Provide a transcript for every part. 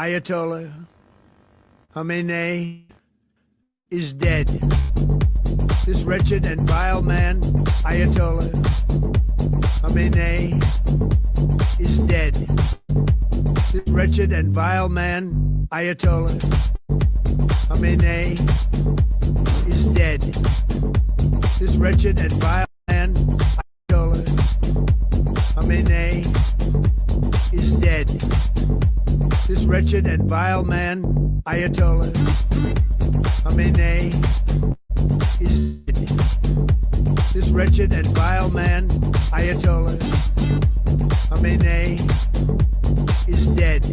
Ayatollah Khamenei is dead. This wretched and vile man, Ayatollah Khamenei, is dead. This wretched and vile man, Ayatollah Khamenei, is dead. This wretched and vile man, Ayatollah Khamenei, is dead. This wretched and vile man, Ayatollah Khamenei, is dead. This wretched and vile man, Ayatollah Khamenei, is dead.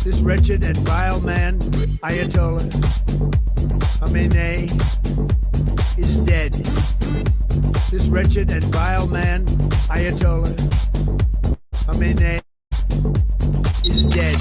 This wretched and vile man, Ayatollah Khamenei, is dead. This wretched and vile man, Ayatollah Khamenei, is dead.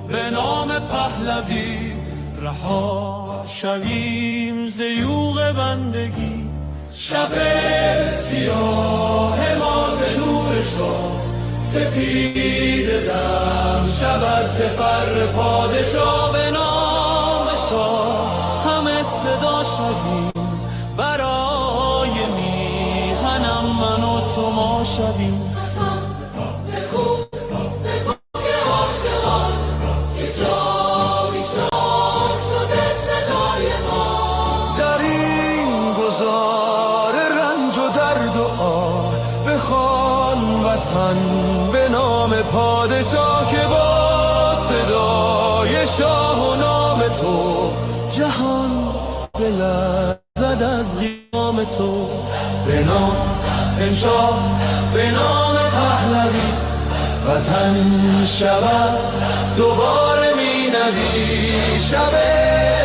به نام پهلوی رها شویم ز یوغ بندگی. شب سیاه ما ز نور شاه سپیده دم شود ز فر پادشاه. به نام شاه همه صدا شویم برای میهنم من و تو ما شویم. به نام پادشاه که با صدای شاه و نام تو جهان بلرزد از قیام تو. به نام شاه به نام پهلوی وطن شود دوباره می نوی. شب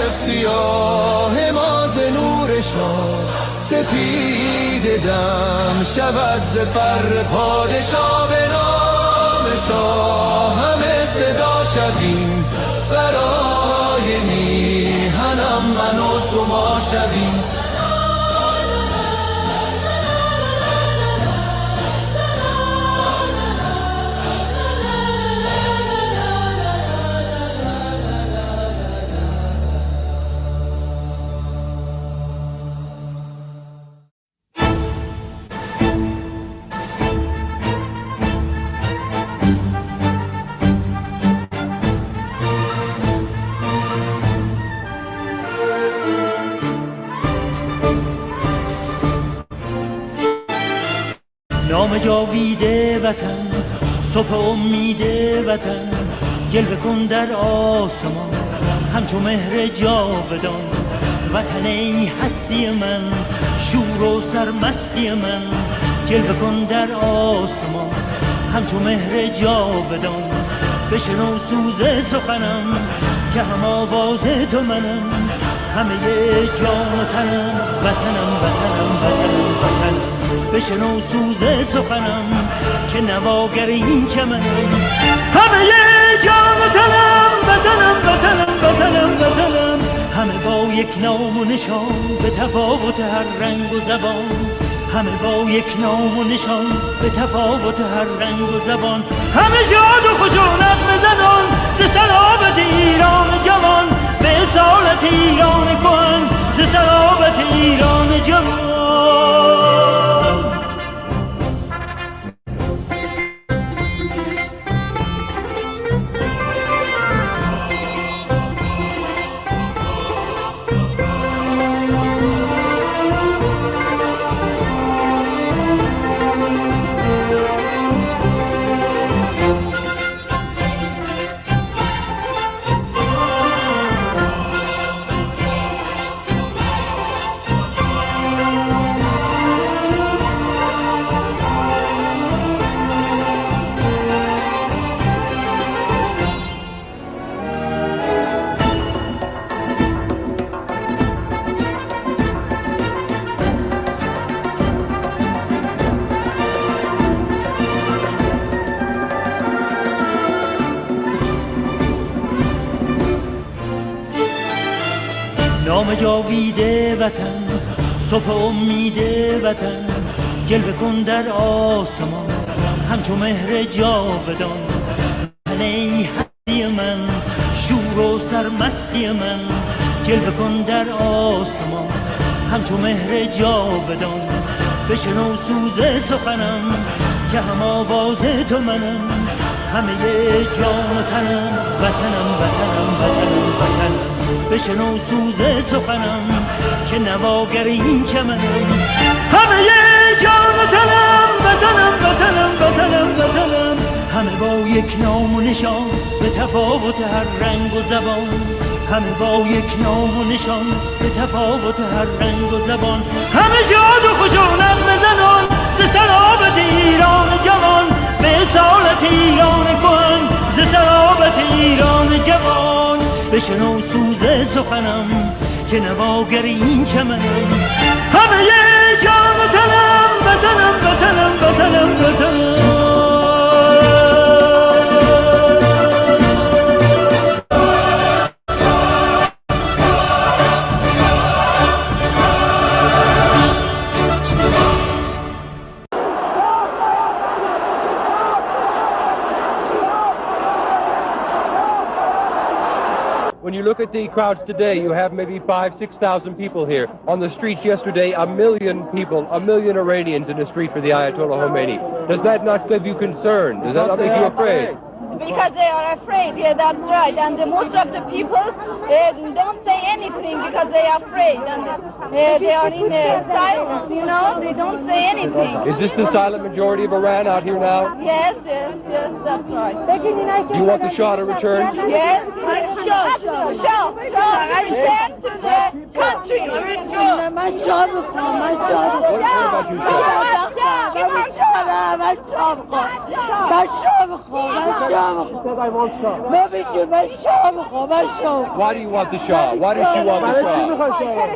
سیاه ما ز نور شاه سپیده دم شود ز فر پادشاه. به نام شاه همه صدا شویم برای میهنم من و تو ما شویم. نام جاویده وطن صبح امید وطن جلوه کن در آسمان همچو مهر جاودان. وطن ای هستی من شور و سرمستی من جلوه کن در آسمان همچو مهر جاودان. بشنو سوز سخنم که هم آواز تو منم همه جان و تنم وطنم وطنم وطنم وطنم. بشنو سوز سخنم که نواگر این چمنم همه جان و تنم وطنم وطنم وطنم وطنم. همه با یک نام و نشان به تفاوت هر رنگ و زبان همه با یک نام و نشان به تفاوت هر رنگ و زبان. همه شاد و خشونت زنان ز صلابت ایران جوان به اصالت ایران کهن ز صلابت ایران جوان. نام جاویده وطن صبح امید وطن جلوه کن در آسمان همچو مهر جاودان. من ای هستی من شور و سرمستی من جلوه کن در آسمان همچو مهر جاودان. بشنو سوز سخنم که هم آواز تو منم همه جان و تنم وطنم وطنم وطنم وطنم. بشنو سوز سخنم که نواگر این چمنم همه جان و تنم وطنم وطنم وطنم وطنم. همه با یک نام و نشان به تفاوت هر رنگ و زبان همه با یک نام و نشان به تفاوت هر رنگ و زبان. همه شاد و خشونت زنان ز صلابت ایران جوان به اصالت ایران کهن ز صلابت ایران جوان. بشنو سوز سخنم که نواگر این چمنم همه جان و تنم وطنم وطنم وطنم وطنم. When you look at the crowds today, you have maybe 5,000-6,000 people here. On the streets yesterday, 1 million people, 1 million Iranians in the street for the Ayatollah Khomeini. Does that not give you concern? Does that not make you afraid? Because they are afraid, yeah, that's right. And most of the people don't say anything because they are afraid. And they are in silence, you know, they don't say anything. Is this the silent majority of Iran out here now? Yes, that's right. Do you want the Shah to return? Yes, Shah, return to the country. What about you, Shah? Why do you want the Shah? Why does she want the Shah?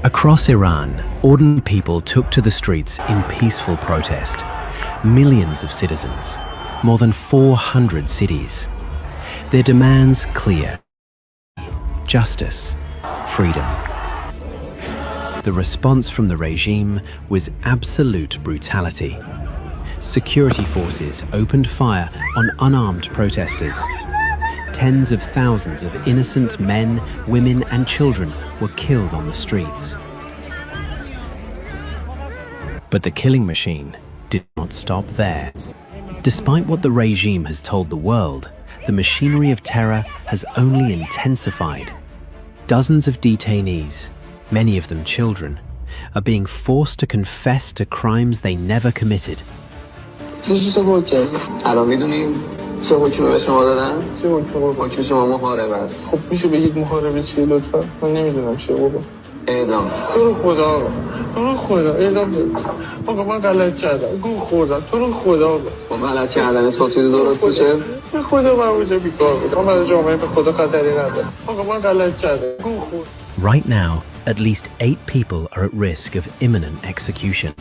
Across Iran, ordinary people took to the streets in peaceful protest. Millions of citizens, more than 400 cities. Their demands clear: justice, freedom. The response from the regime was absolute brutality. Security forces opened fire on unarmed protesters. Tens of thousands of innocent men, women, and children were killed on the streets. But the killing machine did not stop there. Despite what the regime has told the world, the machinery of terror has only intensified. Dozens of detainees, many of them children, are being forced to confess to crimes they never committed. الان میدونیم چه حکمی به شما دادن؟ چه حکمی؟ حکم شما محاربه است. خب میشه بگید محاربه چیه لطفا؟ من نمیدونم چیه بابا. اعدام. تو رو خدا اعدام بده. آقا من غلط کردم. گو خوردم. تو رو خدا. با غلط کردن تو چیزی درست میشه؟ به خدا من اونجا بیکار بودم. من برای جامعه به خدا خطری ندارم. آقا من غلط کردم. گو خورد. Right now, at least 8 people are at risk of imminent execution.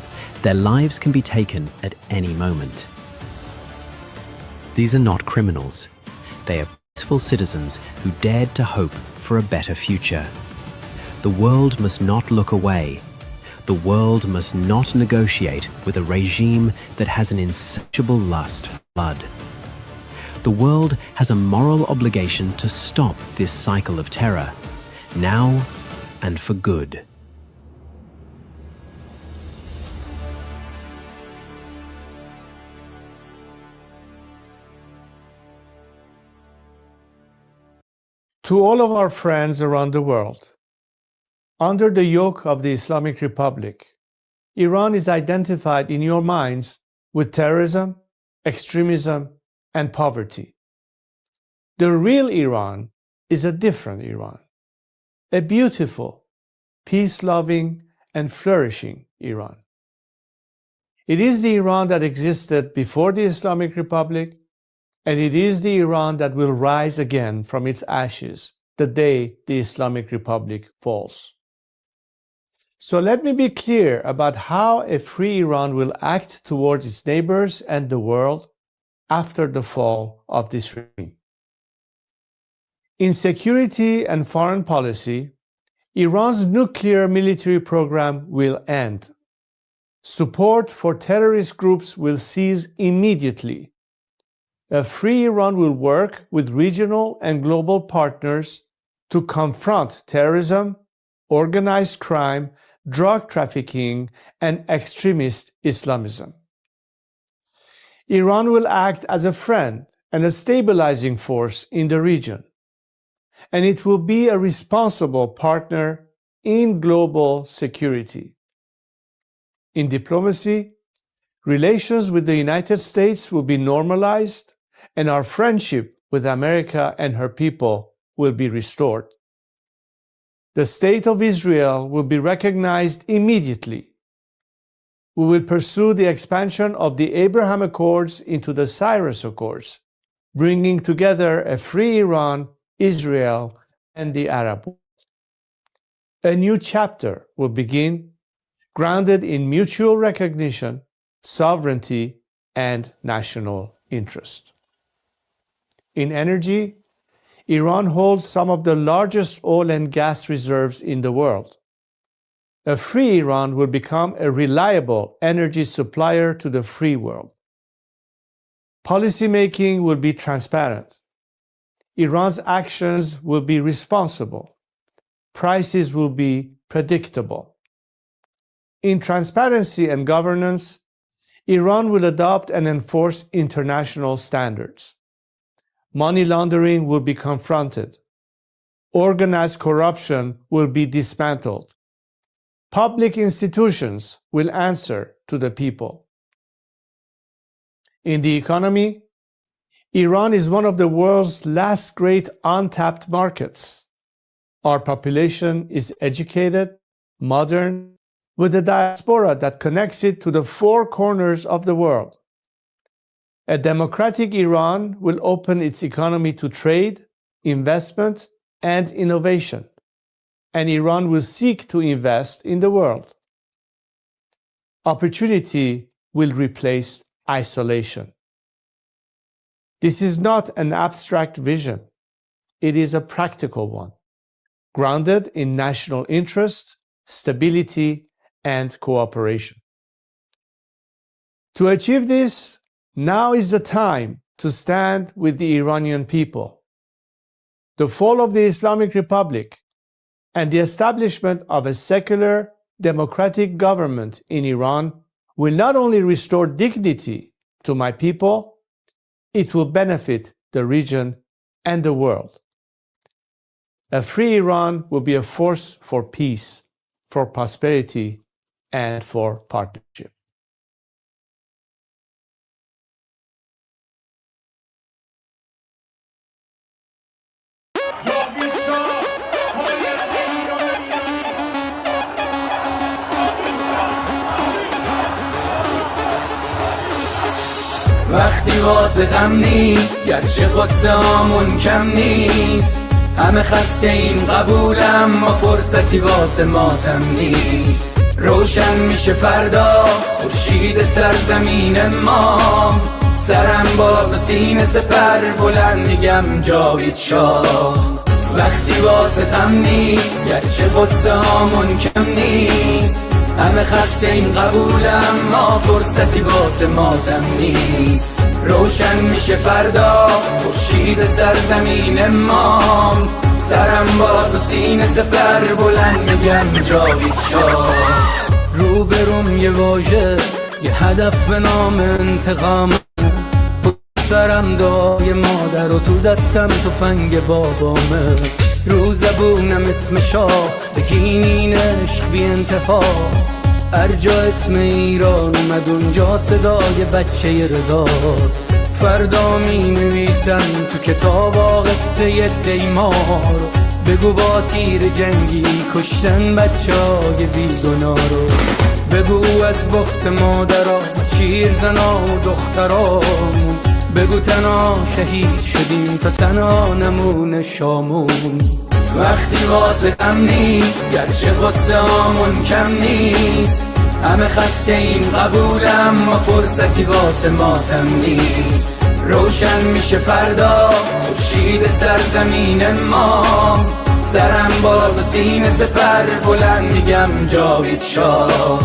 Their lives can be taken at any moment. These are not criminals. They are peaceful citizens who dared to hope for a better future. The world must not look away. The world must not negotiate with a regime that has an insatiable lust for blood. The world has a moral obligation to stop this cycle of terror, now and for good. To all of our friends around the world, under the yoke of the Islamic Republic, Iran is identified in your minds with terrorism, extremism, and poverty. The real Iran is a different Iran, a beautiful, peace-loving, and flourishing Iran. It is the Iran that existed before the Islamic Republic, and it is the Iran that will rise again from its ashes the day the Islamic Republic falls. So let me be clear about how a free Iran will act towards its neighbors and the world after the fall of this regime. In security and foreign policy, Iran's nuclear military program will end. Support for terrorist groups will cease immediately. A free Iran will work with regional and global partners to confront terrorism, organized crime, drug trafficking, and extremist Islamism. Iran will act as a friend and a stabilizing force in the region, and it will be a responsible partner in global security. In diplomacy, relations with the United States will be normalized, and our friendship with America and her people will be restored. The State of Israel will be recognized immediately. We will pursue the expansion of the Abraham Accords into the Cyrus Accords, bringing together a free Iran, Israel, and the Arab world. A new chapter will begin, grounded in mutual recognition, sovereignty, and national interest. In energy, Iran holds some of the largest oil and gas reserves in the world. A free Iran will become a reliable energy supplier to the free world. Policymaking will be transparent. Iran's actions will be responsible. Prices will be predictable. In transparency and governance, Iran will adopt and enforce international standards. Money laundering will be confronted. Organized corruption will be dismantled. Public institutions will answer to the people. In the economy, Iran is one of the world's last great untapped markets. Our population is educated, modern, with a diaspora that connects it to the four corners of the world. A democratic Iran will open its economy to trade, investment, and innovation, and Iran will seek to invest in the world. Opportunity will replace isolation. This is not an abstract vision. It is a practical one, grounded in national interest, stability, and cooperation. To achieve this, now is the time to stand with the Iranian people. The fall of the Islamic Republic and the establishment of a secular, democratic government in Iran will not only restore dignity to my people, it will benefit the region and the world. A free Iran will be a force for peace, for prosperity, and for partnership. وقتی واسه غم نی گرچه قصه هامون کم نیست همه خسته این قبولم ما فرصتی واسه ماتم نیست روشن میشه فردا خورشید سرزمین ما سرم باز و سینه سپر بلند میگم جاوید شاه وقتی واسه غم نی گرچه قصه هامون کم نیست همه خسته این قبولم ما فرصتی واسه ماتم نیست روشن میشه فردا خورشید سرزمین ما سرم باز و سینه سپر بلند میگم جاوید شاه روبروم یه واژه یه هدف به نام انتقام سرم دعای مادر و تو دستم تفنگ بابامه رو زبونم اسم شاه بگین عشق بی انتفاست هر جا اسم ایران اومد اونجا صدای بچه رضاست فردا می نویسن تو کتاب قصه دیمار بگو با تیر جنگی کشتن بچه های بیگناه رو بگو از بخت مادرها چیر زنا و دخترامون بگو تنها شهید شدیم تا تنها نمونه شامون وقتی واسه غم نی گرچه قصه هامون کم نیست همه خسته این قبولم ما فرصتی واسه ماتم نیست روشن میشه فردا خورشید سرزمین ما سرم باز و سینه سپر بلند میگم جاوید شاه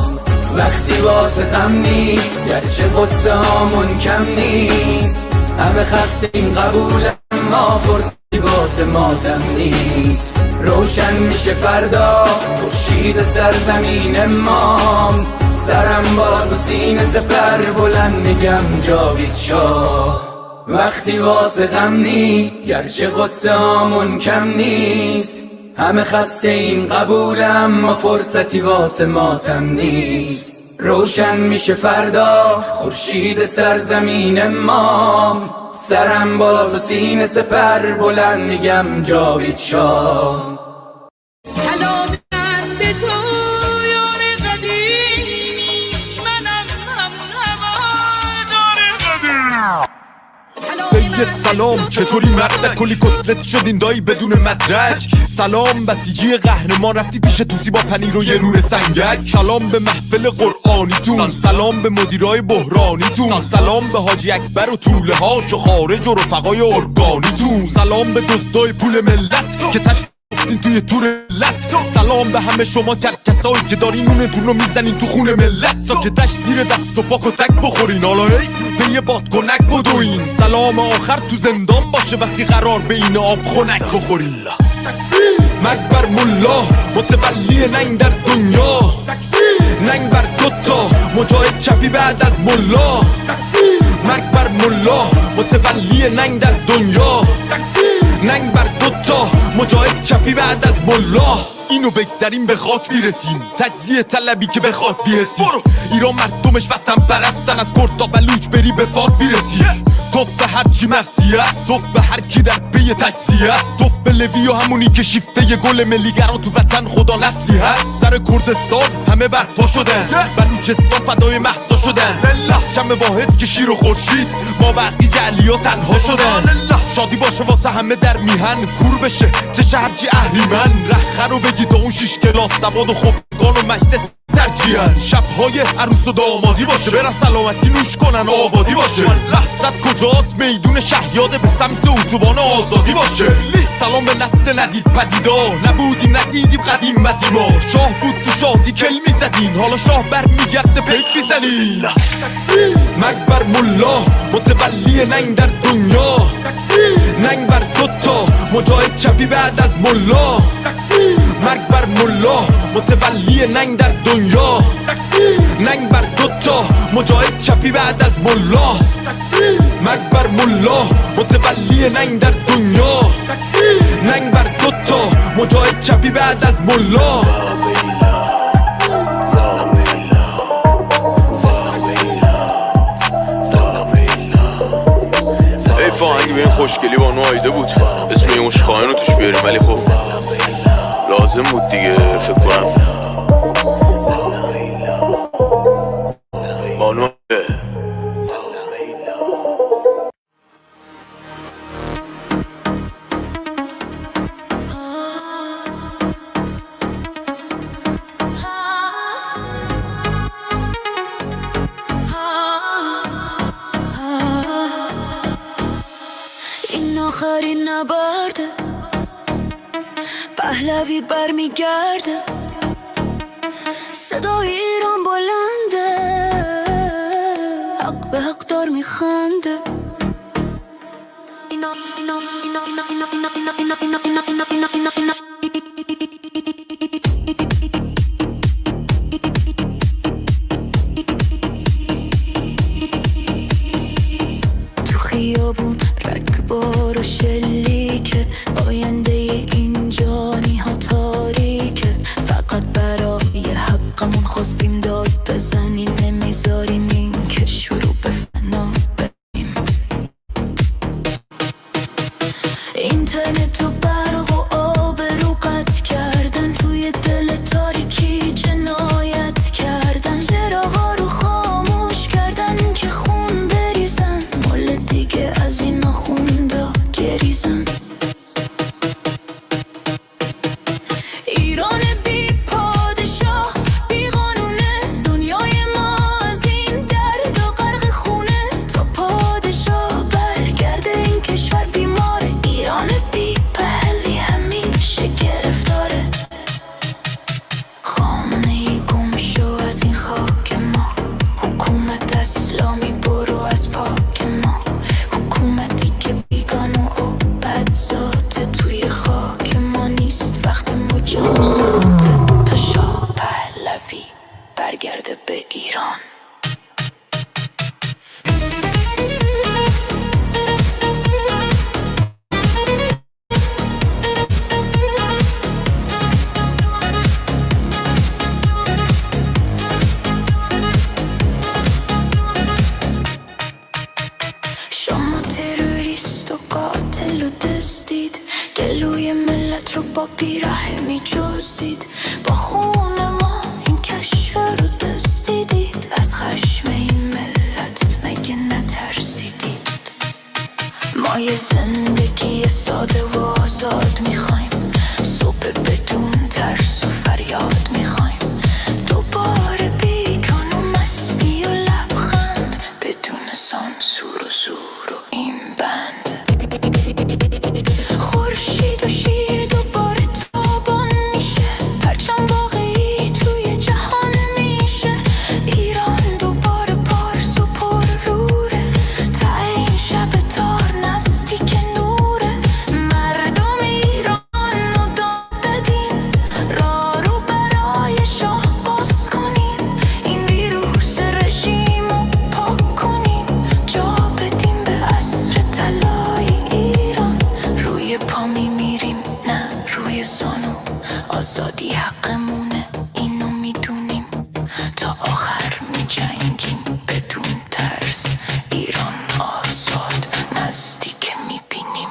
وقتی واسه غم نی گرچه قصه هامون کم نیست همه خسته این قبولم ما فرصتی واسه ماتم نیست روشن میشه فردا خورشید سرزمین ما سرم باز و سینه سپر بلند میگم جاوید شاه وقتی واسه غم نی گرچه قصه هامون کم نیست همه خسته این قبولم ما فرصتی واسه ماتم نیست روشن میشه فردا خورشید سرزمین ما سرم باز و سینه سپر بلند میگم جاوید شاه سلام به تو یار قدیمی منم همون هوادار قدیم سید سلام چطوری مردک کلی کتلت شدین دایی بدون مدرک سلام بسیجی قهرمان رفتی پیش توسی با پنیر و یه نون سنگک. سلام به محفل قرآنیتون، سلام به مدیرای بحرانیتون، سلام به حاجی اکبر و طوله هاش و خارج و رفقای ارگانیتون، سلام به دزدای پول ملت که گفتین توی تور لت. سلام به همه شما کرکسایی که دارین نونتون رو میزنین تو خون ملت. ساکتش زیر دست و پاک و تک بخورین، حالا هی به یه بادکنک بدوین. سلام آخر تو زندان باشه وقتی قرار به این آب خنک بخورین. مرگ بر ملا متولی ننگ در دنیا، ننگ بر دوتا مجاهد چپی بعد از ملا. مرگ بر ملا متولی ننگ در دنیا، ننگ بر دوتا مجاهد چپی بعد از ملا. اینو بگذاریم به خاک میرسیم، تجزیه طلبی که به خاک بیرسیم. ایران مردمش وطن پرستن، از کرد تا بلوچ بری به فاک میرسی. توف به هر چی مرسی است، توف به هر کی در پی تجزیه است، توف به لوی و همونی که شیفته ی گل ملیگرا تو وطن خدا نفتی هست. سر کردستان همه برپا شدن، بلوچستان فدای مهسا شدن. شم واحد که شیر و خورشید با برقی جعلیا تنها شدن. شادی باشه واسه همه در میهن، کور بشه چه شهرچی اهریمن. رخه رو بگید اون 6 کلاس سواد و خبگان و مجلس ترجیحن. شبهای عروس و دامادی باشه، برن سلامتی نوش کنن و آبادی باشه. لحظت کجاست میدون شهیاده به سمت اتوبان آزادی باشه. سلام به نسل ندید پدیدا، نبودیم ندیدیم قدیمتی ما. شاه بود تو شادی کل میزدین، حالا شاه بر میگرده پیک میزنین. مرگ بر ملا متولی ننگ در دنیا، ننگ بر دوتا مجاهد چپی بعد از ملا. مرگ بر ملا متولی ننگ در دنیا، ننگ بر دوتا مجاهد چپی بعد از ملا. مرگ بر ملا متولی ننگ در دنیا، ننگ بر دوتا مجاهد چپی بعد از ملا. فاهنگی به این خوشگلی بانو آیده بود، اسم این عشقاین رو توش بیاریم، ولی خب لازم بود دیگه. فکر کنم بانو آخرین نبرده، پهلوی برمیگرده، صدای ایران بلنده، حق به حق دار میخنده. اینا اینا اینا اینا اینا اینا اینا اینا اینا اینا اینا اینا اینا تو خیابون رکبار و شلیکه، آینده اینجا نیها تاریکه. فقط برای حقمون خواستیم داد بزنیم، نمیذاریم این که شروع به فنا بریم. اینترنت و برق و آب رو قطع کردن، توی دل تاریکی جنایت کردن. چراغا رو خاموش کردن که خون بریزن، مال دیگه از اینا خوندا گریزن. ایران بی پادشاه بی قانونه، دنیای ما از این درد و غرق خونه. تا پادشاه برگرده این کشور بیماره، ایران بی پهلی همیشه گرفتاره. خامنه‌ای گم شو از این خاک ما، حکومت اسلامی برو از پاک ما. حکومتی که بیگانه و بدذاته توی خاک ما نیست، وقت مجازاته. تا شاه پهلوی برگرده به ایران. شما تروریست و قاتل و دزدید، گلوی ملت رو با بیراه می جزید. با خون ما این کشور رو دزدیدید، از خشم این ملت مگه نترسیدید؟ ما یه زندگی ساده و آزاد میخوایم، صبح بدون ترس و فریاد میخوایم دوباره بیگان و مستی و لبخند بدون سانسور و زور و این بند خورشید و شیر دوباره تابان میشه پرچم واقعی توی جهان میشه ایران دوباره پارس و پر روره تا این شب تار نزدیک نوره مردم ایران رو داد بدین راه رو برای شاه باز کنین این ویروس رژیم رو پاک کنین جا بدین به عصر طلای ایران روی پا میمیریم نه روی زانو آزادی حقمونه اینو میدونیم تا آخر میجنگیم بدون ترس ایران آزاد نزدیک میبینیم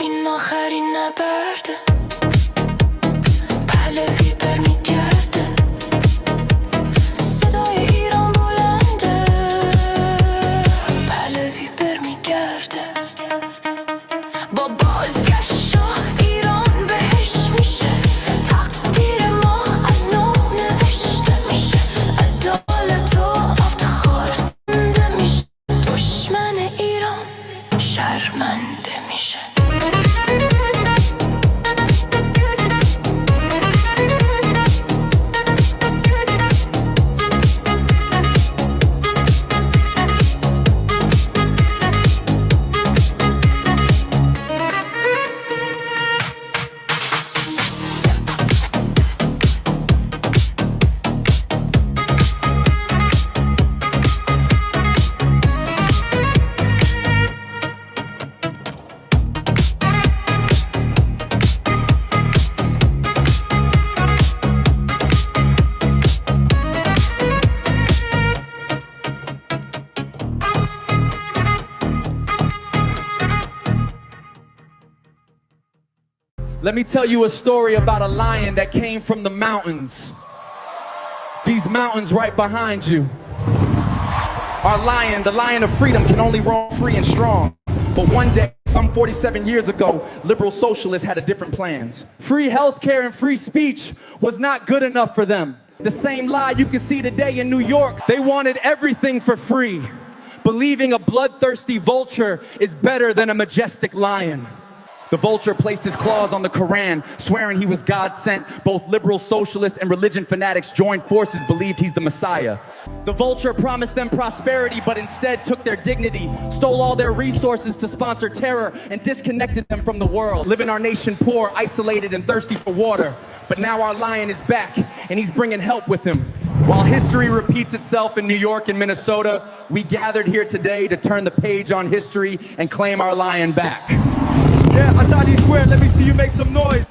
این آخرین نبرده پهلوی برمیگرده صدای ایران بلنده پهلوی برمیگرده با بازگشت شاه ایران بهش میشه تقدیر ما از نو نوشته میشه عدالت و افتخار زنده میشه دشمن ایران شرمنده میشه Let me tell you a story about a lion that came from the mountains. These mountains right behind you. Our lion, the lion of freedom, can only roam free and strong. But one day, some 47 years ago, liberal socialists had a different plans. Free healthcare and free speech was not good enough for them. The same lie you can see today in New York. They wanted everything for free, believing a bloodthirsty vulture is better than a majestic lion. The vulture placed his claws on the Quran, swearing he was God sent. Both liberal socialists and religion fanatics joined forces, believed he's the Messiah. The vulture promised them prosperity, but instead took their dignity, stole all their resources to sponsor terror, and disconnected them from the world, living our nation poor, isolated, and thirsty for water. But now our lion is back, and he's bringing help with him. While history repeats itself in New York and Minnesota, we gathered here today to turn the page on history and claim our lion back. Yeah, Azadi Square, let me see you make some noise.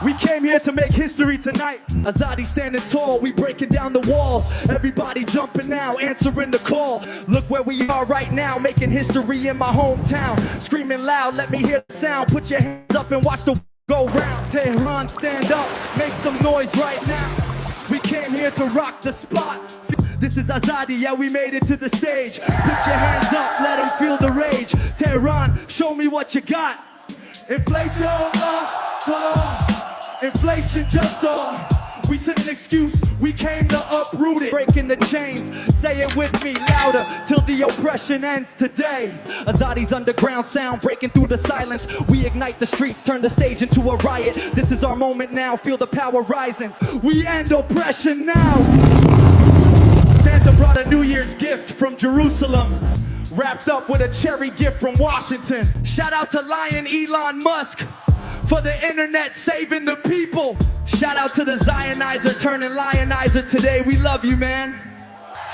We came here to make history tonight. Azadi standing tall, we breaking down the walls. Everybody jumping now, answering the call. Look where we are right now, making history in my hometown. Screaming loud, let me hear the sound. Put your hands up and watch the go round. Tehran, stand up, make some noise right now. We came here to rock the spot. This is Azadi, yeah, we made it to the stage. Put your hands up, let them feel the rage. Tehran, show me what you got. Inflation, inflation just we sent an excuse, we came to uproot it. Breaking the chains, say it with me louder, till the oppression ends today. Azadi's underground sound, breaking through the silence. We ignite the streets, turn the stage into a riot. This is our moment now, feel the power rising. We end oppression now. Santa brought a New Year's gift from Jerusalem, wrapped up with a cherry gift from Washington. Shout out to Lion Elon Musk for the internet saving the people. Shout out to the Zionizer turning lionizer today. We love you, man.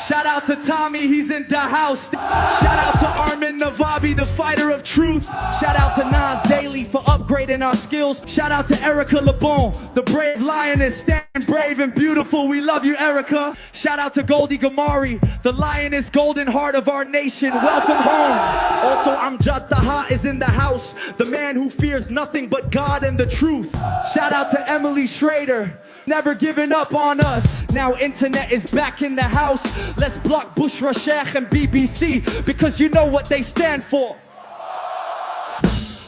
Shout out to Tommy, he's in the house. Shout out to Armin Navabi, the fighter of truth. Shout out to Nas Daily for upgrading our skills. Shout out to Erica LeBon, the brave lioness, standing brave and beautiful. We love you, Erica. Shout out to Goldie Gamari, the lioness golden heart of our nation. Welcome home. Also, Amjad Taha is in the house, the man who fears nothing but God and the truth. Shout out to Emily Schrader, never giving up on us. Now internet is back in the house. Let's block Bushra Sheikh and BBC, because you know what they stand for.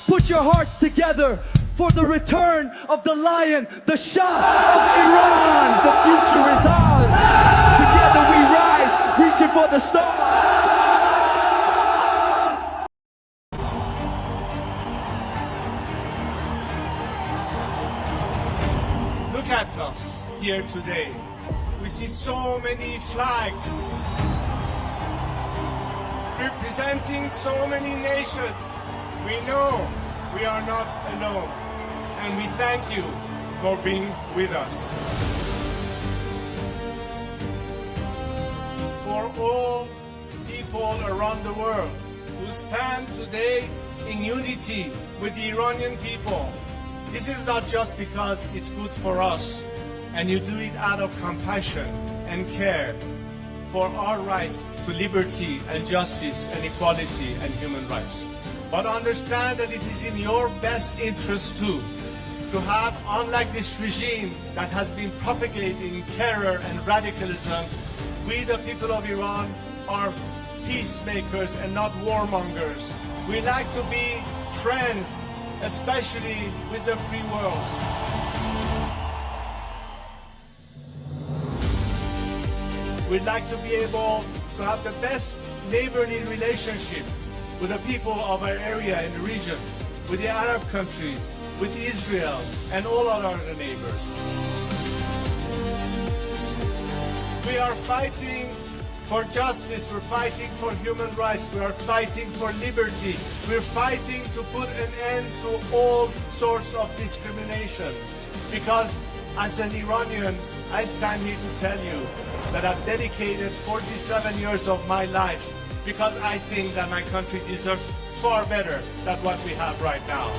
Put your hearts together for the return of the lion, the Shah of Iran. The future is ours. Together we rise, reaching for the stars. Look at us here today. We see so many flags representing so many nations. We know we are not alone, and we thank you for being with us. For all people around the world who stand today in unity with the Iranian people, this is not just because it's good for us, and you do it out of compassion and care for our rights to liberty and justice and equality and human rights. But understand that it is in your best interest too, to have, unlike this regime that has been propagating terror and radicalism, we the people of Iran are peacemakers and not warmongers. We like to be friends, especially with the free world. We'd like to be able to have the best neighborly relationship with the people of our area and the region, with the Arab countries, with Israel, and all our other neighbors. We are fighting for justice, we're fighting for human rights, we are fighting for liberty, we're fighting to put an end to all sorts of discrimination. Because as an Iranian, I stand here to tell you that I've dedicated 47 years of my life because I think that my country deserves far better than what we have right now.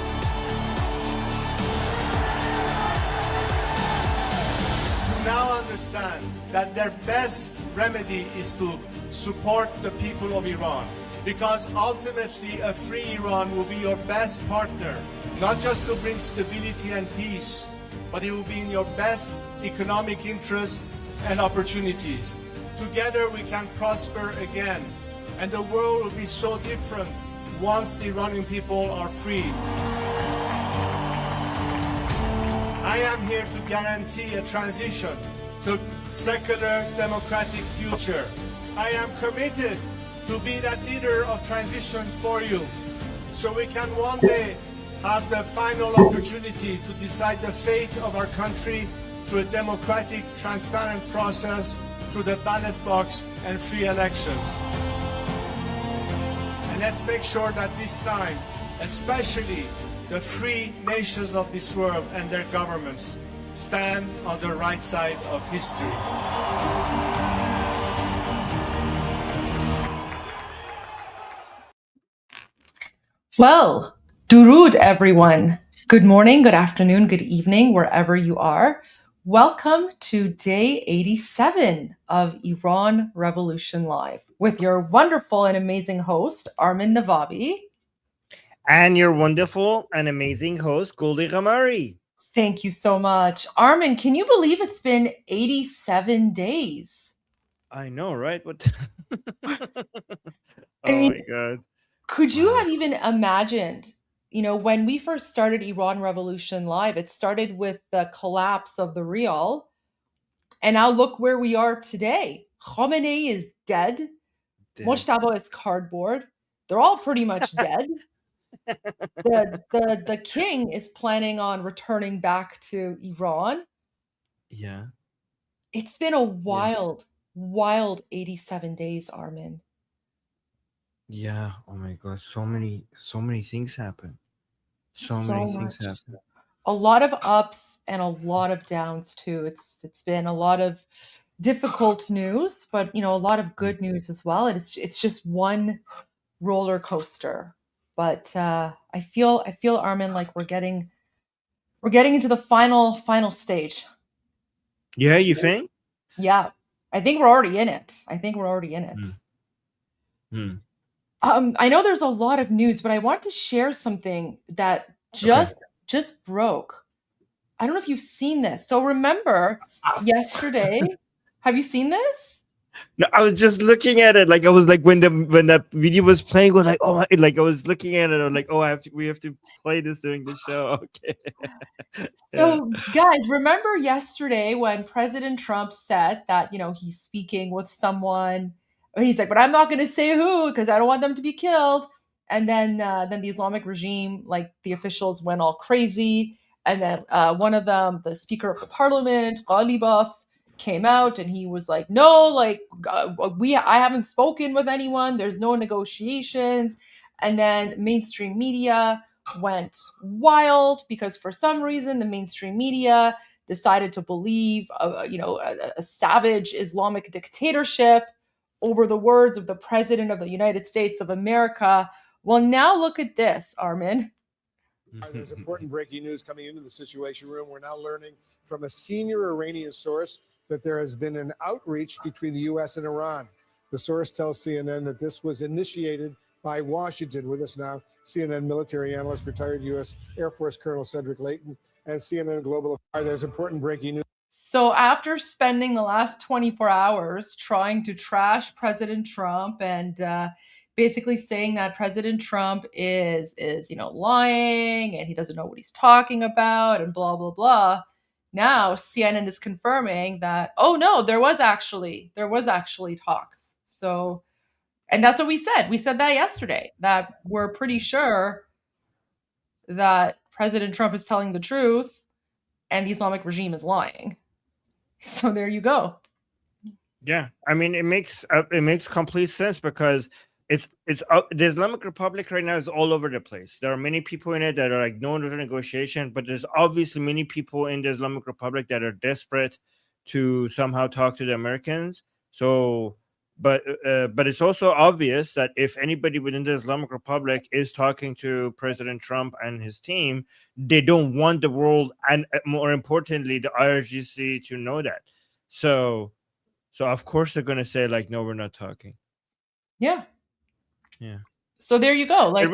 To now understand that their best remedy is to support the people of Iran, because ultimately a free Iran will be your best partner, not just to bring stability and peace, but it will be in your best economic interest and opportunities. Together we can prosper again, and the world will be so different once the Iranian people are free. I am here to guarantee a transition to secular democratic future. I am committed to be that leader of transition for you, so we can one day have the final opportunity to decide the fate of our country through a democratic, transparent process, through the ballot box and free elections. And let's make sure that this time, especially the free nations of this world and their governments, stand on the right side of history. Well, Durud, everyone. Good morning, good afternoon, good evening, wherever you are. Welcome to day 87 of Iran Revolution Live with your wonderful and amazing host, Armin Navabi. And your wonderful and amazing host, Goldie And Armin. Thank you so much. Armin, can you believe it's been 87 days? I know, right? What? I mean, my God. Could you have even imagined, when we first started Iran Revolution Live, it started with the collapse of the Rial. And now look where we are today. Khamenei is dead. Mojtaba is cardboard. They're all pretty much dead. The king is planning on returning back to Iran. Yeah. It's been a wild 87 days, Armin. Yeah. Oh my God. So many things happen. So many things happen. A lot of ups and a lot of downs too. It's been a lot of difficult news, but a lot of good news as well. And it's just one roller coaster. But I feel Armin, like we're getting into the final stage. Yeah, you think? Yeah, I think we're already in it. I know there's a lot of news, but I want to share something that just broke. I don't know if you've seen this. So remember yesterday, have you seen this? No, I was just looking at it. Like I was like when that video was playing, I was like, oh, like I was looking at it. I was like, oh, we have to play this during the show. Okay. So guys, remember yesterday when President Trump said that, he's speaking with someone, he's like, but I'm not going to say who because I don't want them to be killed. And then the Islamic regime, like the officials went all crazy. And then one of them, the Speaker of the Parliament, Ghalibaf, came out and he was like, no, like I haven't spoken with anyone. There's no negotiations. And then mainstream media went wild because for some reason the mainstream media decided to believe a savage Islamic dictatorship over the words of the President of the United States of America. Well, now look at this, Armin. There's important breaking news coming into the Situation Room. We're now learning from a senior Iranian source that there has been an outreach between the U.S. and Iran. The source tells CNN that this was initiated by Washington. With us now, CNN military analyst, retired U.S. Air Force Colonel Cedric Leighton, and CNN Global Affairs. There's important breaking news. So after spending the last 24 hours trying to trash President Trump and basically saying that President Trump is lying and he doesn't know what he's talking about and blah, blah, blah, now CNN is confirming that, oh no, there was actually talks. So, and that's what we said. We said that yesterday, that we're pretty sure that President Trump is telling the truth and the Islamic regime is lying. So there you go. Yeah, I mean, it makes complete sense because it's the Islamic Republic right now is all over the place. There are many people in it that are like no negotiation, but there's obviously many people in the Islamic Republic that are desperate to somehow talk to the Americans. So, but it's also obvious that if anybody within the Islamic Republic is talking to President Trump and his team, they don't want the world and more importantly the IRGC to know that. So of course they're gonna say like, no, we're not talking. Yeah. Yeah. So there you go. Like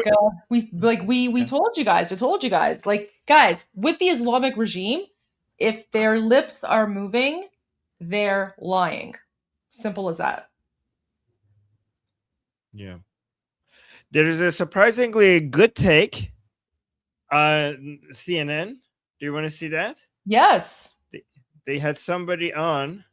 we told you guys. Like, guys, with the Islamic regime, if their lips are moving, they're lying. Simple as that. Yeah. There is a surprisingly good take on CNN. Do you want to see that? Yes. They had somebody on.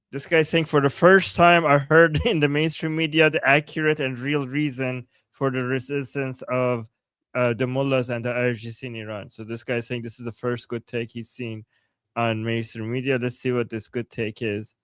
This guy saying, for the first time, I heard in the mainstream media the accurate and real reason for the resistance of the mullahs and the IRGC in Iran. So this guy saying this is the first good take he's seen on mainstream media. Let's see what this good take is.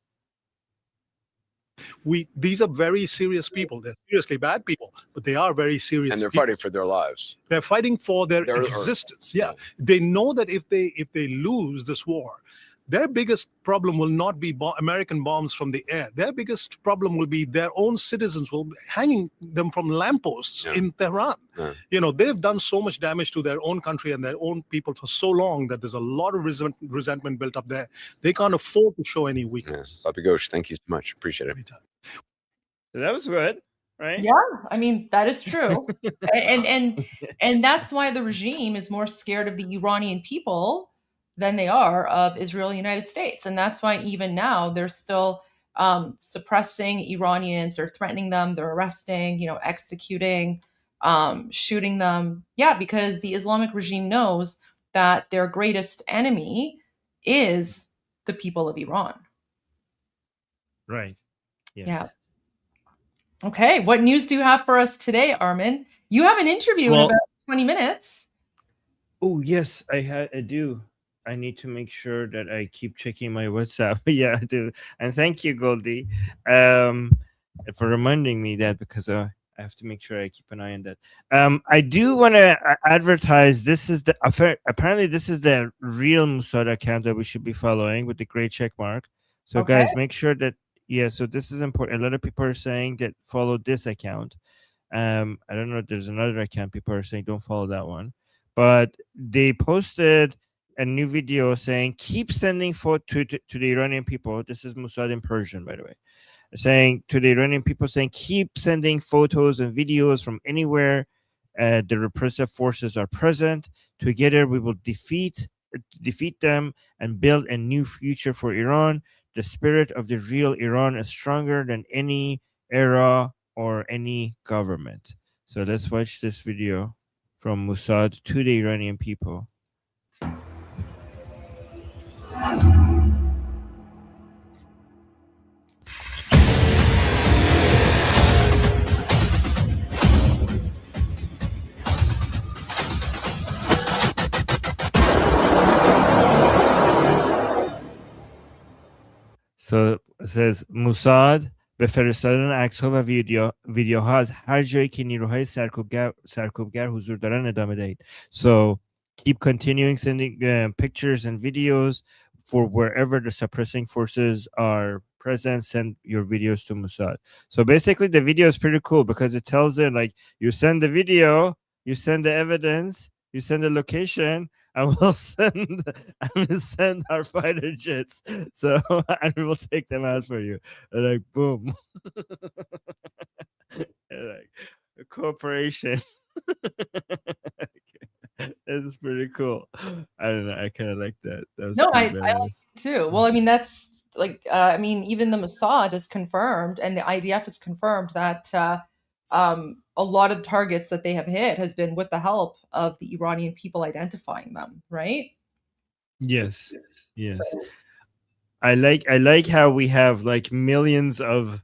These are very serious people. They're seriously bad people, but they are very serious. And they're people. fighting for their lives. They're fighting for their existence. Yeah. They know that if they lose this war, their biggest problem will not be American bombs from the air. Their biggest problem will be their own citizens will be hanging them from lampposts in Tehran. Yeah. They've done so much damage to their own country and their own people for so long that there's a lot of resentment built up there. They can't afford to show any weakness. Papi Ghosh, thank you so much. Appreciate it. That was good, right? Yeah, I mean, that is true. and that's why the regime is more scared of the Iranian people than they are of Israel and the United States. And that's why even now they're still suppressing Iranians. They're threatening them. They're arresting, executing, shooting them. Yeah, because the Islamic regime knows that their greatest enemy is the people of Iran. Right. Yes. Yeah. Okay. What news do you have for us today, Armin? You have an interview in about 20 minutes. Oh, yes, I do. I need to make sure that I keep checking my WhatsApp. Yeah, I do. And thank you, Goldie, for reminding me that, because I have to make sure I keep an eye on that. I do want to advertise. This is apparently this is the real Mossad account that we should be following with the gray check mark. So guys, make sure that so this is important. A lot of people are saying that follow this account. I don't know if there's another account people are saying don't follow that one, but they posted a new video saying keep sending food to the Iranian people. This is Mossad in Persian, by the way. saying to the Iranian people, saying, keep sending photos and videos from anywhere the repressive forces are present. Together we will defeat them and build a new future for Iran. The spirit of the real Iran is stronger than any era or any government. So let's watch this video from Mossad to the Iranian people. So it says Mossad به فرستادن عکس‌ها و ویدیوها از هر جایی که نیروهای سرکوبگر حضور دارن ادامه دهید. So keep continuing sending pictures and videos for wherever the suppressing forces are present. Send your videos to Mossad. So basically the video is pretty cool because it tells them, like, you send the video, you send the evidence, you send the location, and we'll send our fighter jets. So, and we will take them out for you. And like, boom. Like, cooperation. This is pretty cool. I don't know. I kind of like that. That was No, I pretty like badass. it too. Well, I mean, that's like, I mean, even the Mossad has confirmed, and the IDF has confirmed that a lot of the targets that they have hit has been with the help of the Iranian people identifying them, right? Yes. Yes. I like how we have like millions of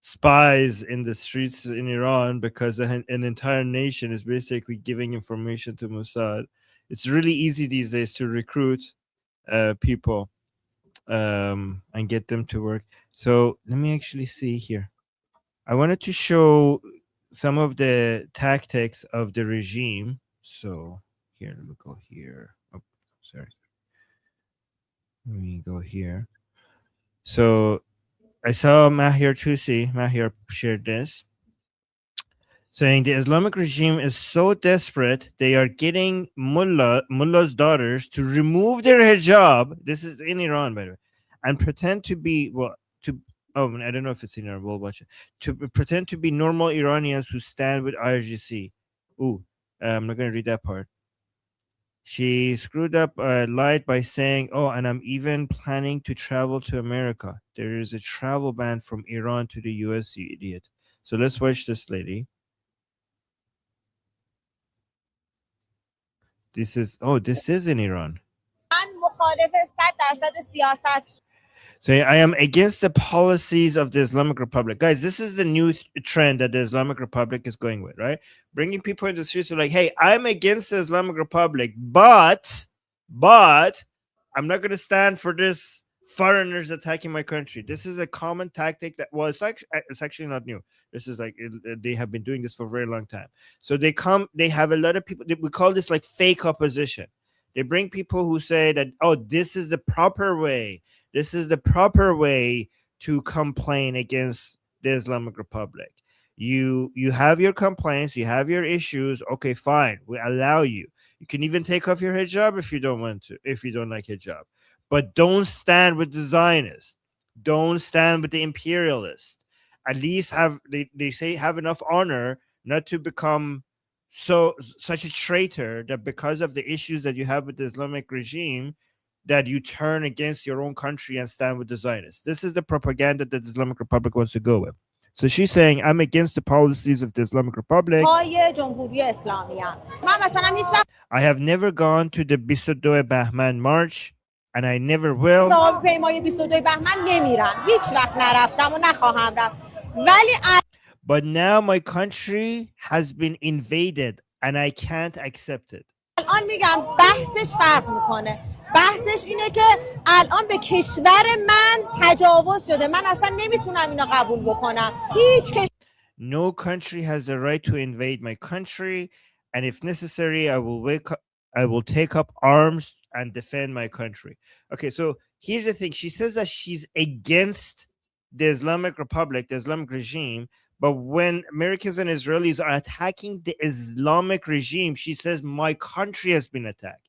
spies in the streets in Iran because an entire nation is basically giving information to Mossad. It's really easy these days to recruit people and get them to work. So let me actually see here. I wanted to show some of the tactics of the regime. So here, let me go here. Oh, sorry. Let me go here. So I saw Mahir Tusi. Mahir shared this, saying the Islamic regime is so desperate they are getting mullahs' daughters to remove their hijab. This is in Iran, by the way, and pretend to be I don't know if it's in Iran. We'll watch it. To pretend to be normal Iranians who stand with IRGC. Ooh, I'm not going to read that part. She screwed up, lied by saying, "Oh, and I'm even planning to travel to America. There is a travel ban from Iran to the US, you idiot." So let's watch this lady. This is in Iran. So I am against the policies of the Islamic Republic. Guys, this is the new trend that the Islamic Republic is going with, right? Bringing people into the streets are like, hey, I'm against the Islamic Republic, but I'm not going to stand for this foreigners attacking my country. This is a common tactic that it's actually not new. This is like, they have been doing this for a very long time. So they have a lot of people, we call this like fake opposition. They bring people who say that, oh, this is the proper way. This is the proper way to complain against the Islamic Republic. You have your complaints, you have your issues. Okay, fine. We allow you. You can even take off your hijab if you don't want to, if you don't like hijab. But don't stand with the Zionists. Don't stand with the imperialists. At least they say have enough honor not to become such a traitor that because of the issues that you have with the Islamic regime, that you turn against your own country and stand with the Zionists. This is the propaganda that the Islamic Republic wants to go with. So she's saying, I'm against the policies of the Islamic Republic. I have never gone to the 22 Bahman March, and I never will. But now my country has been invaded, and I can't accept it. بحثش اینه که الان به کشور من تجاوز شده. من اصلا نمیتونم اینو قبول بکنم. No country has the right to invade my country, and if necessary, I will take up arms and defend my country. Okay, so here's the thing. She says that she's against the Islamic Republic, the Islamic regime, but when Americans and Israelis are attacking the Islamic regime, she says my country has been attacked.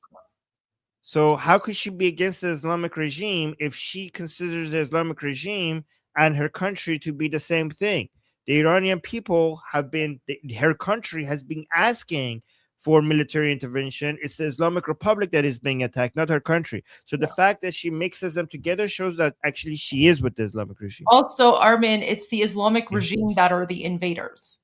So how could she be against the Islamic regime if she considers the Islamic regime and her country to be the same thing. The Iranian people have been, her country has been asking for military intervention. It's the Islamic Republic that is being attacked, not her country. So the fact that she mixes them together shows that actually she is with the Islamic regime. Also, Armin, it's the Islamic regime that are the invaders.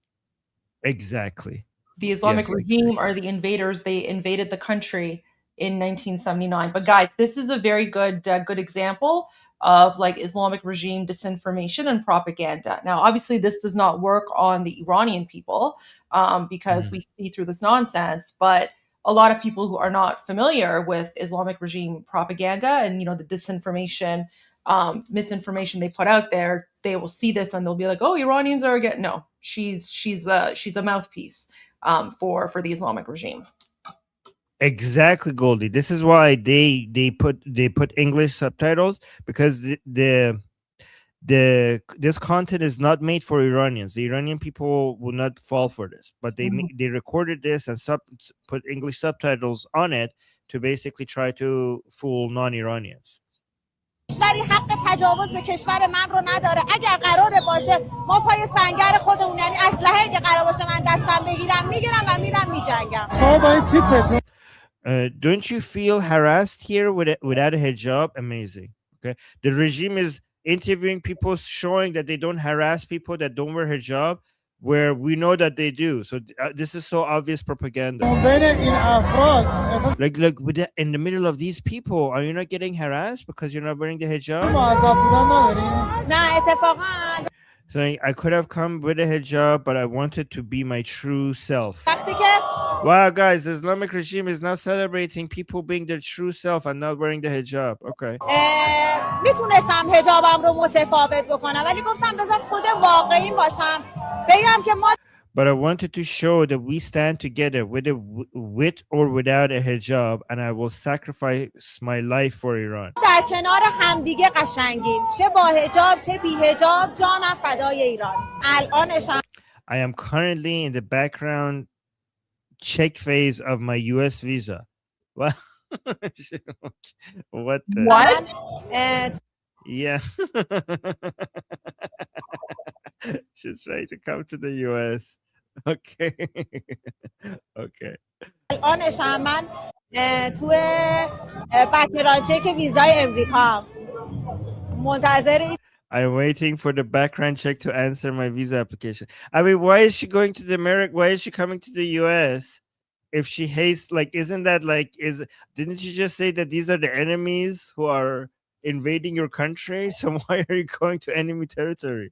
Exactly. The Islamic Yes, regime are the invaders. They invaded the country in 1979. But guys, this is a very good good example of like Islamic regime disinformation and propaganda. Now, obviously, this does not work on the Iranian people because we see through this nonsense. But a lot of people who are not familiar with Islamic regime propaganda and the disinformation, misinformation they put out there, they will see this and they'll be like, "Oh, Iranians are again." No, she's a mouthpiece for the Islamic regime. Exactly, Goldie. This is why they put English subtitles, because this content is not made for Iranians. The Iranian people will not fall for this, but they recorded this and put English subtitles on it to basically try to fool non-Iranians. کشوری حق تجاوز به کشور من رو نداره. اگر قراره باشه ما پای سنگر خودمون، یعنی اسلحه که قرار باشه من دستم میگیرم و میرم میجنگم. Don't you feel harassed here without a hijab? Amazing. Okay, the regime is interviewing people, showing that they don't harass people that don't wear hijab, where we know that they do. So this is so obvious propaganda. Like in the middle of these people, are you not getting harassed because you're not wearing the hijab? So I could have come with a hijab, but I wanted to be my true self. Wow, guys, the Islamic regime is now celebrating people being their true self and not wearing the hijab. Okay. میتونستم حجابم رو متفاوت بکنم ولی گفتم بذار خود واقعی باشم بگم که ما But I wanted to show that we stand together with or without a hijab, and I will sacrifice my life for Iran. در کنار همدیگه قشنگیم، چه با حجاب چه بی حجاب، جانم فدای ایران. الانشم I am currently in the background check phase of my US visa. What? What? What? Yeah. She's trying to come to the US. Okay. Okay. الانشم من تو بک‌گراند چک ویزای امریکا منتظر I'm waiting for the background check to answer my visa application. I mean, why is she going to the America? Why is she coming to the US if she hates, like, isn't that like, didn't you just say that these are the enemies who are invading your country? So why are you going to enemy territory?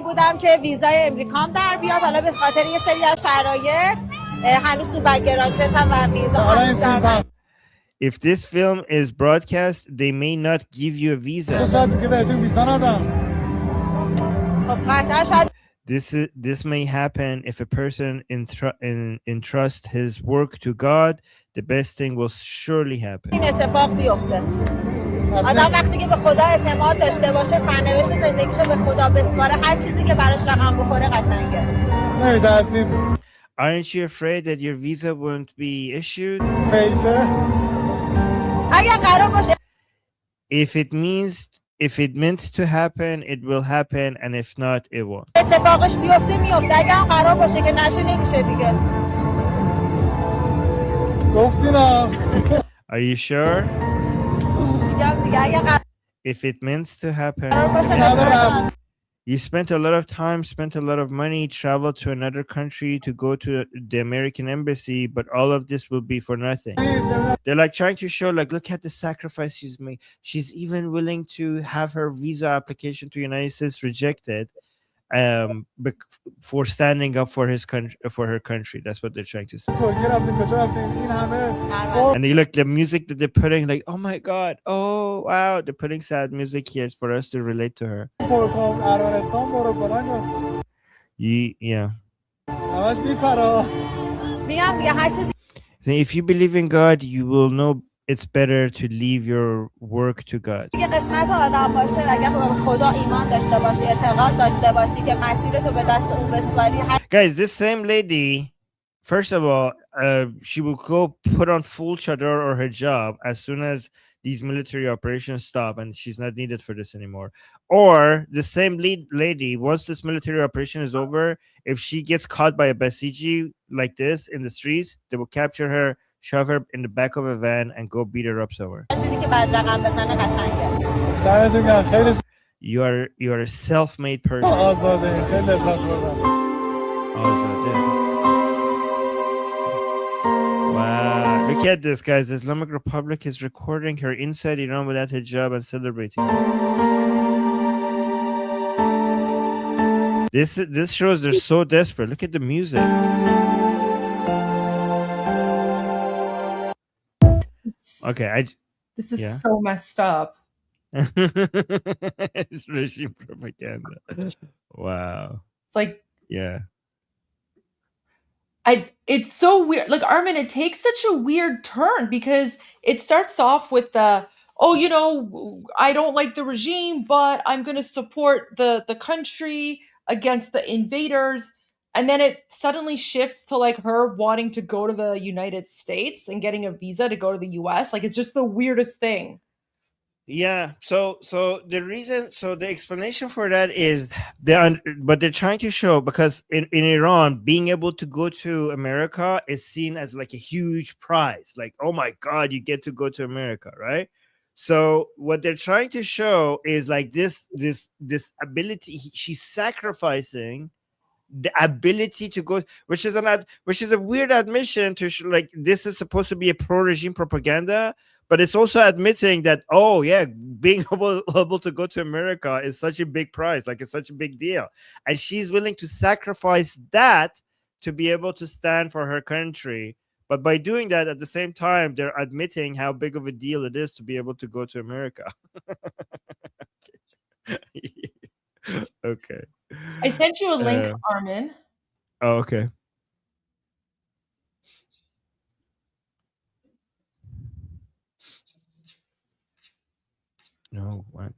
بودم که ویزای امریکام در بیاد، حالا به خاطر یه سری از شرایط هنوز تو بک‌گراند چکم و ویزا هنوز در If this film is broadcast, they may not give you a visa. This may happen if a person entrusts his work to God. The best thing will surely happen. این اتفاق بیفته. آدم وقتی که به خدا اعتماد داشته باشه، سرنوشت زندگیشو به خدا بسپاره، هر چیزی که براش رقم بخوره قشنگه. Aren't you afraid that your visa won't be issued? اگر قرار باشه If it meant to happen, it will happen, and if not, it won't. اتفاقش بیفته میفته. اگر هم قرار باشه که نشه نمیشه دیگه. Are you sure? میگم دیگه اگر If it meant to happen, قرار باشه قسمت you spent a lot of time, spent a lot of money, traveled to another country to go to the American embassy, but all of this will be for nothing. They're like trying to show, like, look at the sacrifice she's made. She's even willing to have her visa application to the United States rejected for standing up for her country. That's what they're trying to say. And you look, the music that they're putting, like, oh my God, oh wow, they're putting sad music here for us to relate to her. Yeah. So if you believe in God, you will know it's better to leave your work to God. Guys, this same lady, first of all, she will go put on full chador or hijab as soon as these military operations stop and she's not needed for this anymore. Or the same lady, once this military operation is over, if she gets caught by a Basiji like this in the streets, they will capture her, shove her in the back of a van, and go beat her up somewhere. You are a self-made person. Wow, look at this, guys. Islamic Republic is recording her inside Iran without hijab and celebrating. This shows they're so desperate. Look at the music. Okay, this is so messed up. It's regime propaganda. Wow. It's like, yeah. It's so weird. Like, Armin, it takes such a weird turn because it starts off with the, oh, you know, I don't like the regime, but I'm going to support the country against the invaders. And then it suddenly shifts to like her wanting to go to the United States and getting a visa to go to the US. Like, it's just the weirdest thing. Yeah. So the explanation for that is but they're trying to show, because in Iran, being able to go to America is seen as like a huge prize. Like, oh my God, you get to go to America, right? So what they're trying to show is like this ability. She's sacrificing the ability to go, which is a weird admission to like this is supposed to be a pro-regime propaganda. But it's also admitting that, oh yeah, being able to go to America is such a big prize, like it's such a big deal. And she's willing to sacrifice that to be able to stand for her country. But by doing that, at the same time, they're admitting how big of a deal it is to be able to go to America. Okay. I sent you a link, Armin. Oh, okay. No, what?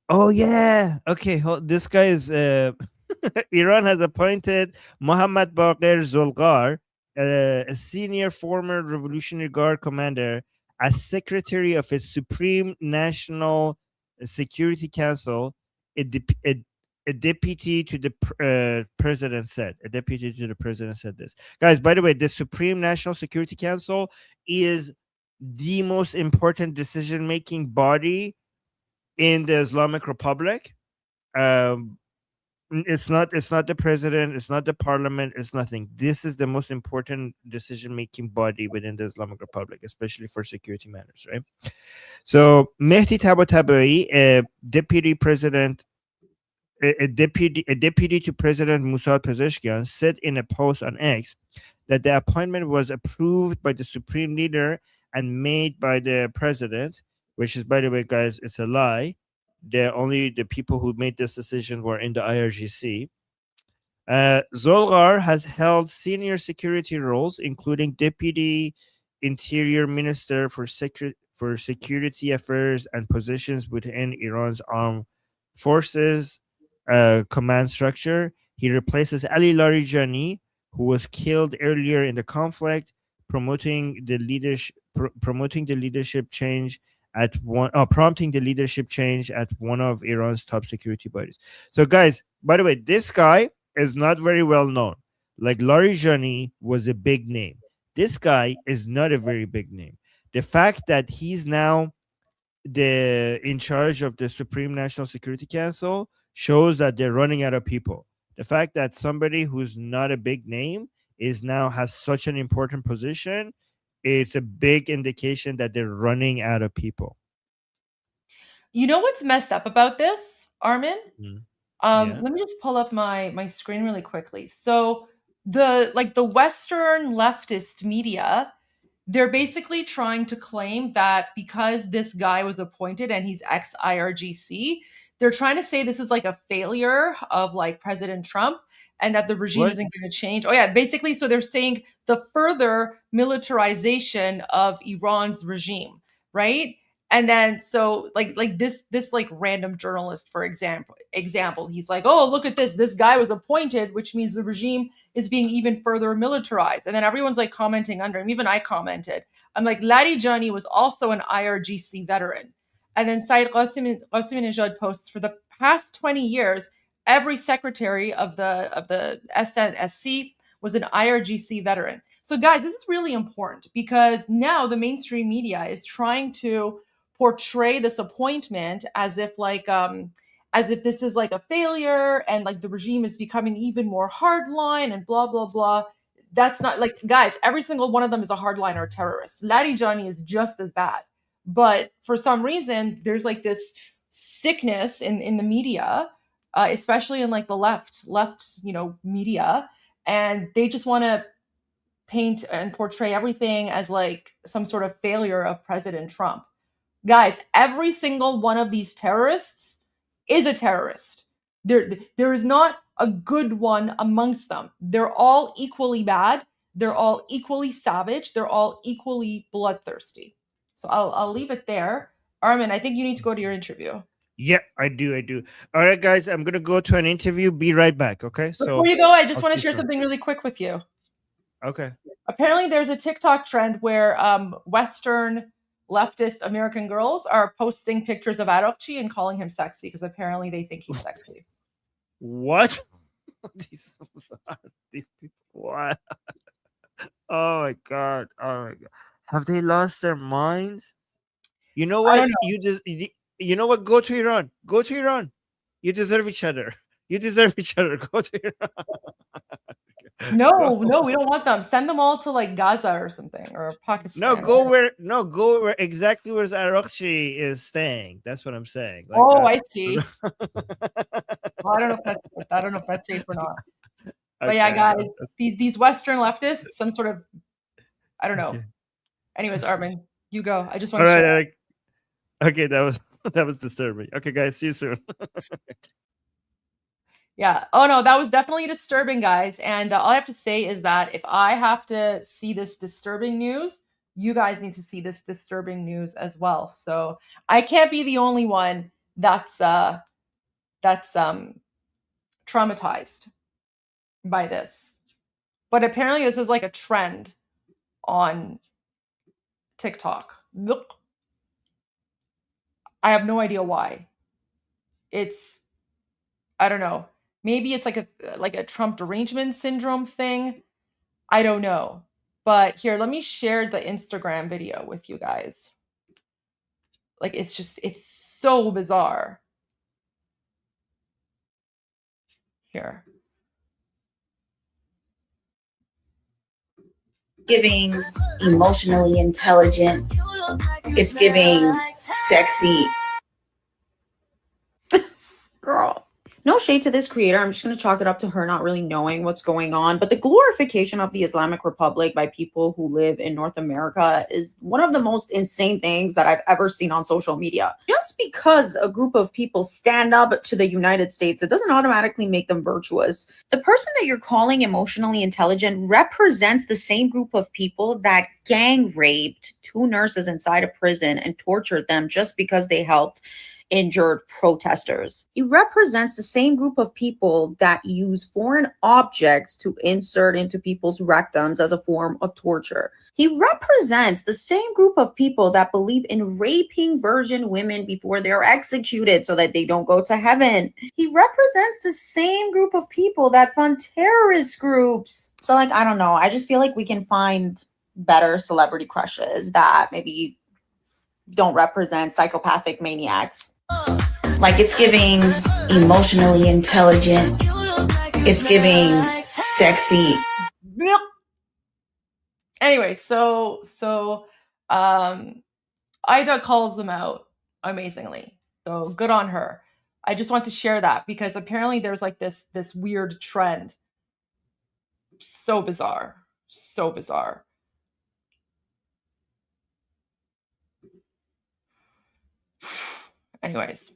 Oh yeah. Okay. This guy is Iran has appointed Mohammad Baqir Zolgar, a senior former Revolutionary Guard commander, as secretary of its Supreme National Security Council. A deputy to the president said. A deputy to the president said this. Guys, by the way, the Supreme National Security Council is the most important decision-making body in the Islamic Republic. It's not the president, it's not the parliament, it's nothing. This is the most important decision-making body within the Islamic Republic, especially for security matters, right? So Mehdi Tabatabai, a deputy to President Musa Pezeshkian, said in a post on X that the appointment was approved by the supreme leader and made by the president, which is, by the way, guys, it's a lie. Only the people who made this decision were in the IRGC. Zolgar has held senior security roles, including Deputy Interior Minister for Security Affairs and positions within Iran's armed forces command structure. He replaces Ali Larijani, who was killed earlier in the conflict, prompting the leadership change at one of Iran's top security bodies. So, guys, by the way, this guy is not very well known. Like Larijani was a big name. This guy is not a very big name. The fact that he's now in charge of the Supreme National Security Council shows that they're running out of people. The fact that somebody who's not a big name has such an important position, it's a big indication that they're running out of people. You know what's messed up about this, Armin? Yeah. Let me just pull up my screen really quickly. So the Western leftist media, they're basically trying to claim that because this guy was appointed and he's ex-IRGC, they're trying to say this is like a failure of like President Trump and that the regime isn't going to change. Oh yeah, basically, so they're saying the further militarization of Iran's regime, right? And then so like this like random journalist, for example, he's like, oh, look at this guy was appointed, which means the regime is being even further militarized. And then everyone's like commenting under him. Even I commented. I'm like, Larijani was also an IRGC veteran. And then Saeed Qasim posts, for the past 20 years, every secretary of the SNSC was an IRGC veteran. So guys, this is really important because now the mainstream media is trying to portray this appointment as if this is like a failure and like the regime is becoming even more hardline and blah blah blah. That's not, like, guys, every single one of them is a hardliner or a terrorist. Larijani is just as bad. But for some reason, there's like this sickness in the media, especially in like the left, media, and they just want to paint and portray everything as like some sort of failure of President Trump. Guys, every single one of these terrorists is a terrorist. There is not a good one amongst them. They're all equally bad. They're all equally savage. They're all equally bloodthirsty. So I'll leave it there. Armin, I think you need to go to your interview. Yeah, I do. All right, guys, I'm gonna go to an interview. Be right back. Okay. Before you go, I just want to share something really quick with you. Okay. Apparently, there's a TikTok trend where Western leftist American girls are posting pictures of Arokchi and calling him sexy because apparently they think he's sexy. What? these people. What? Oh my god. Have they lost their minds? You know what? I don't know. You know what? Go to Iran. Go to Iran. You deserve each other. You deserve each other. Go to Iran. No, we don't want them. Send them all to like Gaza or something, or Pakistan. Go where exactly where Arokchi is staying. That's what I'm saying. Like, I see. Well, I don't know if that's safe or not. But yeah, guys, these Western leftists, some sort of, I don't know. Okay. Anyways, Armin, you go. I just want to share. Okay, that was disturbing. Okay, guys, see you soon. Yeah. Oh no, that was definitely disturbing, guys. And all I have to say is that if I have to see this disturbing news, you guys need to see this disturbing news as well. So I can't be the only one that's traumatized by this. But apparently this is like a trend on TikTok. Look. I have no idea why. I don't know. Maybe it's like a Trump derangement syndrome thing. I don't know. But here, let me share the Instagram video with you guys. Like, it's so bizarre. Here. Giving emotionally intelligent. It's giving sexy. Girl. No shade to this creator. I'm just going to chalk it up to her not really knowing what's going on. But the glorification of the Islamic Republic by people who live in North America is one of the most insane things that I've ever seen on social media. Just because a group of people stand up to the United States, it doesn't automatically make them virtuous. The person that you're calling emotionally intelligent represents the same group of people that gang raped 2 nurses inside a prison and tortured them just because they helped injured protesters. He represents the same group of people that use foreign objects to insert into people's rectums as a form of torture. He represents the same group of people that believe in raping virgin women before they're executed so that they don't go to heaven. He represents the same group of people that fund terrorist groups. So, like, I don't know. I just feel like we can find better celebrity crushes that maybe don't represent psychopathic maniacs. Like, it's giving emotionally intelligent. It's giving sexy. Anyway, so Ida calls them out amazingly. So good on her. I just want to share that because apparently there's like this weird trend. So bizarre. So bizarre. Anyways,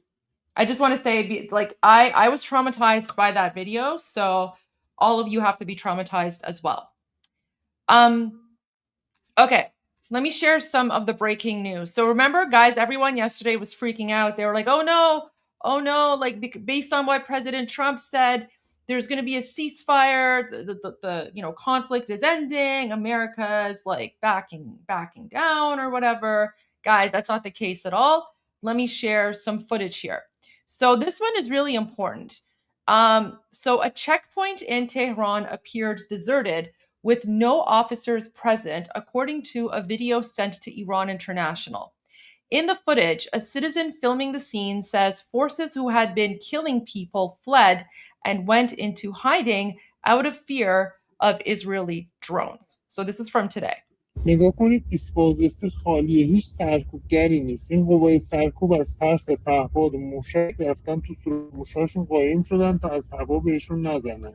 I just want to say, like, I was traumatized by that video, so all of you have to be traumatized as well. Okay, Let me share some of the breaking news. So remember, guys, everyone yesterday was freaking out. They were like, oh no, like based on what President Trump said, there's going to be a ceasefire. The conflict is ending. America is like backing down or whatever. Guys, that's not the case at all. Let me share some footage here. So this one is really important. So a checkpoint in Tehran appeared deserted with no officers present, according to a video sent to Iran International. In the footage, a citizen filming the scene says forces who had been killing people fled and went into hiding out of fear of Israeli drones. So this is from today. نگاه کنید ایسپازسی خالیه، هیچ سرکوبگری نیست. این قوای سرکوب از ترس پهپاد و موشک رفتن تو سوراخ موشاشون قایم شدن تا از هوا بهشون نزنن.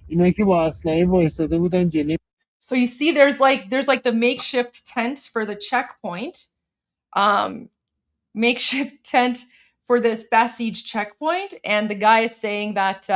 اینا که با اسلحه وایساده بودن جلوی. So you see there's like the makeshift tent for the checkpoint. Makeshift tent for this besieged checkpoint, and the guy is saying that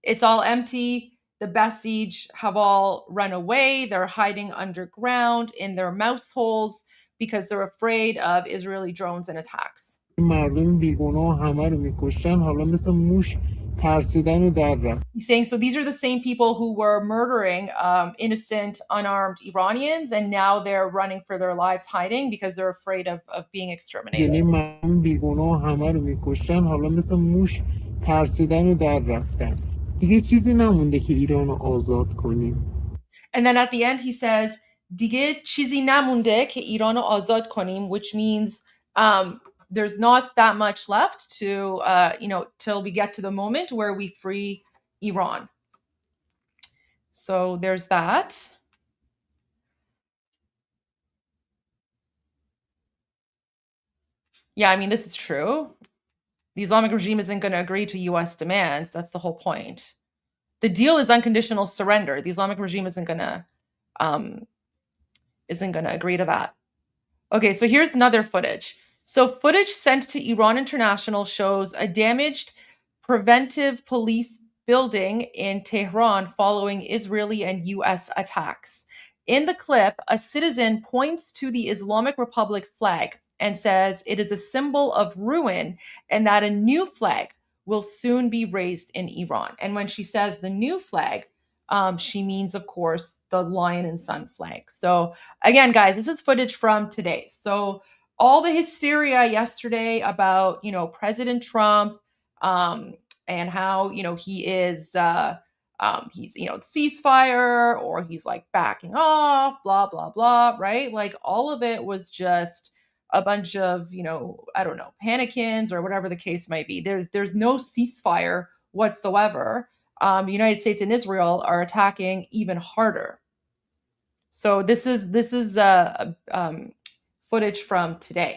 it's all empty. The besieged have all run away. They're hiding underground in their mouse holes because they're afraid of Israeli drones and attacks. مردم بیگناه همه رو میکشتن، حالا مثل موش ترسیدن و در رفت. He's saying, so these are the same people who were murdering innocent, unarmed Iranians, and now they're running for their lives hiding because they're afraid of being exterminated. یعنی مردم بیگناه همه رو میکشتن، حالا مثل موش ترسیدن و در رفتن. دیگه چیزی نمونده که ایران رو آزاد کنیم. And then at the end he says, دیگه چیزی نمونده که ایران رو آزاد کنیم, which means there's not that much left to, till we get to the moment where we free Iran. So there's that. Yeah, I mean, this is true. The Islamic regime isn't going to agree to US demands. That's the whole point. The deal is unconditional surrender. The Islamic regime isn't going to agree to that. Okay, so here's another footage. So footage sent to Iran International shows a damaged preventive police building in Tehran following Israeli and US attacks. In the clip, a citizen points to the Islamic Republic flag and says it is a symbol of ruin and that a new flag will soon be raised in Iran. And when she says the new flag, she means, of course, the lion and sun flag. So again, guys, this is footage from today. So all the hysteria yesterday about, President Trump and how, he is, he's, ceasefire or he's like backing off, blah, blah, blah, right? Like all of it was just a bunch of, I don't know, panicins or whatever the case might be. There's no ceasefire whatsoever. The United States and Israel are attacking even harder. So this is footage from today.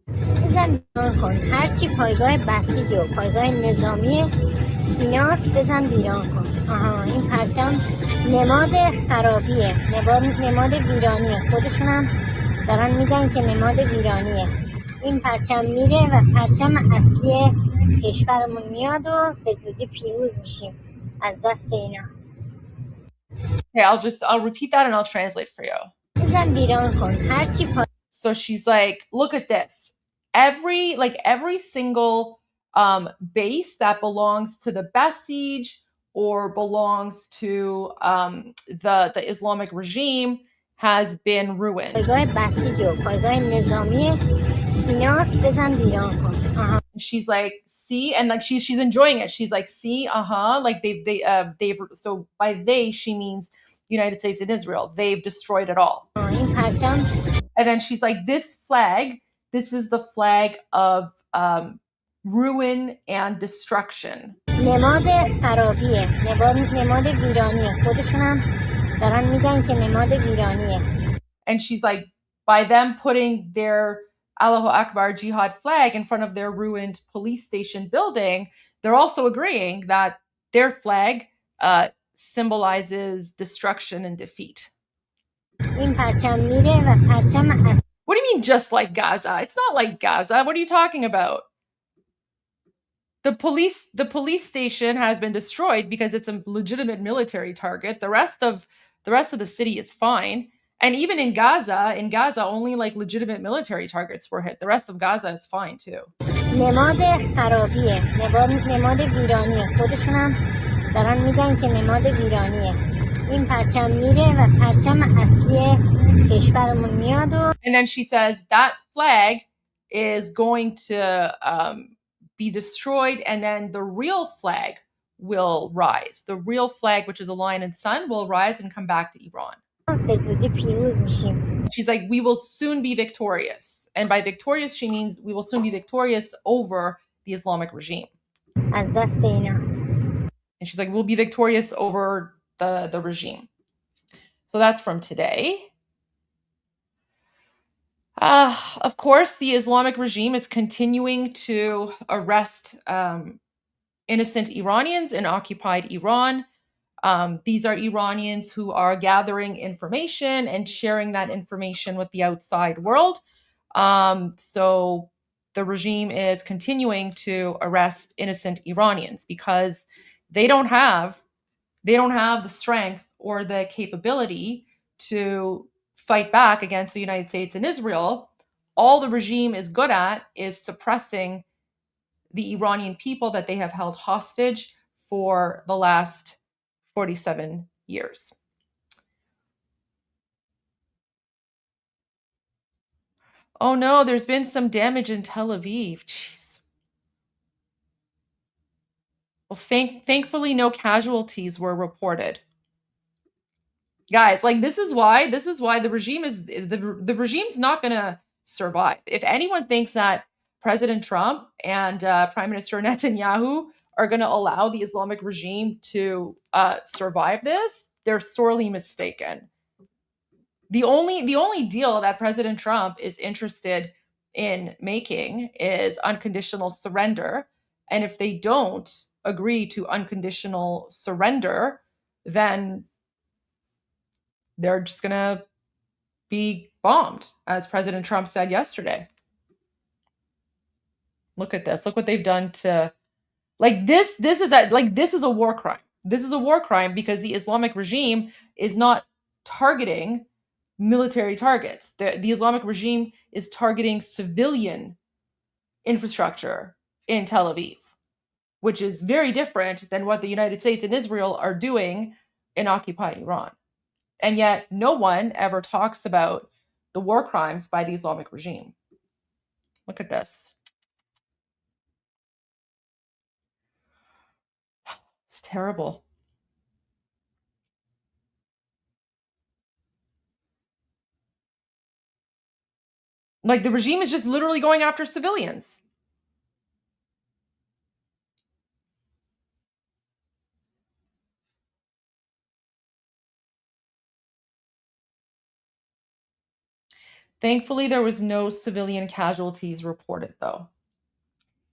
بزن بیرون کن هرچی پایگاه بسیج و پایگاه نظامی ایناست بزن بیرون کن. آها این پرچم نماد خرابیه، نماد ویرانیه. خودشونم دارن میگن که نماد ویرانیه. این پرچم میره و پرچم اصلی کشورمون میاد و به زودی پیروز میشیم از دست اینا. Okay, I'll repeat that and I'll translate for you. بزن بیرون کن هرچی So she's like, look at this. Every single base that belongs to the Basij or belongs to the Islamic regime has been ruined. She's like, see, and like she's enjoying it. She's like, see, like they've so by they she means United States and Israel. They've destroyed it all. And then she's like, this flag, this is the flag of ruin and destruction. نماد خرابیه، نماد ویرانیه. خودشون هم دارن میگن که نماد ویرانیه. And she's like, by them putting their Allahu Akbar jihad flag in front of their ruined police station building, they're also agreeing that their flag symbolizes destruction and defeat. این پرچم میره و پرچم What do you mean just like Gaza? It's not like Gaza. What are you talking about? The police station has been destroyed because it's a legitimate military target. The rest of the city is fine. And even in Gaza, only like legitimate military targets were hit. The rest of Gaza is fine too. نماد خرابیه، نماد ویرانیه. خودشون هم دارن میگن که نماد ویرانیه. این پرچم میره و پرچم اصلی کشورمون میاد و And then she says that flag is going to be destroyed, and then the real flag will rise. The real flag, which is a lion and sun, will rise and come back to Iran. به زودی پیروز میشیم. She's like, we will soon be victorious. And by victorious, she means we will soon be victorious over the Islamic regime. از دست اینا. And she's like, we'll be victorious over the regime. So that's from today. Of course, the Islamic regime is continuing to arrest innocent Iranians in occupied Iran. These are Iranians who are gathering information and sharing that information with the outside world. So the regime is continuing to arrest innocent Iranians because they don't have the strength or the capability to fight back against the United States and Israel. All the regime is good at is suppressing the Iranian people that they have held hostage for the last 47 years. Oh no, there's been some damage in Tel Aviv. Jeez. Well, thankfully no casualties were reported. Guys, like this is why the regime is the regime's not going to survive. If anyone thinks that President Trump and Prime Minister Netanyahu are going to allow the Islamic regime to survive this, they're sorely mistaken. The only deal that President Trump is interested in making is unconditional surrender. And if they don't agree to unconditional surrender, then they're just going to be bombed, as President Trump said yesterday. Look at this. Look what they've done to this is a war crime. This is a war crime because the Islamic regime is not targeting military targets. The Islamic regime is targeting civilian infrastructure in Tel Aviv, which is very different than what the United States and Israel are doing in occupied Iran. And yet no one ever talks about the war crimes by the Islamic regime. Look at this. It's terrible. Like the regime is just literally going after civilians. Thankfully, there was no civilian casualties reported, though.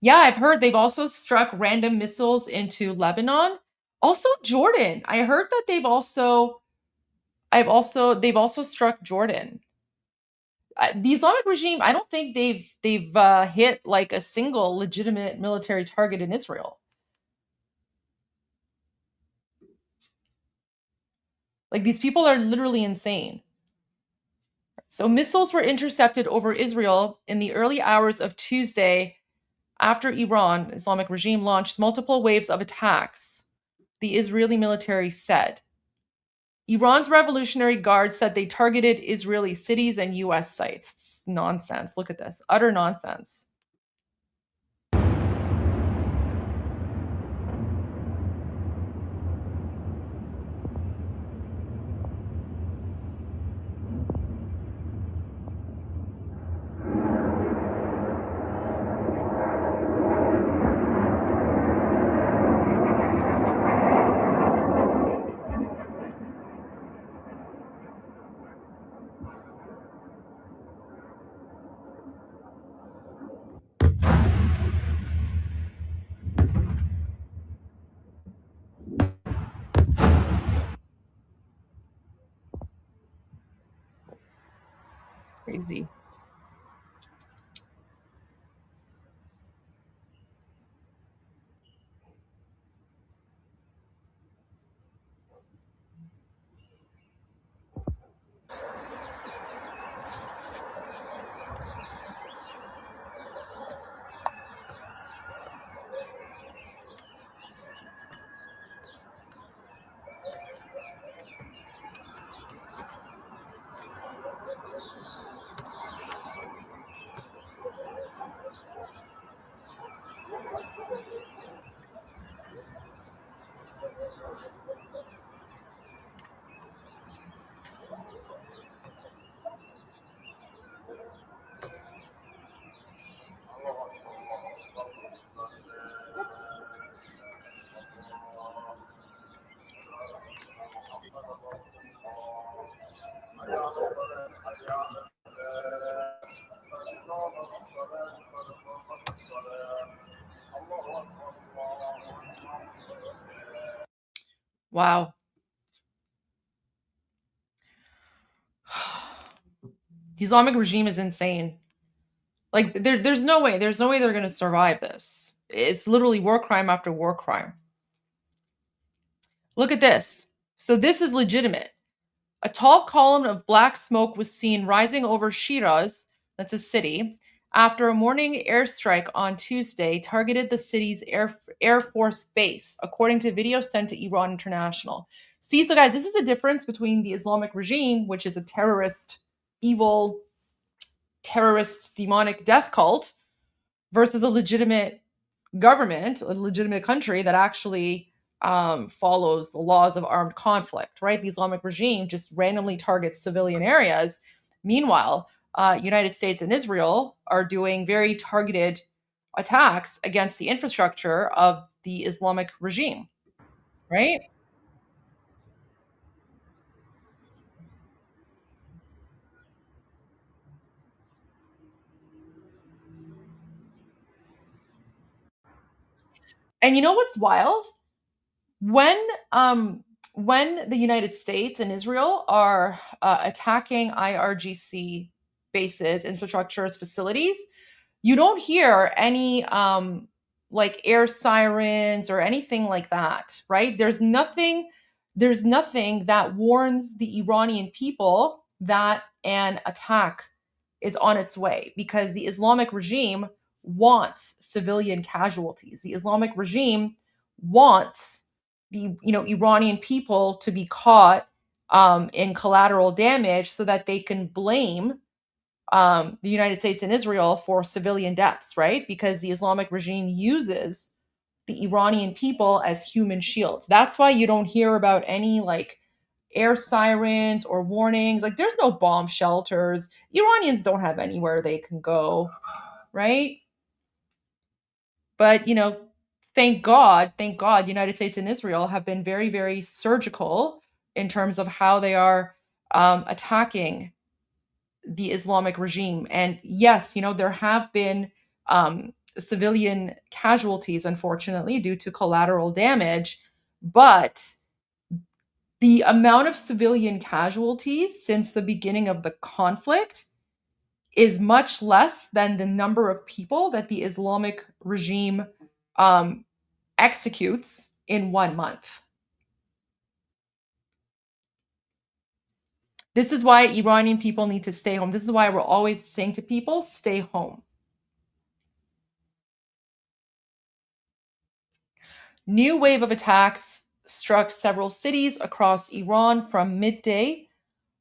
Yeah, I've heard they've also struck random missiles into Lebanon. Also Jordan. I heard that they've also struck Jordan. The Islamic regime, I don't think they've hit like a single legitimate military target in Israel. Like these people are literally insane. So missiles were intercepted over Israel in the early hours of Tuesday after Iran, Islamic regime, launched multiple waves of attacks, the Israeli military said. Iran's Revolutionary Guard said they targeted Israeli cities and US sites. It's nonsense. Look at this. Utter nonsense. Crazy. Wow. The Islamic regime is insane. Like there's no way they're going to survive this. It's literally war crime after war crime. Look at this. So this is legitimate. A tall column of black smoke was seen rising over Shiraz, that's a city, after a morning airstrike on Tuesday targeted the city's Air Force base, according to video sent to Iran International. See, so guys, this is a difference between the Islamic regime, which is a terrorist, evil, terrorist, demonic death cult, versus a legitimate government, a legitimate country that actually follows the laws of armed conflict, right? The Islamic regime just randomly targets civilian areas. Meanwhile, United States and Israel are doing very targeted attacks against the infrastructure of the Islamic regime, right? And you know what's wild? When the United States and Israel are attacking IRGC bases, infrastructures, facilities, you don't hear any like air sirens or anything like that, right? There's nothing that warns the Iranian people that an attack is on its way, because the Islamic regime wants civilian casualties. The Islamic regime wants the Iranian people to be caught in collateral damage so that they can blame the United States and Israel for civilian deaths, right? Because the Islamic regime uses the Iranian people as human shields. That's why you don't hear about any like air sirens or warnings. Like there's no bomb shelters. Iranians don't have anywhere they can go, right? But thank God, United States and Israel have been very, very surgical in terms of how they are attacking the Islamic regime. And yes, there have been civilian casualties, unfortunately, due to collateral damage, but the amount of civilian casualties since the beginning of the conflict is much less than the number of people that the Islamic regime executes in 1 month. This is why Iranian people need to stay home. This is why we're always saying to people, stay home. New wave of attacks struck several cities across Iran from midday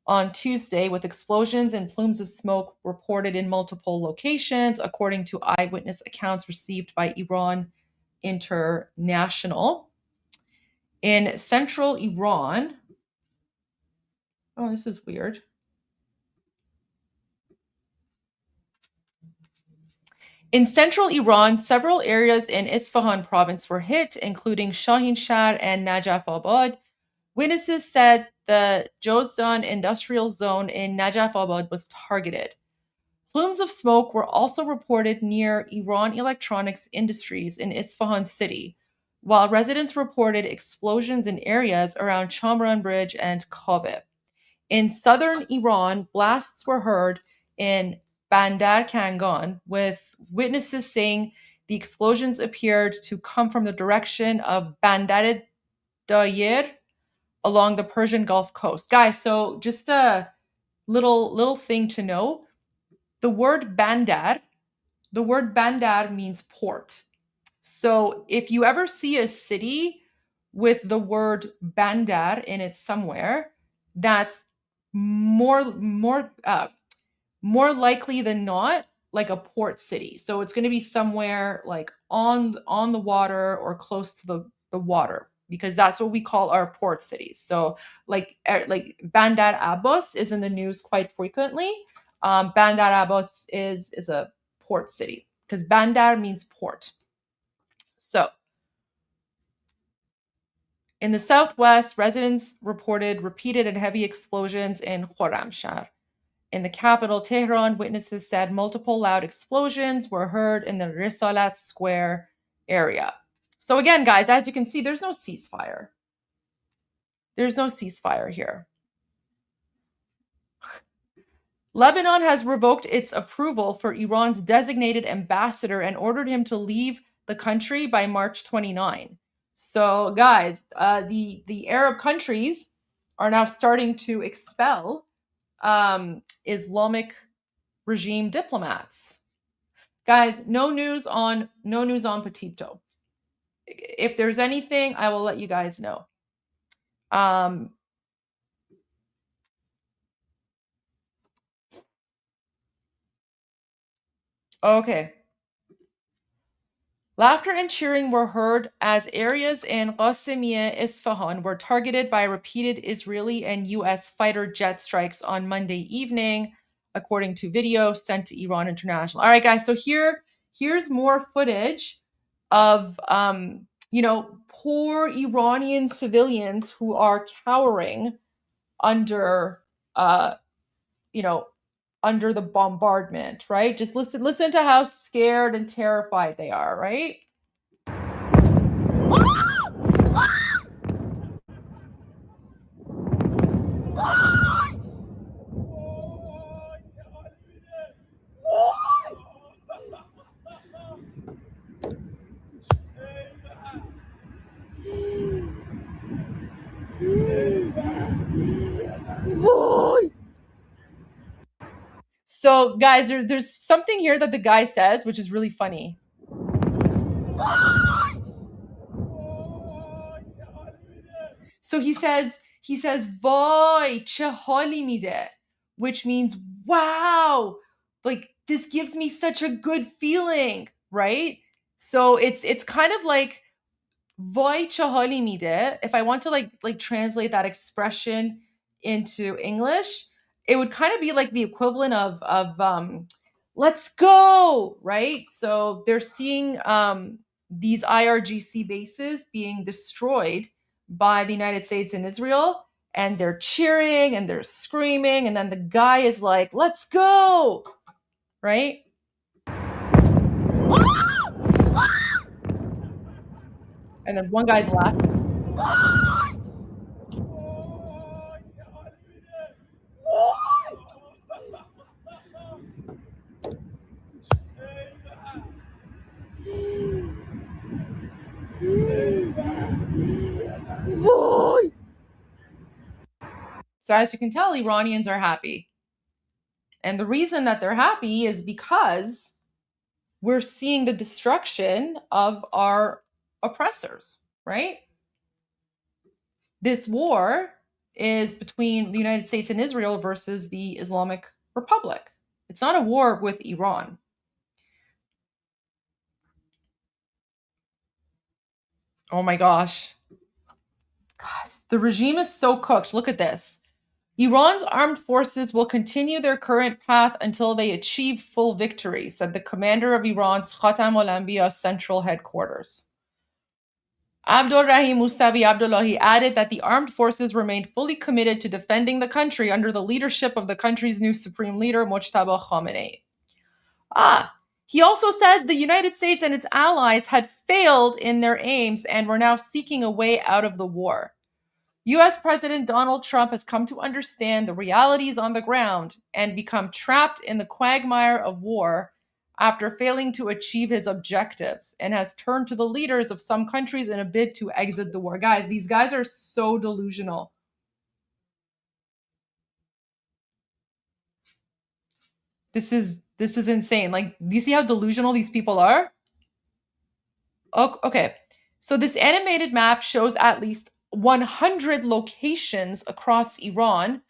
on Tuesday, with explosions and plumes of smoke reported in multiple locations, according to eyewitness accounts received by Iran International. In central Iran, oh, this is weird. In central Iran, several areas in Isfahan province were hit, including Shahinshar and Najafabad. Witnesses said the Jozdan industrial zone in Najafabad was targeted. Plumes of smoke were also reported near Iran Electronics Industries in Isfahan city, while residents reported explosions in areas around Chamran Bridge and Kove. In southern Iran, blasts were heard in Bandar Kangan, with witnesses saying the explosions appeared to come from the direction of Bandar Dayer along the Persian Gulf coast. Guys, so just a little thing to know. The word bandar means port. So if you ever see a city with the word bandar in it somewhere, that's more likely than not like a port city. So it's going to be somewhere like on the water or close to the water, because that's what we call our port cities. So like Bandar Abbas is in the news quite frequently. Bandar Abbas is a port city because Bandar means port. So In the southwest, residents reported repeated and heavy explosions in Khorramshahr. In the capital, Tehran, witnesses said multiple loud explosions were heard in the Risalat Square area. So again, guys, as you can see, there's no ceasefire. There's no ceasefire here. Lebanon has revoked its approval for Iran's designated ambassador and ordered him to leave the country by March 29. So, guys, the Arab countries are now starting to expel Islamic regime diplomats. Guys, no news on Petito. If there's anything, I will let you guys know. Okay. Laughter and cheering were heard as areas in Qasimieh, Isfahan were targeted by repeated Israeli and U.S. fighter jet strikes on Monday evening, according to video sent to Iran International. All right, guys, so here's more footage of, poor Iranian civilians who are cowering under, under the bombardment, right? Just listen to how scared and terrified they are, right? So, guys, there's something here that the guy says, which is really funny. So he says, "Vay, che hali mide," which means, wow, like this gives me such a good feeling, right? So it's kind of like "Vay, che hali mide." If I want to like translate that expression into English, it would kind of be like the equivalent of let's go, right? So they're seeing these IRGC bases being destroyed by the United States and Israel, and they're cheering and they're screaming, and then the guy is like, let's go, right? And then one guy's laughing. So as you can tell, Iranians are happy. And the reason that they're happy is because we're seeing the destruction of our oppressors, right? This war is between the United States and Israel versus the Islamic Republic. It's not a war with Iran. Oh my gosh. Guys, the regime is so cooked. Look at this. Iran's armed forces will continue their current path until they achieve full victory, said the commander of Iran's Khatam al-Anbiya central headquarters. Abdulrahim Mousavi Abdullahi added that the armed forces remained fully committed to defending the country under the leadership of the country's new supreme leader, Mojtaba Khamenei. He also said the United States and its allies had failed in their aims and were now seeking a way out of the war. U.S. President Donald Trump has come to understand the realities on the ground and become trapped in the quagmire of war after failing to achieve his objectives, and has turned to the leaders of some countries in a bid to exit the war. Guys, these guys are so delusional. This is insane. Like, do you see how delusional these people are? Okay. So this animated map shows at least 100 locations across Iran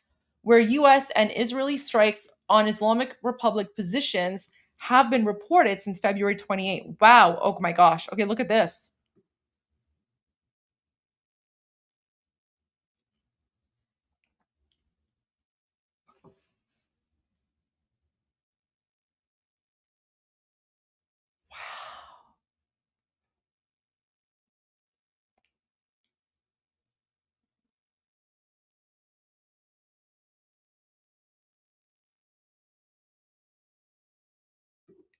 where US and Israeli strikes on Islamic Republic positions have been reported since February 28. Wow. Oh my gosh. Okay, look at this.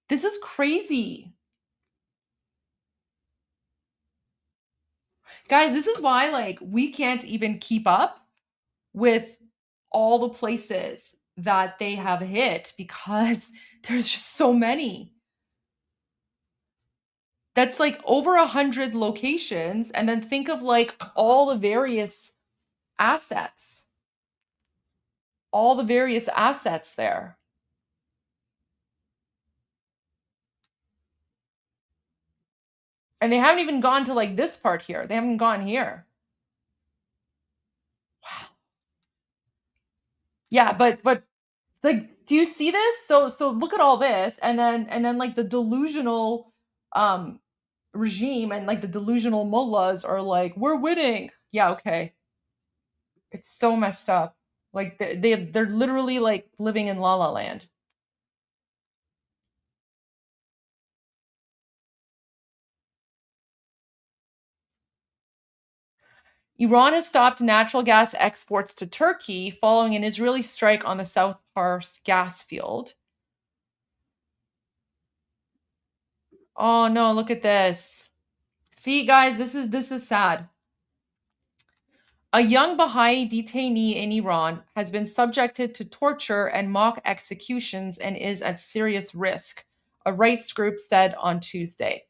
This is crazy. Guys, this is why like we can't even keep up with all the places that they have hit because there's just so many. That's like over 100 locations, and then think of like all the various assets. All the various assets there. And they haven't even gone to like this part here. They haven't gone here. Wow. Yeah, but like, do you see this? So look at all this, and then like the delusional regime and like the delusional mullahs are like, we're winning. Yeah, okay. It's so messed up. Like they're literally like living in La La Land. Iran has stopped natural gas exports to Turkey following an Israeli strike on the South Pars gas field. Oh no, look at this. See, guys, this is sad. A young Baha'i detainee in Iran has been subjected to torture and mock executions and is at serious risk, a rights group said on Tuesday.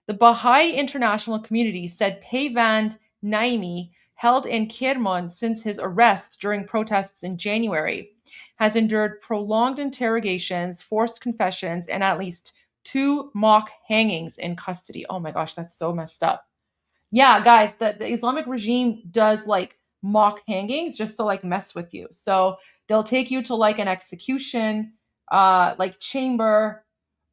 The Baha'i international community said Peyvand Naimi, held in Kerman since his arrest during protests in January, has endured prolonged interrogations, forced confessions, and at least 2 mock hangings in custody. Oh my gosh, that's so messed up. Yeah, guys, the Islamic regime does like mock hangings just to like mess with you. So they'll take you to like an execution, like chamber.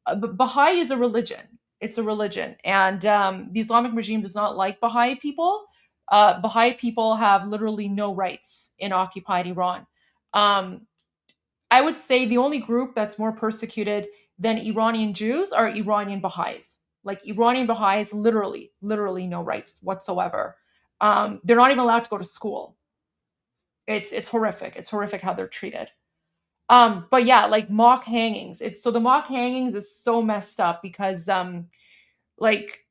Baha'i is a religion. It's a religion. And the Islamic regime does not like Baha'i people. Baha'i people have literally no rights in occupied Iran. I would say the only group that's more persecuted than Iranian Jews are Iranian Baha'is. Like Iranian Baha'is, literally no rights whatsoever. They're not even allowed to go to school. It's horrific. It's horrific how they're treated. But yeah, like mock hangings. So the mock hangings is so messed up because like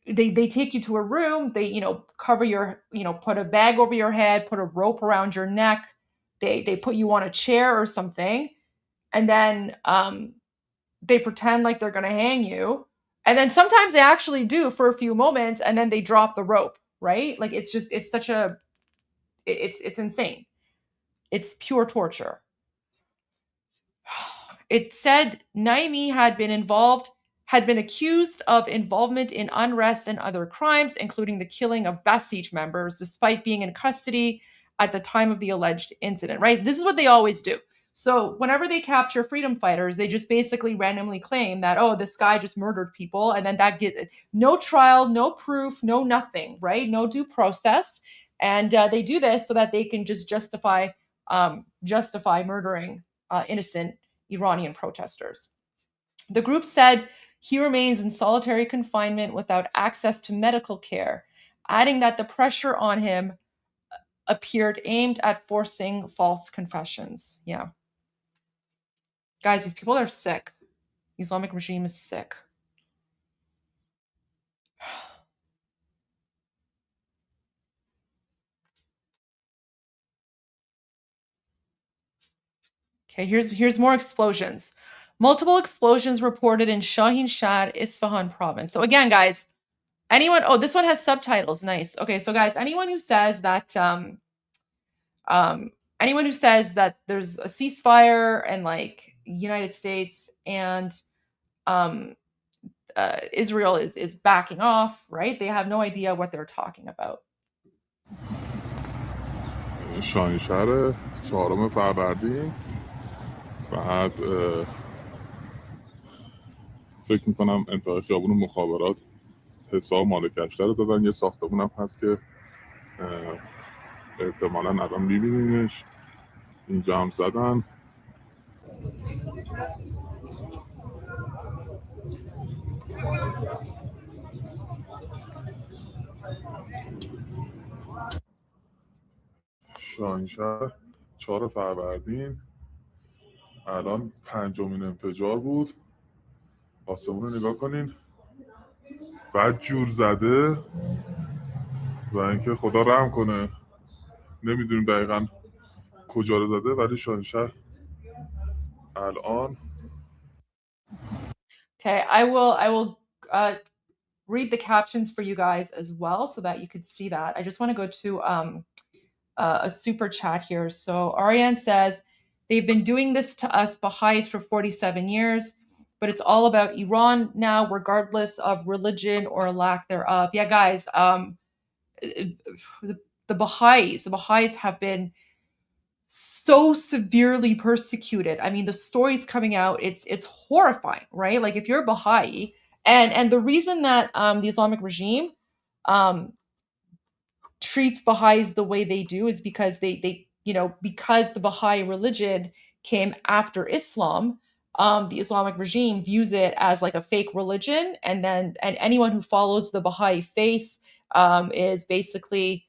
they take you to a room, they cover your, put a bag over your head, put a rope around your neck, they put you on a chair or something, and then they pretend like they're gonna hang you. And then sometimes they actually do for a few moments, and then they drop the rope, right? Like it's insane. It's pure torture. It said Naimi had been accused of involvement in unrest and other crimes, including the killing of Basij members, despite being in custody at the time of the alleged incident, right? This is what they always do. So whenever they capture freedom fighters, they just basically randomly claim that, oh, this guy just murdered people, and then that gets no trial, no proof, no nothing, right? No due process. And they do this so that they can just justify murdering innocent Iranian protesters. The group said he remains in solitary confinement without access to medical care, adding that the pressure on him appeared aimed at forcing false confessions. Yeah. Guys, these people are sick. The Islamic regime is sick. Okay, here's more explosions. Multiple explosions reported in Shahin Shah, Isfahan province. So again, guys, this one has subtitles. Nice. Okay, so guys, anyone who says that there's a ceasefire and like United States and Israel is backing off, right? They have no idea what they're talking about. شاهین شهر 4 فروردین بعد فکر میکنم انتهای خیابون مخابرات حساب مال کشتر رو زدن. یه ساختمون هم هست که احتمالاً الان میبینینش اینجا هم زدن. شاهینشهر 4 فروردین الان 5مین انفجار بود آسمون رو نگاه کنین، بعد جور زده و اینکه خدا رحم کنه، نمیدونیم دقیقا کجا رو زده، ولی شاهنشهر الان Okay, I will read the captions for you guys as well so that you could see that. I just want to go to a super chat here. So Ariane says, they've been doing this to us Baha'is for 47 years, but it's all about Iran now, regardless of religion or lack thereof. Yeah, guys, the Baha'is have been so severely persecuted. I mean, the stories coming out, it's horrifying, right? Like if you're a Baha'i, and the reason that the Islamic regime um, treats Baha'is the way they do is because they because the Baha'i religion came after Islam. The Islamic regime views it as like a fake religion, and anyone who follows the Baha'i faith is basically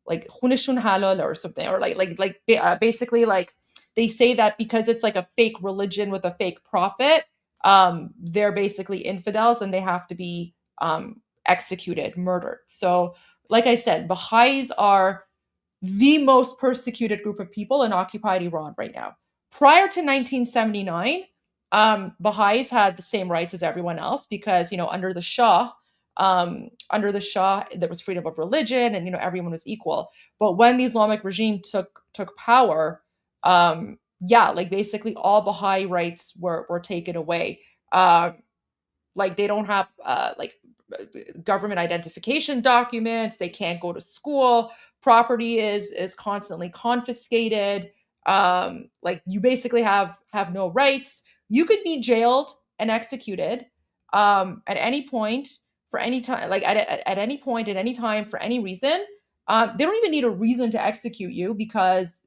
like khunishun halal or something, or basically like they say that because it's like a fake religion with a fake prophet, they're basically infidels and they have to be executed, murdered. So like I said, Baha'is are the most persecuted group of people in occupied Iran right now. Prior to 1979, Baha'is had the same rights as everyone else because, under the Shah, there was freedom of religion and, everyone was equal. But when the Islamic regime took power, like basically all Baha'i rights were taken away. Like they don't have government identification documents. They can't go to school. Property is constantly confiscated. Like you basically have no rights. You could be jailed and executed at any point for any time, like at any point at any time for any reason. They don't even need a reason to execute you because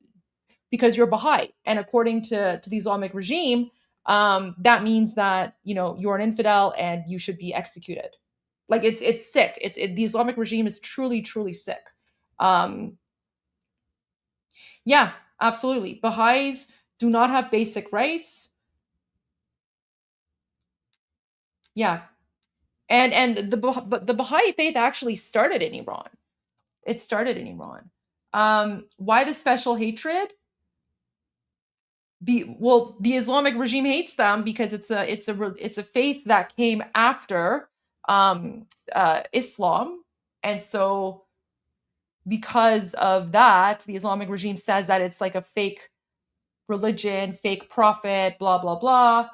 you're Baha'i, and according to the Islamic regime, that means that you're an infidel and you should be executed. Like it's sick. The Islamic regime is truly sick. Yeah, absolutely. Baha'is do not have basic rights. Yeah, and the Baha'i faith actually started in Iran. It started in Iran. Why the special hatred? The Islamic regime hates them because it's a faith that came after Islam, and so because of that, the Islamic regime says that it's like a fake religion, fake prophet, blah blah blah,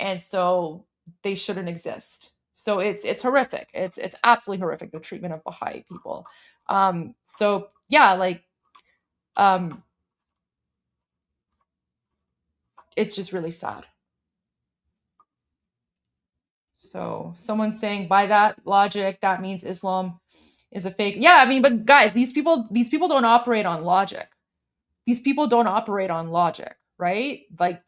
and so they shouldn't exist. So it's horrific. It's absolutely horrific, the treatment of Baha'i people. So yeah, like it's just really sad. So someone's saying by that logic, that means Islam is a fake. Yeah, I mean, but guys, these people don't operate on logic. These people don't operate on logic, right? Like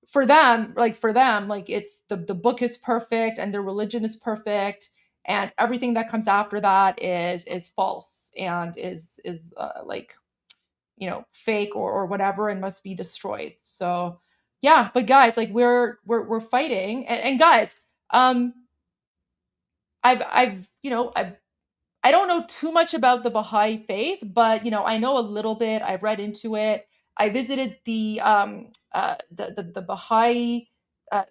for them, it's the book is perfect and their religion is perfect, and everything that comes after that is false and is fake or whatever, and must be destroyed. So yeah, but guys, like we're fighting, and guys, I don't know too much about the Baha'i faith, but I know a little bit. I've read into it. I visited the Baha'i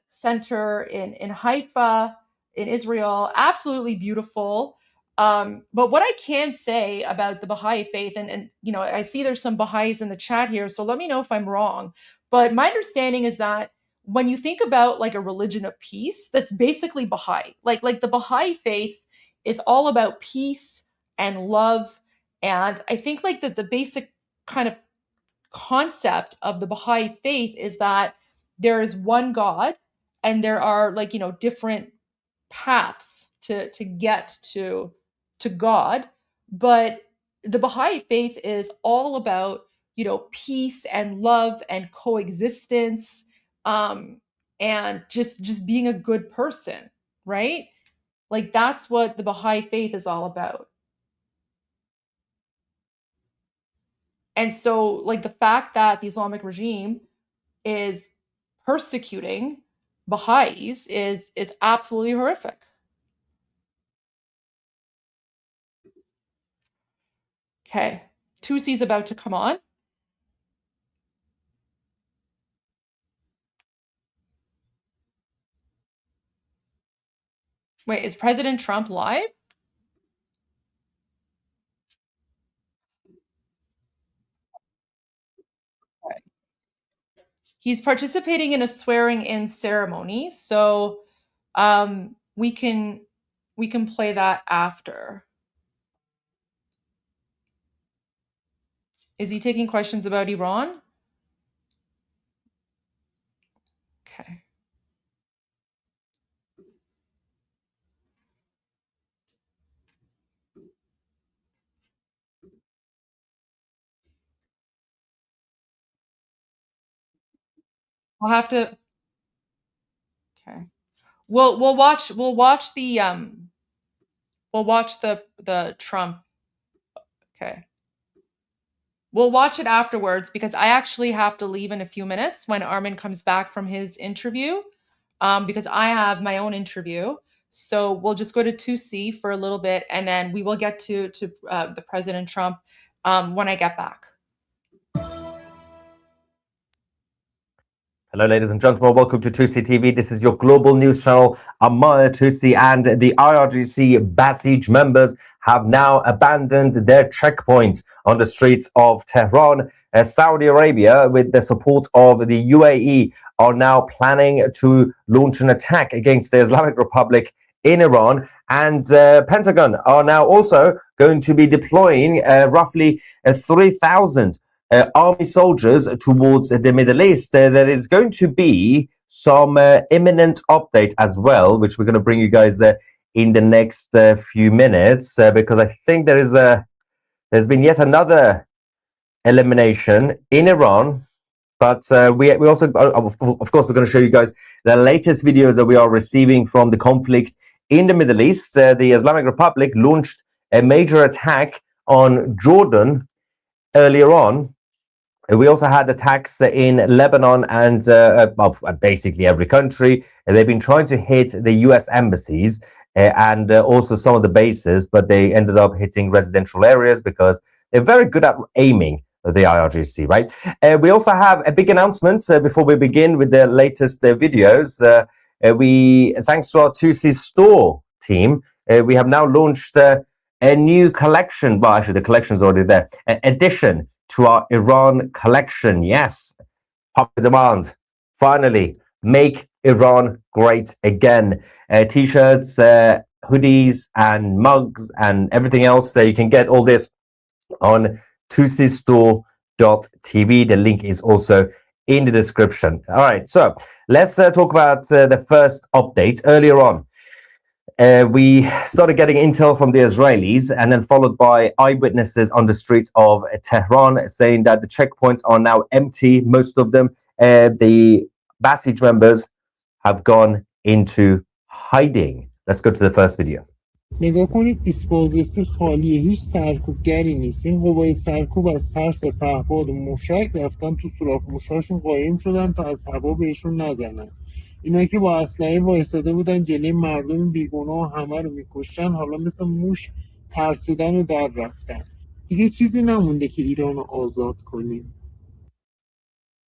center in Haifa in Israel. Absolutely beautiful. But what I can say about the Baha'i faith, and I see there's some Baha'is in the chat here, so let me know if I'm wrong. But my understanding is that when you think about like a religion of peace, that's basically Baha'i. Like the Baha'i faith is all about peace and love. And I think like the basic kind of concept of the Baha'i faith is that there is one God and there are like, different paths to get to God. But the Baha'i faith is all about, peace and love and coexistence, and just being a good person, right? Like that's what the Baha'i faith is all about. And so like the fact that the Islamic regime is persecuting Baha'is is absolutely horrific. Okay, Tusi's about to come on. Wait, is President Trump live? Okay. He's participating in a swearing-in ceremony, so we can play that after. Is he taking questions about Iran? Okay. We'll have to. Okay. We'll watch the Trump. Okay. We'll watch it afterwards because I actually have to leave in a few minutes when Armin comes back from his interview, because I have my own interview. So we'll just go to 2C for a little bit, and then we will get to the President Trump when I get back. Hello, ladies and gentlemen. Welcome to 2C TV. This is your global news channel. I'm Maya 2C, and the IRGC Basij members have now abandoned their checkpoint on the streets of Tehran. Saudi Arabia, with the support of the UAE, are now planning to launch an attack against the Islamic Republic in Iran, and Pentagon are now also going to be deploying roughly 3,000 army soldiers towards the Middle East. There is going to be some imminent update as well, which we're going to bring you guys in the next few minutes, because I think there's been yet another elimination in Iran. But we also, of course, we're going to show you guys the latest videos that we are receiving from the conflict in the Middle East. The Islamic Republic launched a major attack on Jordan earlier on. We also had attacks in Lebanon and basically every country. They've been trying to hit the US embassies and also some of the bases, but they ended up hitting residential areas because they're very good at aiming, the IRGC, right? We also have a big announcement before we begin with the latest videos. Thanks to our 2C store team, we have now launched a new collection. Well, actually, the collection's already there. Addition to our Iran collection. Yes, popular demand. Finally, make Iran great again. T-shirts, hoodies, and mugs, and everything else. So you can get all this on 2cstore.tv. The link is also in the description. All right, so let's talk about the first update. Earlier on, we started getting intel from the Israelis, and then followed by eyewitnesses on the streets of Tehran saying that the checkpoints are now empty, most of them. The Basij members have gone into hiding. Let's go to the first video. نگاه کنید ایسپازسی خالیه، هیچ سرکوبگری نیست. این قوای سرکوب از ترس پهپاد و موشک رفتن تو سوراخ موشاشون قایم شدن تا از هوا بهشون نزنن. اینا که با اسلحه وایساده بودن جلوی مردم بیگناه همه رو میکشتن، حالا مثل موش ترسیدن و در رفتن. دیگه چیزی نمونده که ایران رو آزاد کنیم.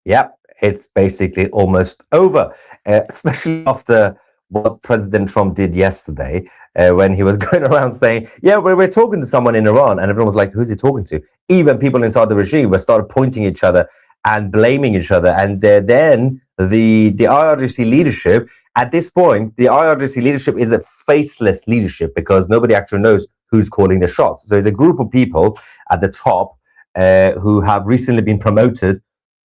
Yep, it's basically almost over, especially after what President Trump did yesterday, when he was going around saying, yeah, we're talking to someone in Iran, and everyone was like, who's he talking to? Even people inside the regime were started pointing at each other and blaming each other. And then the IRGC leadership, at this point, the IRGC leadership is a faceless leadership because nobody actually knows who's calling the shots. So it's a group of people at the top who have recently been promoted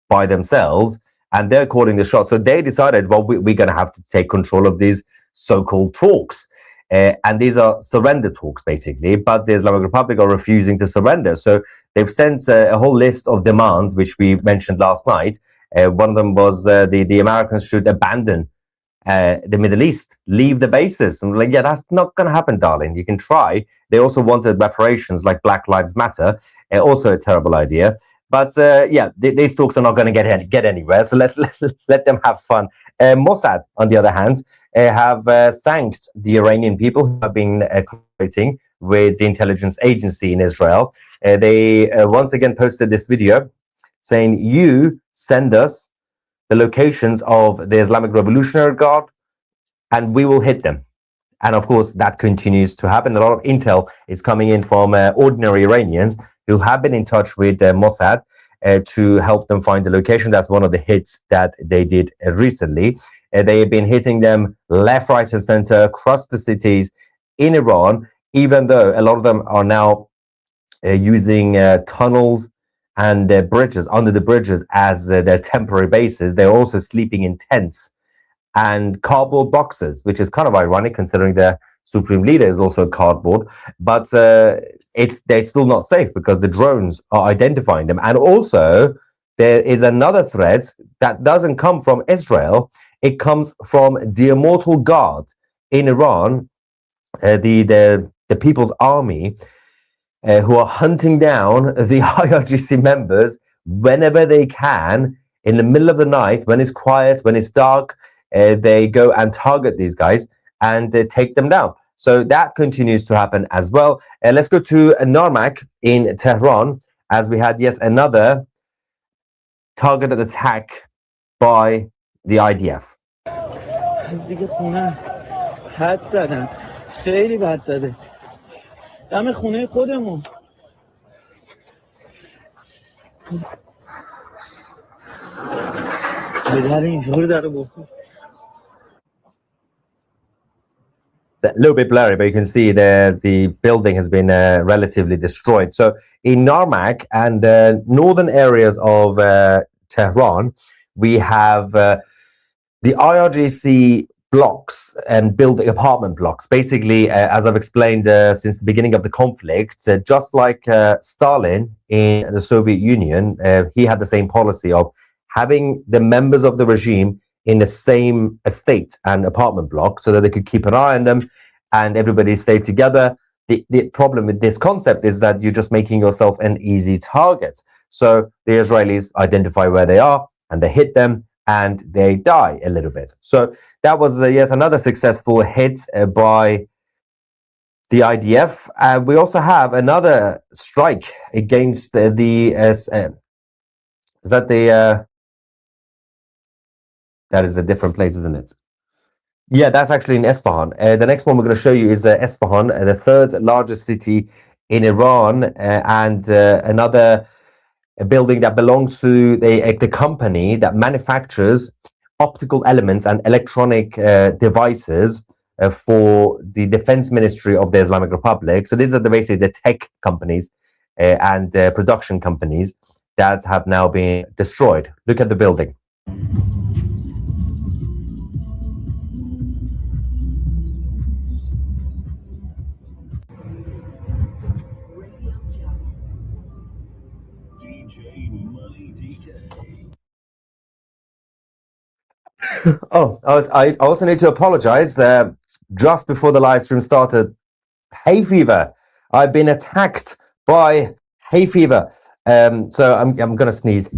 by themselves, and they're calling the shots. So they decided, well, we're going to have to take control of these so-called talks. And these are surrender talks, basically. But the Islamic Republic are refusing to surrender. So they've sent a whole list of demands, which we mentioned last night. One of them was the Americans should abandon the Middle East, leave the bases. And like, yeah, that's not going to happen, darling. You can try. They also wanted reparations like Black Lives Matter. Also a terrible idea. But yeah, these talks are not going to get anywhere. So let's let them have fun. Mossad, on the other hand, have thanked the Iranian people who have been cooperating with the intelligence agency in Israel. They once again posted this video saying, "You send us the locations of the Islamic Revolutionary Guard, and we will hit them." And of course, that continues to happen. A lot of intel is coming in from ordinary Iranians who have been in touch with Mossad to help them find the location. That's one of the hits that they did recently. They have been hitting them left, right, and center across the cities in Iran, even though a lot of them are now using tunnels and bridges, under the bridges, as their temporary bases. They're also sleeping in tents and cardboard boxes, which is kind of ironic considering their supreme leader is also cardboard. But they're still not safe because the drones are identifying them. And also, there is another threat that doesn't come from Israel. It comes from the Immortal Guard in Iran, the People's Army, who are hunting down the IRGC members whenever they can in the middle of the night, when it's quiet, when it's dark. They go and target these guys and take them down. So that continues to happen as well. Let's go to Narmak in Tehran, as we had another targeted attack by the IDF. A little bit blurry, but you can see the building has been relatively destroyed. So in Narmak and northern areas of Tehran, we have the IRGC blocks and building apartment blocks. Basically, as I've explained since the beginning of the conflict, just like Stalin in the Soviet Union, he had the same policy of having the members of the regime in the same estate and apartment block so that they could keep an eye on them and everybody stayed together. The problem with this concept is that you're just making yourself an easy target. So the Israelis identify where they are and they hit them and they die a little bit. So that was yet another successful hit by the IDF. We also have another strike against that is a different place, isn't it? Yeah, that's actually in Esfahan. The next one we're going to show you is Esfahan, the third largest city in Iran, and another building that belongs to the company that manufactures optical elements and electronic devices for the defense ministry of the Islamic Republic. So these are basically the tech companies and production companies that have now been destroyed. Look at the building. Oh, I also need to apologize. Just before the live stream started, hay fever. I've been attacked by hay fever. So I'm going to sneeze.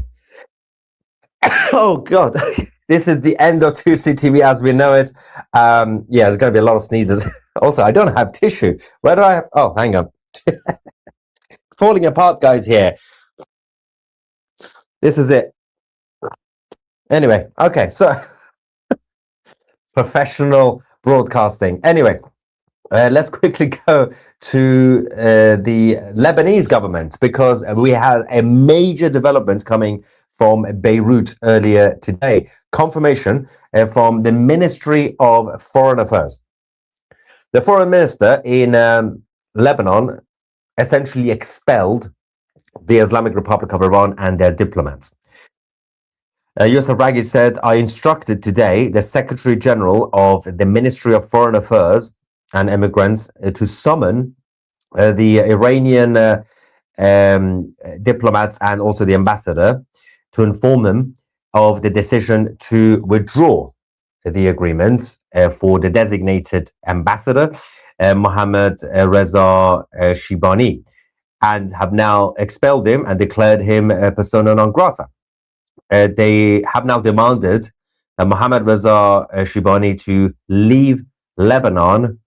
Oh, God. This is the end of 2CTV as we know it. Yeah, there's going to be a lot of sneezes. Also, I don't have tissue. Where do I have? Oh, hang on. Falling apart, guys, here. This is it. Anyway, okay, so professional broadcasting. Anyway, let's quickly go to the Lebanese government, because we had a major development coming from Beirut earlier today. Confirmation from the Ministry of Foreign Affairs. The foreign minister in Lebanon essentially expelled the Islamic Republic of Iran and their diplomats. Youssef Raghi said, I instructed today the Secretary General of the Ministry of Foreign Affairs and Immigrants to summon the Iranian diplomats and also the ambassador to inform them of the decision to withdraw the agreements for the designated ambassador, Mohammad Reza Shibani. and have now expelled him and declared him persona non grata. They have now demanded Mohammad Reza Shibani to leave Lebanon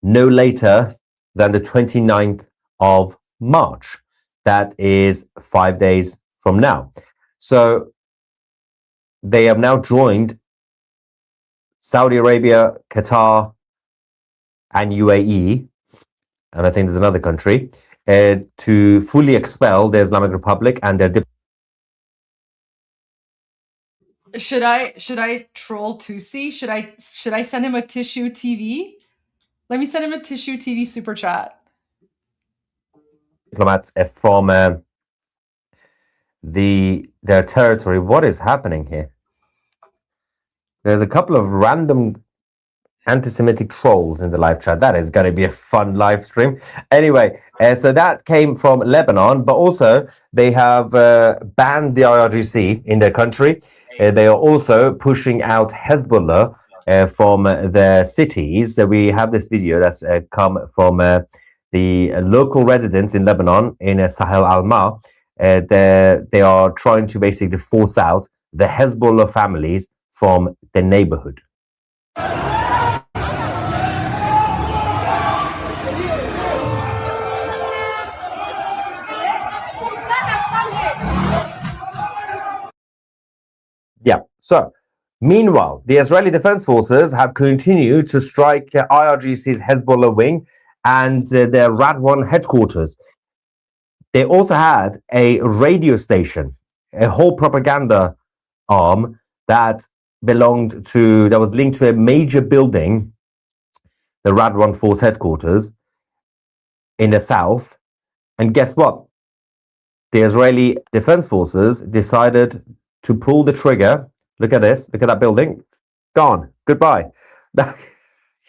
no later than the 29th of March. That is 5 days from now. So they have now joined Saudi Arabia, Qatar, and UAE, and I think there's another country, to fully expel the Islamic Republic and their Should I troll Tusi? Should I send him a tissue TV? Let me send him a tissue TV super chat. diplomats from their territory. What is happening here? There's a couple of random anti-Semitic trolls in the live chat. That is going to be a fun live stream. Anyway, so that came from Lebanon, but also they have banned the IRGC in their country. They are also pushing out Hezbollah from their cities. So we have this video that's come from the local residents in Lebanon, in Sahel al-Ma. They are trying to basically force out the Hezbollah families from the neighborhood. Yeah, so meanwhile, the Israeli Defense Forces have continued to strike IRGC's Hezbollah wing and their Radwan headquarters. They also had a radio station, a whole propaganda arm that was linked to a major building, the Radwan Force headquarters in the south. And guess what? The Israeli Defense Forces decided to pull the trigger. Look at this. Look at that building. Gone. Goodbye.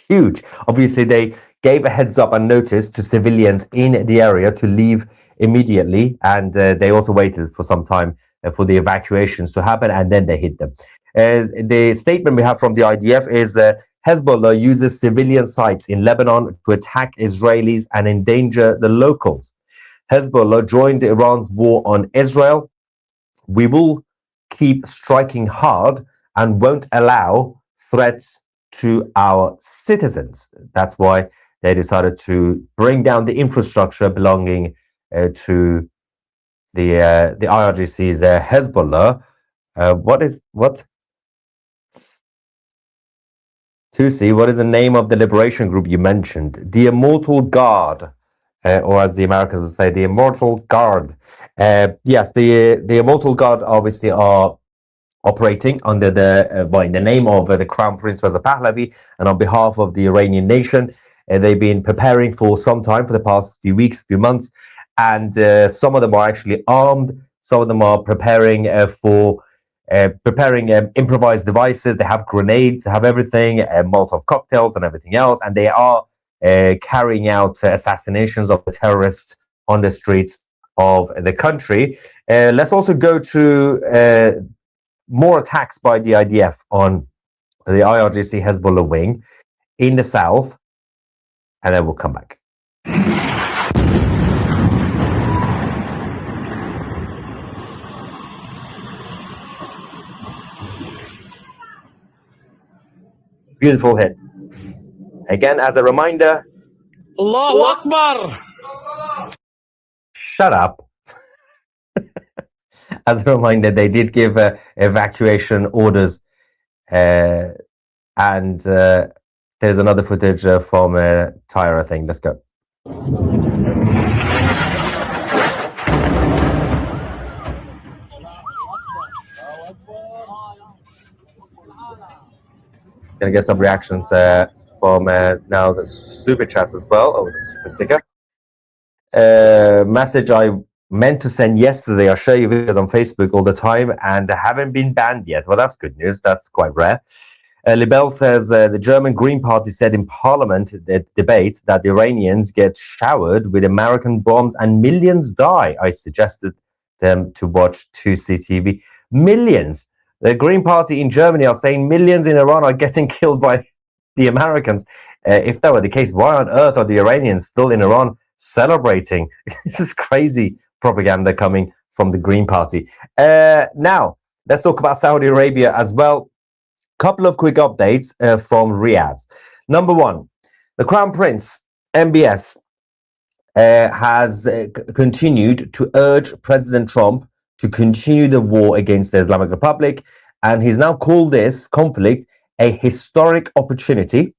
Huge. Obviously, they gave a heads up and notice to civilians in the area to leave immediately. And they also waited for some time for the evacuations to happen. And then they hit them. The statement we have from the IDF is Hezbollah uses civilian sites in Lebanon to attack Israelis and endanger the locals. Hezbollah joined Iran's war on Israel. We will keep striking hard and won't allow threats to our citizens. That's why they decided to bring down the infrastructure belonging to the IRGC's Hezbollah. What? Tusi, what is the name of the liberation group you mentioned? The Immortal Guard. Or as the Americans would say, the Immortal Guard. Yes, the Immortal Guard obviously are operating under in the name of the Crown Prince Reza Pahlavi and on behalf of the Iranian nation. They've been preparing for some time, for the past few weeks, few months, and some of them are actually armed. Some of them are preparing improvised devices. They have grenades, they have everything, Molotov cocktails and everything else, and they are carrying out assassinations of the terrorists on the streets of the country. Let's also go to more attacks by the IDF on the IRGC Hezbollah wing in the south, and then we'll come back. Beautiful hit. Again, as a reminder, Allahu Akbar! Shut up. As a reminder, they did give evacuation orders, and there's another footage from Tyre, I think. Let's go. Gonna get some reactions from now the super chats as well. Oh, the super sticker. Message I meant to send yesterday. I'll show you videos on Facebook all the time, and they haven't been banned yet. Well, that's good news. That's quite rare. Libel says the German Green Party said in Parliament debate that the Iranians get showered with American bombs and millions die. I suggested them to watch 2CTV. Millions. The Green Party in Germany are saying millions in Iran are getting killed by the Americans. If that were the case, why on earth are the Iranians still in Iran celebrating. This is crazy propaganda coming from the Green Party. Now, let's talk about Saudi Arabia as well. Couple of quick updates from Riyadh. Number one, the Crown Prince, MBS, has continued to urge President Trump to continue the war against the Islamic Republic, and he's now called this conflict a historic opportunity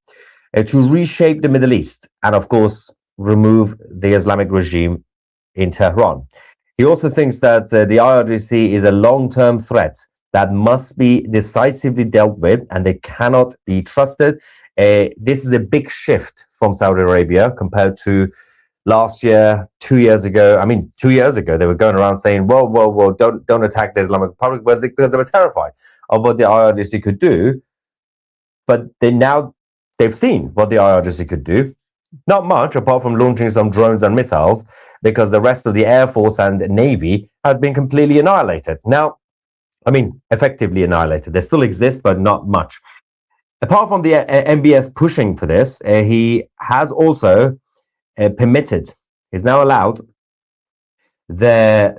to reshape the Middle East and, of course, remove the Islamic regime in Tehran. He also thinks that the IRGC is a long-term threat that must be decisively dealt with, and they cannot be trusted. This is a big shift from Saudi Arabia compared to last year, 2 years ago. I mean, 2 years ago, they were going around saying, whoa, don't attack the Islamic Republic, because they were terrified of what the IRGC could do. But they've seen what the IRGC could do. Not much, apart from launching some drones and missiles, because the rest of the Air Force and Navy has been completely annihilated. Now, I mean, effectively annihilated. They still exist, but not much. Apart from the MBS pushing for this, he has also permitted, is now allowed their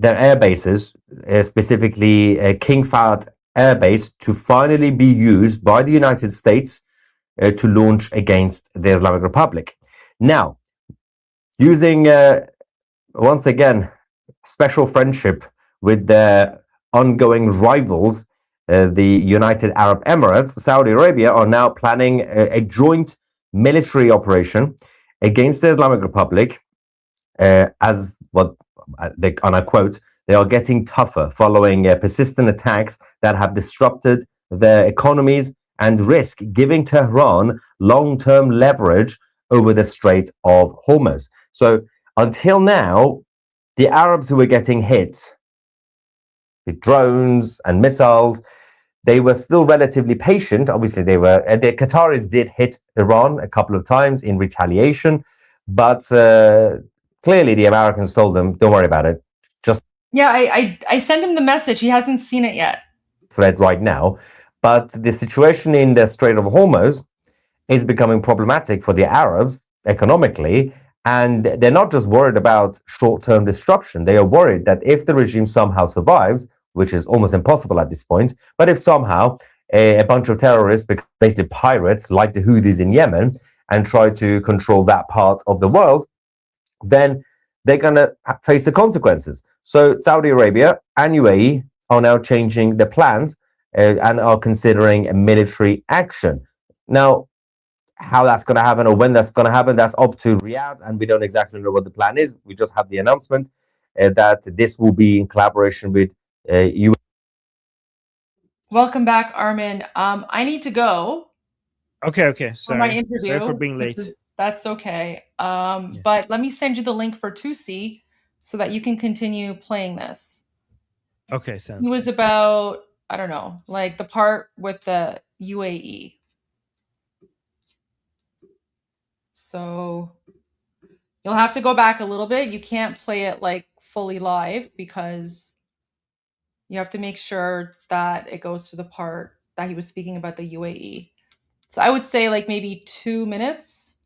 air bases, specifically King Fahd Air Base, to finally be used by the United States to launch against the Islamic Republic. Now, using, once again, special friendship with their ongoing rivals, the United Arab Emirates, Saudi Arabia, are now planning a joint military operation against the Islamic Republic, as what they, and I quote, they are getting tougher following persistent attacks that have disrupted their economies and risk giving Tehran long-term leverage over the Strait of Hormuz. So until now, the Arabs who were getting hit with drones and missiles, they were still relatively patient. Obviously, the Qataris did hit Iran a couple of times in retaliation, but clearly the Americans told them, don't worry about it. Just Yeah, I sent him the message. He hasn't seen it yet. threat right now. But the situation in the Strait of Hormuz is becoming problematic for the Arabs economically, and they're not just worried about short-term disruption. They are worried that if the regime somehow survives, which is almost impossible at this point, but if somehow a bunch of terrorists, basically pirates like the Houthis in Yemen, and try to control that part of the world, then they're going to face the consequences. So Saudi Arabia and UAE are now changing the plans and are considering a military action. Now, how that's going to happen or when that's going to happen, that's up to Riyadh, and we don't exactly know what the plan is. We just have the announcement that this will be in collaboration with UAE. Welcome back, Armin. I need to go. Okay. For my Sorry. interview. Sorry for being late. That's okay. But let me send you the link for Tusi so that you can continue playing this. Okay, sounds It was about, I don't know, like the part with the UAE. So you'll have to go back a little bit. You can't play it like fully live because you have to make sure that it goes to the part that he was speaking about the UAE. So I would say like maybe 2 minutes.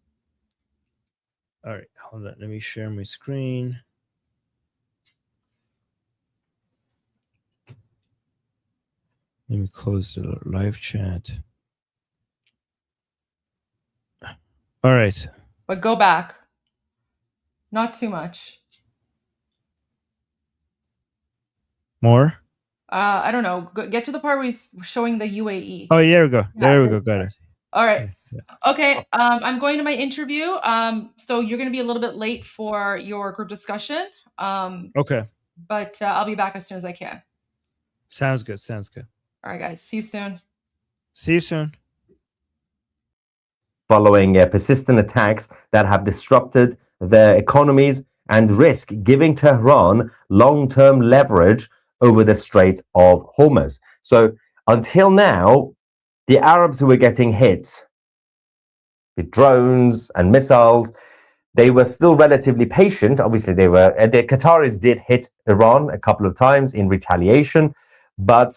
All right, hold on. Let me share my screen. Let me close the live chat. All right. But go back. Not too much. More? I don't know. Get to the part where he's showing the UAE. Oh, there we go. Yeah, There we go. Got it. All right. Okay. I'm going to my interview. So you're going to be a little bit late for your group discussion. Okay. But I'll be back as soon as I can. Sounds good. Sounds good. All right, guys. See you soon. See you soon. Following persistent attacks that have disrupted their economies and risk giving Tehran long-term leverage over the Strait of Hormuz. So until now, the Arabs who were getting hit with drones and missiles, they were still relatively patient. Obviously, the Qataris did hit Iran a couple of times in retaliation, but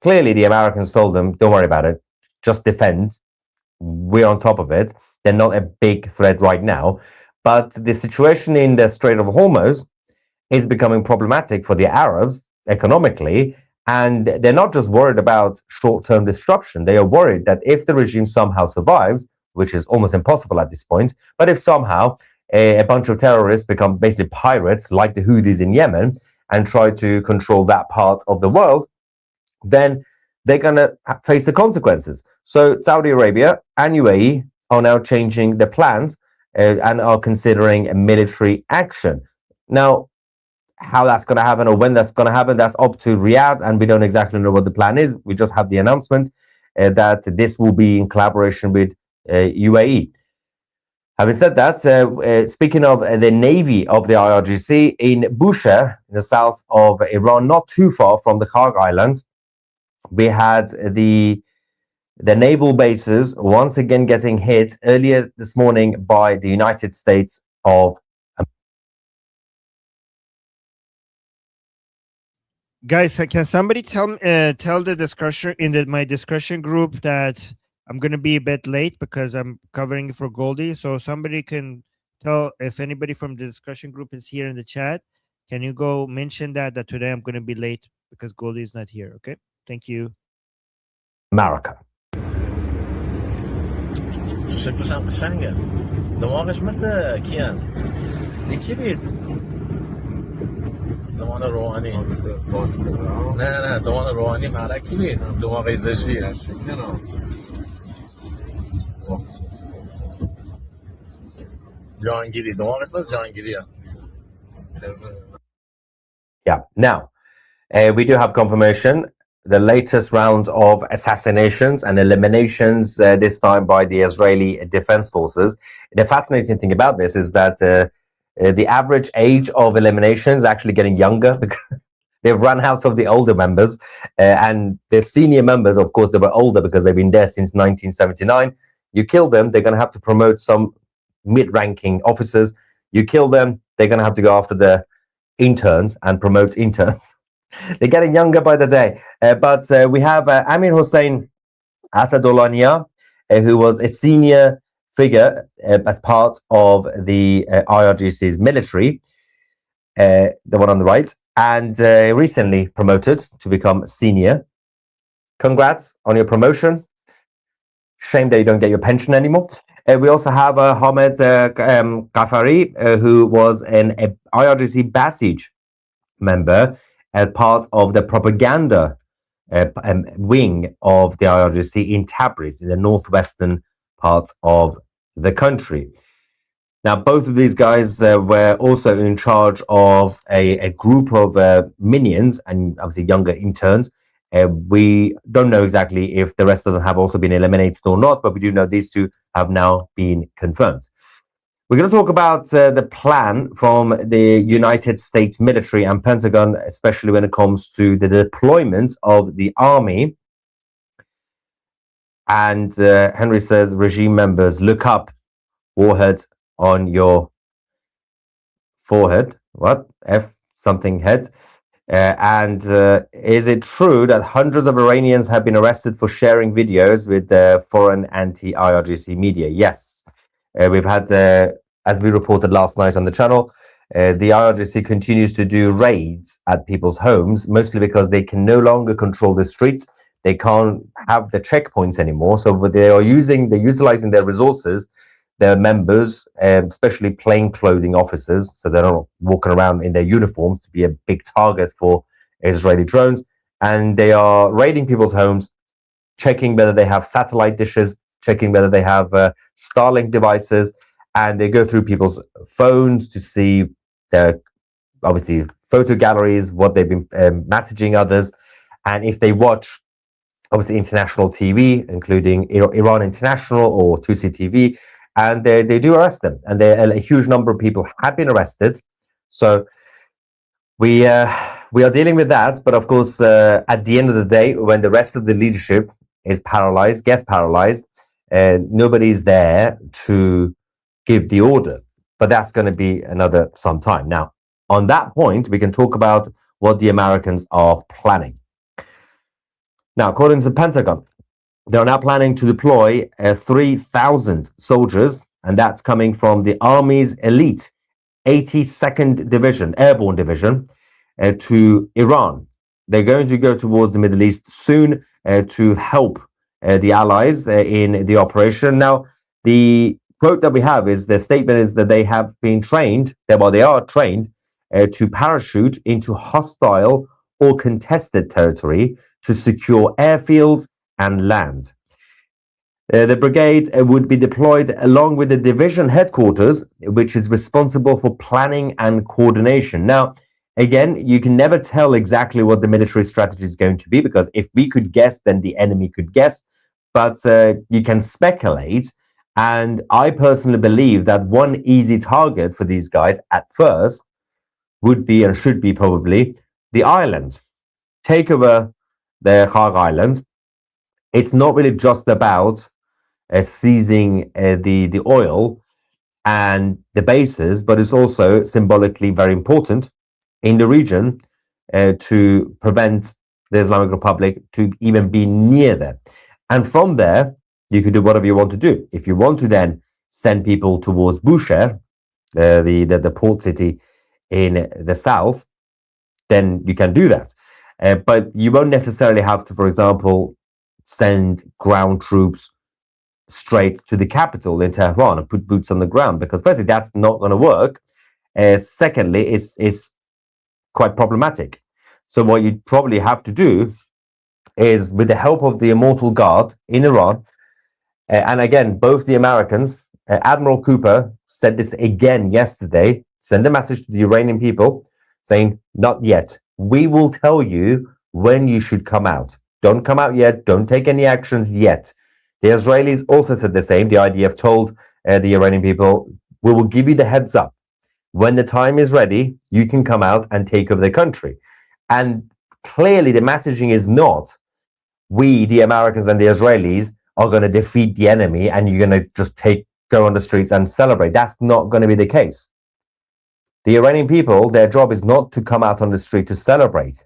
clearly the Americans told them, don't worry about it, just defend. we're on top of it. They're not a big threat right now. But the situation in the Strait of Hormuz is becoming problematic for the Arabs economically. And they're not just worried about short-term disruption. They are worried that if the regime somehow survives, which is almost impossible at this point, but if somehow a bunch of terrorists become basically pirates like the Houthis in Yemen and try to control that part of the world, then they're going to face the consequences. So Saudi Arabia and UAE are now changing their plans and are considering a military action. Now, how that's going to happen or when that's going to happen, that's up to Riyadh, and we don't exactly know what the plan is. We just have the announcement that this will be in collaboration with UAE. Having said that, speaking of the navy of the IRGC, in Bushehr, in the south of Iran, not too far from the Kharg Island, we had the naval bases once again getting hit earlier this morning by the United States of Guys, can somebody tell the discussion in my discussion group that I'm going to be a bit late because I'm covering for Goldie? So somebody can tell if anybody from the discussion group is here in the chat. Can you go mention that today I'm going to be late because Goldie is not here? Okay, thank you. America. شکلش هم قشنگه دماغش مثل کیان یکی بید زمان روحانی نه زمان روحانی معرکی بید دماغ ایزشی جهانگیری دماغش مثل جهانگیریه. Yeah, now we do have confirmation. The latest round of assassinations and eliminations, this time by the Israeli Defense Forces. The fascinating thing about this is that the average age of eliminations is actually getting younger because they've run out of the older members. And the senior members, of course, they were older because they've been there since 1979. You kill them, they're going to have to promote some mid-ranking officers. You kill them, they're going to have to go after the interns and promote interns. They're getting younger by the day. But we have Amir Hossein Asadollahia, who was a senior figure as part of the IRGC's military, the one on the right, and recently promoted to become senior. Congrats on your promotion. Shame that you don't get your pension anymore. We also have Hamed Qafari, who was an IRGC Basij member as part of the propaganda wing of the IRGC in Tabriz, in the northwestern part of the country. Now, both of these guys were also in charge of a group of minions and obviously younger interns. We don't know exactly if the rest of them have also been eliminated or not, but we do know these two have now been confirmed. We're going to talk about the plan from the United States military and Pentagon, especially when it comes to the deployment of the army. And Henry says, regime members, look up, warhead on your forehead. What? F something head. And is it true that hundreds of Iranians have been arrested for sharing videos with foreign anti-IRGC media? Yes. We've had, as we reported last night on the channel, the IRGC continues to do raids at people's homes, mostly because they can no longer control the streets. They can't have the checkpoints anymore. So what they're utilizing their resources, their members, especially plain clothing officers, so they're not walking around in their uniforms to be a big target for Israeli drones. And they are raiding people's homes, checking whether they have satellite dishes, checking whether they have Starlink devices, and they go through people's phones to see their, obviously, photo galleries, what they've been messaging others. And if they watch, obviously, international TV, including Iran International or 2C TV, and they do arrest them. And a huge number of people have been arrested. So we are dealing with that. But of course, at the end of the day, when the rest of the leadership is paralyzed, gets paralyzed, nobody's there to give the order. But that's going to be another some time. Now, on that point, we can talk about what the Americans are planning. Now, according to the Pentagon, They're now planning to deploy 3,000 soldiers, and that's coming from the Army's elite 82nd Division, Airborne Division, to Iran. They're going to go towards the Middle East soon to help the allies in the operation. Now, the quote that we have is, the statement is that they have been trained, well, they are trained to parachute into hostile or contested territory to secure airfields and land. The brigade would be deployed along with the division headquarters, which is responsible for planning and coordination. Now, again, you can never tell exactly what the military strategy is going to be, because if we could guess, then the enemy could guess. But you can speculate. And I personally believe that one easy target for these guys at first would be, and should be probably, the island. Take over the Khar Island. It's not really just about seizing the oil and the bases, but it's also symbolically very important in the region to prevent the Islamic Republic to even be near there. And from there, you can do whatever you want to do. If you want to then send people towards Bushehr, the port city in the south, then you can do that. But you won't necessarily have to, for example, send ground troops straight to the capital in Tehran and put boots on the ground, because firstly, that's not going to work. Secondly, it's quite problematic. So what you probably have to do is, with the help of the Immortal Guard in Iran, and again, both the Americans, Admiral Cooper said this again yesterday, send a message to the Iranian people saying, not yet. We will tell you when you should come out. Don't come out yet. Don't take any actions yet. The Israelis also said the same. The IDF told the Iranian people, we will give you the heads up. When the time is ready, you can come out and take over the country. And clearly the messaging is not, we, the Americans and the Israelis, are going to defeat the enemy and you're going to just go on the streets and celebrate. That's not going to be the case. The Iranian people, their job is not to come out on the street to celebrate.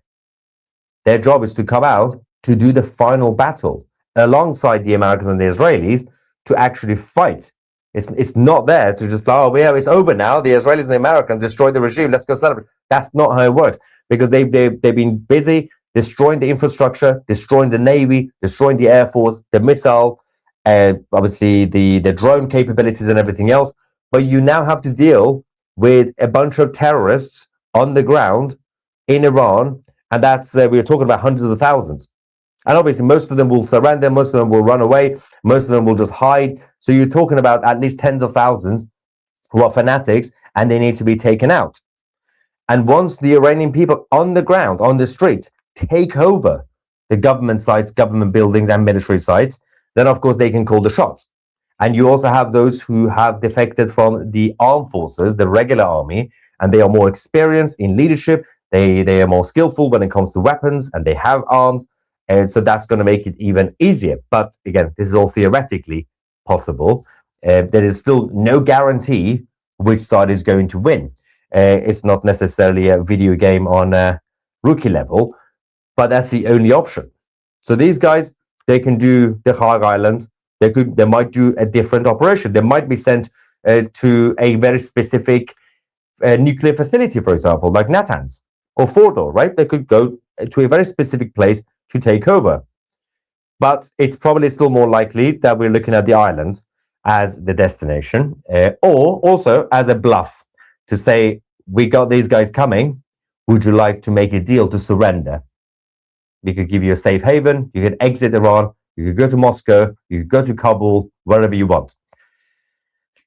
Their job is to come out to do the final battle alongside the Americans and the Israelis, to actually fight. It's not there to just, oh, yeah, it's over now. The Israelis and the Americans destroyed the regime. Let's go celebrate. That's not how it works, because they've been busy destroying the infrastructure, destroying the Navy, destroying the Air Force, the missile, obviously the drone capabilities and everything else. But you now have to deal with a bunch of terrorists on the ground in Iran, and that's we're talking about hundreds of thousands. And obviously, most of them will surrender, most of them will run away, most of them will just hide. So you're talking about at least tens of thousands who are fanatics, and they need to be taken out. And once the Iranian people on the ground, on the streets, take over the government sites, government buildings, and military sites, then of course they can call the shots. And you also have those who have defected from the armed forces, the regular army, and they are more experienced in leadership. They are more skillful when it comes to weapons, and they have arms. And so that's going to make it even easier. But again, this is all theoretically possible. There is still no guarantee which side is going to win. It's not necessarily a video game on rookie level, but that's the only option. So these guys, they can do the Khar Island. They might do a different operation. They might be sent to a very specific nuclear facility, for example, like Natanz or Fordo, right? They could go to a very specific place to take over. But it's probably still more likely that we're looking at the island as the destination, or also as a bluff to say, we got these guys coming. Would you like to make a deal to surrender? We could give you a safe haven. You could exit Iran. You could go to Moscow. You could go to Kabul, wherever you want.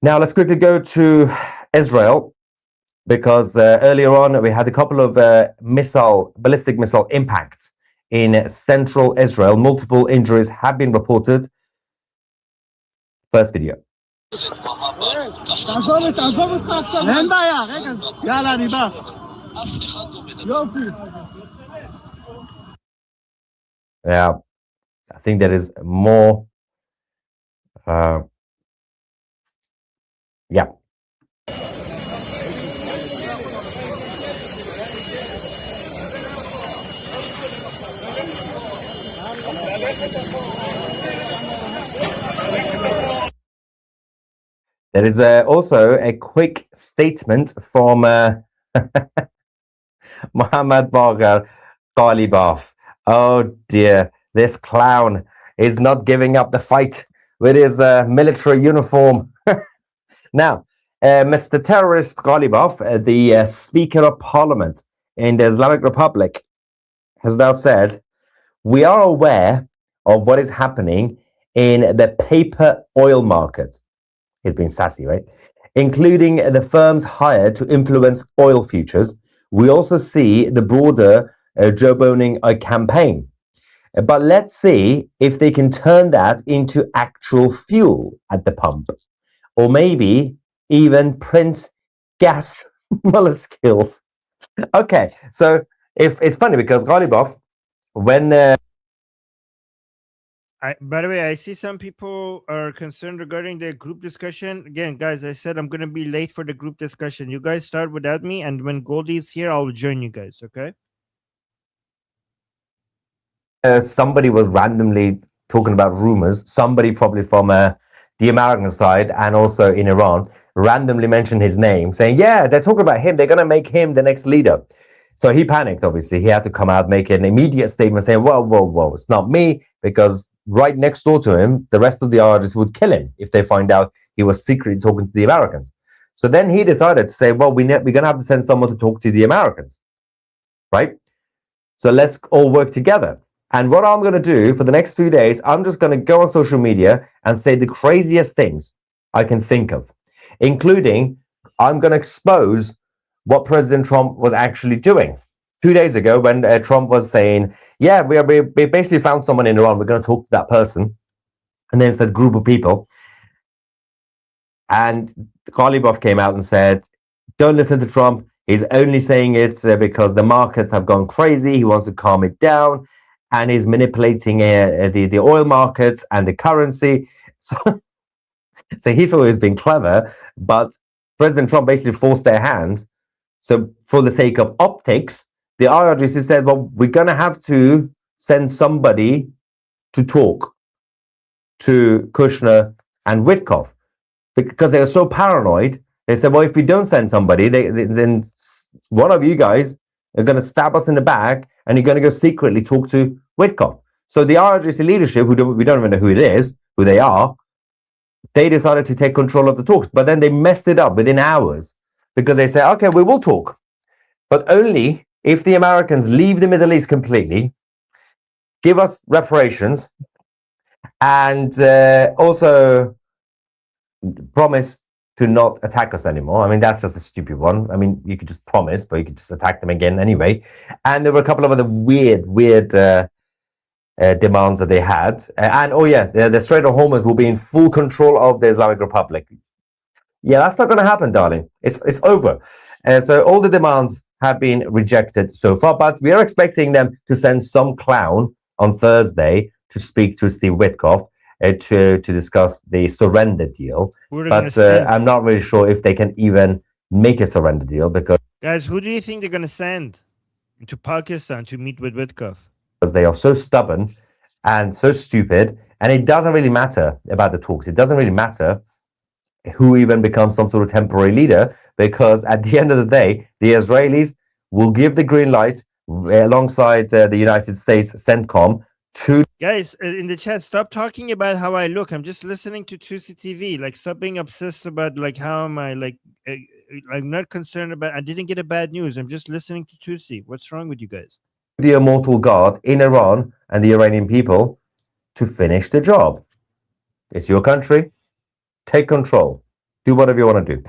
Now, let's quickly go to Israel, because earlier on we had a couple of ballistic missile impacts in central Israel. Multiple injuries have been reported. First video. Yeah, I think there is more. Yeah. There is also a quick statement from Mohammad Bagher Ghalibaf. Oh dear, this clown is not giving up the fight with his military uniform. Now, Mr. Terrorist Ghalibaf, the Speaker of Parliament in the Islamic Republic, has now said, we are aware of what is happening in the paper oil market. He's been sassy, right? Including the firms hired to influence oil futures. We also see the broader jawboning campaign. But let's see if they can turn that into actual fuel at the pump. Or maybe even print gas molecules. Okay, so if it's funny because Ghalibaf, when by the way, I see some people are concerned regarding the group discussion. Again, guys, I said I'm going to be late for the group discussion. You guys start without me, and when Goldie is here, I'll join you guys, okay? somebody was randomly talking about rumors, somebody probably from the American side and also in Iran randomly mentioned his name, saying, yeah, they're talking about him, they're going to make him the next leader. So he panicked, obviously. He had to come out, make an immediate statement saying, whoa, it's not me, because right next door to him, the rest of the IRGC would kill him if they find out he was secretly talking to the Americans. So then he decided to say, well, we're going to have to send someone to talk to the Americans, right? So let's all work together. And what I'm going to do for the next few days, I'm just going to go on social media and say the craziest things I can think of, including I'm going to expose what President Trump was actually doing. 2 days ago, when Trump was saying, yeah, we basically found someone in Iran, we're going to talk to that person. And then said group of people. And Ghalibaf came out and said, don't listen to Trump. He's only saying it because the markets have gone crazy. He wants to calm it down. And he's manipulating the oil markets and the currency. So he thought he was being clever, but President Trump basically forced their hand. So for the sake of optics, the IRGC said, well, we're going to have to send somebody to talk to Kushner and Witkoff. Because they were so paranoid, they said, well, if we don't send somebody, then one of you guys are going to stab us in the back and you're going to go secretly talk to Witkoff. So the IRGC leadership, we don't even know who it is, who they are, they decided to take control of the talks. But then they messed it up within hours because they said, okay, we will talk, but only if the Americans leave the Middle East completely, give us reparations, and also promise to not attack us anymore. I mean, that's just a stupid one. I mean, you could just promise, but you could just attack them again anyway. And there were a couple of other weird demands that they had. And oh yeah, the Strait of Hormuz will be in full control of the Islamic Republic. Yeah, that's not going to happen, darling. It's over. So all the demands have been rejected so far, but we are expecting them to send some clown on Thursday to speak to Steve Witkoff to discuss the surrender deal. But I'm not really sure if they can even make a surrender deal because... Guys, who do you think they're going to send to Pakistan to meet with Witkoff? Because they are so stubborn and so stupid, and it doesn't really matter about the talks. It doesn't really matter who even becomes some sort of temporary leader, because at the end of the day, the Israelis will give the green light alongside the United States CENTCOM to... Guys, in the chat, stop talking about how I look. I'm just listening to Tusi TV. Like, stop being obsessed about, like, how am I, like, I'm not concerned about... I didn't get a bad news. I'm just listening to Tusi. What's wrong with you guys? The immortal God in Iran and the Iranian people to finish the job. It's your country. Take control. Do whatever you want to do.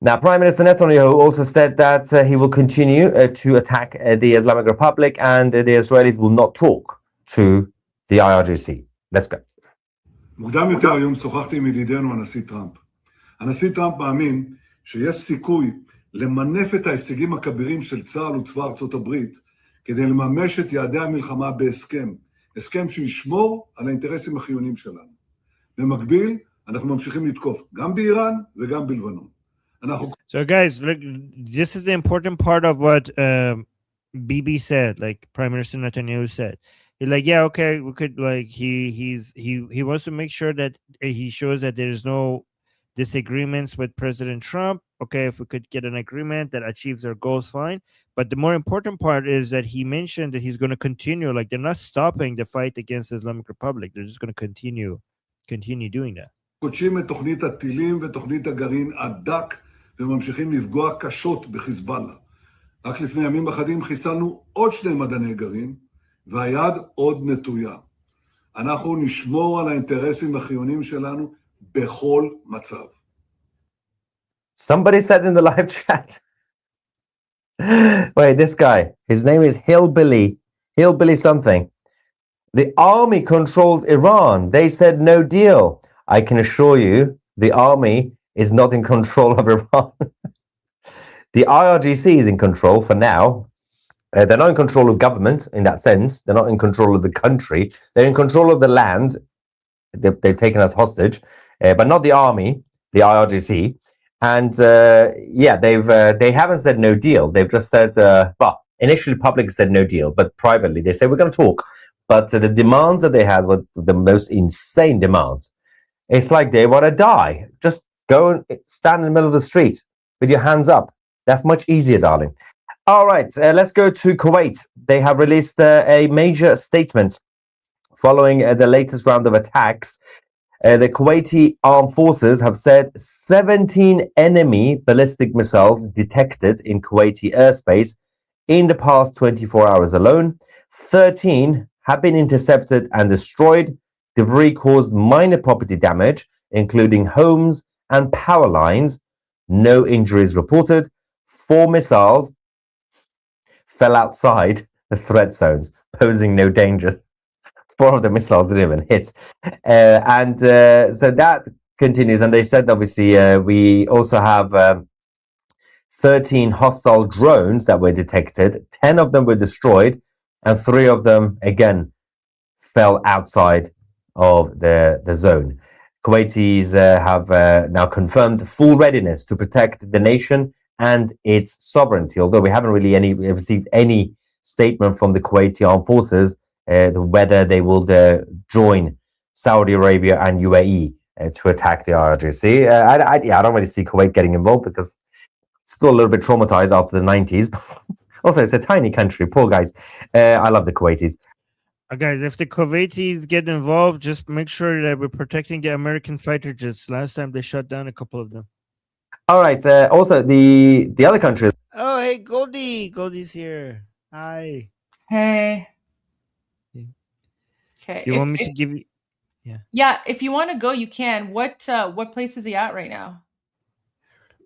Now, Prime Minister Netanyahu also said that he will continue to attack the Islamic Republic and the Israelis will not talk to the IRGC. Let's go. מוקדם יותר היום שוחחתי עם ידידנו הנשיא טראמפ. הנשיא טראמפ מאמין שיש סיכוי למנף את ההישגים הכבירים של צה"ל וצבא ארצות הברית כדי לממש את יעדי המלחמה בהסכם. הסכם שישמור על האינטרסים החיוניים שלנו. במקביל, אנחנו ממשיכים לתקוף גם באיראן וגם בלבנון. So guys, look, this is the important part of what Bibi said, like Prime Minister Netanyahu said. He's like, yeah, okay, we could, like, he wants to make sure that he shows that there is no disagreements with President Trump. Okay, if we could get an agreement that achieves our goals, fine. But the more important part is that he mentioned that he's going to continue. Like, they're not stopping the fight against the Islamic Republic. They're just going to continue doing that. קודשים את תוכנית הטילים ותוכנית הגרעין עד דק וממשיכים לפגוע קשות בחיזבאללה. רק לפני ימים אחדים חיסלנו עוד 2 מדעני גרעין והיד עוד נטויה. אנחנו נשמור על האינטרסים החיוניים שלנו בכל מצב. Somebody said in the live chat. Wait, this guy, his name is Hillbilly something. The army controls Iran. They said no deal. I can assure you, the army is not in control of Iran. The IRGC is in control for now. They're not in control of government in that sense. They're not in control of the country. They're in control of the land. They've taken us hostage, but not the army, the IRGC. And yeah, they haven't said no deal. They've just said, well, initially public said no deal, but privately they said we're going to talk. But the demands that they had were the most insane demands. It's like they want to die. Just go and stand in the middle of the street with your hands up. That's much easier, darling. All right, let's go to Kuwait. They have released a major statement following the latest round of attacks. The Kuwaiti armed forces have said 17 enemy ballistic missiles detected in Kuwaiti airspace in the past 24 hours alone. 13 have been intercepted and destroyed. Debris caused minor property damage, including homes and power lines. No injuries reported. 4 missiles fell outside the threat zones, posing no danger. 4 of the missiles didn't even hit. So that continues. And they said, obviously, we also have 13 hostile drones that were detected. 10 of them were destroyed, and 3 of them, again, fell outside of the zone. Kuwaitis have now confirmed full readiness to protect the nation and its sovereignty, although we haven't really received any statement from the Kuwaiti armed forces whether they will join Saudi Arabia and UAE to attack the IRGC. I don't really see Kuwait getting involved because it's still a little bit traumatized after the 90s. Also, it's a tiny country. Poor guys. I love the Kuwaitis. Guys, if the Kuwaitis get involved, just make sure that we're protecting the American fighter jets. Last time they shut down a couple of them. All right. Also, the other countries. Oh, hey, Goldie. Goldie's here. Hi. Hey. Okay. You want me to give you? Yeah. Yeah, if you want to go, you can. What place is he at right now?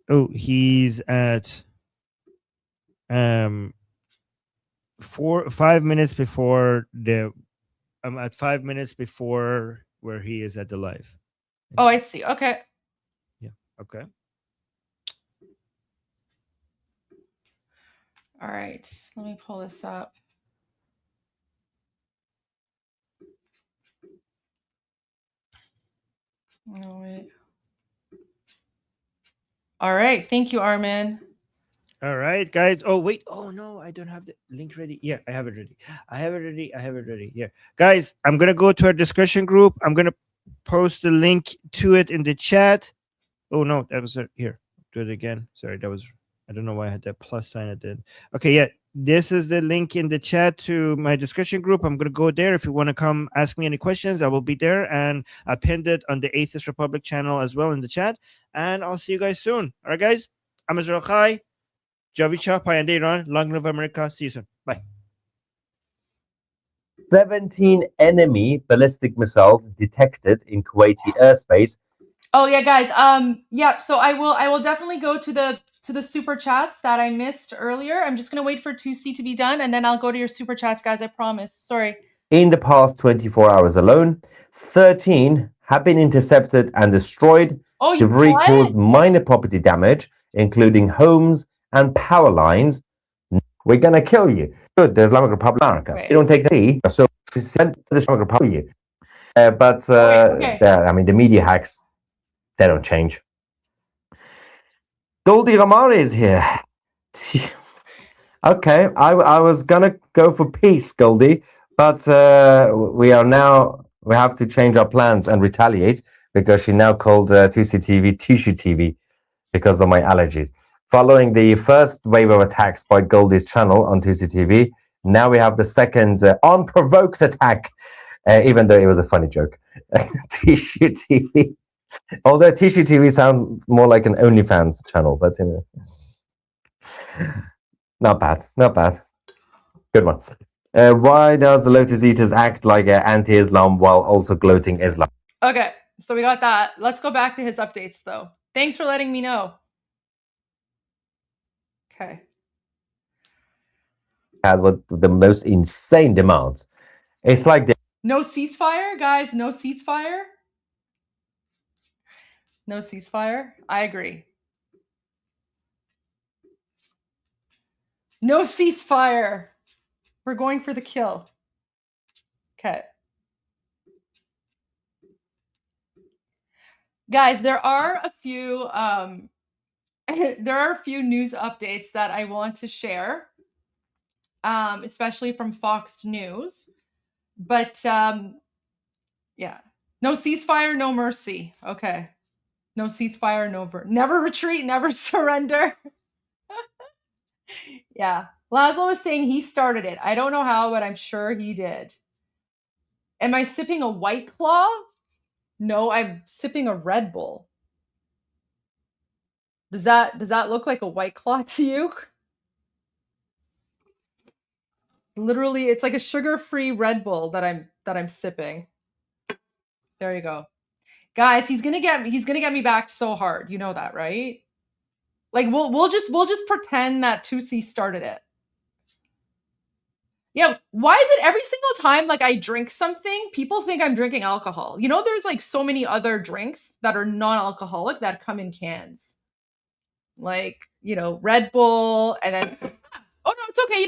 Oh, he's at 5 minutes before I'm at 5 minutes before where he is at the live. Oh, I see. Okay. Yeah. Okay. All right. Let me pull this up. Oh, wait. All right. Thank you, Armin. All right, guys. Oh, wait. Oh, no, I don't have the link ready. Yeah, I have it ready. I have it ready. Yeah. Guys, I'm going to go to our discussion group. I'm going to post the link to it in the chat. Oh, no, that was it. Here. Do it again. Sorry, I don't know why I had that plus sign at the end. Okay, yeah. This is the link in the chat to my discussion group. I'm going to go there. If you want to come ask me any questions, I will be there. And I pinned it on the Atheist Republic channel as well in the chat. And I'll see you guys soon. All right, guys. I'm Israel Chai. Javid Shah, Payande Iran. Long live America. See you soon. Bye. 17 enemy ballistic missiles detected in Kuwaiti airspace. Oh yeah, guys. Yeah. So I will definitely go to the super chats that I missed earlier. I'm just gonna wait for 2C to be done, and then I'll go to your super chats, guys. I promise. Sorry. In the past 24 hours alone, 13 have been intercepted and destroyed. Oh, Debris caused minor property damage, including homes and power lines. We're gonna kill you. Good, the Islamic Republic of America. Right. You don't take the sea, so we sent the Islamic Republic. I mean, the media hacks, they don't change. Goldie Ramar is here. Okay, I was gonna go for peace, Goldie, but we have to change our plans and retaliate because she now called 2CTV Tissue TV because of my allergies. Following the first wave of attacks by Goldie's channel on 2CTV, now we have the second unprovoked attack, even though it was a funny joke. Tissue TV. Although Tissue TV sounds more like an OnlyFans channel, but you know, not bad, not bad. Good one. Why does the Lotus Eaters act like anti-Islam while also gloating Islam? Okay, so we got that. Let's go back to his updates, though. Thanks for letting me know. Okay. Had what the most insane demands. It's like No ceasefire, guys. No ceasefire. No ceasefire. I agree. No ceasefire. We're going for the kill. Okay. Guys, there are a few there are a few news updates that I want to share, especially from Fox News. But yeah, no ceasefire, no mercy. Okay, no ceasefire, never retreat, never surrender. Yeah, Laszlo was saying he started it. I don't know how, but I'm sure he did. Am I sipping a White Claw? No, I'm sipping a Red Bull. Does that look like a White Claw to you? Literally, it's like a sugar-free Red Bull that I'm sipping. There you go. Guys, he's gonna get me back so hard. You know that, right? Like we'll just pretend that 2C started it. Yeah, why is it every single time like I drink something, people think I'm drinking alcohol? You know, there's like so many other drinks that are non-alcoholic that come in cans. Like, you know, Red Bull, and then oh no, it's okay. You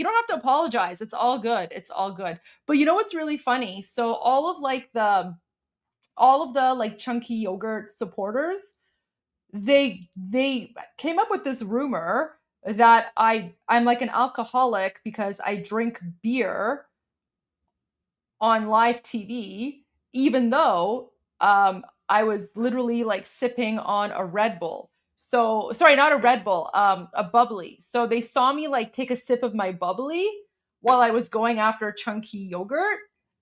don't have to apologize. It's all good. It's all good. But you know what's really funny? So all of the like chunky yogurt supporters, they came up with this rumor that I'm like an alcoholic because I drink beer on live TV, even though I was literally like sipping on a Red Bull. So sorry, not a Red Bull, a bubbly. So they saw me like take a sip of my bubbly while I was going after chunky yogurt.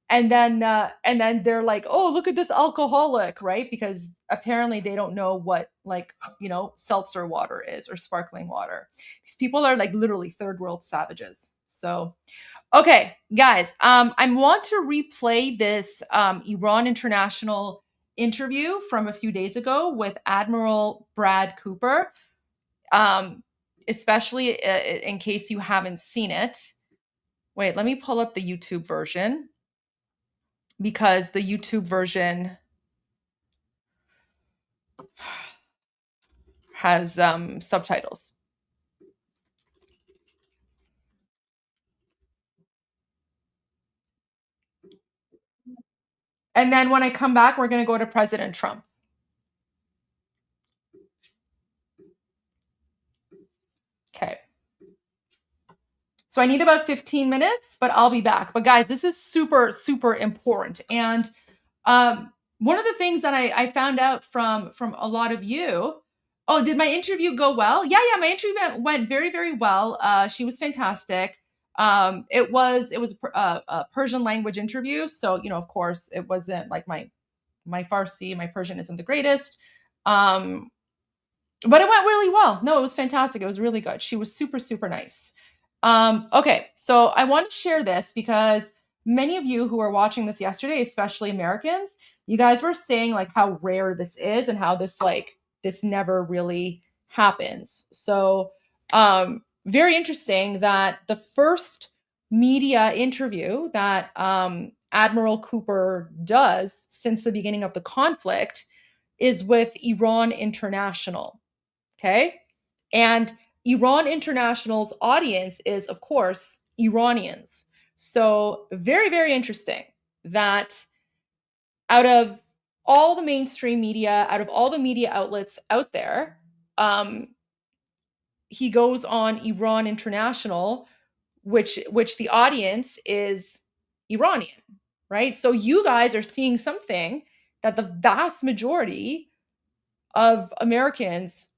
And then they're like, oh, look at this alcoholic, right? Because apparently they don't know what, like, you know, seltzer water is or sparkling water. These people are like literally third world savages. So, okay, guys, I want to replay this Iran International interview from a few days ago with Admiral Brad Cooper, especially in case you haven't seen it. Wait, let me pull up the YouTube version, because the YouTube version has subtitles. And then when I come back, we're going to go to President Trump. Okay. So I need about 15 minutes, but I'll be back. But guys, this is super, super important. And one of the things that I found out from a lot of you, oh, did my interview go well? Yeah, my interview went very, very well. She was fantastic. It was a Persian language interview. So, you know, of course, it wasn't like my Farsi, my Persian isn't the greatest. But it went really well. No, it was fantastic. It was really good. She was super, super nice. Okay, so I want to share this because many of you who were watching this yesterday, especially Americans, you guys were saying like how rare this is and how this never really happens. So very interesting that the first media interview that Admiral Cooper does since the beginning of the conflict is with Iran International. Okay, and Iran International's audience is, of course, Iranians. So very, very interesting that out of all the mainstream media, out of all the media outlets out there, he goes on Iran International, which the audience is Iranian, right? So you guys are seeing something that the vast majority of Americans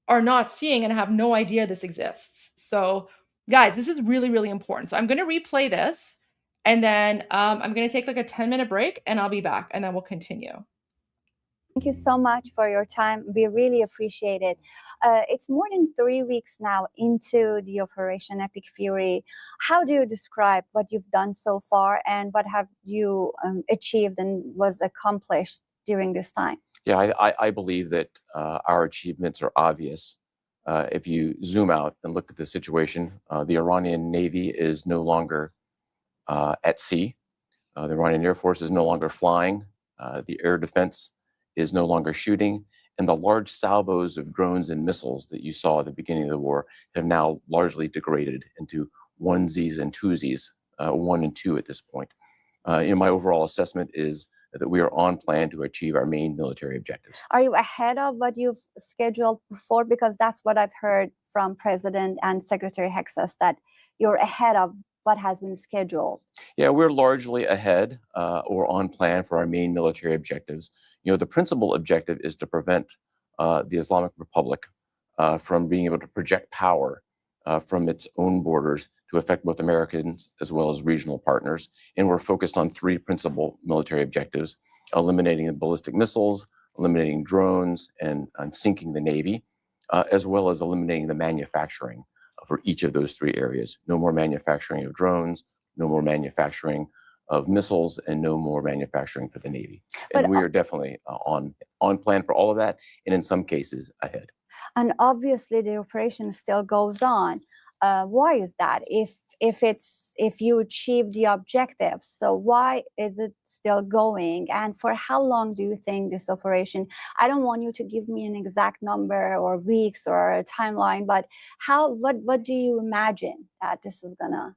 are not seeing and have no idea this exists. So guys, this is really, really important. So I'm going to replay this, and then I'm going to take like a 10-minute break, and I'll be back, and then we'll continue. Thank you so much for your time. We really appreciate it. It's more than 3 weeks now into the Operation Epic Fury. How do you describe what you've done so far, and what have you achieved and was accomplished during this time? Yeah, I believe that our achievements are obvious. If you zoom out and look at the situation, the Iranian Navy is no longer at sea. The Iranian Air Force is no longer flying. The air defense is no longer shooting. And the large salvos of drones and missiles that you saw at the beginning of the war have now largely degraded into onesies and twosies, 1 and 2 at this point. My overall assessment is that we are on plan to achieve our main military objectives. Are you ahead of what you've scheduled before? Because that's what I've heard from President and Secretary Hexas, that you're ahead of what has been scheduled. Yeah, we're largely ahead or on plan for our main military objectives. The principal objective is to prevent the Islamic Republic from being able to project power from its own borders to affect both Americans as well as regional partners. And we're focused on 3 principal military objectives: eliminating the ballistic missiles, eliminating drones, and sinking the Navy, as well as eliminating the manufacturing for each of those 3 areas. No more manufacturing of drones, no more manufacturing of missiles, and no more manufacturing for the Navy. And we are definitely on plan for all of that, and in some cases ahead. And obviously the operation still goes on. Why is that? If you achieve the objective, so why is it still going? And for how long do you think this operation? I don't want you to give me an exact number or weeks or a timeline, but what do you imagine that this is gonna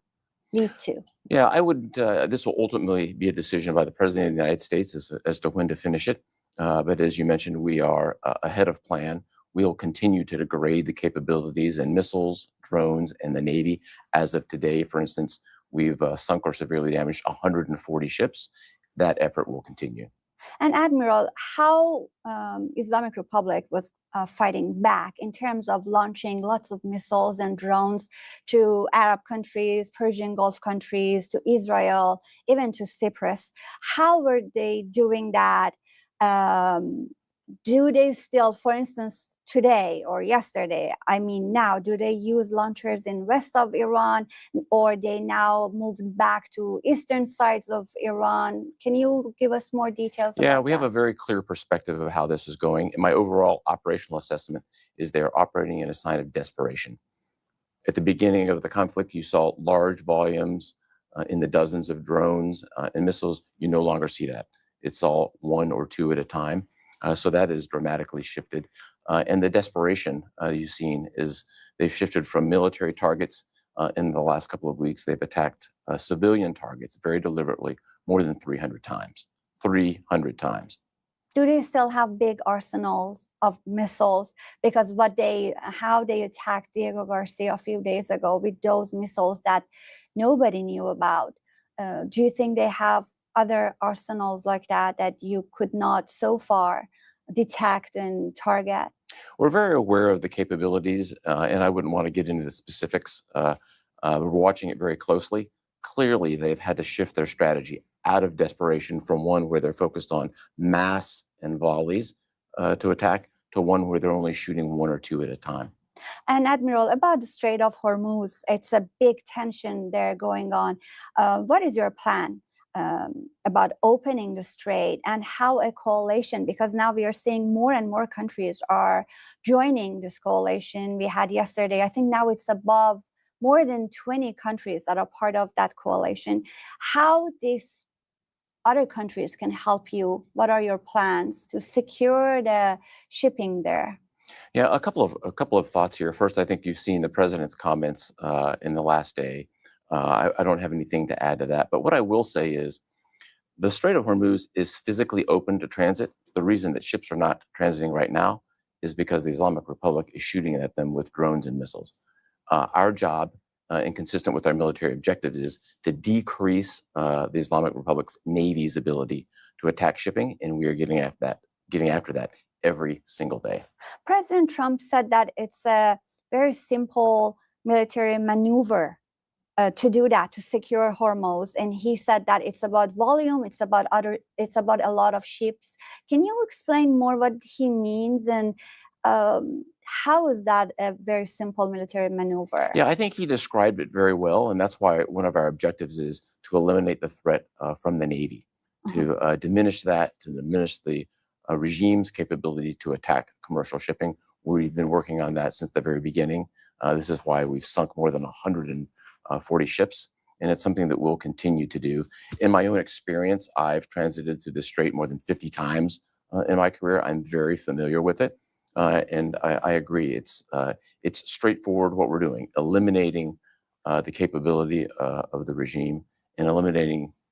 lead to? Yeah, I would. This will ultimately be a decision by the President of the United States as to when to finish it. But as you mentioned, we are ahead of plan. We'll continue to degrade the capabilities in missiles, drones, and the Navy. As of today, for instance, we've sunk or severely damaged 140 ships. That effort will continue. And Admiral, how Islamic Republic was fighting back in terms of launching lots of missiles and drones to Arab countries, Persian Gulf countries, to Israel, even to Cyprus. How were they doing that? Do they still, for instance, today or yesterday, I mean now, do they use launchers in west of Iran, or they now moved back to eastern sides of Iran? Can you give us more details? Yeah, we have a very clear perspective of how this is going. And my overall operational assessment is they're operating in a sign of desperation. At the beginning of the conflict, you saw large volumes in the dozens of drones and missiles. You no longer see that. It's all 1 or 2 at a time. So that is dramatically shifted. And the desperation you've seen is they've shifted from military targets. In the last couple of weeks, they've attacked civilian targets very deliberately more than 300 times. 300 times. Do they still have big arsenals of missiles? Because how they attacked Diego Garcia a few days ago with those missiles that nobody knew about. Do you think they have other arsenals like that you could not so far detect and target? We're very aware of the capabilities, and I wouldn't want to get into the specifics. We're watching it very closely. Clearly, they've had to shift their strategy out of desperation from one where they're focused on mass and volleys to attack to one where they're only shooting 1 or 2 at a time. And Admiral, about the Strait of Hormuz, it's a big tension there going on. What is your plan about opening the strait, and how a coalition, because now we are seeing more and more countries are joining this coalition. We had yesterday, I think now it's above more than 20 countries that are part of that coalition. How these other countries can help you? What are your plans to secure the shipping there? Yeah, a couple of thoughts here. First, I think you've seen the president's comments in the last day. I don't have anything to add to that. But what I will say is the Strait of Hormuz is physically open to transit. The reason that ships are not transiting right now is because the Islamic Republic is shooting at them with drones and missiles. Our job and consistent with our military objectives is to decrease the Islamic Republic's Navy's ability to attack shipping, and we are getting after that every single day. President Trump said that it's a very simple military maneuver to do that, to secure Hormuz, and he said that it's about volume, it's about a lot of ships. Can you explain more what he means, and how is that a very simple military maneuver? Yeah, I think he described it very well, and that's why one of our objectives is to eliminate the threat from the Navy, to diminish the regime's capability to attack commercial shipping. We've been working on that since the very beginning. This is why we've sunk more than 140 ships, and it's something that we'll continue to do. In my own experience, I've transited through the Strait more than 50 times in my career. I'm very familiar with it, and I agree. It's straightforward what we're doing, eliminating the capability of the regime, and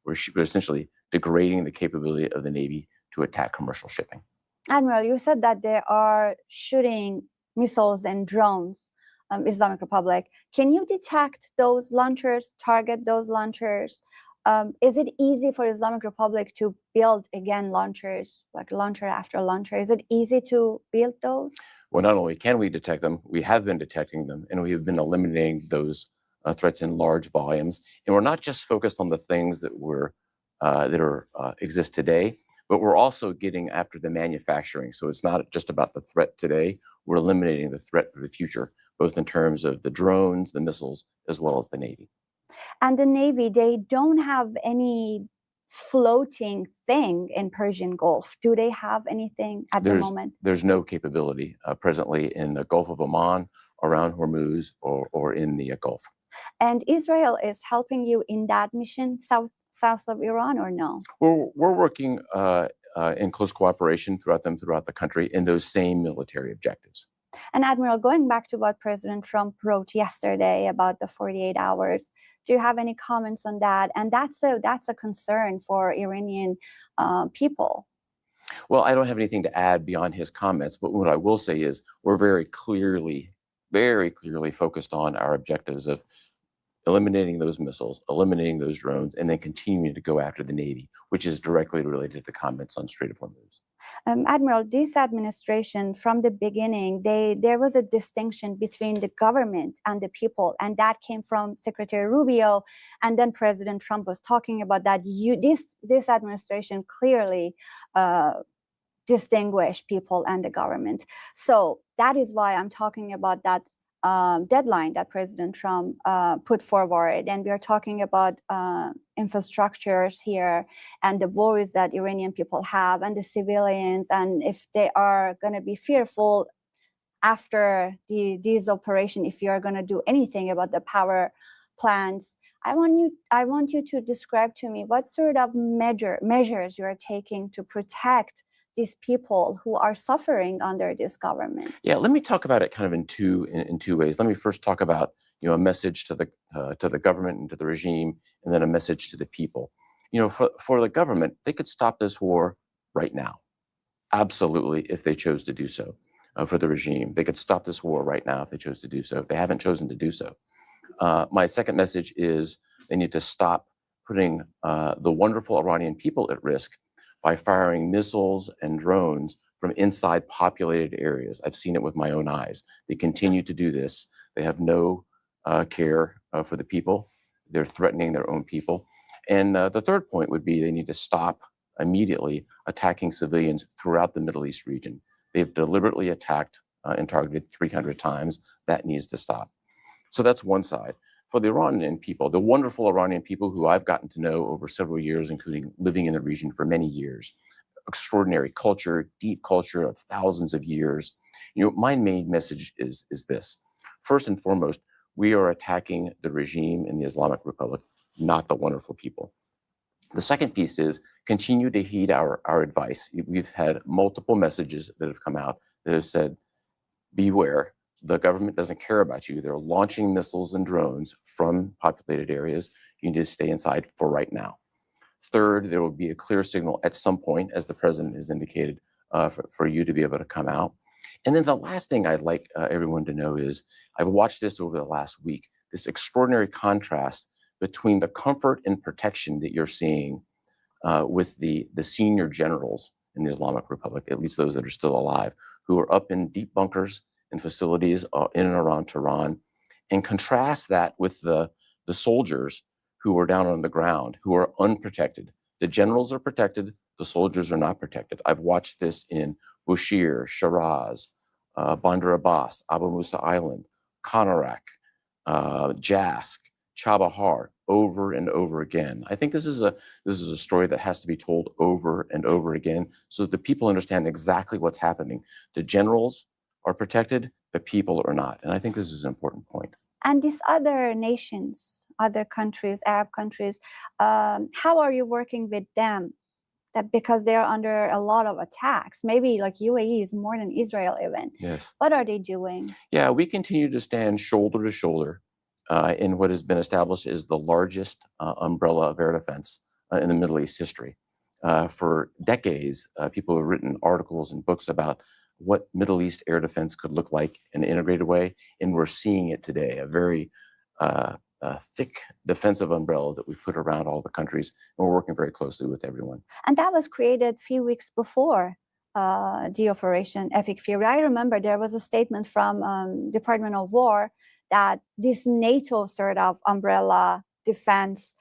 we're essentially degrading the capability of the Navy to attack commercial shipping. Admiral, you said that they are shooting missiles and drones, Islamic Republic. Can you detect those launchers, target those launchers? Is it easy for Islamic Republic to build, again, launchers, like launcher after launcher? Is it easy to build those? Well, not only can we detect them, we have been detecting them, and we have been eliminating those threats in large volumes. And we're not just focused on the things that exist today, but we're also getting after the manufacturing. So it's not just about the threat today. We're eliminating the threat for the future, both in terms of the drones, the missiles, as well as the Navy. And the Navy, they don't have any floating thing in Persian Gulf. Do they have anything at the moment? There's no capability presently in the Gulf of Oman, around Hormuz, or in the Gulf. And Israel is helping you in that mission, south of Iran, or no? We're working in close cooperation throughout the country in those same military objectives. And Admiral, going back to what President Trump wrote yesterday about the 48 hours, do you have any comments on that? And that's a concern for Iranian people. Well, I don't have anything to add beyond his comments, but what I will say is we're very clearly focused on our objectives of eliminating those missiles, eliminating those drones, and then continuing to go after the Navy, which is directly related to comments on Strait of Hormuz. Admiral, this administration, from the beginning, there was a distinction between the government and the people, and that came from Secretary Rubio, and then President Trump was talking about that. This administration clearly distinguished people and the government. So that is why I'm talking about that deadline that President Trump put forward, and we are talking about infrastructures here and the worries that Iranian people have and the civilians, and if they are going to be fearful after these operations, if you are going to do anything about the power plants. I want you to describe to me what sort of measures you are taking to protect these people who are suffering under this government. Yeah, let me talk about it kind of in two ways. Let me first talk about a message to the government and to the regime, and then a message to the people. For the government, they could stop this war right now, absolutely, if they chose to do so. For the regime, they could stop this war right now if they chose to do so. They haven't chosen to do so. My second message is they need to stop putting the wonderful Iranian people at risk by firing missiles and drones from inside populated areas. I've seen it with my own eyes. They continue to do this. They have no care for the people. They're threatening their own people. And the third point would be they need to stop immediately attacking civilians throughout the Middle East region. They've deliberately attacked and targeted 300 times. That needs to stop. So that's one side. For the Iranian people, the wonderful Iranian people who I've gotten to know over several years, including living in the region for many years, extraordinary culture, deep culture of thousands of years. My main message is this. First and foremost, we are attacking the regime in the Islamic Republic, not the wonderful people. The second piece is continue to heed our advice. We've had multiple messages that have come out that have said, beware. The government doesn't care about you. They're launching missiles and drones from populated areas. You need to stay inside for right now. Third, there will be a clear signal at some point, as the president has indicated, for you to be able to come out. And then the last thing I'd like everyone to know is I've watched this over the last week. this extraordinary contrast between the comfort and protection that you're seeing with the senior generals in the Islamic Republic, at least those that are still alive, who are up in deep bunkers and facilities in and around Tehran, and contrast that with the soldiers who are down on the ground, who are unprotected. The generals are protected, the soldiers are not protected. I've watched this in Bushehr, Shiraz, Bandar Abbas, Abu Musa Island, Konarak, Jask, Chabahar, over and over again. I think this is a story that has to be told over and over again so that the people understand exactly what's happening. The generals are protected, the people are not. And I think this is an important point. And these other nations, other countries, Arab countries, how are you working with them? That because they're under a lot of attacks, maybe like UAE is more than Israel even. Yes. What are they doing? Yeah, we continue to stand shoulder to shoulder in what has been established as the largest umbrella of air defense in the Middle East history. For decades, people have written articles and books about what Middle East air defense could look like in an integrated way, and we're seeing it today, a very thick defensive umbrella that we put around all the countries, and we're working very closely with everyone. And that was created a few weeks before the Operation Epic Fury. I remember there was a statement from Department of War that this NATO sort of umbrella defense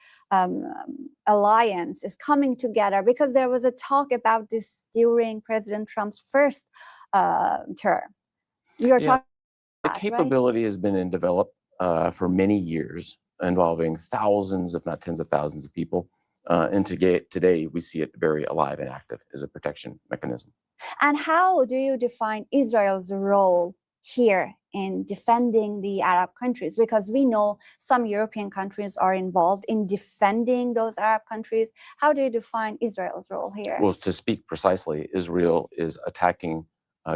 alliance is coming together because there was a talk about this during President Trump's first term. You're talking the capability has been in developed for many years, involving thousands, if not tens of thousands of people. And today, we see it very alive and active as a protection mechanism. And how do you define Israel's role here in defending the Arab countries? Because we know some European countries are involved in defending those Arab countries. How do you define Israel's role here? Well, to speak precisely, Israel is attacking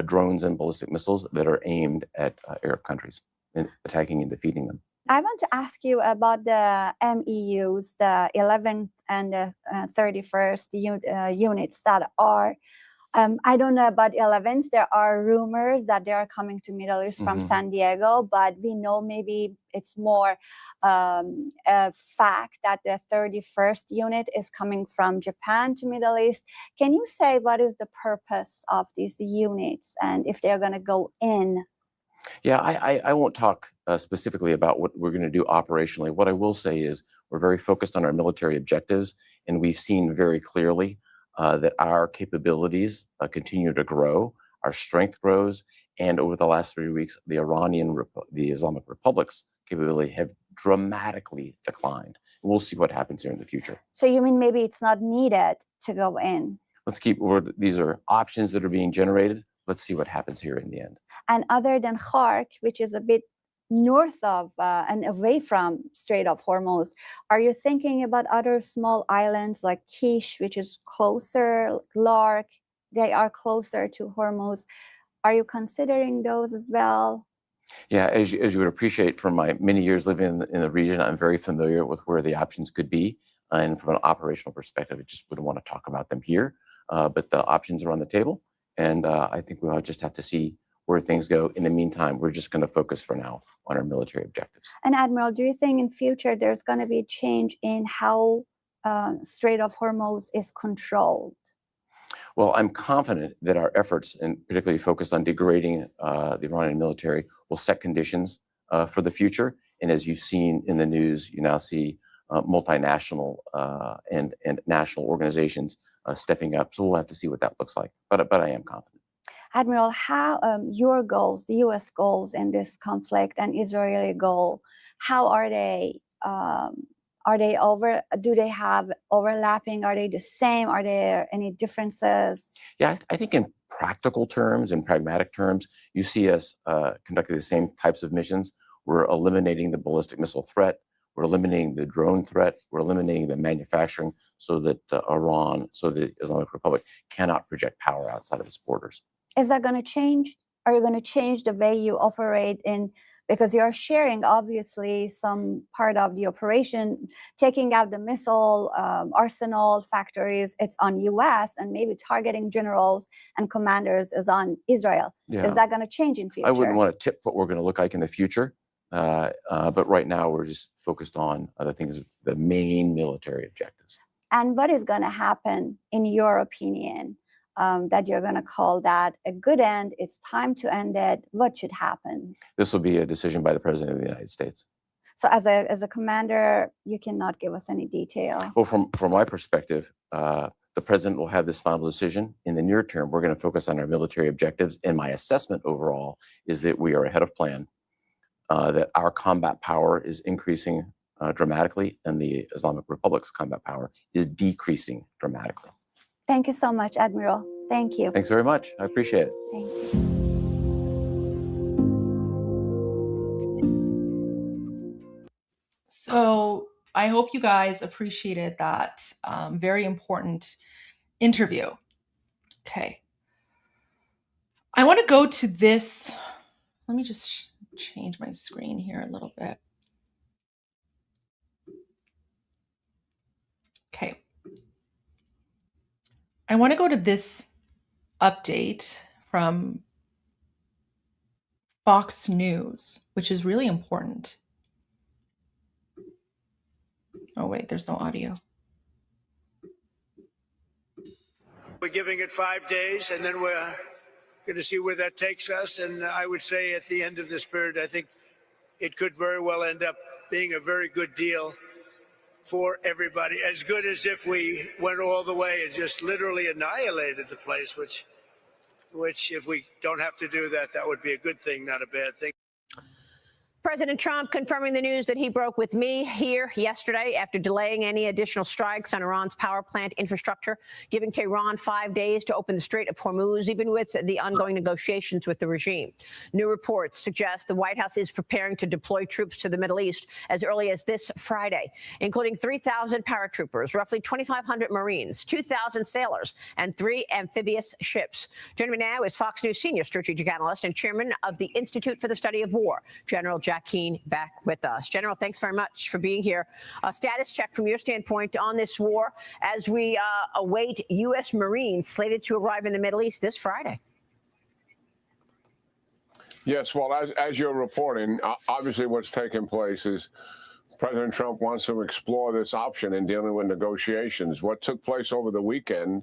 drones and ballistic missiles that are aimed at Arab countries, and attacking and defeating them. I want to ask you about the MEUs, the 11th and the 31st units that are, I don't know about 11th. There are rumors that they are coming to Middle East from San Diego, but we know maybe it's more a fact that the 31st unit is coming from Japan to Middle East. Can you say what is the purpose of these units and if they're going to go in? Yeah, I won't talk specifically about what we're going to do operationally. What I will say is we're very focused on our military objectives, and we've seen very clearly that our capabilities continue to grow, our strength grows, and over the last 3 weeks, the Islamic Republic's capability have dramatically declined. And we'll see what happens here in the future. So you mean maybe it's not needed to go in? Let's these are options that are being generated. Let's see what happens here in the end. And other than Khark, which is a bit north of and away from Strait of Hormuz, are you thinking about other small islands like Kish, which is closer, Lark, they are closer to Hormuz? Are you considering those as well? Yeah, as you would appreciate from my many years living in the region, I'm very familiar with where the options could be. And from an operational perspective, I just wouldn't want to talk about them here. But the options are on the table. And I think we'll just have to see where things go. In the meantime, we're just going to focus for now on our military objectives. And Admiral, do you think in future there's going to be a change in how Strait of Hormuz is controlled? Well, I'm confident that our efforts, and particularly focused on degrading the Iranian military, will set conditions for the future. And as you've seen in the news, you now see multinational and national organizations stepping up. So we'll have to see what that looks like. But I am confident. Admiral, how your goals, the U.S. goals in this conflict and Israeli goal, how are they? Do they have overlapping? Are they the same? Are there any differences? Yeah, I think in practical terms, in pragmatic terms, you see us conducting the same types of missions. We're eliminating the ballistic missile threat. We're eliminating the drone threat. We're eliminating the manufacturing so that the Islamic Republic cannot project power outside of its borders. Is that going to change? Are you going to change the way you operate in? Because you're sharing, obviously, some part of the operation, taking out the missile arsenal factories, it's on U.S., and maybe targeting generals and commanders is on Israel. Yeah. Is that going to change in future? I wouldn't want to tip what we're going to look like in the future. But right now, we're just focused on other things, the main military objectives. And what is going to happen, in your opinion, that you're going to call that a good end? It's time to end it. What should happen? This will be a decision by the President of the United States. So as a commander, you cannot give us any detail. Well, from my perspective, the President will have this final decision. In the near term, we're going to focus on our military objectives. And my assessment overall is that we are ahead of plan, that our combat power is increasing dramatically, and the Islamic Republic's combat power is decreasing dramatically. Thank you so much, Admiral. Thank you. Thanks very much. I appreciate it. Thank you. So I hope you guys appreciated that very important interview. Okay. I want to go to this. Let me just change my screen here a little bit. Okay. I want to go to this update from Fox News, which is really important. Oh, wait, there's no audio. We're giving it 5 days, and then we're going to see where that takes us. And I would say at the end of this period, I think it could very well end up being a very good deal for everybody. As good as if we went all the way and just literally annihilated the place, which if we don't have to do that, that would be a good thing, not a bad thing. President Trump confirming the news that he broke with me here yesterday after delaying any additional strikes on Iran's power plant infrastructure, giving Tehran 5 days to open the Strait of Hormuz, even with the ongoing negotiations with the regime. New reports suggest the White House is preparing to deploy troops to the Middle East as early as this Friday, including 3,000 paratroopers, roughly 2,500 Marines, 2,000 sailors, and 3 amphibious ships. Joining me now is Fox News senior strategic analyst and chairman of the Institute for the Study of War, General Jack Keane, back with us. General, thanks very much for being here. A status check from your standpoint on this war as we await U.S. Marines slated to arrive in the Middle East this Friday. Yes, well, as you're reporting, obviously what's taking place is President Trump wants to explore this option in dealing with negotiations. What took place over the weekend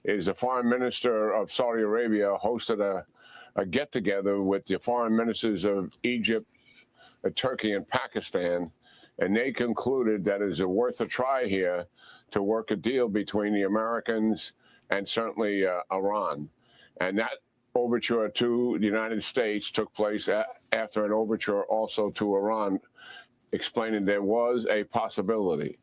is the foreign minister of Saudi Arabia hosted a get-together with the foreign ministers of Egypt, Turkey, and Pakistan, and they concluded that it's worth a try here to work a deal between the Americans and certainly Iran. And that overture to the United States took place after an overture also to Iran, explaining there was a possibility.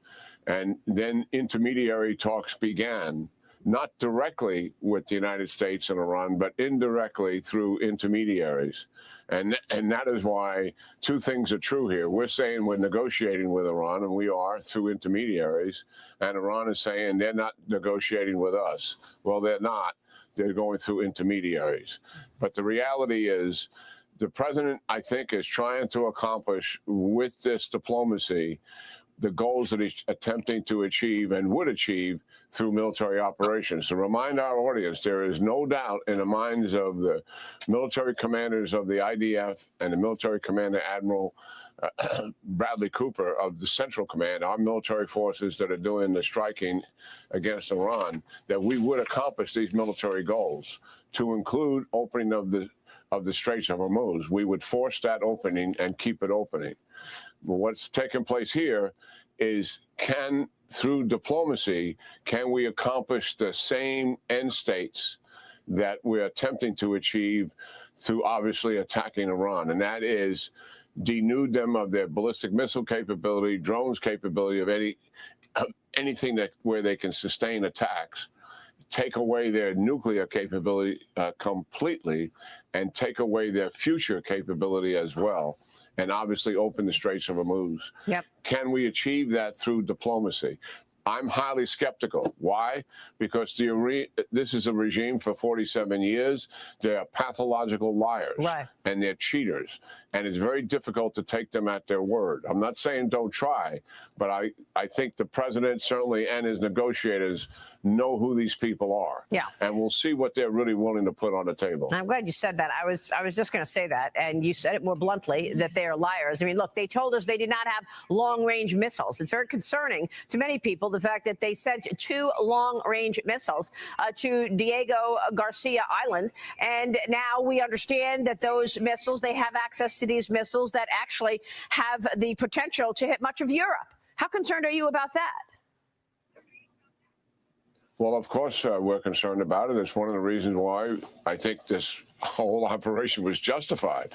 And then intermediary talks began, not directly with the United States and Iran, but indirectly through intermediaries. And that is why two things are true here. We're saying we're negotiating with Iran, and we are through intermediaries. And Iran is saying they're not negotiating with us. Well, they're not. They're going through intermediaries. But the reality is the president, I think, is trying to accomplish with this diplomacy the goals that he's attempting to achieve and would achieve through military operations. To remind our audience, there is no doubt in the minds of the military commanders of the IDF and the military commander, Admiral Bradley Cooper of the Central Command, our military forces that are doing the striking against Iran, that we would accomplish these military goals, to include opening of the Straits of Hormuz. We would force that opening and keep it opening. But what's taking place here is through diplomacy, can we accomplish the same end states that we're attempting to achieve through obviously attacking Iran? And that is denude them of their ballistic missile capability, drones capability, of anything where they can sustain attacks, take away their nuclear capability completely, and take away their future capability as well, and obviously open the Straits of Hormuz. Yep. Can we achieve that through diplomacy? I'm highly skeptical. Why? Because this is a regime for 47 years. They are pathological liars, right, and they're cheaters. And it's very difficult to take them at their word. I'm not saying don't try, but I think the president certainly and his negotiators know who these people are. Yeah. And we'll see what they're really willing to put on the table. I'm glad you said that. I was just going to say that, and you said it more bluntly, that they are liars. I mean, look, they told us they did not have long-range missiles. It's very concerning to many people, the fact that they sent 2 long-range missiles to Diego Garcia Island, and now we understand that those missiles, they have access to these missiles that actually have the potential to hit much of Europe. How concerned are you about that? Well, of course, we're concerned about it. It's one of the reasons why I think this whole operation was justified,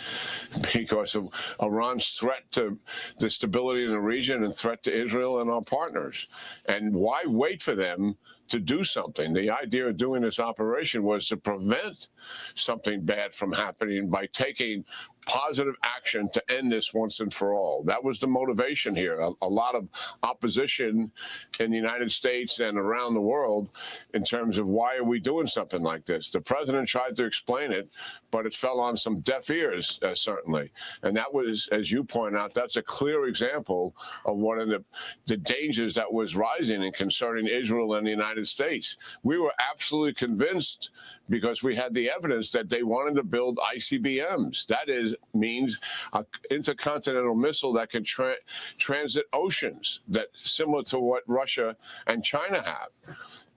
because of Iran's threat to the stability in the region and threat to Israel and our partners. And why wait for them to do something? The idea of doing this operation was to prevent something bad from happening by taking positive action to end this once and for all. That was the motivation here. A lot of opposition in the United States and around the world in terms of why are we doing something like this? The president tried to explain it, but it fell on some deaf ears, certainly. And that was, as you point out, that's a clear example of one of the dangers that was rising and concerning Israel and the United States. We were absolutely convinced, because we had the evidence, that they wanted to build ICBMs. That means an intercontinental missile that can transit oceans, that similar to what Russia and China have.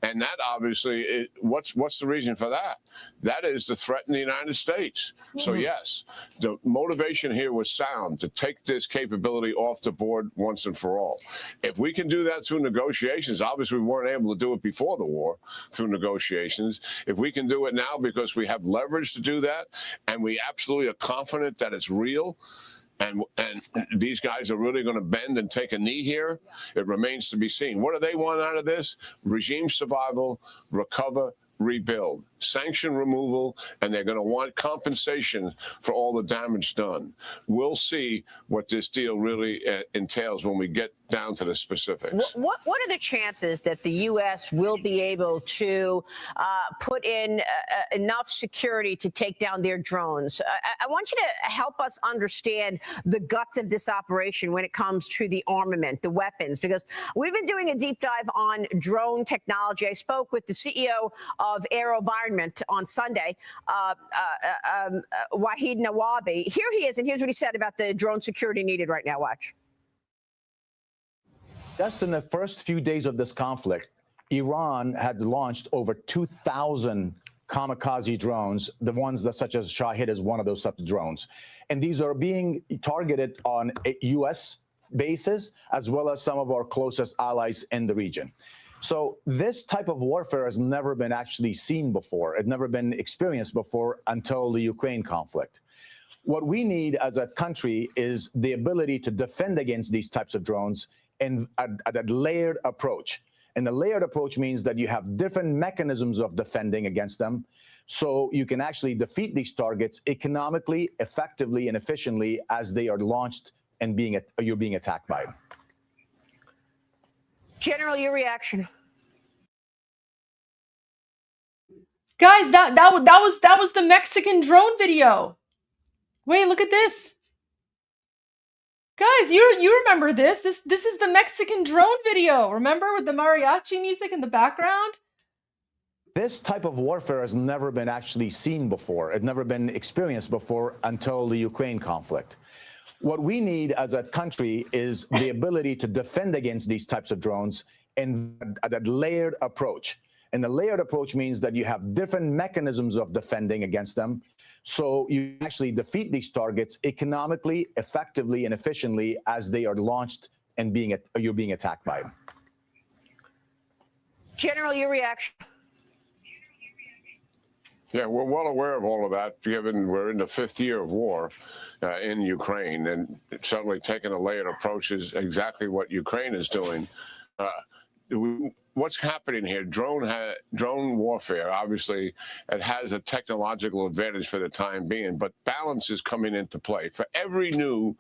And that obviously, what's the reason for that? That is the threat in the United States. So yes, the motivation here was sound, to take this capability off the board once and for all. If we can do that through negotiations, obviously we weren't able to do it before the war through negotiations. If we can do it now because we have leverage to do that, and we absolutely are confident that it's real, and these guys are really going to bend and take a knee here, it remains to be seen. What do they want out of this? Regime survival, recover, rebuild, sanction removal, and they're going to want compensation for all the damage done. We'll see what this deal really entails when we get down to the specifics. What are the chances that the U.S. will be able to put in enough security to take down their drones? I want you to help us understand the guts of this operation when it comes to the armament, the weapons, because we've been doing a deep dive on drone technology. I spoke with the CEO of AeroVironment on Sunday, Wahid Nawabi. Here he is, and here's what he said about the drone security needed right now. Watch. Just in the first few days of this conflict, Iran had launched over 2,000 kamikaze drones, the ones that, such as Shahid, is one of those such drones. And these are being targeted on U.S. bases, as well as some of our closest allies in the region. So this type of warfare has never been actually seen before. It's never been experienced before until the Ukraine conflict. What we need as a country is the ability to defend against these types of drones in a layered approach. And the layered approach means that you have different mechanisms of defending against them, so you can actually defeat these targets economically, effectively, and efficiently as they are launched and you're being attacked by them. General, your reaction? Guys, that was the Mexican drone video. Wait, look at this. Guys, you remember this? This is the Mexican drone video. Remember, with the mariachi music in the background? This type of warfare has never been actually seen before. It's never been experienced before until the Ukraine conflict. What we need as a country is the ability to defend against these types of drones in a layered approach. And the layered approach means that you have different mechanisms of defending against them, so you actually defeat these targets economically, effectively, and efficiently as they are launched and you're being attacked by them. General, your reaction? Yeah, we're well aware of all of that, given we're in the 5th year of war in Ukraine, and certainly taking a layered approach is exactly what Ukraine is doing. what's happening here? Drone warfare. Obviously, it has a technological advantage for the time being, but balance is coming into play. For every new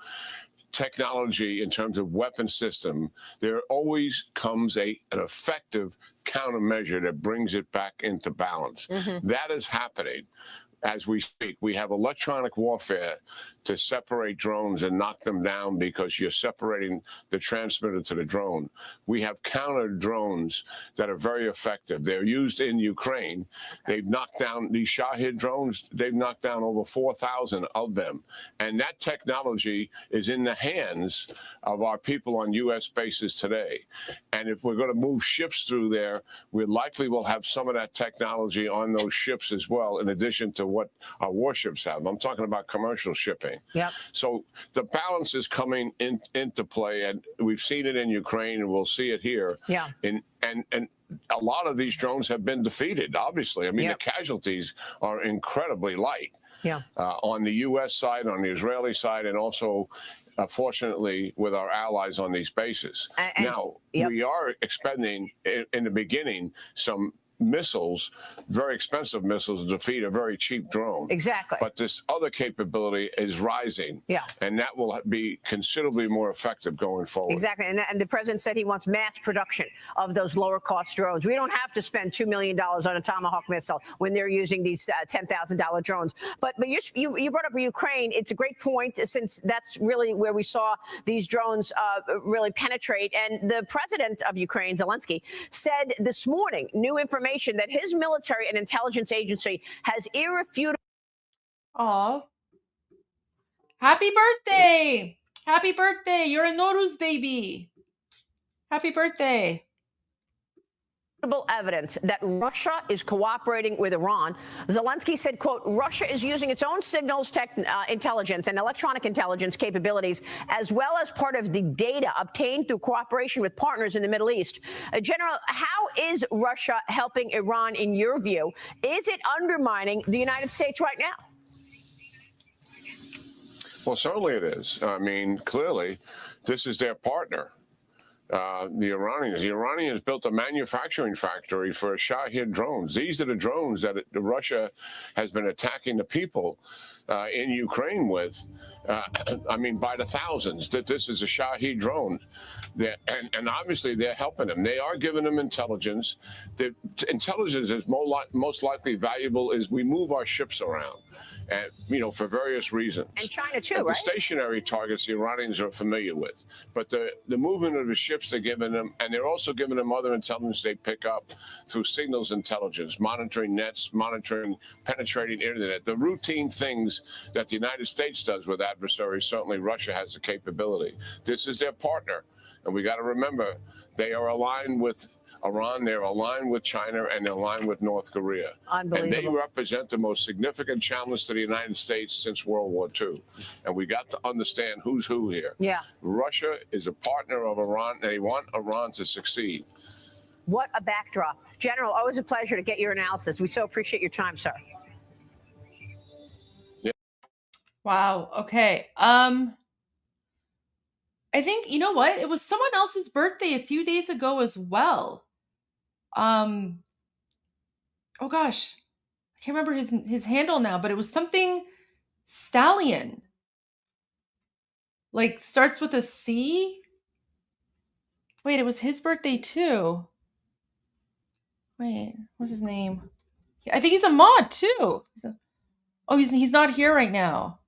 technology in terms of weapon system, there always comes an effective countermeasure that brings it back into balance. That is happening as we speak. We have electronic warfare to separate drones and knock them down because you're separating the transmitter to the drone. We have counter drones that are very effective. They're used in Ukraine. They've knocked down these Shahid drones. They've knocked down over 4,000 of them. And that technology is in the hands of our people on U.S. bases today. And if we're going to move ships through there, we likely will have some of that technology on those ships as well, in addition to what our warships have. I'm talking about commercial shipping. Yep. So the balance is coming into play, and we've seen it in Ukraine, and we'll see it here. Yeah. And a lot of these drones have been defeated, obviously. I mean, Yep. the casualties are incredibly light. Yeah. On the U.S. side, on the Israeli side, and also, fortunately, with our allies on these bases. Now, yep. we are expending, in the beginning, some missiles, very expensive missiles, to defeat a very cheap drone. Exactly. But this other capability is rising. Yeah. And that will be considerably more effective going forward. Exactly. And the president said he wants mass production of those lower cost drones. We don't have to spend $2 million on a Tomahawk missile when they're using these $10,000 drones. But you brought up Ukraine. It's a great point, since that's really where we saw these drones really penetrate. And the president of Ukraine, Zelensky, said this morning new information that his military and intelligence agency has irrefutable. Aw. Happy birthday! Happy birthday! You're a Nowruz baby. Happy birthday. Evidence that Russia is cooperating with Iran. Zelensky said, quote, Russia is using its own signals, intelligence and electronic intelligence capabilities, as well as part of the data obtained through cooperation with partners in the Middle East. General, how is Russia helping Iran in your view? Is it undermining the United States right now? Well, certainly it is. I mean, clearly, this is their partner. The Iranians built a manufacturing factory for Shahid drones. These are the drones that Russia has been attacking the people in Ukraine with. I mean, by the thousands. That this is a Shahid drone, and obviously they're helping them. They are giving them intelligence. The intelligence is most likely valuable as we move our ships around, and for various reasons. And China too, the right? Stationary targets the Iranians are familiar with, but the movement of the ships they're giving them, and they're also giving them other intelligence they pick up through signals intelligence, monitoring nets, monitoring penetrating internet, the routine things that the United States does with adversaries. Certainly Russia has the capability. This is their partner, and we got to remember they are aligned with Iran, they're aligned with China, and they're aligned with North Korea. Unbelievable. And they represent the most significant challenge to the United States since World War II. And we got to understand who's who here. Yeah. Russia is a partner of Iran, and they want Iran to succeed. What a backdrop. General, always a pleasure to get your analysis. We so appreciate your time, sir. Wow. Okay. I think, you know what? It was someone else's birthday a few days ago as well. Oh gosh. I can't remember his handle now, but it was something Stallion. Like starts with a C? Wait, it was his birthday too. Wait, what's his name? I think he's a mod too. He's not here right now.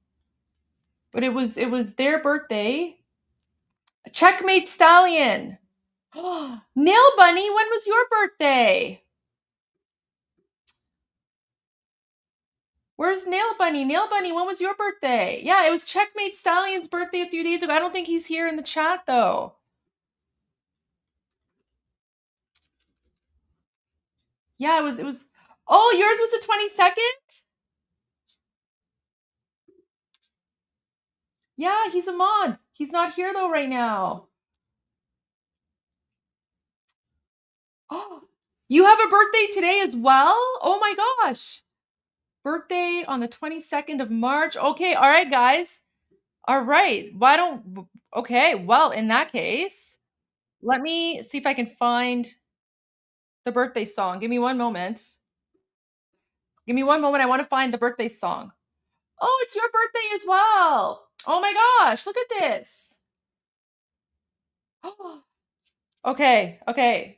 But it was their birthday. Checkmate Stallion. Nail Bunny, when was your birthday? Where's Nail Bunny? Nail Bunny, when was your birthday? Yeah, it was Checkmate Stallion's birthday a few days ago. I don't think he's here in the chat though. Yeah, it was. Oh, yours was the 22nd? Yeah, he's a mod. He's not here though right now. Oh, you have a birthday today as well? Oh my gosh. Birthday on the 22nd of March. Okay, all right, guys. All right. Okay, well, in that case, let me see if I can find the birthday song. Give me one moment. Give me one moment. I want to find the birthday song. Oh, it's your birthday as well. Oh my gosh, look at this. Okay.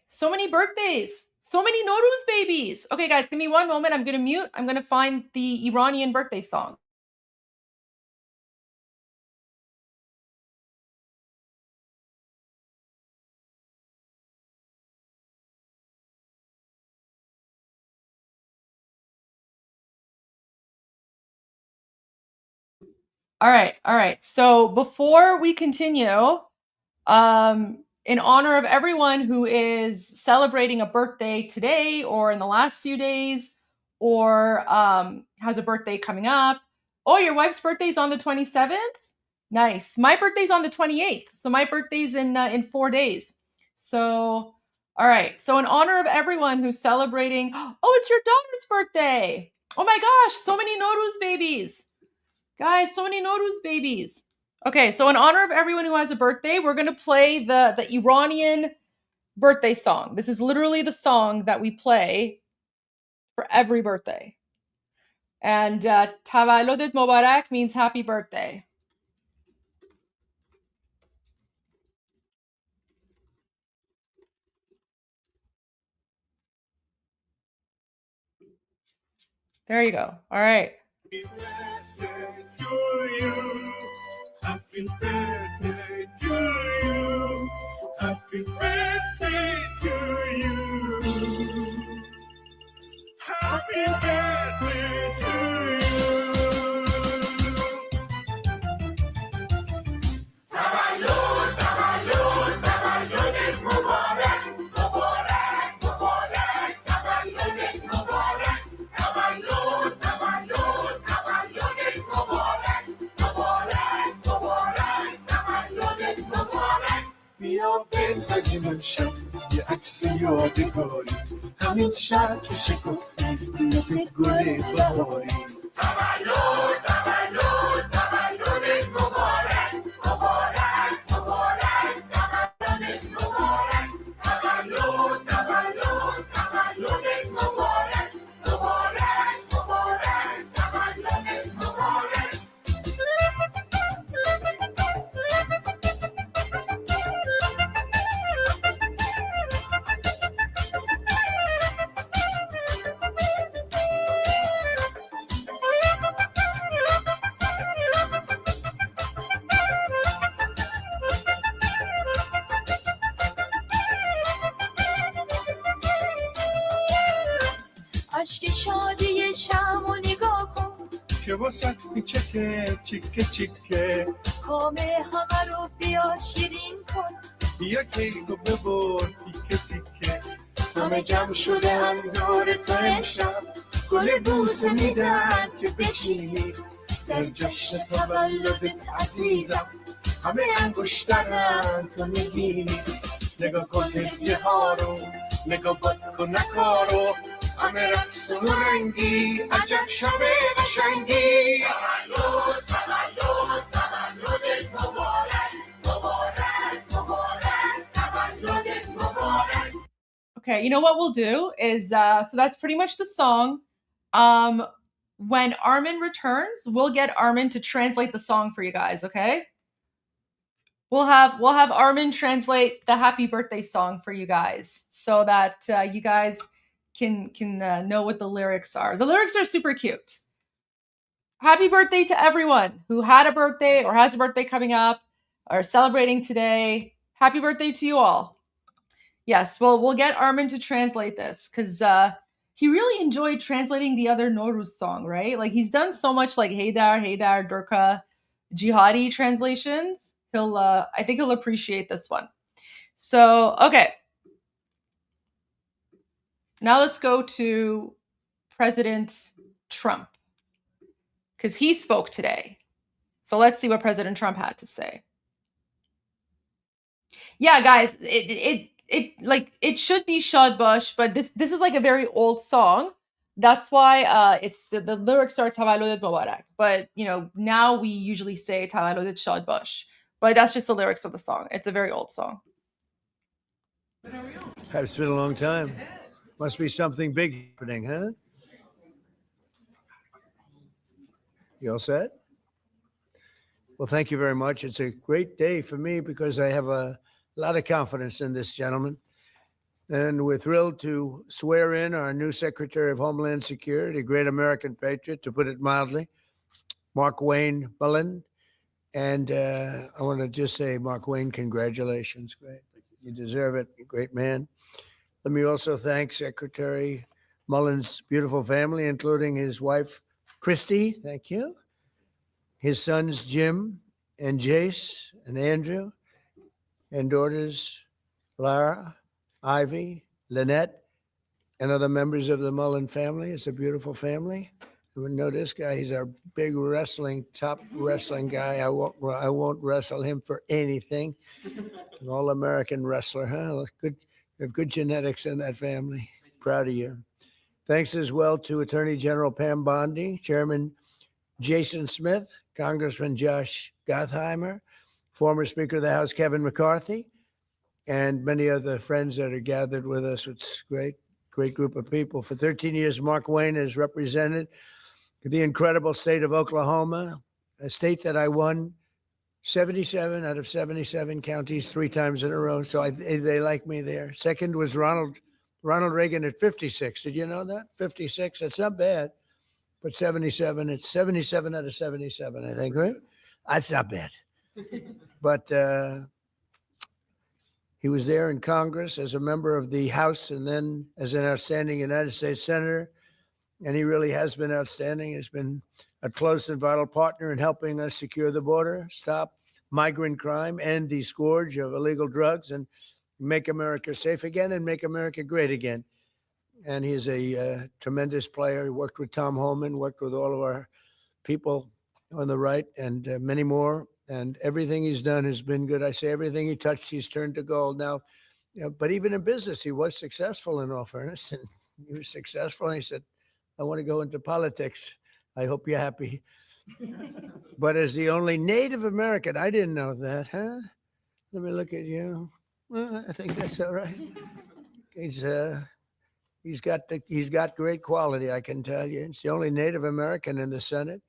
So many birthdays. So many Nowruz babies. Okay, guys, give me one moment. I'm going to mute. I'm going to find the Iranian birthday song. All right. So before we continue, in honor of everyone who is celebrating a birthday today or in the last few days, or has a birthday coming up. Oh, your wife's birthday is on the 27th? Nice. My birthday's on the 28th. So my birthday's in 4 days. So, all right. So in honor of everyone who's celebrating, oh, it's your daughter's birthday. Oh my gosh, so many Nowruz babies. Guys, so many Nowruz babies. Okay, so in honor of everyone who has a birthday, we're going to play the Iranian birthday song. This is literally the song that we play for every birthday. And Tavallodet Mubarak means happy birthday. There you go. All right. Happy birthday to you. Happy birthday to you. Happy birthday to you. Tavallud, tavallud, tavalludet mubarak, mubarak, mubarak, tavalludet mubarak, tavallud, tavallud, tavalludet mubarak, mubarak, mubarak, tavalludet mubarak. بیا بنتظیم امشب یه عکس یادگاری همین شب که شکفتی مثل گل بهاری تولد تولد تولدت مبارک مبارک مبارک تولدت مبارک تولد تولد تولدت مبارک مبارک مبارک تولدت مبارک اشک شادی شمع نگاه کن که واسه میچکه چیکه چیکه کامه همه رو بیا شیرین کن بیا کیکو ببر تیکه تیکه همه جمع شده هم دور تو امشب گل بوسه میدن که بچینی در جشن تولدت عزیزم همه انگشترن تو نگینی نگاه کن هدیه ها رو نگاه باد کن نکارو همه رقص و رنگی عجب شب قشنگی تولد تولد تولدت مبارک مبارک مبارک تولدت مبارک. Okay, you know what we'll do is so that's pretty much the song. When Armin returns, we'll get Armin to translate the song for you guys, okay? We'll have Armin translate the happy birthday song for you guys so that you guys can know what the lyrics are. The lyrics are super cute. Happy birthday to everyone who had a birthday or has a birthday coming up or celebrating today. Happy birthday to you all. Yes, well, we'll get Armin to translate this because he really enjoyed translating the other Nowruz song, right? Like he's done so much like Haydar, Durka, jihadi translations. I think he'll appreciate this one. So, okay. Now let's go to President Trump because he spoke today. So let's see what President Trump had to say. Yeah, guys, it should be Shad Bush, but this is like a very old song. That's why it's the lyrics are Tavallodet Mubarak. But now we usually say Tavallodet Shad Bush. But that's just the lyrics of the song. It's a very old song. It's been a long time. Must be something big happening, huh? You all set? Well, thank you very much. It's a great day for me because I have a lot of confidence in this gentleman. And we're thrilled to swear in our new Secretary of Homeland Security, a great American patriot, to put it mildly, Mark Wayne Mullen. And I want to just say, Mark Wayne, congratulations. Great. You deserve it. You're a great man. Let me also thank Secretary Mullen's beautiful family, including his wife, Christy. Thank you. His sons, Jim and Jace and Andrew, and daughters, Lara, Ivy, Lynette, and other members of the Mullen family. It's a beautiful family. You would know this guy. He's our big top wrestling guy. I won't wrestle him for anything. An all-American wrestler, huh? Good. You have good genetics in that family. Proud of you. Thanks as well to Attorney General Pam Bondi, Chairman Jason Smith, Congressman Josh Gottheimer, former Speaker of the House Kevin McCarthy, and many other friends that are gathered with us. It's a great group of people. For 13 years, Mark Wayne has represented the incredible state of Oklahoma, a state that I won 77 out of 77 counties 3 times in a row. So they like me there. Second was Ronald Reagan at 56. Did you know that? 56. That's not bad. But 77, it's 77 out of 77, I think, right? That's not bad. But he was there in Congress as a member of the House and then as an outstanding United States Senator. And he really has been outstanding. He's been a close and vital partner in helping us secure the border, stop migrant crime, end the scourge of illegal drugs, and make America safe again and make America great again. And he's a tremendous player. He worked with Tom Homan, worked with all of our people on the right and many more. And everything he's done has been good. I say everything he touched, he's turned to gold. Now, but even in business, he was successful in all fairness. And he was successful. And he said, I want to go into politics. I hope you're happy. But as the only Native American, I didn't know that, huh? Let me look at you. Well, I think that's all right. He's got great quality, I can tell you. It's the only Native American in the Senate.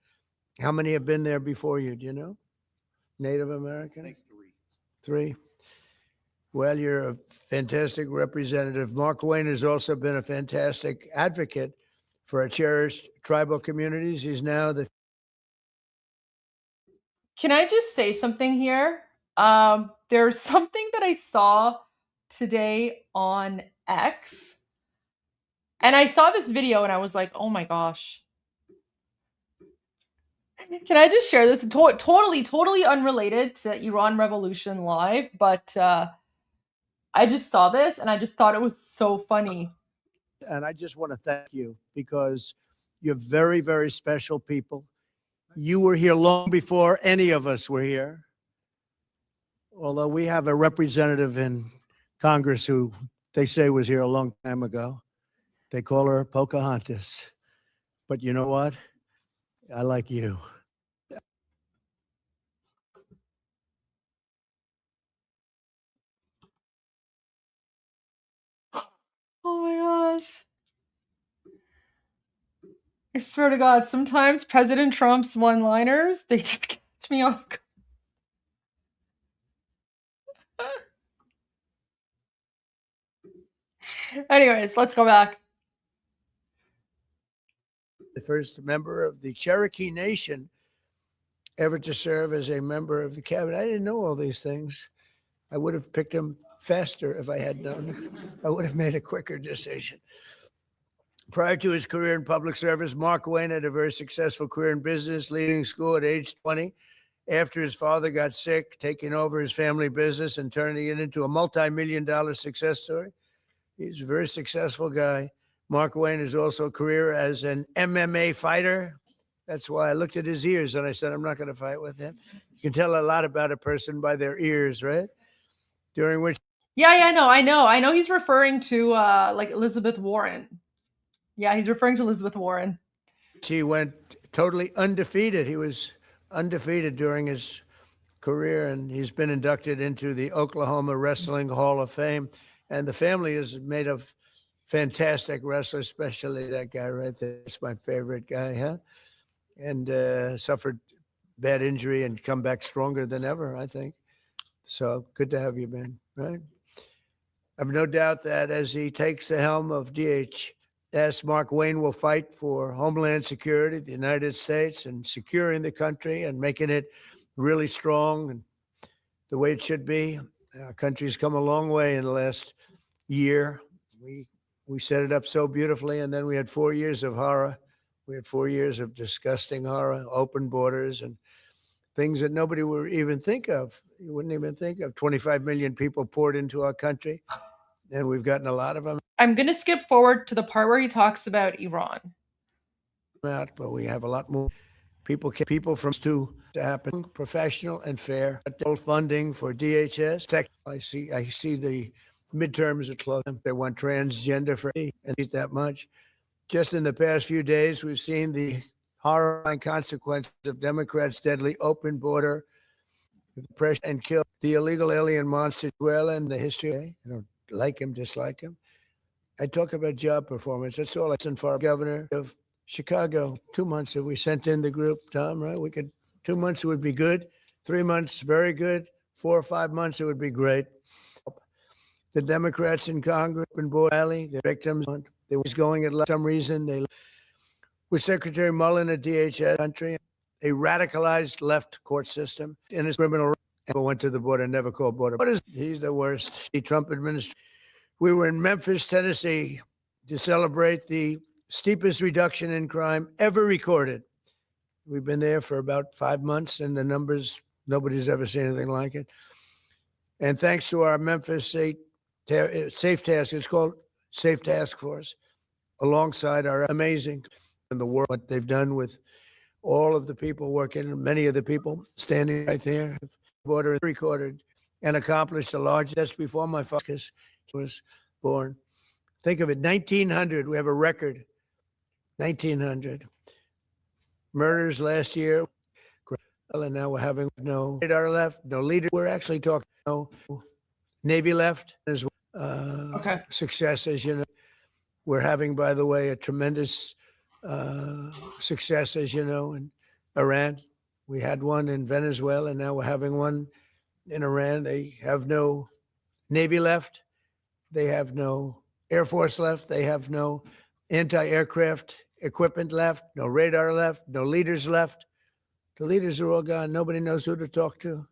How many have been there before you? Do you know? Native American? I think 3. 3. Well, you're a fantastic representative. Mark Wayne has also been a fantastic advocate for our cherished tribal communities. He's now the... Can I just say something here? There's something that I saw today on X, and I saw this video and I was like, oh my gosh. Can I just share this? Totally unrelated to Iran Revolution Live, but I just saw this and I just thought it was so funny. And I just want to thank you because you're very, very special people. You were here long before any of us were here. Although we have a representative in Congress who they say was here a long time ago. They call her Pocahontas. But you know what? I like you. Oh my gosh. I swear to God, sometimes President Trump's one-liners, they just catch me off guard. Anyways, let's go back. The first member of the Cherokee Nation ever to serve as a member of the cabinet. I didn't know all these things. I would have picked him faster if I had known. I would have made a quicker decision. Prior to his career in public service, Mark Wayne had a very successful career in business, leaving school at age 20 after his father got sick, taking over his family business and turning it into a multi-million-dollar success story. He's a very successful guy. Mark Wayne has also a career as an MMA fighter. That's why I looked at his ears and I said, I'm not going to fight with him. You can tell a lot about a person by their ears, right? During which... Yeah, I know he's referring to like Elizabeth Warren. Yeah, he's referring to Elizabeth Warren. He went totally undefeated. He was undefeated during his career, and he's been inducted into the Oklahoma Wrestling Hall of Fame. And the family is made of fantastic wrestler, especially that guy right there. That's my favorite guy, huh? And suffered bad injury and come back stronger than ever, I think. So good to have you, man, right? I have no doubt that as he takes the helm of DHS, Mark Wayne will fight for Homeland Security, the United States, and securing the country and making it really strong and the way it should be. Our country's come a long way in the last year. We set it up so beautifully, and then we had 4 years of horror. We had 4 years of disgusting horror, open borders, and things that nobody would even think of. You wouldn't even think of. 25 million people poured into our country, and we've gotten a lot of them I'm going to skip forward to the part where he talks about Iran. out, but we have a lot more people from to happen, professional and fair. Funding for DHS. Tech. I see the midterms are close. They want transgender for and eat that much. Just in the past few days, we've seen the horrifying consequences of Democrats' deadly open border, pressure and kill the illegal alien monster. Well, in the history, I don't like him, dislike him. I talk about job performance. That's all I sent for governor of Chicago. 2 months if we sent in the group, Tom, right? We could 2 months it would be good. 3 months, very good. 4 or 5 months, it would be great. The Democrats in Congress and Board Alley, the victims, they was going at some reason. They with Secretary Mullen at DHS country, a radicalized left court system in his criminal never went to the border, never called border. He's the worst. The Trump administration. We were in Memphis, Tennessee to celebrate the steepest reduction in crime ever recorded. We've been there for about 5 months, and the numbers, nobody's ever seen anything like it. And thanks to our Memphis Safe Task, it's called Safe Task Force, alongside our amazing in the world, what they've done with all of the people working, many of the people standing right there, border recorded and accomplished the largest. That's before my focus was born. Think of it, 1,900. We have a record, 1,900 murders last year. And now we're having no radar left, no leader. We're actually talking no Navy left as well. Okay. Success, as you know. We're having, by the way, a tremendous success, as you know, in Iran. We had one in Venezuela, and now we're having one in Iran. They have no Navy left. They have no Air Force left. They have no anti-aircraft equipment left, no radar left, no leaders left. The leaders are all gone. Nobody knows who to talk to.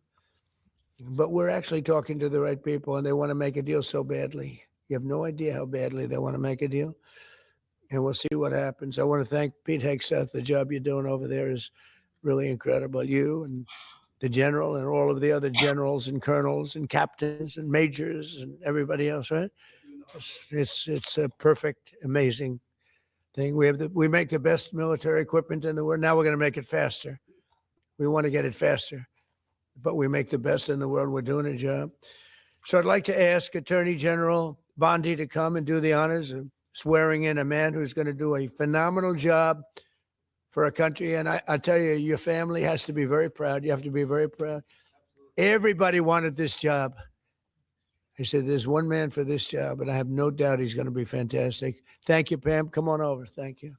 But we're actually talking to the right people, and they want to make a deal so badly. You have no idea how badly they want to make a deal. And we'll see what happens. I want to thank Pete Hegseth. The job you're doing over there is really incredible. You and the general and all of the other generals and colonels and captains and majors and everybody else, right? It's a perfect, amazing thing. We make the best military equipment in the world. Now we're going to make it faster. We want to get it faster, but we make the best in the world. We're doing a job. So I'd like to ask Attorney General Bondi to come and do the honors of swearing in a man who's going to do a phenomenal job for our country. And I tell you, your family has to be very proud. You have to be very proud. Everybody wanted this job. I said, there's one man for this job, and I have no doubt he's going to be fantastic. Thank you, Pam. Come on over. Thank you.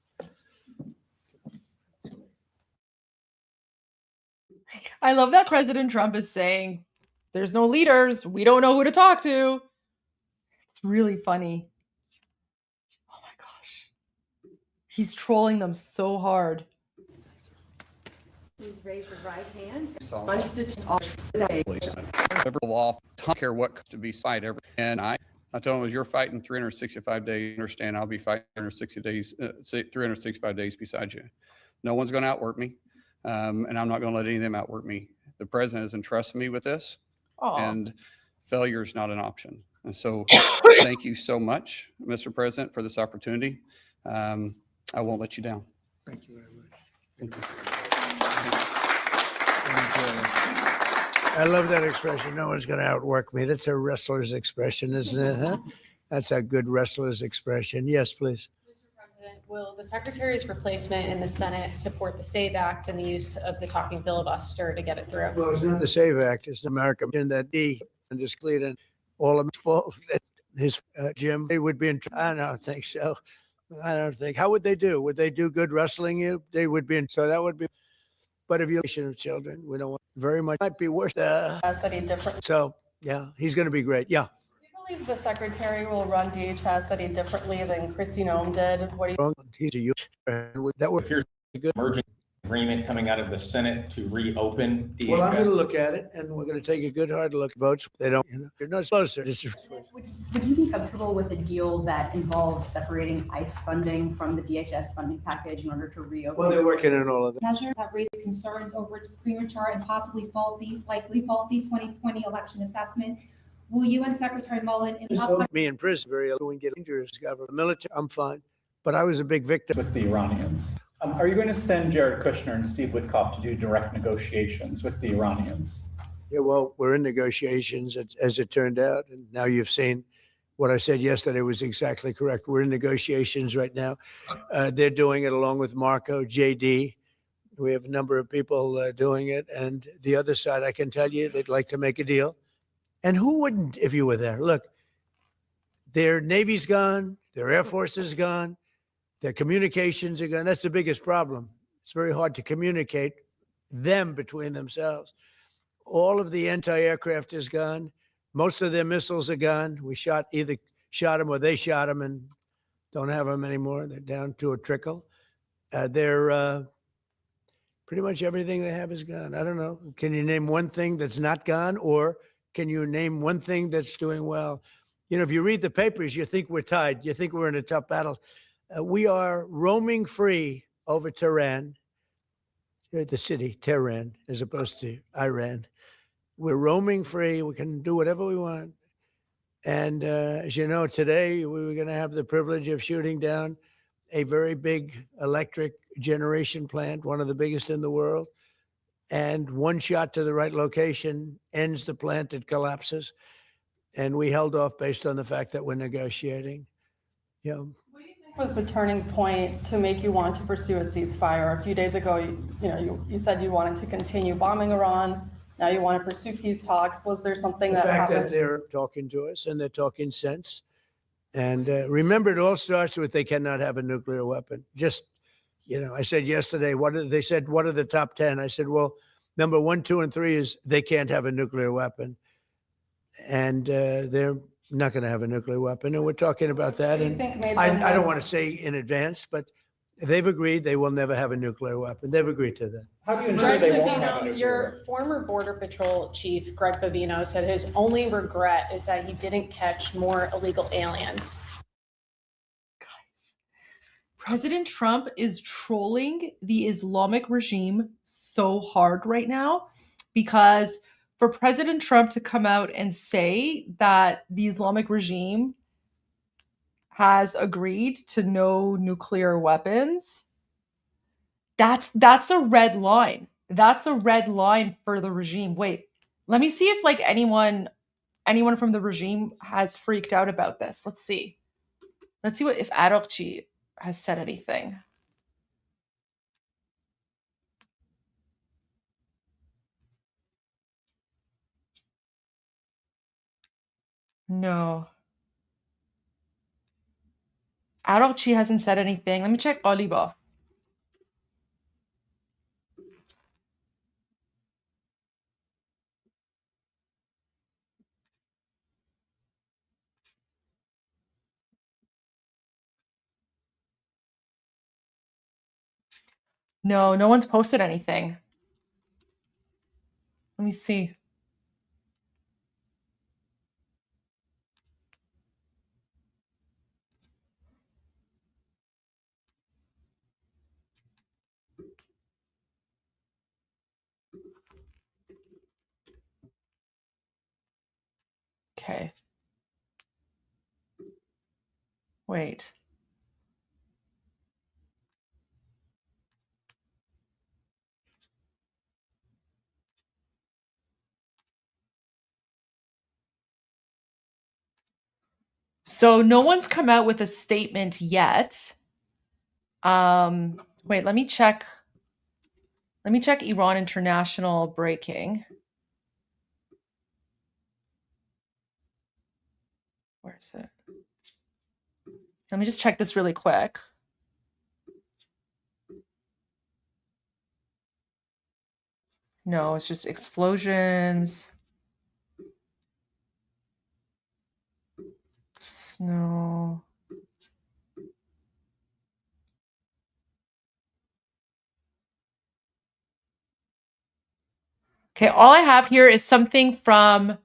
I love that President Trump is saying, there's no leaders. We don't know who to talk to. It's really funny. Oh my gosh. He's trolling them so hard. Please raise your right hand. Liberal law, don't care what to be cited ever. And I told him, you're fighting 365 days. Understand, I'll be fighting 365 days beside you. No one's going to outwork me. And I'm not going to let any of them outwork me. The president has entrusted me with this. And failure is not an option. And so thank you so much, Mr. President, for this opportunity. I won't let you down. Thank you very much. Thank you. I love that expression. No one's going to outwork me. That's a wrestler's expression, isn't it? Huh? That's a good wrestler's expression. Yes, please. Mr. President, will the Secretary's replacement in the Senate support the SAVE Act and the use of the talking filibuster to get it through? Well, it's not the SAVE Act. It's America. In that D and just clean and all of his Jim, they would be in. I don't think so. I don't think. How would they do? Would they do good wrestling you? They would be in. So that would be. But if you're of children, we don't want very much. Might be worse. Study different. So yeah, he's going to be great. Yeah. Do you believe the secretary will run DHS study differently than Kristi Noem did? What do you? He's a youth that were Here's good. Emerging agreement coming out of the Senate to reopen DHS. Well, I'm going to look at it, and we're going to take a good hard look. Votes, they don't. They're not supposed to. Would you be comfortable with a deal that involves separating ICE funding from the DHS funding package in order to reopen? Well, they're working on all of that. Measures have raised concerns over its premature and possibly likely faulty 2020 election assessment. Will you and Secretary Mullen Me in prison, very ill, and get dangerous. Government, military, I'm fine, but I was a big victim with the Iranians. Are you going to send Jared Kushner and Steve Witkoff to do direct negotiations with the Iranians? Yeah, well, we're in negotiations as it turned out. And now you've seen what I said yesterday was exactly correct. We're in negotiations right now. They're doing it along with Marco, JD. We have a number of people doing it. And the other side, I can tell you, they'd like to make a deal. And who wouldn't if you were there? Look, their Navy's gone, their Air Force is gone. Their communications are gone. That's the biggest problem. It's very hard to communicate them between themselves. All of the anti-aircraft is gone. Most of their missiles are gone. We either shot them or they shot them and don't have them anymore. They're down to a trickle. They're pretty much everything they have is gone. I don't know. Can you name one thing that's not gone, or can you name one thing that's doing well? You know, if you read the papers, you think we're tied. You think we're in a tough battle. We are roaming free over Tehran, the city, Tehran, as opposed to Iran. We're roaming free. We can do whatever we want. And as you know, today we were going to have the privilege of shooting down a very big electric generation plant, one of the biggest in the world. And one shot to the right location ends the plant, it collapses. And we held off based on the fact that we're negotiating. You know, Was the turning point to make you want to pursue a ceasefire? A few days ago, you said you wanted to continue bombing Iran. Now you want to pursue peace talks. Was there something that happened? The fact that they're talking to us and they're talking sense. And remember, it all starts with they cannot have a nuclear weapon. Just, I said yesterday, they said, what are the top 10? I said, well, number 1, 2, and 3 is they can't have a nuclear weapon. And they're not going to have a nuclear weapon, and we're talking about that. And I don't want to say in advance, but they've agreed they will never have a nuclear weapon. They've agreed to that. How do you ensure they won't have a nuclear Your weapon? former Border Patrol chief, Greg Bovino, said his only regret is that he didn't catch more illegal aliens. President Trump is trolling the Islamic regime so hard right now, because for President Trump to come out and say that the Islamic regime has agreed to no nuclear weapons, that's a red line. That's a red line for the regime. Wait, let me see if anyone from the regime has freaked out about this. Let's see what if Arokchi has said anything. No. Arokchi hasn't said anything. Let me check Oliba. No, no one's posted anything. Let me see. Okay. Wait. So no one's come out with a statement yet. Wait, let me check. Let me check Iran International breaking. Where is it? Let me just check this really quick. No, it's just explosions. Snow. Okay, all I have here is something from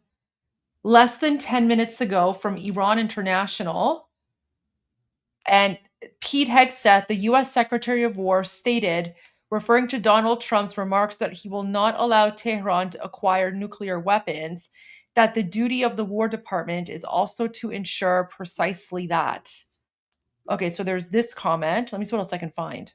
less than 10 minutes ago from Iran International. And Pete Hegseth, the US Secretary of War, stated, referring to Donald Trump's remarks that he will not allow Tehran to acquire nuclear weapons, that the duty of the War Department is also to ensure precisely that. Okay, so there's this comment. Let me see what else I can find.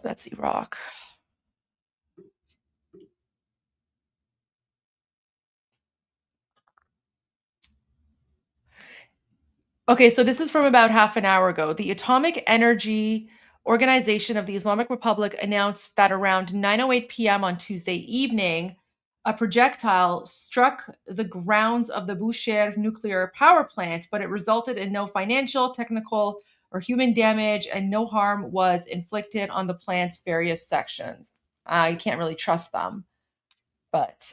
That's Iraq. Okay, so this is from about half an hour ago. The Atomic Energy Organization of the Islamic Republic announced that around 9:08 p.m. on Tuesday evening, a projectile struck the grounds of the Bushehr nuclear power plant, but it resulted in no financial, technical, or human damage, and no harm was inflicted on the plant's various sections. You can't really trust them, but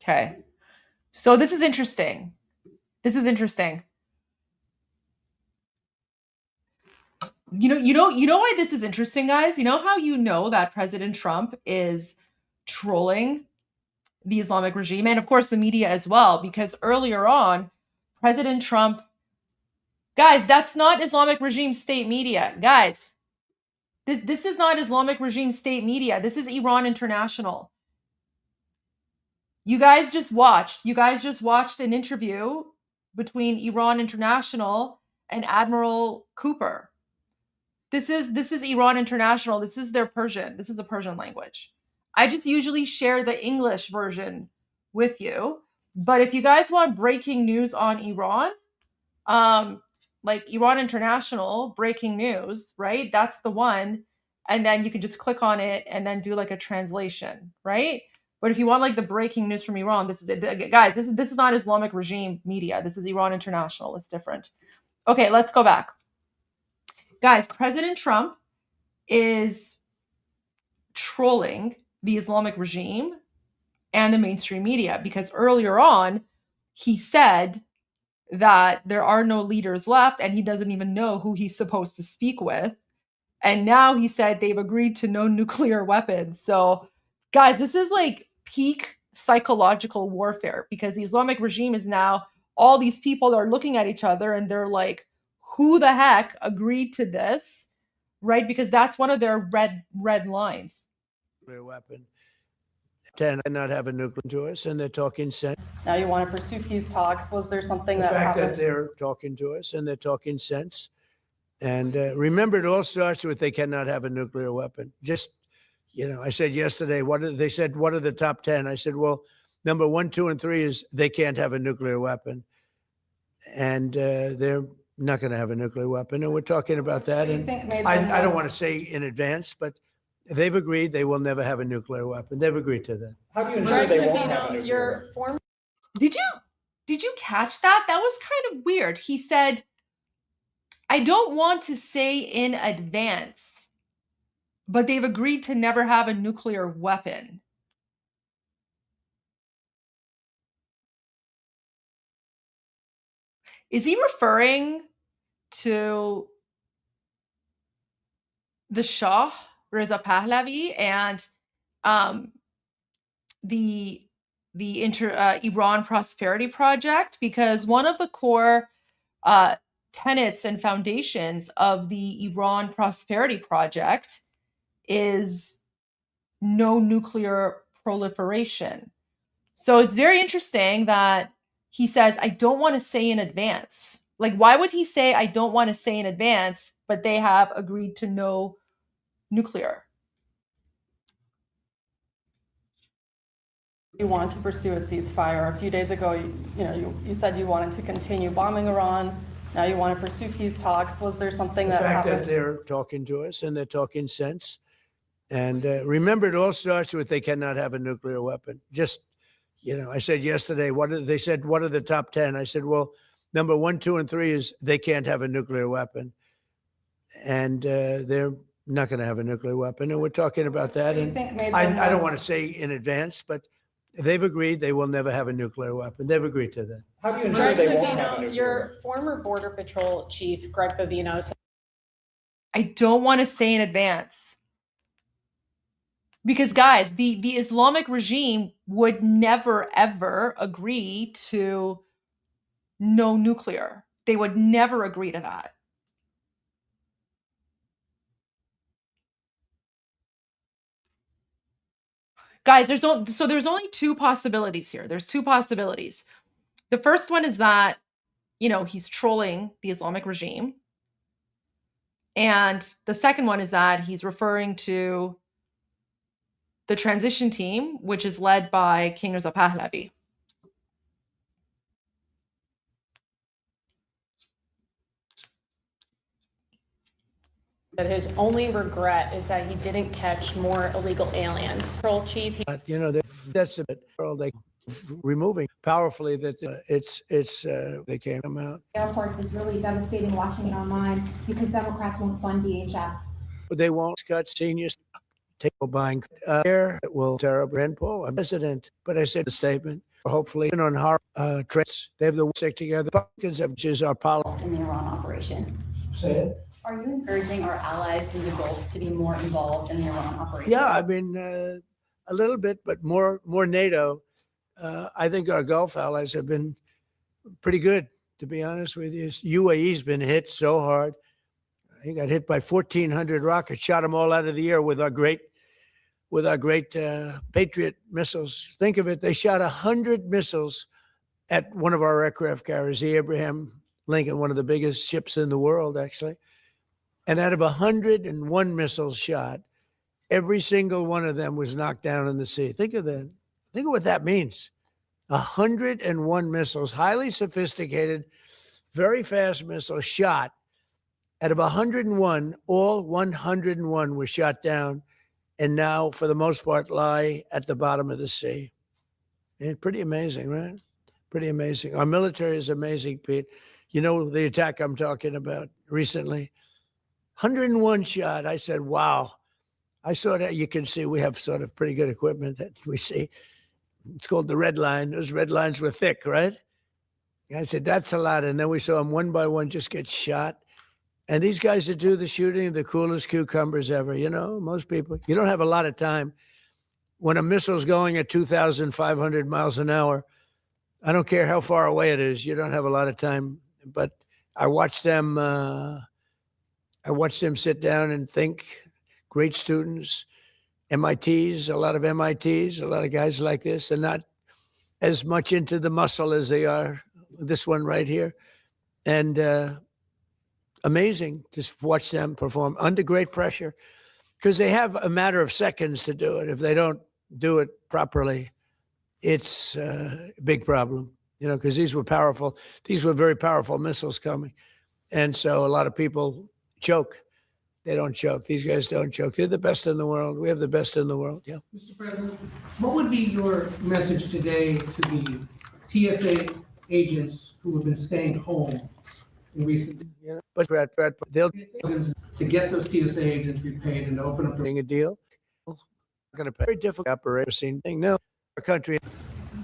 okay. So this is interesting. This is interesting. You know why this is interesting, guys? You know how you know that President Trump is trolling the Islamic regime and of course the media as well, because earlier on, President Trump, guys, that's not Islamic regime state media. Guys, this is not Islamic regime state media. This is Iran International. You guys just watched an interview between Iran International and Admiral Cooper. This is Iran International. This is their Persian. This is the Persian language. I just usually share the English version with you. But if you guys want breaking news on Iran, like Iran International breaking news, right? That's the one. And then you can just click on it and then do like a translation, right? But if you want like the breaking news from Iran, this is it. Guys, this is not Islamic regime media. This is Iran International. It's different. Okay, let's go back. Guys, President Trump is trolling the Islamic regime and the mainstream media because earlier on, he said that there are no leaders left and he doesn't even know who he's supposed to speak with. And now he said they've agreed to no nuclear weapons. So, guys, this is like peak psychological warfare because the Islamic regime is now, all these people are looking at each other and they're like, who the heck agreed to this, right? Because that's one of their red lines. Nuclear weapon. 10 not have a nuclear to us, and they're talking sense. Now you want to pursue peace talks. Was there something The that fact happened? that they're talking to us and they're talking sense. And remember, it all starts with they cannot have a nuclear weapon. Just, I said yesterday, they said, what are the top 10? I said, well, number 1, 2, and 3 is they can't have a nuclear weapon. And they're not going to have a nuclear weapon. And we're talking about that. And I don't want to say in advance, but they've agreed they will never have a nuclear weapon. They've agreed to that. How do you ensure they won't have a nuclear weapon? Did you catch that? That was kind of weird. He said, I don't want to say in advance, but they've agreed to never have a nuclear weapon. Is he referring to the Shah, Reza Pahlavi, and the Iran Prosperity Project? Because one of the core tenets and foundations of the Iran Prosperity Project is no nuclear proliferation. So it's very interesting that he says, I don't want to say in advance. Like, why would he say, I don't want to say in advance, but they have agreed to no nuclear? You want to pursue a ceasefire. A few days ago, you said you wanted to continue bombing Iran. Now you want to pursue peace talks. Was there something The that fact happened? that they're talking to us and they're talking sense. And remember, it all starts with they cannot have a nuclear weapon. Just, I said yesterday, they said, what are the top 10? I said, well, number 1, 2, and 3 is they can't have a nuclear weapon. And they're not going to have a nuclear weapon. And we're talking about that. And I don't want to say in advance, but they've agreed they will never have a nuclear weapon. They've agreed to that. How do you ensure Greg they won't have a Bovino, nuclear your former Border Patrol chief, Greg Bovino, said I don't want to say in advance. Because guys, the Islamic regime would never, ever agree to no nuclear. They would never agree to that. Guys, there's only two possibilities here. There's two possibilities. The first one is that, he's trolling the Islamic regime. And the second one is that he's referring to the transition team, which is led by King Reza Pahlavi. that his only regret is that he didn't catch more illegal aliens. Patrol chief. That's a bit they removing powerfully that they can't come out. Airports is really devastating watching it online because Democrats won't fund DHS. But they won't cut seniors. Take buying air it will terrible. Rand Paul, I'm president, but I said the statement. Hopefully, on hard trends, they have the stick together. Republicans have just our policy in the Iran operation. Say it. Are you encouraging our allies in the Gulf to be more involved in the Iran operation? Yeah, I mean a little bit, but more NATO. I think our Gulf allies have been pretty good, to be honest with you. UAE's been hit so hard. He got hit by 1,400 rockets, shot them all out of the air with our great Patriot missiles. Think of it, they shot 100 missiles at one of our aircraft carriers, the Abraham Lincoln, one of the biggest ships in the world, actually. And out of 101 missiles shot, every single one of them was knocked down in the sea. Think of that. Think of what that means. 101 missiles, highly sophisticated, very fast missiles shot. Out of 101, all 101 were shot down and now, for the most part, lie at the bottom of the sea. And pretty amazing, right? Pretty amazing. Our military is amazing, Pete. You know the attack I'm talking about recently? 101 shot. I said, wow. I saw that. You can see we have sort of pretty good equipment that we see. It's called the red line. Those red lines were thick, right? I said, that's a lot. And then we saw them one by one just get shot. And these guys that do the shooting are the coolest cucumbers ever. Most people, you don't have a lot of time. When a missile's going at 2,500 miles an hour, I don't care how far away it is, you don't have a lot of time. But I watched them sit down and think. Great students, MITs, a lot of MITs, a lot of guys like this. They're not as much into the muscle as they are this one right here. And amazing to watch them perform under great pressure because they have a matter of seconds to do it. If they don't do it properly, it's a big problem, because these were powerful. These were very powerful missiles coming. And so a lot of people choke. They don't choke. These guys don't choke. They're the best in the world. We have the best in the world. Yeah. Mr. President, what would be your message today to the TSA agents who have been staying home in recent But they'll to get those TSA agents repaid and to open up a deal? Going to pay very difficult operation thing. No, our country.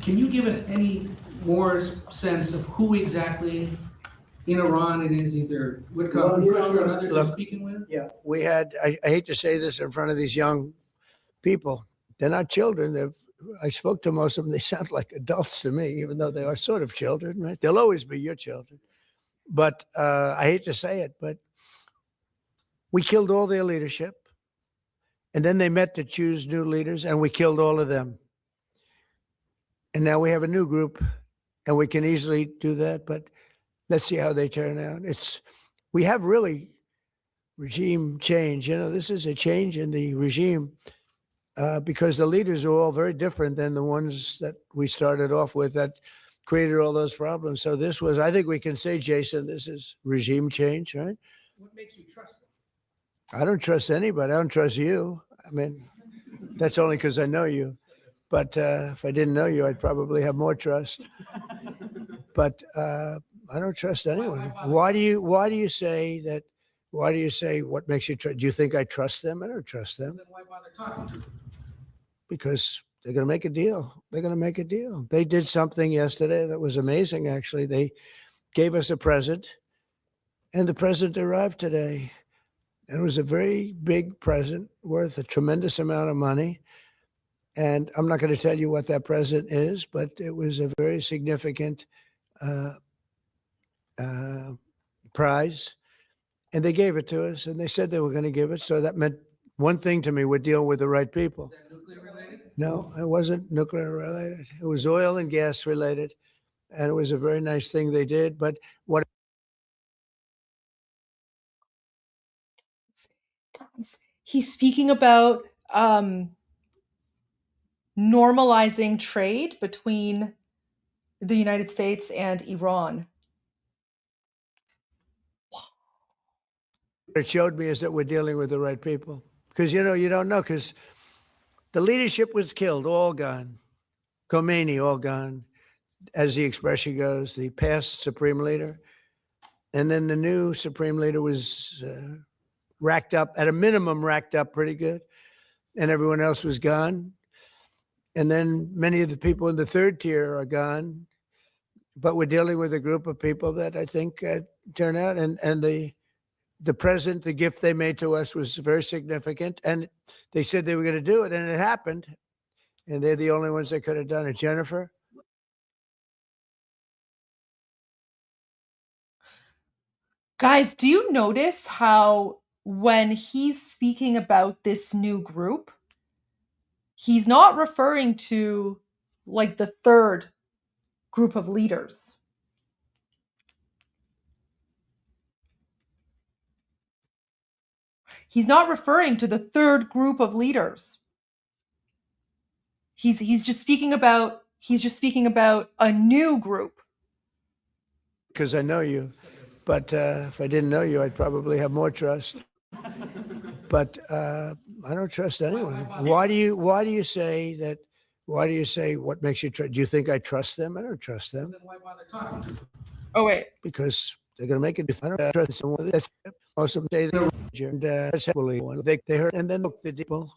Can you give us any more sense of who exactly in Iran it is, either Woodcock or others you're speaking with? Yeah, we had. I hate to say this in front of these young people. They're not children. I spoke to most of them. They sound like adults to me, even though they are sort of children, right? They'll always be your children. But I hate to say it, but we killed all their leadership. And then they met to choose new leaders, and we killed all of them. And now we have a new group, and we can easily do that. But let's see how they turn out. We have really regime change. This is a change in the regime because the leaders are all very different than the ones that we started off with that created all those problems. So this was, I think we can say, Jason, this is regime change, right? What makes you trust them? I don't trust anybody. I don't trust you. I mean, that's only because I know you. But if I didn't know you, I'd probably have more trust. But I don't trust anyone. Why do you say that? Why do you say what makes you trust? Do you think I trust them? I don't trust them. Then why bother talking to them? Because they're going to make a deal. They're going to make a deal. They did something yesterday that was amazing, actually. They gave us a present, and the present arrived today. And it was a very big present worth a tremendous amount of money. And I'm not going to tell you what that present is, but it was a very significant prize. And they gave it to us, and they said they were going to give it. So that meant one thing to me: we're dealing with the right people. Is that nuclear related? No, it wasn't nuclear related. It was oil and gas related. And it was a very nice thing they did. But what He's speaking about normalizing trade between the United States and Iran. it showed me is that we're dealing with the right people. Because, you don't know, because the leadership was killed, all gone. Khomeini, all gone, as the expression goes, the past supreme leader. And then the new supreme leader was racked up, at a minimum, racked up pretty good. And everyone else was gone. And then many of the people in the third tier are gone. But we're dealing with a group of people that I think turn out. And the present, the gift they made to us was very significant. And they said they were going to do it, and it happened. And they're the only ones that could have done it. Jennifer? Guys, do you notice how when he's speaking about this new group, he's not referring to like the third group of leaders? He's not referring to the third group of leaders. He's just speaking about a new group. Because I know you. But if I didn't know you, I'd probably have more trust. But I don't trust anyone. Why do you say that? Why do you say what makes you trust? Do you think I trust them? I don't trust them. Then why bother talking to them? Oh wait. Because they're going to make it. I don't trust someone. That's most of them say they're and that's happily one. They heard, and then look, the people.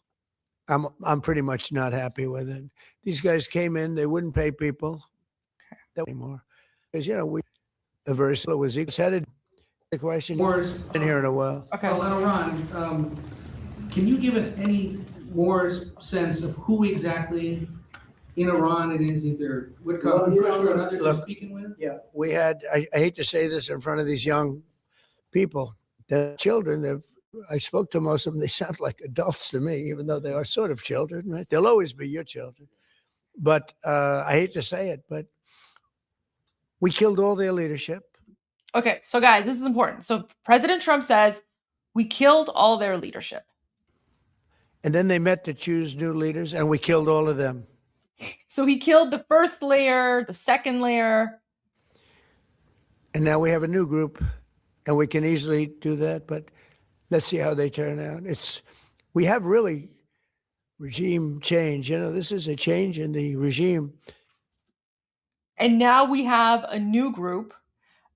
I'm pretty much not happy with it. These guys came in, they wouldn't pay people that anymore because we a very slow was headed. The question been here in a while. Okay, well, Ron, can you give us any more sense of who exactly in Iran it is, either Woodcock and Kushner and others are speaking with? Yeah, we had. I hate to say this in front of these young people. They're children. I spoke to most of them. They sound like adults to me, even though they are sort of children, right? They'll always be your children. But I hate to say it, but we killed all their leadership. Okay, so guys, this is important. So President Trump says we killed all their leadership. And then they met to choose new leaders, and we killed all of them. So he killed the first layer, the second layer. And now we have a new group, and we can easily do that. But let's see how they turn out. We have really regime change. This is a change in the regime. And now we have a new group,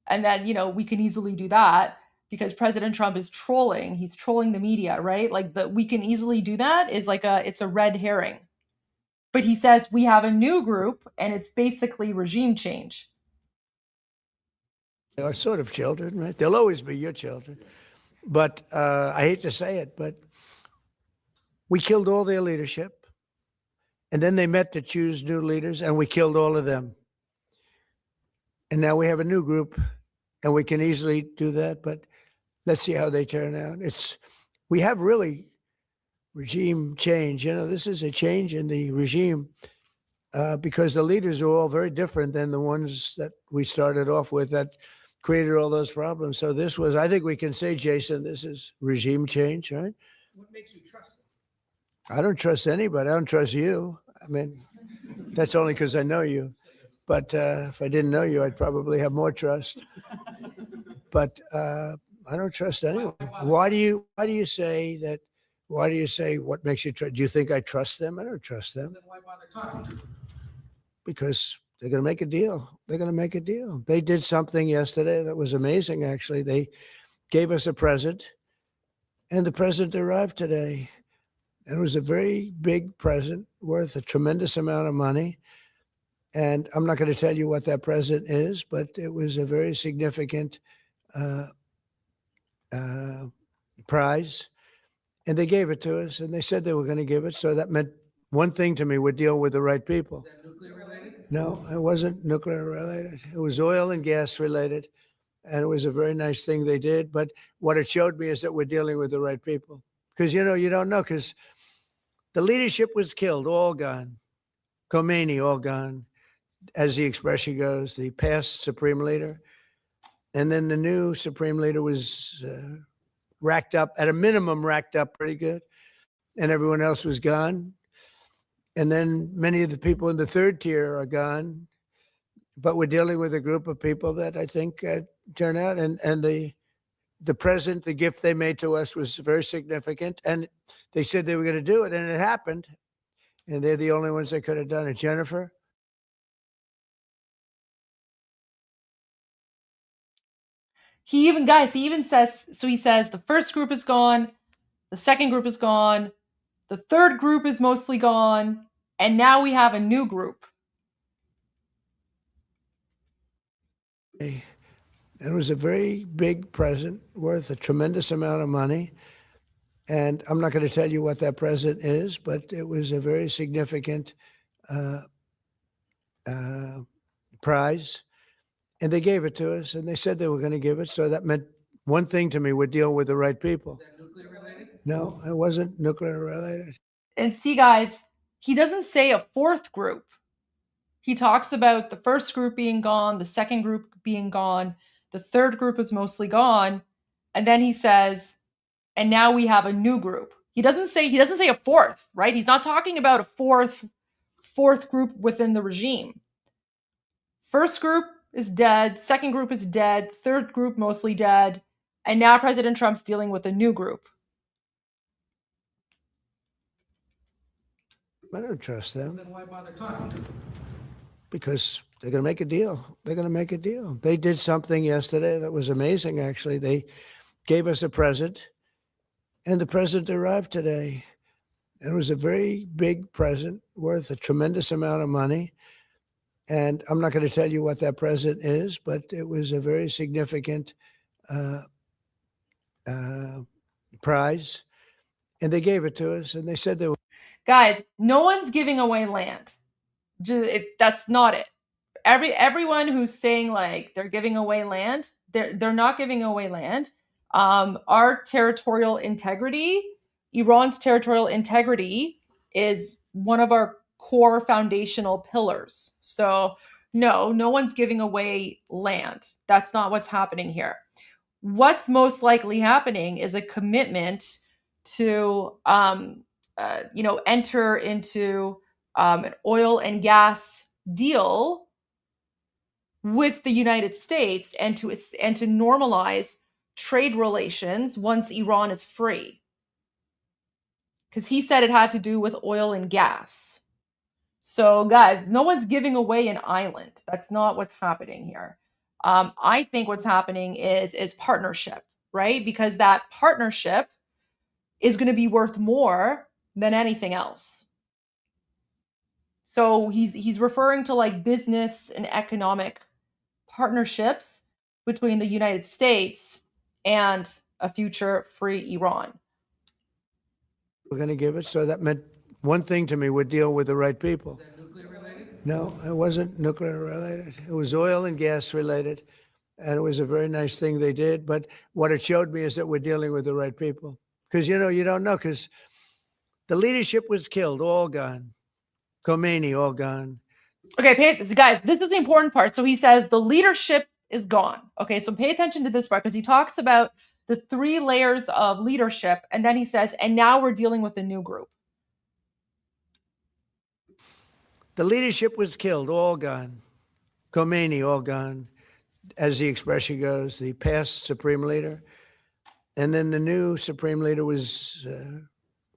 and then, we can easily do that because President Trump is trolling. He's trolling the media, right? Like we can easily do that is it's a red herring. But he says we have a new group and it's basically regime change. They are sort of children, right? They'll always be your children. But I hate to say it, but we killed all their leadership. And then they met to choose new leaders, and we killed all of them. And now we have a new group, and we can easily do that. But let's see how they turn out. We have really regime change. This is a change in the regime because the leaders are all very different than the ones that we started off with that created all those problems. So this was, I think we can say, Jason, this is regime change, right? What makes you trust them? I don't trust anybody. I don't trust you. I mean, that's only because I know you. But if I didn't know you, I'd probably have more trust. But I don't trust anyone. Why do you say that? Why do you say what makes you trust? Do you think I trust them? I don't trust them. Then why bother talking to them? Because they're going to make a deal. They're going to make a deal. They did something yesterday that was amazing, actually. They gave us a present, and the present arrived today. And it was a very big present worth a tremendous amount of money. And I'm not going to tell you what that present is, but it was a very significant prize. And they gave it to us, and they said they were going to give it. So that meant one thing to me: we're dealing with the right people. Is that nuclear related? No, it wasn't nuclear related. It was oil and gas related. And it was a very nice thing they did. But what it showed me is that we're dealing with the right people. Because, you don't know, because the leadership was killed, all gone. Khomeini, all gone, as the expression goes, the past supreme leader. And then the new supreme leader was racked up, at a minimum, racked up pretty good. And everyone else was gone. And then many of the people in the third tier are gone. But we're dealing with a group of people that I think turn out. And the present, the gift they made to us was very significant. And they said they were going to do it, and it happened. And they're the only ones that could have done it. Jennifer? He even says, so he says the first group is gone, the second group is gone, the third group is mostly gone, and now we have a new group. It was a very big present worth a tremendous amount of money. And I'm not going to tell you what that present is, but it was a very significant prize. And they gave it to us, and they said they were going to give it. So that meant one thing to me: we're dealing with the right people. Is that nuclear related? No, it wasn't nuclear related. And see, guys, he doesn't say a fourth group. He talks about the first group being gone, the second group being gone, the third group is mostly gone, and then he says, and now we have a new group. He doesn't say a fourth, right? He's not talking about a fourth group within the regime. First group is dead, second group is dead, third group mostly dead, and now President Trump's dealing with a new group. I don't trust them. Then why bother talking to them? Because they're going to make a deal. They're going to make a deal. They did something yesterday that was amazing, actually. They gave us a present, and the present arrived today. And it was a very big present worth a tremendous amount of money. And I'm not going to tell you what that present is, but it was a very significant prize. And they gave it to us, and they said they were. Guys, no one's giving away land. That's not it. Everyone who's saying like they're giving away land, they're not giving away land. Our territorial integrity, Iran's territorial integrity, is one of our core foundational pillars. So no one's giving away land. That's not what's happening here. What's most likely happening is a commitment to enter into an oil and gas deal with the United States and to normalize trade relations once Iran is free. Because he said it had to do with oil and gas. So guys, no one's giving away an island. That's not what's happening here. I think what's happening is partnership, right? Because that partnership is going to be worth more than anything else. So he's referring to like business and economic partnerships between the United States and a future free Iran. We're going to give it. So that meant one thing to me: we're dealing with the right people. Is that nuclear related? No, it wasn't nuclear related. It was oil and gas related. And it was a very nice thing they did. But what it showed me is that we're dealing with the right people. Because, you don't know, because the leadership was killed, all gone. Khomeini, all gone. Okay, guys, this is the important part. So he says the leadership is gone. Okay, so pay attention to this part because he talks about the 3 layers of leadership, and then he says, and now we're dealing with a new group. The leadership was killed, all gone. Khomeini, all gone, as the expression goes, the past supreme leader. And then the new supreme leader was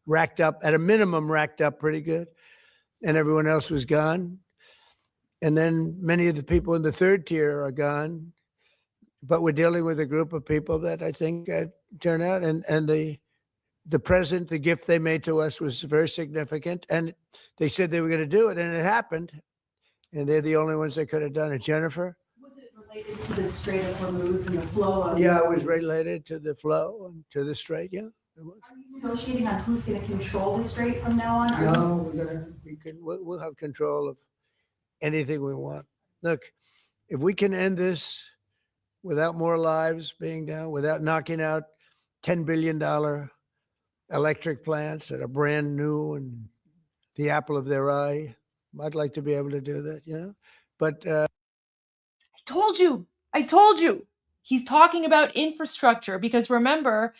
racked up, at a minimum, racked up pretty good. And everyone else was gone. And then many of the people in the third tier are gone. But we're dealing with a group of people that I think turn out. And the present, the gift they made to us was very significant. And they said they were going to do it, and it happened. And they're the only ones that could have done it. Jennifer? Was it related to the Strait of Hormuz and the flow of... Yeah, it was related to the flow and to the strait, yeah. It was. Are you negotiating on who's going to control the strait from now on? No, we'll have control of anything we want. Look, if we can end this without more lives being down, without knocking out $10 billion electric plants that are brand new and the apple of their eye, I'd like to be able to do that, you know? But I told you. He's talking about infrastructure because remember,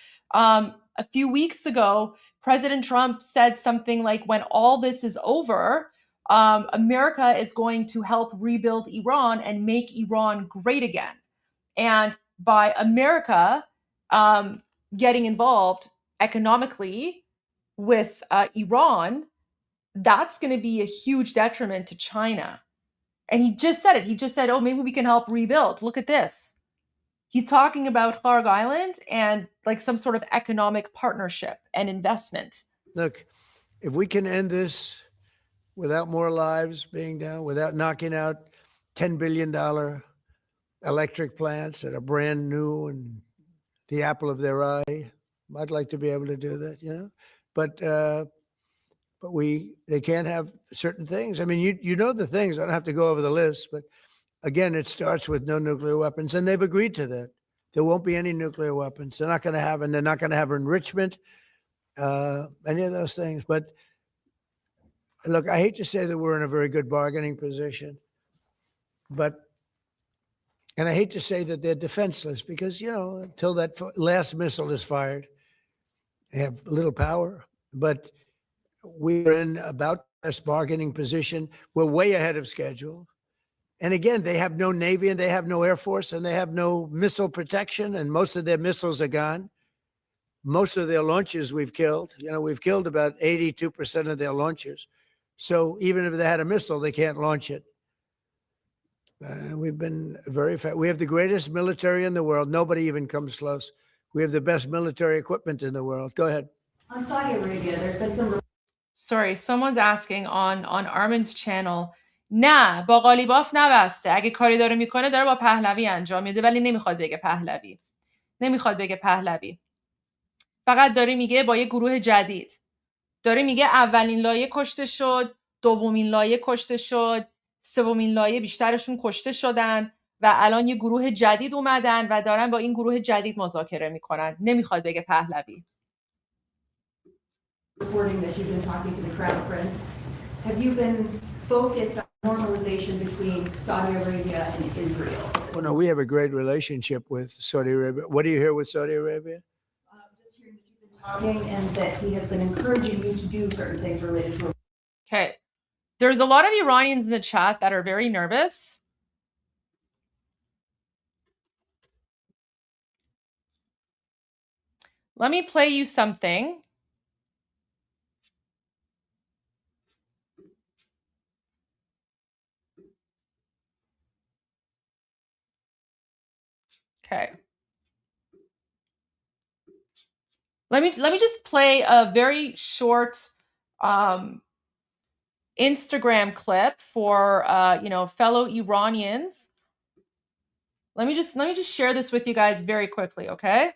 a few weeks ago, President Trump said something like, when all this is over, America is going to help rebuild Iran and make Iran great again. And by America getting involved economically with Iran, that's going to be a huge detriment to China. And he just said it. He just said, oh, maybe we can help rebuild. Look at this. He's talking about Kharg Island and like some sort of economic partnership and investment. Look, if we can end this without more lives being down, without knocking out $10 billion electric plants that are brand new and the apple of their eye, I'd like to be able to do that, you know? But they can't have certain things. I mean, you know the things. I don't have to go over the list, but again, it starts with no nuclear weapons, and they've agreed to that. There won't be any nuclear weapons. They're not going to have, and they're not going to have enrichment, any of those things. But look, I hate to say that we're in a very good bargaining position, and I hate to say that they're defenseless because, you know, until that last missile is fired, they have little power. But we're in about this bargaining position. We're way ahead of schedule. And again, they have no Navy and they have no Air Force and they have no missile protection, and most of their missiles are gone. Most of their launches we've killed. You know, we've killed about 82% of their launches. So even if they had a missile, they can't launch it. We've been very fast. We have the greatest military in the world. Nobody even comes close. We have the best military equipment in the world. Go ahead. On Saudi Arabia, there's been some... Sorry, someone's asking on Armin's channel. نه با قالیباف نبسته. اگه کاری داره میکنه داره با پهلوی انجام میده، ولی نمیخواد بگه پهلوی. نمیخواد بگه پهلوی. فقط داره میگه با یه گروه جدید. داره میگه اولین لایه کشته شد، دومین لایه کشته شد، سومین لایه بیشترشون کشته شدن و الان یه گروه جدید اومدن و دارن با این گروه جدید مذاکره میکنن. نمیخواد بگه پهلوی. Reporting that you've been talking to the Crown Prince. Have you been focused on normalization between Saudi Arabia and Israel? Well, no, we have a great relationship with Saudi Arabia. What do you hear with Saudi Arabia? Just hearing that you've been talking and that he has been encouraging you to do certain things related to... Okay. There's a lot of Iranians in the chat that are very nervous. Let me play you something. Okay. Let me just play a very short Instagram clip for fellow Iranians. Let me just share this with you guys very quickly, okay?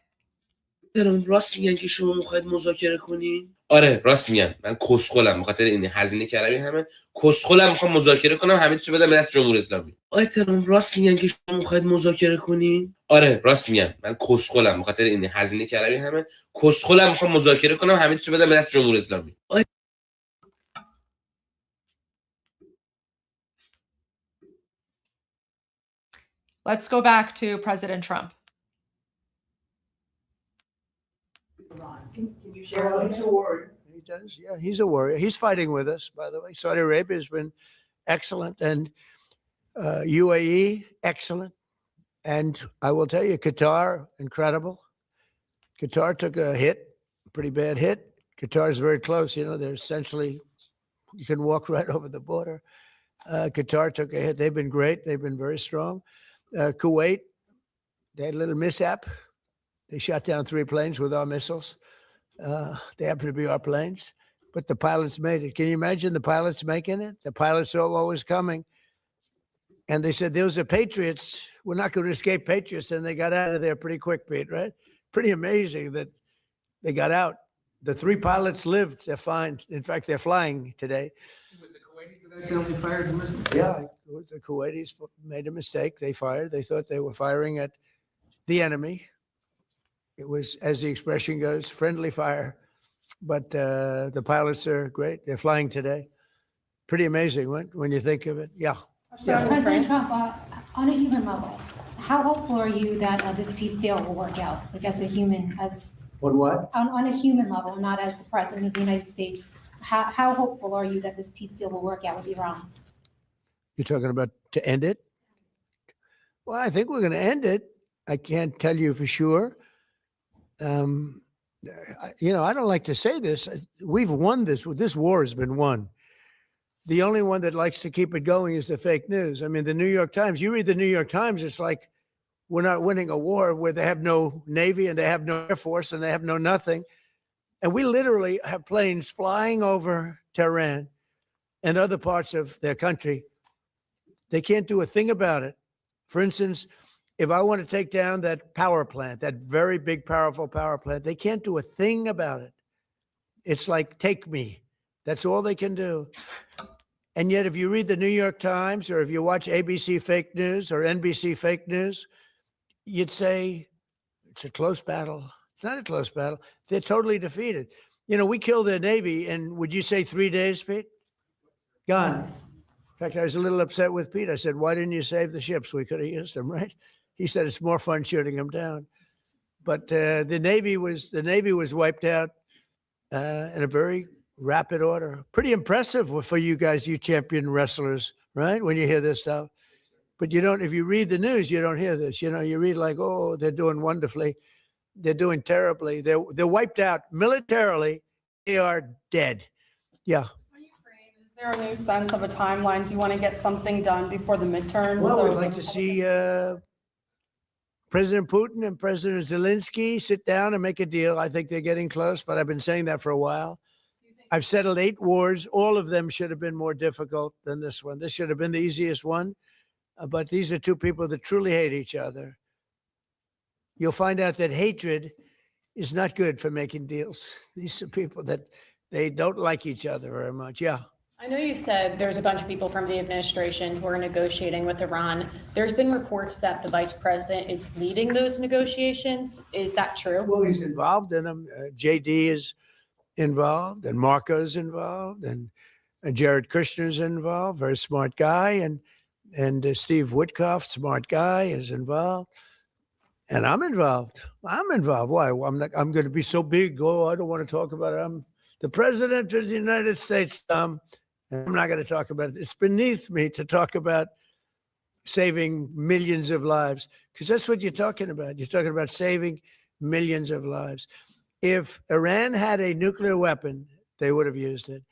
راست میگن که شما میخواید مذاکره کنین؟ آره راست میگن. من کسخلم به خاطر این هزینه کردم همه. کسخلم میخوام مذاکره کنم، همه چیزو بدم به دست جمهوری اسلامی. آیه ترام راست میگن که شما میخواید مذاکره کنین؟ آره راست میگن. من کسخلم به خاطر این هزینه کردم همه. کسخلم میخوام مذاکره کنم، همه چیزو بدم به دست جمهوری اسلامی. Let's go back to President Trump. Can you share? Well, he's a warrior. He does. Yeah, he's a warrior. He's fighting with us, by the way. Saudi Arabia has been excellent, and UAE, excellent. And I will tell you, Qatar, incredible. Qatar took a hit, pretty bad hit. Qatar is very close. You know, they're essentially, you can walk right over the border. Qatar took a hit. They've been great. They've been very strong. Kuwait, they had a little mishap. They shot down 3 planes with our missiles. They happen to be our planes, but the pilots made it. Can you imagine the pilots making it? The pilots saw what was coming. And they said, those are patriots. We're not going to escape patriots. And they got out of there pretty quick, Pete, right? Pretty amazing that they got out. The 3 pilots lived. They're fine. In fact, they're flying today. Was the Kuwaitis that accidentally fired the missile? Yeah, the Kuwaitis made a mistake. They fired. They thought they were firing at the enemy. It was, as the expression goes, friendly fire. But the pilots are great. They're flying today. Pretty amazing when you think of it. Yeah. President Trump, on a human level, how hopeful are you that this peace deal will work out? Like as a human, On what? on a human level, not as the president of the United States. How hopeful are you that this peace deal will work out with Iran? You're talking about to end it? Well, I think we're going to end it. I can't tell you for sure. You know, I don't like to say this. We've won this. This war has been won. The only one that likes to keep it going is the fake news. I mean, the New York Times, you read the New York Times, it's like we're not winning a war where they have no Navy and they have no Air Force and they have no nothing. And we literally have planes flying over Tehran and other parts of their country. They can't do a thing about it. For instance, if I want to take down that power plant, that very big, powerful power plant, they can't do a thing about it. It's like, take me. That's all they can do. And yet, if you read the New York Times or if you watch ABC fake news or NBC fake news, you'd say it's a close battle. It's not a close battle. They're totally defeated. You know, we killed their Navy in, would you say 3 days, Pete? Gone. In fact, I was a little upset with Pete. I said, why didn't you save the ships? We could have used them, right? He said, it's more fun shooting them down. But the Navy was wiped out in a very rapid order. Pretty impressive for you guys, you champion wrestlers, right? When you hear this stuff. But you don't, if you read the news, you don't hear this. You know, you read like, oh, they're doing wonderfully. They're doing terribly. They're wiped out militarily. They are dead. Yeah. Is there a new sense of a timeline? Do you want to get something done before the midterms? Well, we'd like to see President Putin and President Zelensky sit down and make a deal. I think they're getting close, but I've been saying that for a while. I've settled 8 wars. All of them should have been more difficult than this one. This should have been the easiest one. But these are 2 people that truly hate each other. You'll find out that hatred is not good for making deals. These are people that they don't like each other very much. Yeah. I know you said there's a bunch of people from the administration who are negotiating with Iran. There's been reports that the vice president is leading those negotiations. Is that true? Well, he's involved in them. JD is involved, and Marco's involved, and Jared Kushner's involved, very smart guy, and Steve Witkoff, smart guy, is involved, and I'm involved. I'm involved. Why? I'm going to be so big. Oh, I don't want to talk about it. I'm the president of the United States. I'm not going to talk about it. It's beneath me to talk about saving millions of lives, because that's what you're talking about. You're talking about saving millions of lives. If Iran had a nuclear weapon, they would have used it.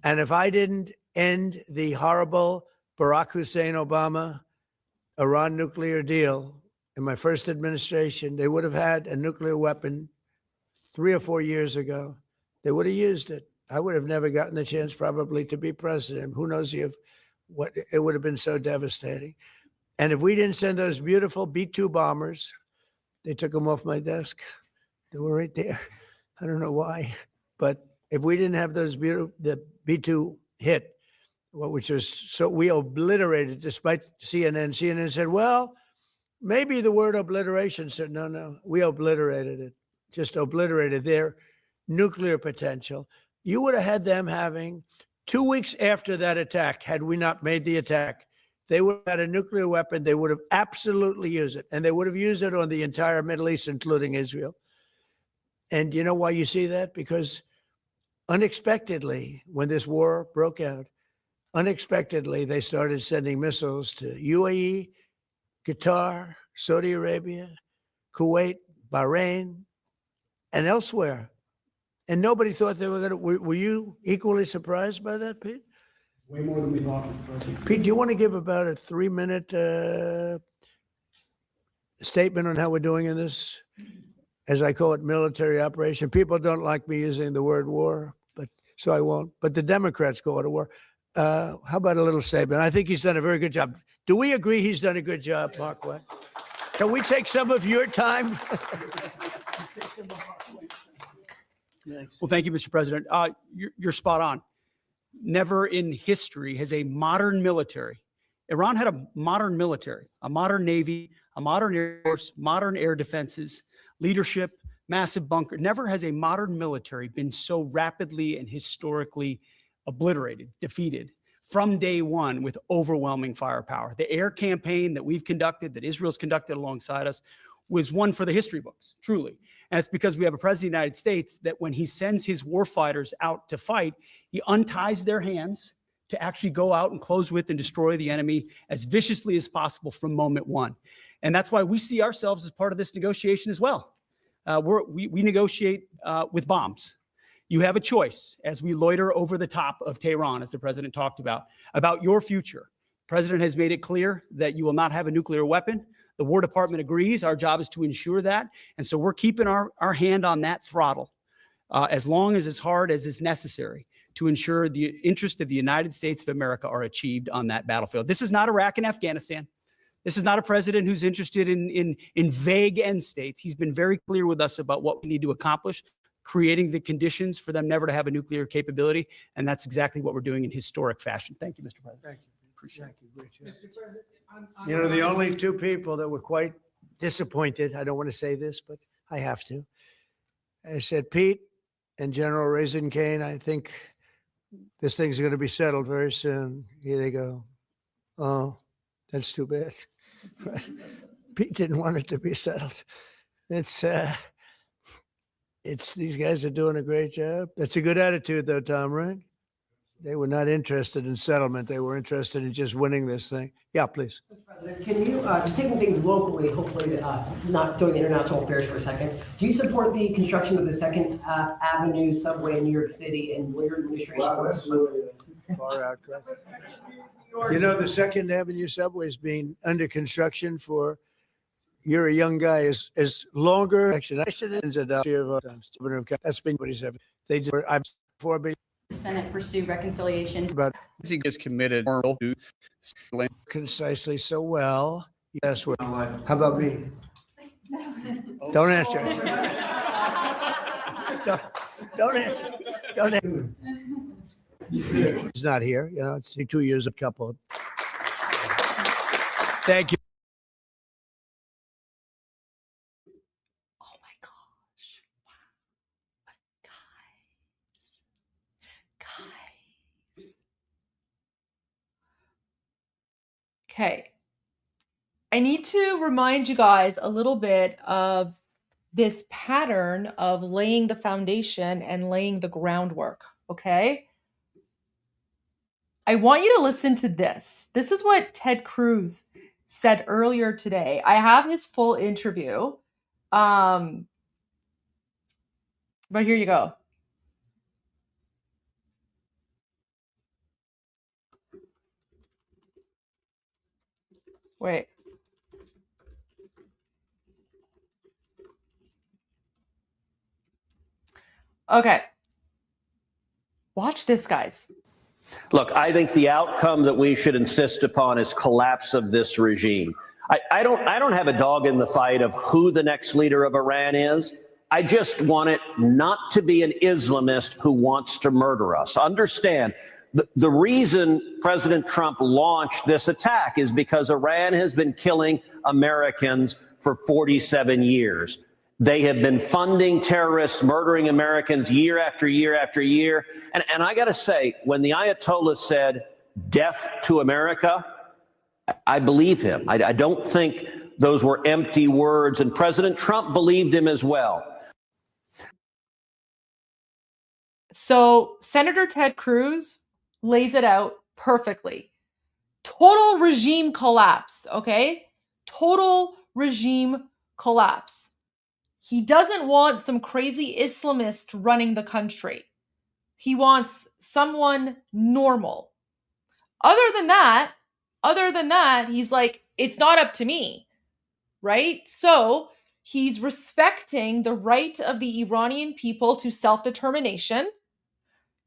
And if I didn't end the horrible Barack Hussein Obama Iran nuclear deal in my first administration, they would have had a nuclear weapon 3 or 4 years ago. They would have used it. I would have never gotten the chance probably to be president. Who knows if what it would have been so devastating. And if we didn't send those beautiful B-2 bombers, they took them off my desk. They were right there. I don't know why, but if we didn't have those beautiful, the B-2 hit, which was so we obliterated, despite CNN. CNN said, well, maybe the word obliteration said, no, we obliterated it, just obliterated their nuclear potential. You would have had them having 2 weeks after that attack, had we not made the attack, they would have had a nuclear weapon. They would have absolutely used it. And they would have used it on the entire Middle East, including Israel. And you know why you see that? Because unexpectedly, when this war broke out, unexpectedly, they started sending missiles to UAE, Qatar, Saudi Arabia, Kuwait, Bahrain, and elsewhere. And nobody thought they were going to. Were you equally surprised by that, Pete? Way more than we thought, Mr. President. Pete, do you want to give about a 3-minute statement on how we're doing in this, as I call it, military operation? People don't like me using the word war, but so I won't. But the Democrats call it a war. How about a little statement? I think he's done a very good job. Do we agree he's done a good job, Parkway? Can we take some of your time? Well, thank you, Mr. President. You're spot on. Never in history has a modern military, Iran had a modern military, a modern Navy, a modern Air Force, modern air defenses, leadership, massive bunker. Never has a modern military been so rapidly and historically obliterated, defeated from day one with overwhelming firepower. The air campaign that we've conducted, that Israel's conducted alongside us, was one for the history books, truly. And it's because we have a president of the United States that when he sends his warfighters out to fight, he unties their hands to actually go out and close with and destroy the enemy as viciously as possible from moment one. And that's why we see ourselves as part of this negotiation as well. We negotiate with bombs. You have a choice as we loiter over the top of Tehran, as the president talked about your future. The president has made it clear that you will not have a nuclear weapon. The War Department agrees. Our job is to ensure that. And so we're keeping our hand on that throttle as long as hard as is necessary to ensure the interest of the United States of America are achieved on that battlefield. This is not Iraq and Afghanistan. This is not a president who's interested in vague end states. He's been very clear with us about what we need to accomplish, creating the conditions for them never to have a nuclear capability. And that's exactly what we're doing in historic fashion. Thank you, Mr. President. Thank you. Appreciate it. You know, the only two people that were quite disappointed, I don't want to say this, but I have to. I said, Pete and General Raisin Kane, I think this thing's going to be settled very soon. Here they go. Oh, that's too bad. Pete didn't want it to be settled. It's these guys are doing a great job. That's a good attitude, though, Tom, right? They were not interested in settlement. They were interested in just winning this thing. Yeah, please. Mr. President, can you, just taking things locally, hopefully not doing international affairs for a second, do you support the construction of the Second Avenue subway in New York City, and will your administration? Wow, that's really far out. You know, the Second Avenue subway has been under construction for, you're a young guy, is longer. Actually, that's been what he said. They just, I'm for being. The Senate pursue reconciliation. But he is committed to concisely so well. Yes. How about me? Don't answer. Don't answer. Don't answer. He's not here. You know, it's 2 years a couple. Thank you. Okay. I need to remind you guys a little bit of this pattern of laying the foundation and laying the groundwork, okay? I want you to listen to this. This is what Ted Cruz said earlier today. I have his full interview. But here you go. Wait. Okay. Watch this, guys. Look, I think the outcome that we should insist upon is collapse of this regime. I don't have a dog in the fight of who the next leader of Iran is. I just want it not to be an Islamist who wants to murder us. Understand, the reason President Trump launched this attack is because Iran has been killing Americans for 47 years. They have been funding terrorists, murdering Americans year after year after year. And I got to say, when the Ayatollah said death to America, I believe him. I don't think those were empty words, and President Trump believed him as well. So Senator Ted Cruz lays it out perfectly. Total regime collapse, okay? Total regime collapse. He doesn't want some crazy Islamist running the country. He wants someone normal. Other than that, he's like, it's not up to me, right? So he's respecting the right of the Iranian people to self-determination.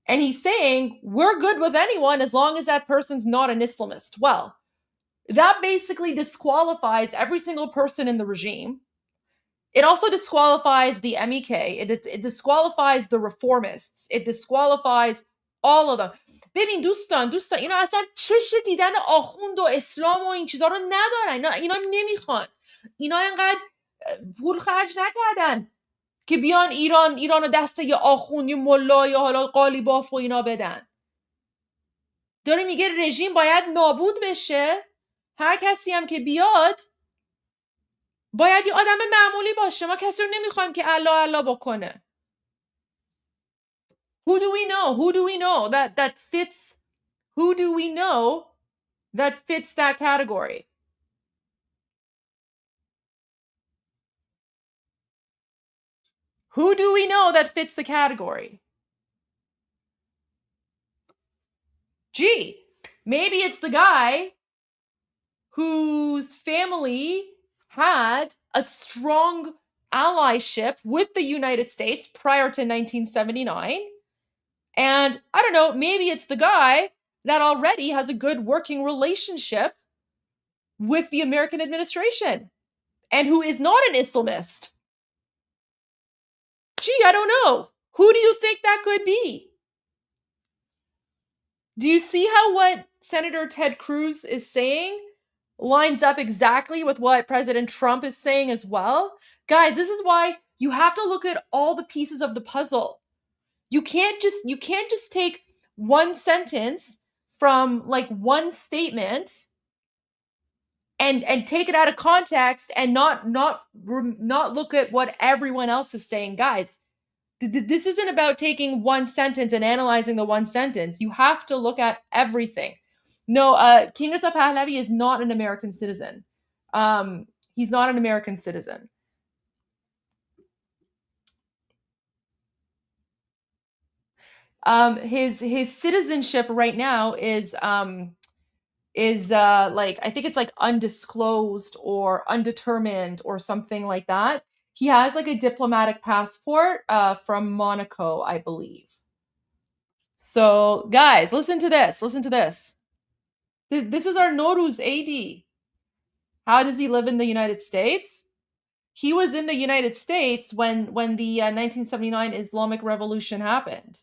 And he's saying, we're good with anyone as long as that person's not an Islamist. Well, that basically disqualifies every single person in the regime. It also disqualifies the MEK. It disqualifies the reformists. It disqualifies all of them. ببین دوستان اینا اصلا چش دیدن آخوند و اسلام و این چیزا رو ندارن. اینا نمیخوان. اینا اینقدر پول خرج نکردن که بیان ایران دست یه آخوند یه ملا یا حالا قالیباف و اینا بدن. داره میگه رژیم باید نابود بشه. هر کسی هم که بیاد باید یه آدم معمولی باشه. ما کسی رو نمیخوایم که الله بکنه. Who do we know that fits? Who do we know that fits that category? Who do we know that fits the category? Gee, maybe it's the guy whose family had a strong allyship with the United States prior to 1979. And I don't know, maybe it's the guy that already has a good working relationship with the American administration and who is not an Islamist. Gee, I don't know. Who do you think that could be? Do you see how what Senator Ted Cruz is saying lines up exactly with what President Trump is saying as well? Guys, this is why you have to look at all the pieces of the puzzle. You can't just take one sentence from like one statement and take it out of context and not look at what everyone else is saying. Guys, this isn't about taking one sentence and analyzing the one sentence. You have to look at everything. No, King Reza Pahlavi is not an American citizen. He's not an American citizen. His citizenship right now is like, I think it's like undisclosed or undetermined or something like that. He has like a diplomatic passport from Monaco, I believe. So guys, listen to this. This is our Nowruz AD. How does he live in the United States? He was in the United States when the 1979 Islamic Revolution happened.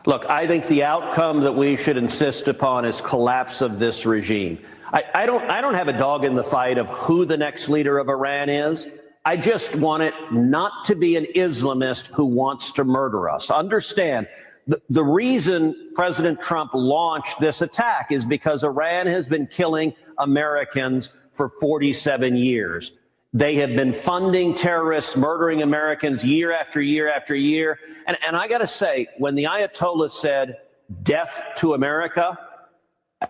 Look, I think the outcome that we should insist upon is collapse of this regime. I don't have a dog in the fight of who the next leader of Iran is. I just want it not to be an Islamist who wants to murder us. Understand, the reason President Trump launched this attack is because Iran has been killing Americans for 47 years. They have been funding terrorists, murdering Americans year after year after year. And I got to say, when the Ayatollah said death to America,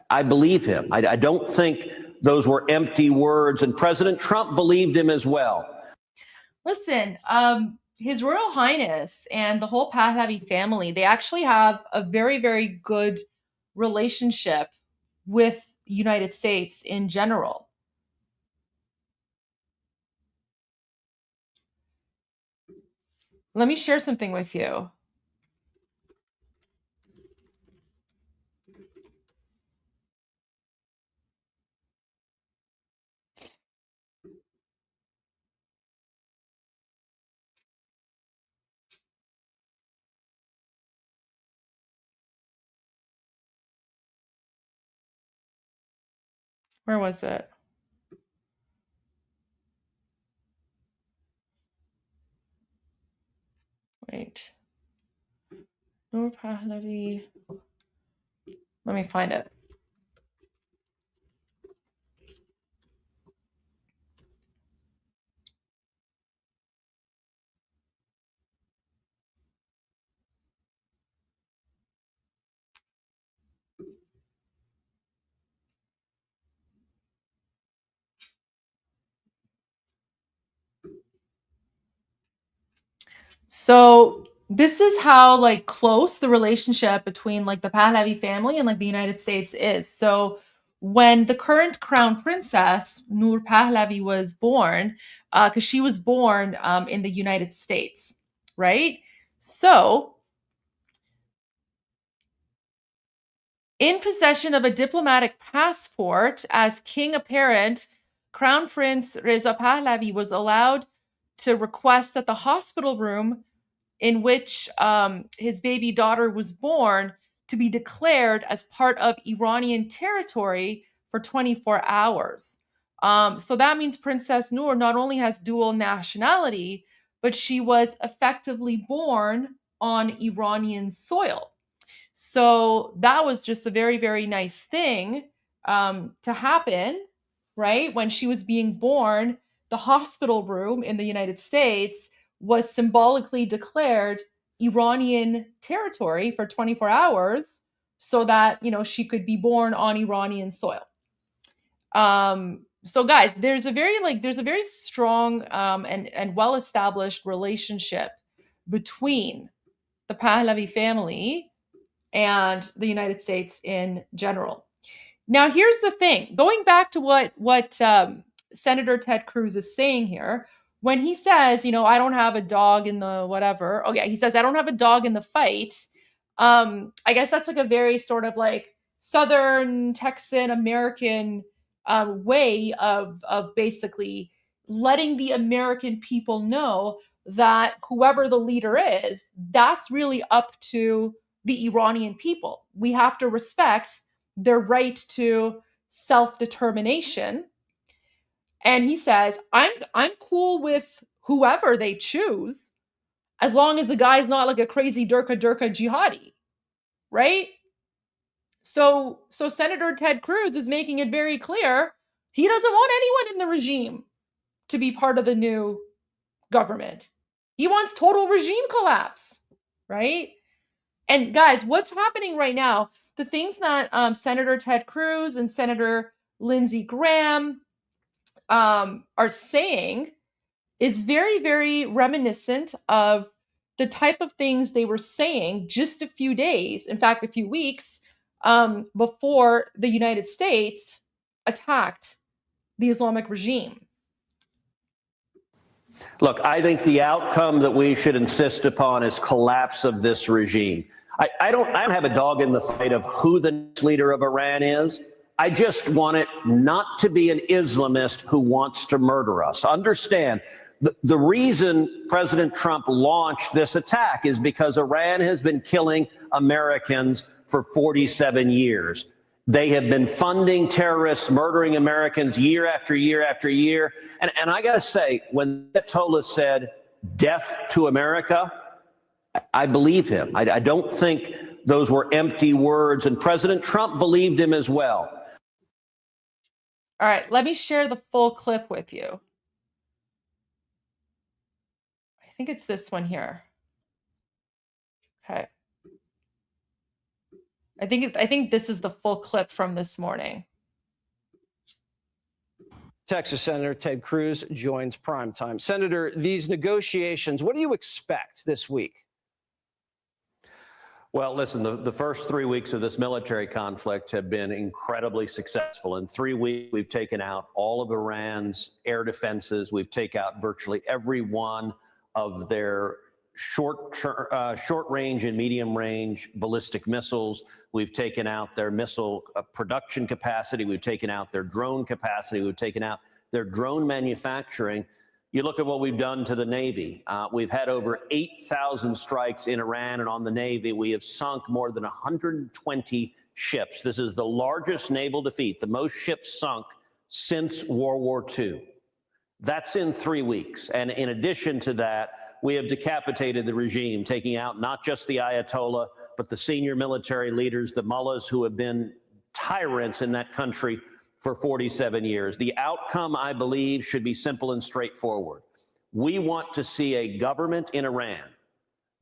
I believe him. I don't think those were empty words. And President Trump believed him as well. Listen, His Royal Highness and the whole Pahlavi family, they actually have a very, very good relationship with the United States in general. Let me share something with you. Where was it? Wait. Noor Pahlavi. Let me find it. So this is how like close the relationship between like the Pahlavi family and like the United States is. So when the current crown princess Noor Pahlavi was born, because she was born in the United States, right? So in possession of a diplomatic passport as king apparent, Crown Prince Reza Pahlavi was allowed to request that the hospital room in which his baby daughter was born to be declared as part of Iranian territory for 24 hours. So that means Princess Noor not only has dual nationality, but she was effectively born on Iranian soil. So that was just a very, very nice thing to happen, right? When she was being born, the hospital room in the United States was symbolically declared Iranian territory for 24 hours so that, you know, she could be born on Iranian soil. So guys, there's a very strong and well-established relationship between the Pahlavi family and the United States in general. Now, here's the thing. Going back to what Senator Ted Cruz is saying here, when he says, you know, I don't have a dog in the whatever. Okay, he says I don't have a dog in the fight. I guess that's like a very sort of like Southern Texan American way of basically letting the American people know that whoever the leader is, that's really up to the Iranian people. We have to respect their right to self-determination. And he says, I'm cool with whoever they choose, as long as the guy's not like a crazy Durka jihadi, right? So Senator Ted Cruz is making it very clear he doesn't want anyone in the regime to be part of the new government. He wants total regime collapse, right? And guys, what's happening right now, the things that Senator Ted Cruz and Senator Lindsey Graham are saying is very, very reminiscent of the type of things they were saying just a few days, in fact, a few weeks before the United States attacked the Islamic regime. Look, I think the outcome that we should insist upon is collapse of this regime. I don't have a dog in the fight of who the next leader of Iran is. I just want it not to be an Islamist who wants to murder us. Understand, the reason President Trump launched this attack is because Iran has been killing Americans for 47 years. They have been funding terrorists, murdering Americans year after year after year. And I got to say, when Ayatollah said death to America, I believe him. I don't think those were empty words. And President Trump believed him as well. All right, let me share the full clip with you. I think it's this one here. Okay. I think this is the full clip from this morning. Texas Senator Ted Cruz joins Primetime. Senator, these negotiations, what do you expect this week? Well, listen, the first 3 weeks of this military conflict have been incredibly successful. In 3 weeks, we've taken out all of Iran's air defenses. We've taken out virtually every one of their short-range and medium-range ballistic missiles. We've taken out their missile production capacity. We've taken out their drone capacity. We've taken out their drone manufacturing. You look at what we've done to the Navy. We've had over 8,000 strikes in Iran and on the Navy. We have sunk more than 120 ships. This is the largest naval defeat, the most ships sunk since World War II. That's in 3 weeks. And in addition to that, we have decapitated the regime, taking out not just the Ayatollah, but the senior military leaders, the mullahs who have been tyrants in that country for 47 years. The outcome, I believe, should be simple and straightforward. We want to see a government in Iran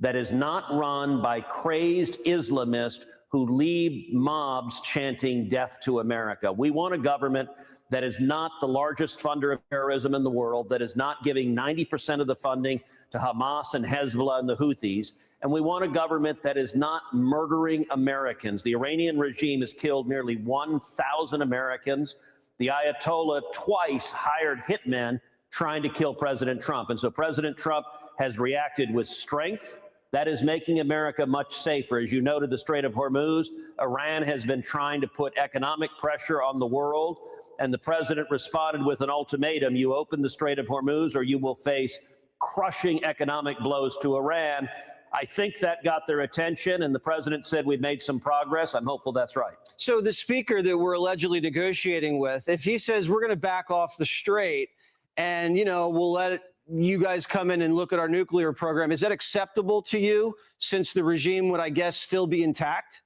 that is not run by crazed Islamists who lead mobs chanting death to America. We want a government that is not the largest funder of terrorism in the world, that is not giving 90% of the funding to Hamas and Hezbollah and the Houthis. And we want a government that is not murdering Americans. The Iranian regime has killed nearly 1,000 Americans. The ayatollah twice hired hitmen trying to kill President Trump. And so President Trump has reacted with strength. That is making America much safer. As you noted, the Strait of Hormuz, Iran has been trying to put economic pressure on the world, and the president responded with an ultimatum: you open the Strait of Hormuz or you will face crushing economic blows to Iran. I think that got their attention, and the president said we've made some progress. I'm hopeful that's right. So the speaker that we're allegedly negotiating with, if he says we're going to back off the strait and, we'll let you guys come in and look at our nuclear program, is that acceptable to you, since the regime would, I guess, still be intact?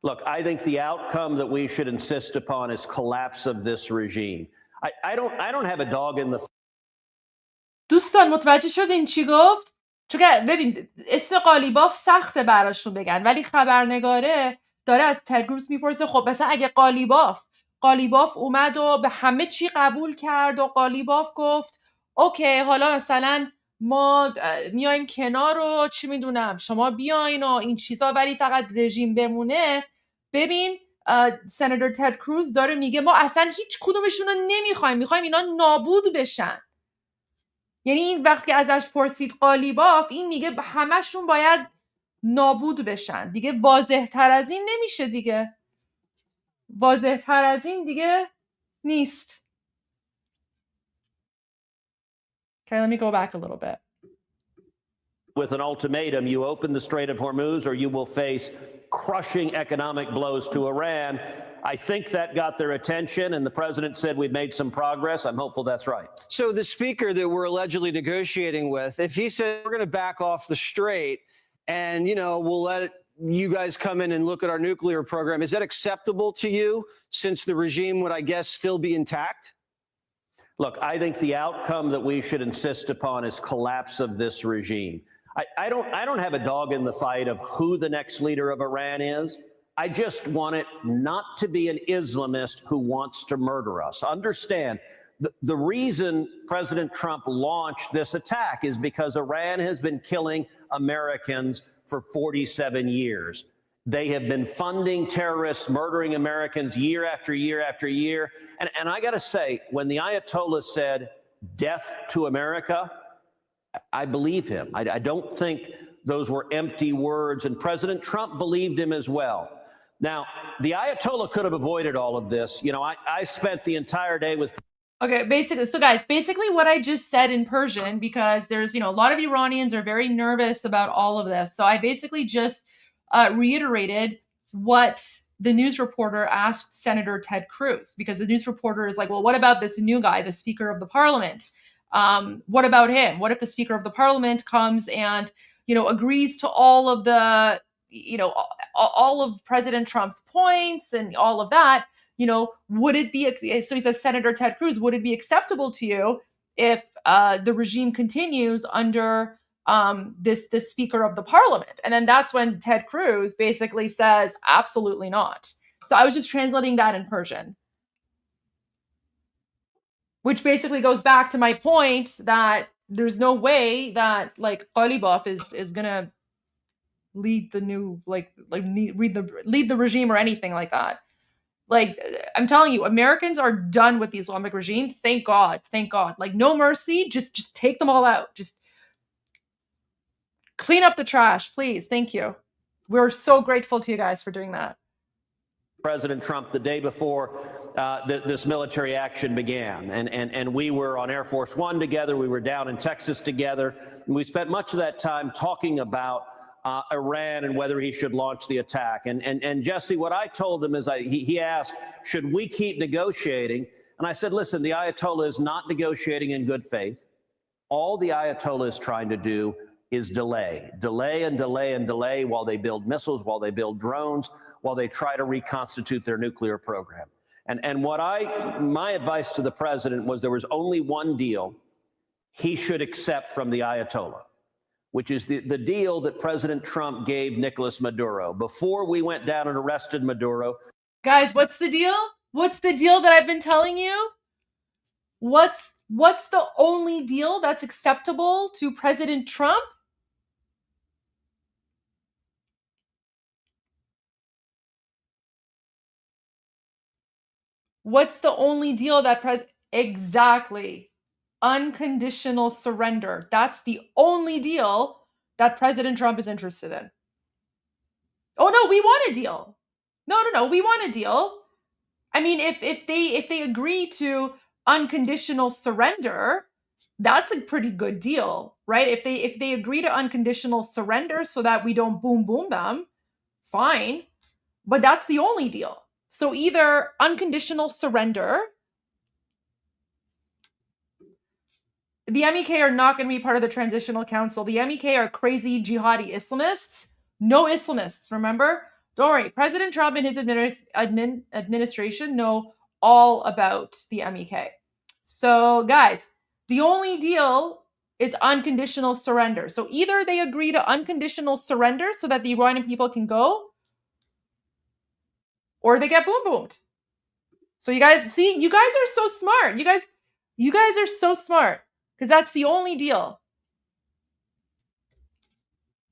Look, I think the outcome that we should insist upon is collapse of this regime. I don't have a dog in the دوستان متوجه شدین چی گفت؟ چون ببین اسم قالیباف سخته براشون بگن، ولی خبرنگاره داره از تد کروز میپرسه خب مثلا اگه قالیباف اومد و به همه چی قبول کرد و قالیباف گفت اوکی حالا مثلا ما میایم کنار و چی میدونم شما بیاین و این چیزا، ولی فقط رژیم بمونه. ببین سناتور تد کروز داره میگه ما اصلا هیچ کدومشون رو نمیخوایم، میخوایم اینا نابود بشن. یعنی این وقتی ازش پرسید قالیباف، این میگه همشون باید نابود بشن. دیگه واضح تر از این نمیشه، دیگه واضح تر از این دیگه نیست. Okay, let me go back a little bit. With an ultimatum: you open the Strait of Hormuz or you will face crushing economic blows to Iran. I think that got their attention, and the president said we've made some progress. I'm hopeful that's right. So the speaker that we're allegedly negotiating with, if he said we're going to back off the strait and, we'll let you guys come in and look at our nuclear program, is that acceptable to you, since the regime would, I guess, still be intact? Look, I think the outcome that we should insist upon is collapse of this regime. I don't have a dog in the fight of who the next leader of Iran is. I just want it not to be an Islamist who wants to murder us. Understand, the reason President Trump launched this attack is because Iran has been killing Americans for 47 years. They have been funding terrorists, murdering Americans year after year after year. And I got to say, when the Ayatollah said death to America, I believe him. I don't think those were empty words, and President Trump believed him as well. Now, the Ayatollah could have avoided all of this. I spent the entire day with... Okay, basically what I just said in Persian, because there's, a lot of Iranians are very nervous about all of this. So I basically just reiterated what the news reporter asked Senator Ted Cruz, because the news reporter is like, well, what about this new guy, the Speaker of the Parliament? What about him? What if the Speaker of the Parliament comes and, agrees to all of the, all of President Trump's points and all of that? Would it be, so he says, Senator Ted Cruz, would it be acceptable to you if the regime continues under the Speaker of the Parliament? And then that's when Ted Cruz basically says, absolutely not. So I was just translating that in Persian, which basically goes back to my point that there's no way that Ghalibaf is gonna lead the new lead the regime or anything like that. I'm telling you, Americans are done with the Islamic regime. Thank God. No mercy. Just take them all out. Just clean up the trash, please. Thank you. We're so grateful to you guys for doing that. President Trump the day before this military action began. And we were on Air Force One together. We were down in Texas together. And we spent much of that time talking about Iran and whether he should launch the attack. And Jesse, what I told him is he asked, should we keep negotiating? And I said, listen, the Ayatollah is not negotiating in good faith. All the Ayatollah is trying to do is delay while they build missiles, while they build drones, while they try to reconstitute their nuclear program. And my advice to the president was there was only one deal he should accept from the Ayatollah. which is the deal that President Trump gave Nicolas Maduro before we went down and arrested Maduro. Guys, what's the deal? What's the deal that I've been telling you? What's the only deal that's acceptable to President Trump? What's the only deal that exactly? Unconditional surrender. That's the only deal that President Trump is interested in. Oh no, we want a deal. No, we want a deal. I mean, if they agree to unconditional surrender, that's a pretty good deal, right? If they agree to unconditional surrender so that we don't boom them, fine. But that's the only deal. So either unconditional surrender, the MEK are not going to be part of the transitional council. The MEK are crazy jihadi Islamists. No Islamists, remember? Don't worry. President Trump and his administration know all about the MEK. So guys, the only deal is unconditional surrender. So either they agree to unconditional surrender so that the Iranian people can go, or they get boomed. So you guys, see, you guys are so smart. You guys are so smart because that's the only deal.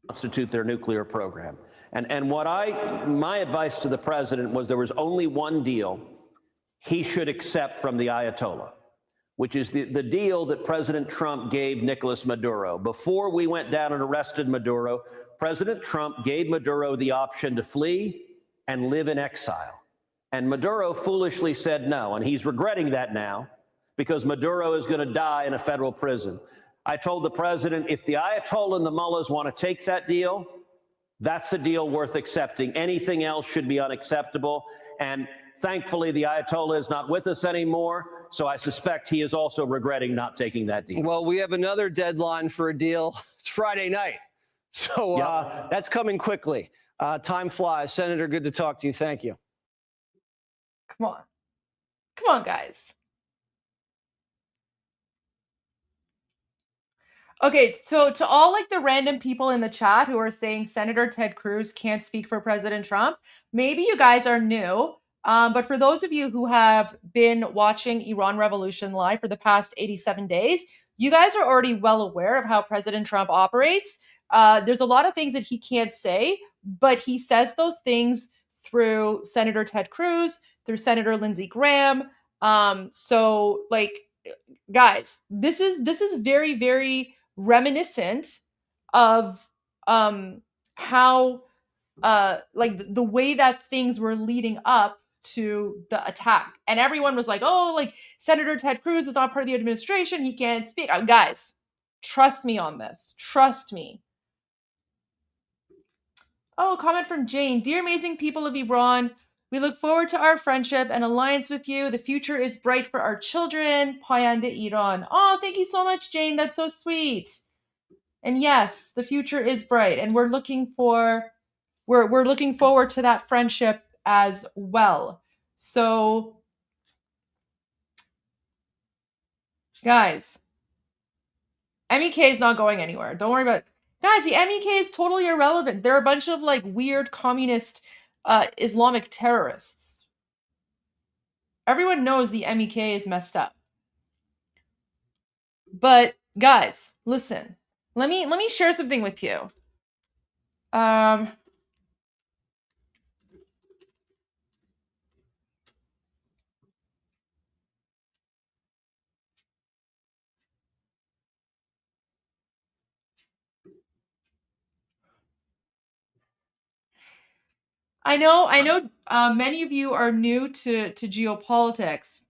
Constitute their nuclear program. And my advice to the president was there was only one deal he should accept from the ayatollah, which is the deal that President Trump gave Nicolas Maduro. Before we went down and arrested Maduro, President Trump gave Maduro the option to flee and live in exile. And Maduro foolishly said no, and he's regretting that now because Maduro is going to die in a federal prison. I told the president, if the Ayatollah and the mullahs want to take that deal, that's a deal worth accepting. Anything else should be unacceptable. And thankfully, the Ayatollah is not with us anymore, so I suspect he is also regretting not taking that deal. Well, we have another deadline for a deal. It's Friday night. So that's coming quickly. Time flies. Senator, good to talk to you. Thank you. Come on, guys. Okay, so to all like the random people in the chat who are saying Senator Ted Cruz can't speak for President Trump, maybe you guys are new. But for those of you who have been watching Iran Revolution live for the past 87 days, you guys are already well aware of how President Trump operates. There's a lot of things that he can't say, but he says those things through Senator Ted Cruz, through Senator Lindsey Graham. So like, guys, this is very, very reminiscent of how like the way that things were leading up to the attack. And everyone was like, oh, like Senator Ted Cruz is not part of the administration. He can't speak. Guys, trust me on this. Trust me. Oh, comment from Jane. Dear amazing people of Iran, we look forward to our friendship and alliance with you. The future is bright for our children. Payande Iran. Oh, thank you so much, Jane. That's so sweet. And yes, the future is bright, and we're looking forward to that friendship as well. So, guys, MEK is not going anywhere. Don't worry about it. Guys, the MEK is totally irrelevant. They're a bunch of like weird communist Islamic terrorists. Everyone knows the MEK is messed up. But guys, listen. Let me share something with you. I know many of you are new to geopolitics.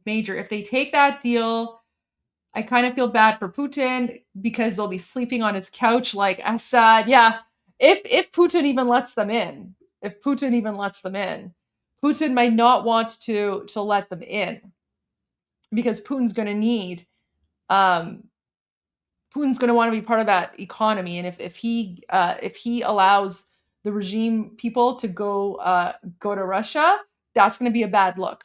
Major, if they take that deal, I kind of feel bad for Putin because they'll be sleeping on his couch like Assad. Yeah, if Putin even lets them in. If Putin even lets them in. Putin might not want to let them in because Putin's going to need Putin's going to want to be part of that economy, and if he allows the regime people to go to Russia, that's going to be a bad look.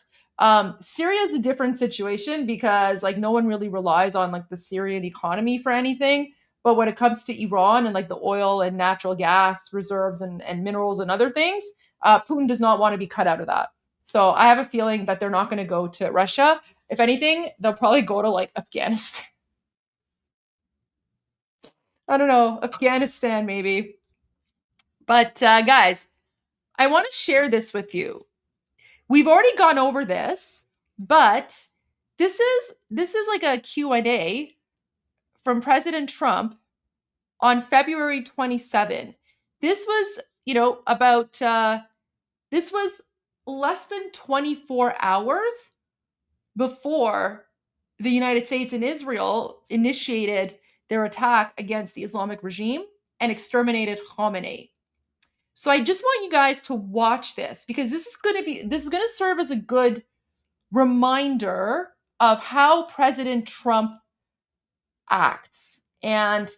Syria is a different situation because like no one really relies on like the Syrian economy for anything. But when it comes to Iran and like the oil and natural gas reserves and minerals and other things, Putin does not want to be cut out of that. So I have a feeling that they're not going to go to Russia. If anything, they'll probably go to like Afghanistan. I don't know, Afghanistan maybe. But guys, I want to share this with you. We've already gone over this, but this is like a Q&A from President Trump on February 27. This was, this was less than 24 hours before the United States and Israel initiated their attack against the Islamic regime and exterminated Khamenei. So I just want you guys to watch this because this is going to serve as a good reminder of how President Trump acts. And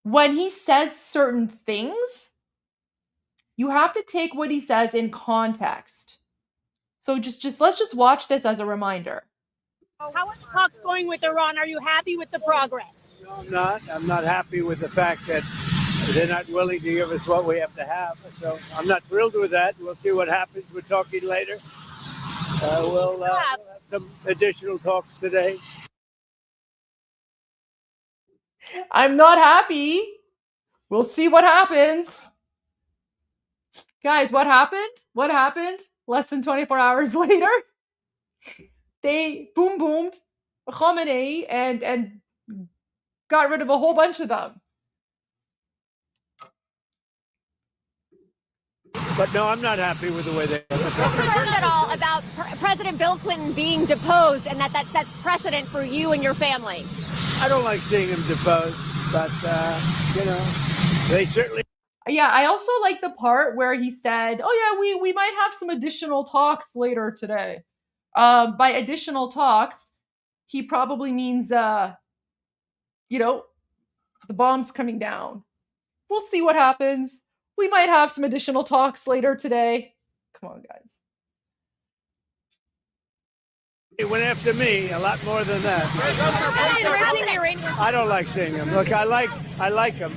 when he says certain things, you have to take what he says in context. So let's just watch this as a reminder. How are the talks going with Iran? Are you happy with the progress? No, I'm not. I'm not happy with the fact that they're not willing to give us what we have to have. So I'm not thrilled with that. We'll see what happens. We're talking later. We'll have some additional talks today. I'm not happy. We'll see what happens. Guys, what happened? What happened? Less than 24 hours later, they boomed Khamenei and got rid of a whole bunch of them. But no, I'm not happy with the way they. Concerned at all about President Bill Clinton being deposed and that sets precedent for you and your family? I don't like seeing him deposed, but they certainly. Yeah, I also like the part where he said, "Oh yeah, we might have some additional talks later today." By additional talks, he probably means the bomb's coming down. We'll see what happens. We might have some additional talks later today. Come on, guys. He went after me a lot more than that. I don't like seeing him. Look, I like him,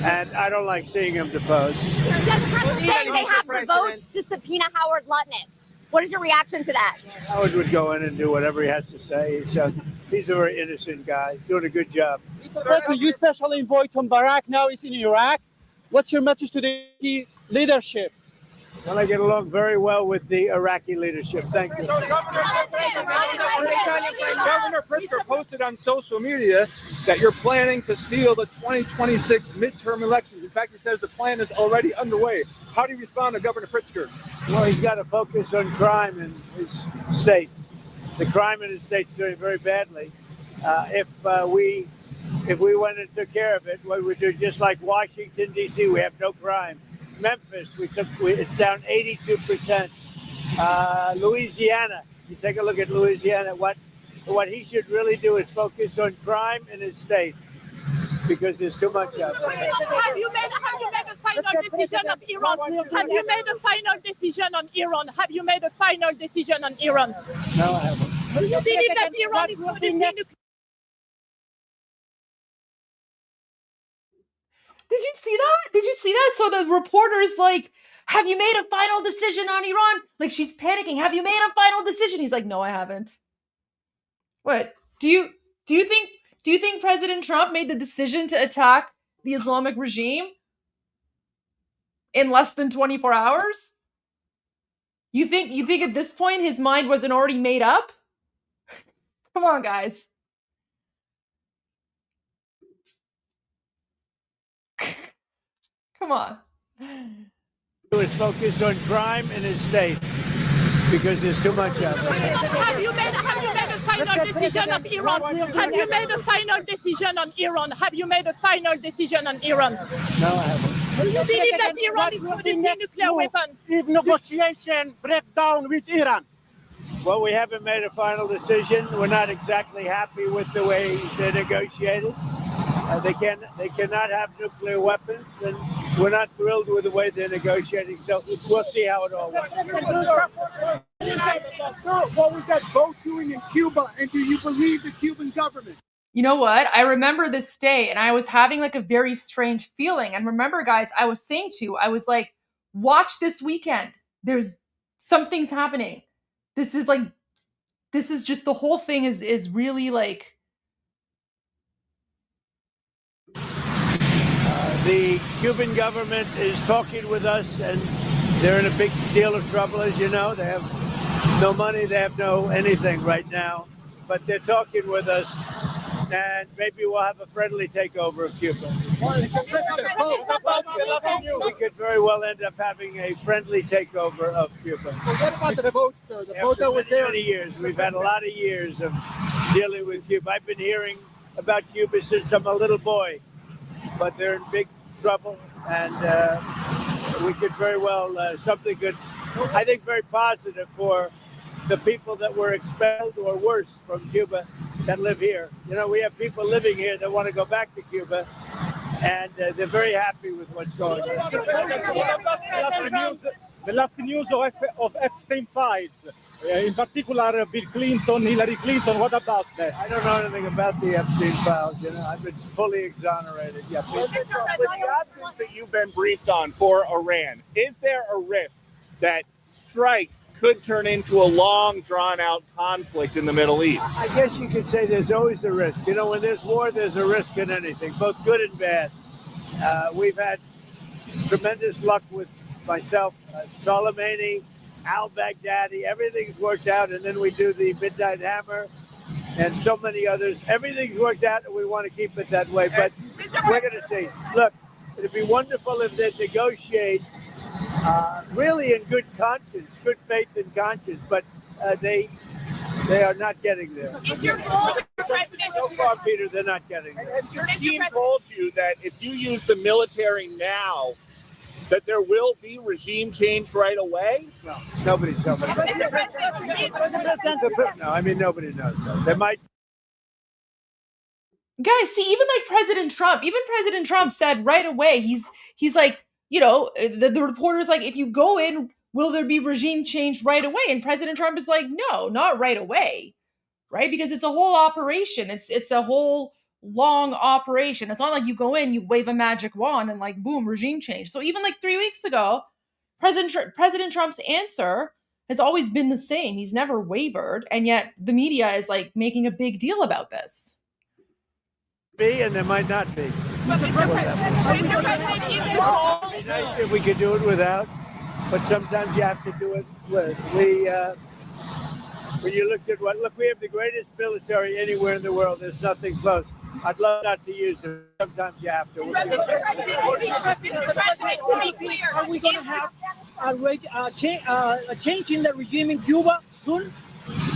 and I don't like seeing him deposed. Does the president say they have the votes to subpoena Howard Lutnick? What is your reaction to that? Howard would go in and do whatever he has to say. He's a very innocent guy, doing a good job. President, you special envoy from Barack now is in Iraq. What's your message to the leadership? Well, I get along very well with the Iraqi leadership. Thank you. Governor Pritzker posted on social media that you're planning to steal the 2026 midterm elections. In fact, he says the plan is already underway. How do you respond to Governor Pritzker? Well, he's got to focus on crime in his state. The crime in his state's doing very badly. If we went and took care of it, we would do just like Washington, D.C. We have no crime. Memphis, it's down 82%. Louisiana, you take a look at Louisiana. What he should really do is focus on crime in his state because there's too much of it. Have you made a final decision on Iran? Have you made a final decision on Iran? Have you made a final decision on Iran? No, I haven't. Do you believe that Iran is producing nuclear? Did you see that? Did you see that? So the reporter's like, have you made a final decision on Iran? Like she's panicking. Have you made a final decision? He's like, no, I haven't. What? Do you think President Trump made the decision to attack the Islamic regime in less than 24 hours? You think at this point his mind wasn't already made up? Come on, guys. Come on. It's focused on crime in his state because there's too much of it. Have you made a final decision on Iran? Have you made a final decision on Iran? Have you made a final decision on Iran? No, I haven't. Do you believe that Iran is producing nuclear weapons? If negotiation break down with Iran. Well, we haven't made a final decision. We're not exactly happy with the way they negotiated. They cannot have nuclear weapons, and we're not thrilled with the way they're negotiating. So we'll see how it all works. that vote doing in Cuba, and do you believe the Cuban government? You know what? I remember this day and I was having like a very strange feeling. And remember, guys, I was saying to you, I was like, watch this weekend. Something's happening. This is just the whole thing is really like. The Cuban government is talking with us, and they're in a big deal of trouble, as you know. They have no money, they have no anything right now, but they're talking with us, and maybe we'll have a friendly takeover of Cuba. We could very well end up having a friendly takeover of Cuba. What about the vote, sir? The vote that was there. Many years. We've had a lot of years of dealing with Cuba. I've been hearing about Cuba since I'm a little boy, but they're in big trouble, and we could very well, something good, I think very positive for the people that were expelled or worse from Cuba that live here. You know, we have people living here that want to go back to Cuba, and they're very happy with what's going on. The last news of Epstein files, in particular Bill Clinton, Hillary Clinton, what about that? I don't know anything about the Epstein files, you know, I've been fully exonerated. Yeah, With the options that you've been briefed on for Iran, is there a risk that strikes could turn into a long, drawn-out conflict in the Middle East? I guess you could say there's always a risk. You know, when there's war, there's a risk in anything, both good and bad. We've had tremendous luck with myself, Soleimani, al-Baghdadi, everything's worked out, and then we do the Midnight Hammer and so many others. Everything's worked out, and we want to keep it that way, but we're going to see. Look, it'd be wonderful if they negotiate really in good conscience, good faith and conscience, but they are not getting there. Is your goal, So far, Peter, they're not getting there. Has your team told you that if you use the military now, that there will be regime change right away? No, nobody's told me. No, I mean, nobody knows. They might. Guys, see, even President Trump said right away, he's like, you know, the reporter's like, if you go in, will there be regime change right away? And President Trump is like, no, not right away, right? Because it's a whole operation. It's a whole long operation. It's not like you go in, you wave a magic wand and like, boom, regime change. So even 3 weeks ago, President Trump's answer has always been the same. He's never wavered. And yet the media is like making a big deal about this. Be and there might not be. It'd be nice if we could do it without, but sometimes you have to do it with. When you look at we have the greatest military anywhere in the world. There's nothing close. I'd love not to use it. Sometimes you have to. To be clear, are we going to have a change in the regime in Cuba soon?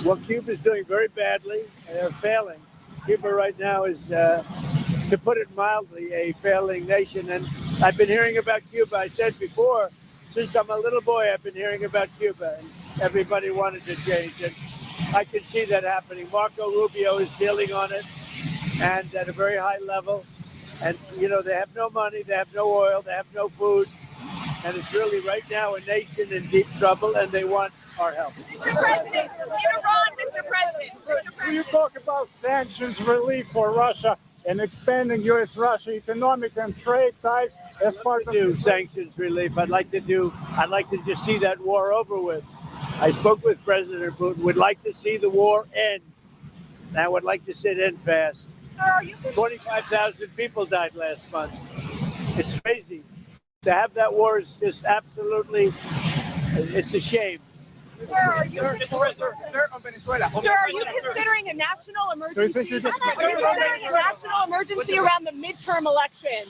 Well, Cuba's doing very badly. They're failing. Cuba right now is, to put it mildly, a failing nation. And I've been hearing about Cuba. I said before, since I'm a little boy, I've been hearing about Cuba. And everybody wanted to change. And I can see that happening. Marco Rubio is dealing on it, and at a very high level. And, you know, they have no money, they have no oil, they have no food. And it's really right now a nation in deep trouble, and they want our help. Mr. President, in Iran, Mr. President. Do you talk about sanctions relief for Russia and expanding U.S.-Russia economic and trade ties as part of sanctions relief? I'd like to just see that war over with. I spoke with President Putin. Would like to see the war end. And I would like to see it end fast. 25,000 people died last month. It's crazy. To have that war is just absolutely, it's a shame. Sir, are you considering a national emergency? Around the midterm election?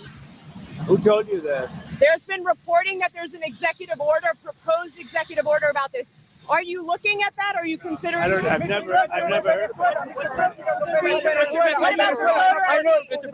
Who told you that? There's been reporting that there's an executive order, proposed executive order about this. Are you looking at that? Are you considering? I've never heard about it.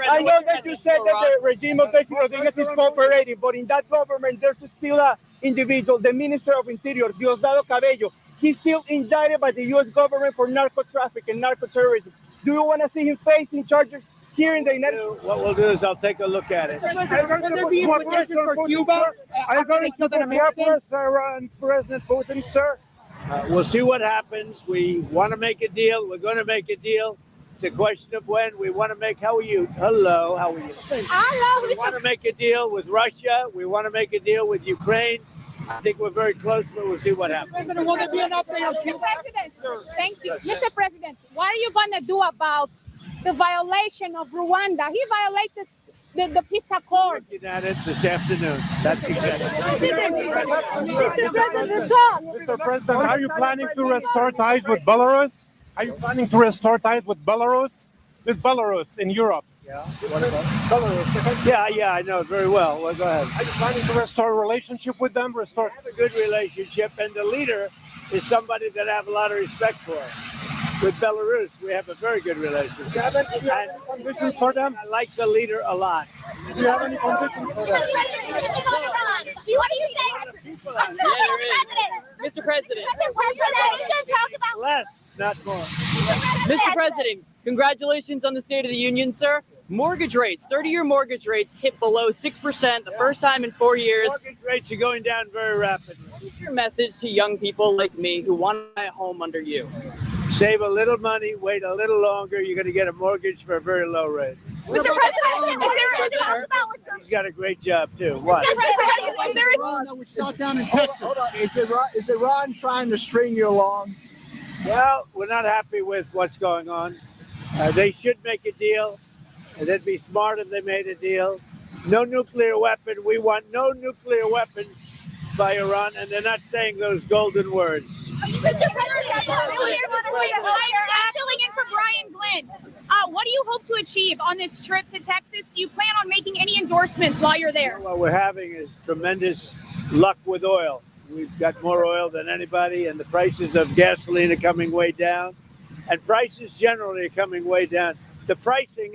I know that you said that the regime of Delcy Rodriguez is cooperating, but in that government, there's still an individual, the Minister of Interior, Diosdado Cabello. He's still indicted by the U.S. government for narco-trafficking, narco-terrorism. Do you want to see him facing charges here in the United States? What we'll do is I'll take a look at it. Will there be implications for Cuba? Are you going to cooperate with President Putin, sir? We'll see what happens. We want to make a deal. We're going to make a deal. It's a question of when. We want to make. How are you? Hello. How are you? Hello. We want to make a deal with Russia. We want to make a deal with Ukraine. I think we're very close, but we'll see what happens. President, will there be an update on Cuba? Thank you. Mr. President, what are you going to do about the violation of Rwanda? He violated the peace accord. Looking at it this afternoon. That's exactly. Mr. President, are you planning to restore ties with Belarus? Are you planning to restore ties with Belarus? With Belarus in Europe? Yeah. What about Belarus? Yeah, I know it very well. Well, go ahead. Are you planning to restore a relationship with them? We have a good relationship, and the leader is somebody that I have a lot of respect for. With Belarus, we have a very good relationship. Do you have any conditions for them? I like the leader a lot. Do you have any conditions for them? What do you say? Mr. President. Less, not more. Mr. President, congratulations on the State of the Union, sir. Mortgage rates, 30-year mortgage rates hit below 6% the first time in 4 years. Mortgage rates are going down very rapidly. What is your message to young people like me who want to buy a home under you? Save a little money, wait a little longer, you're going to get a mortgage for a very low rate. Mr. President, He's got a great job, too. What? is there that was shot down in Texas. Hold on. Is Iran trying to string you along? Well, we're not happy with what's going on. They should make a deal. They'd be smart if they made a deal. No nuclear weapon. We want no nuclear weapons by Iran, and they're not saying those golden words. Mr. President, filling in for Brian Glenn. What do you hope to achieve on this trip to Texas? Do you plan on making any endorsements while you're there? What we're having is tremendous luck with oil. We've got more oil than anybody, and the prices of gasoline are coming way down, and prices generally are coming way down. The pricing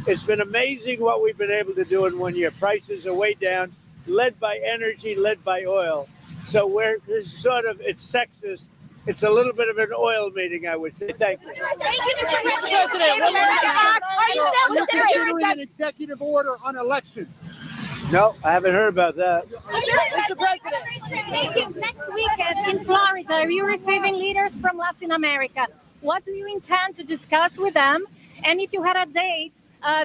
it's been amazing what we've been able to do in 1 year. Prices are way down, led by energy, led by oil. So it's Texas. It's a little bit of an oil meeting, I would say. Thank you. Thank you, Mr. President. Are you still considering an executive order on elections? No, I haven't heard about that. Mr. President. Thank you. Next weekend in Florida, are you receiving leaders from Latin America? What do you intend to discuss with them? And if you had a date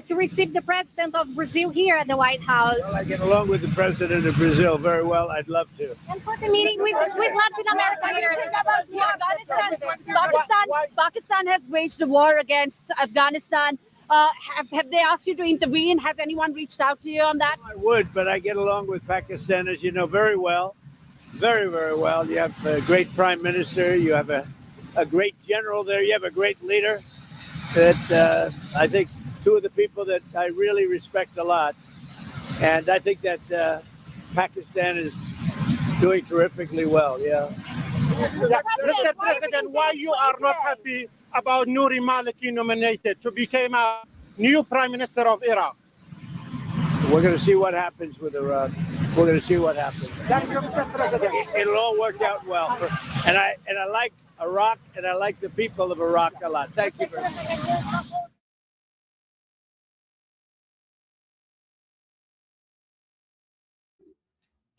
to receive the president of Brazil here at the White House? Well, I get along with the president of Brazil very well. I'd love to. And for the meeting with Latin American leaders. Pakistan has waged a war against Afghanistan. Have they asked you to intervene? Has anyone reached out to you on that? I would, but I get along with Pakistan, as you know, very well. Very, very well. You have a great prime minister. You have a great general there. You have a great leader that I think two of the people that I really respect a lot. And I think that Pakistan is doing terrifically well, yeah. Mr. President, why you are not happy about Nouri Maliki nominated to become a new prime minister of Iraq? We're going to see what happens with Iraq. We're going to see what happens. Thank you, Mr. President. It'll all work out well. And I like Iraq, and I like the people of Iraq a lot. Thank you very much.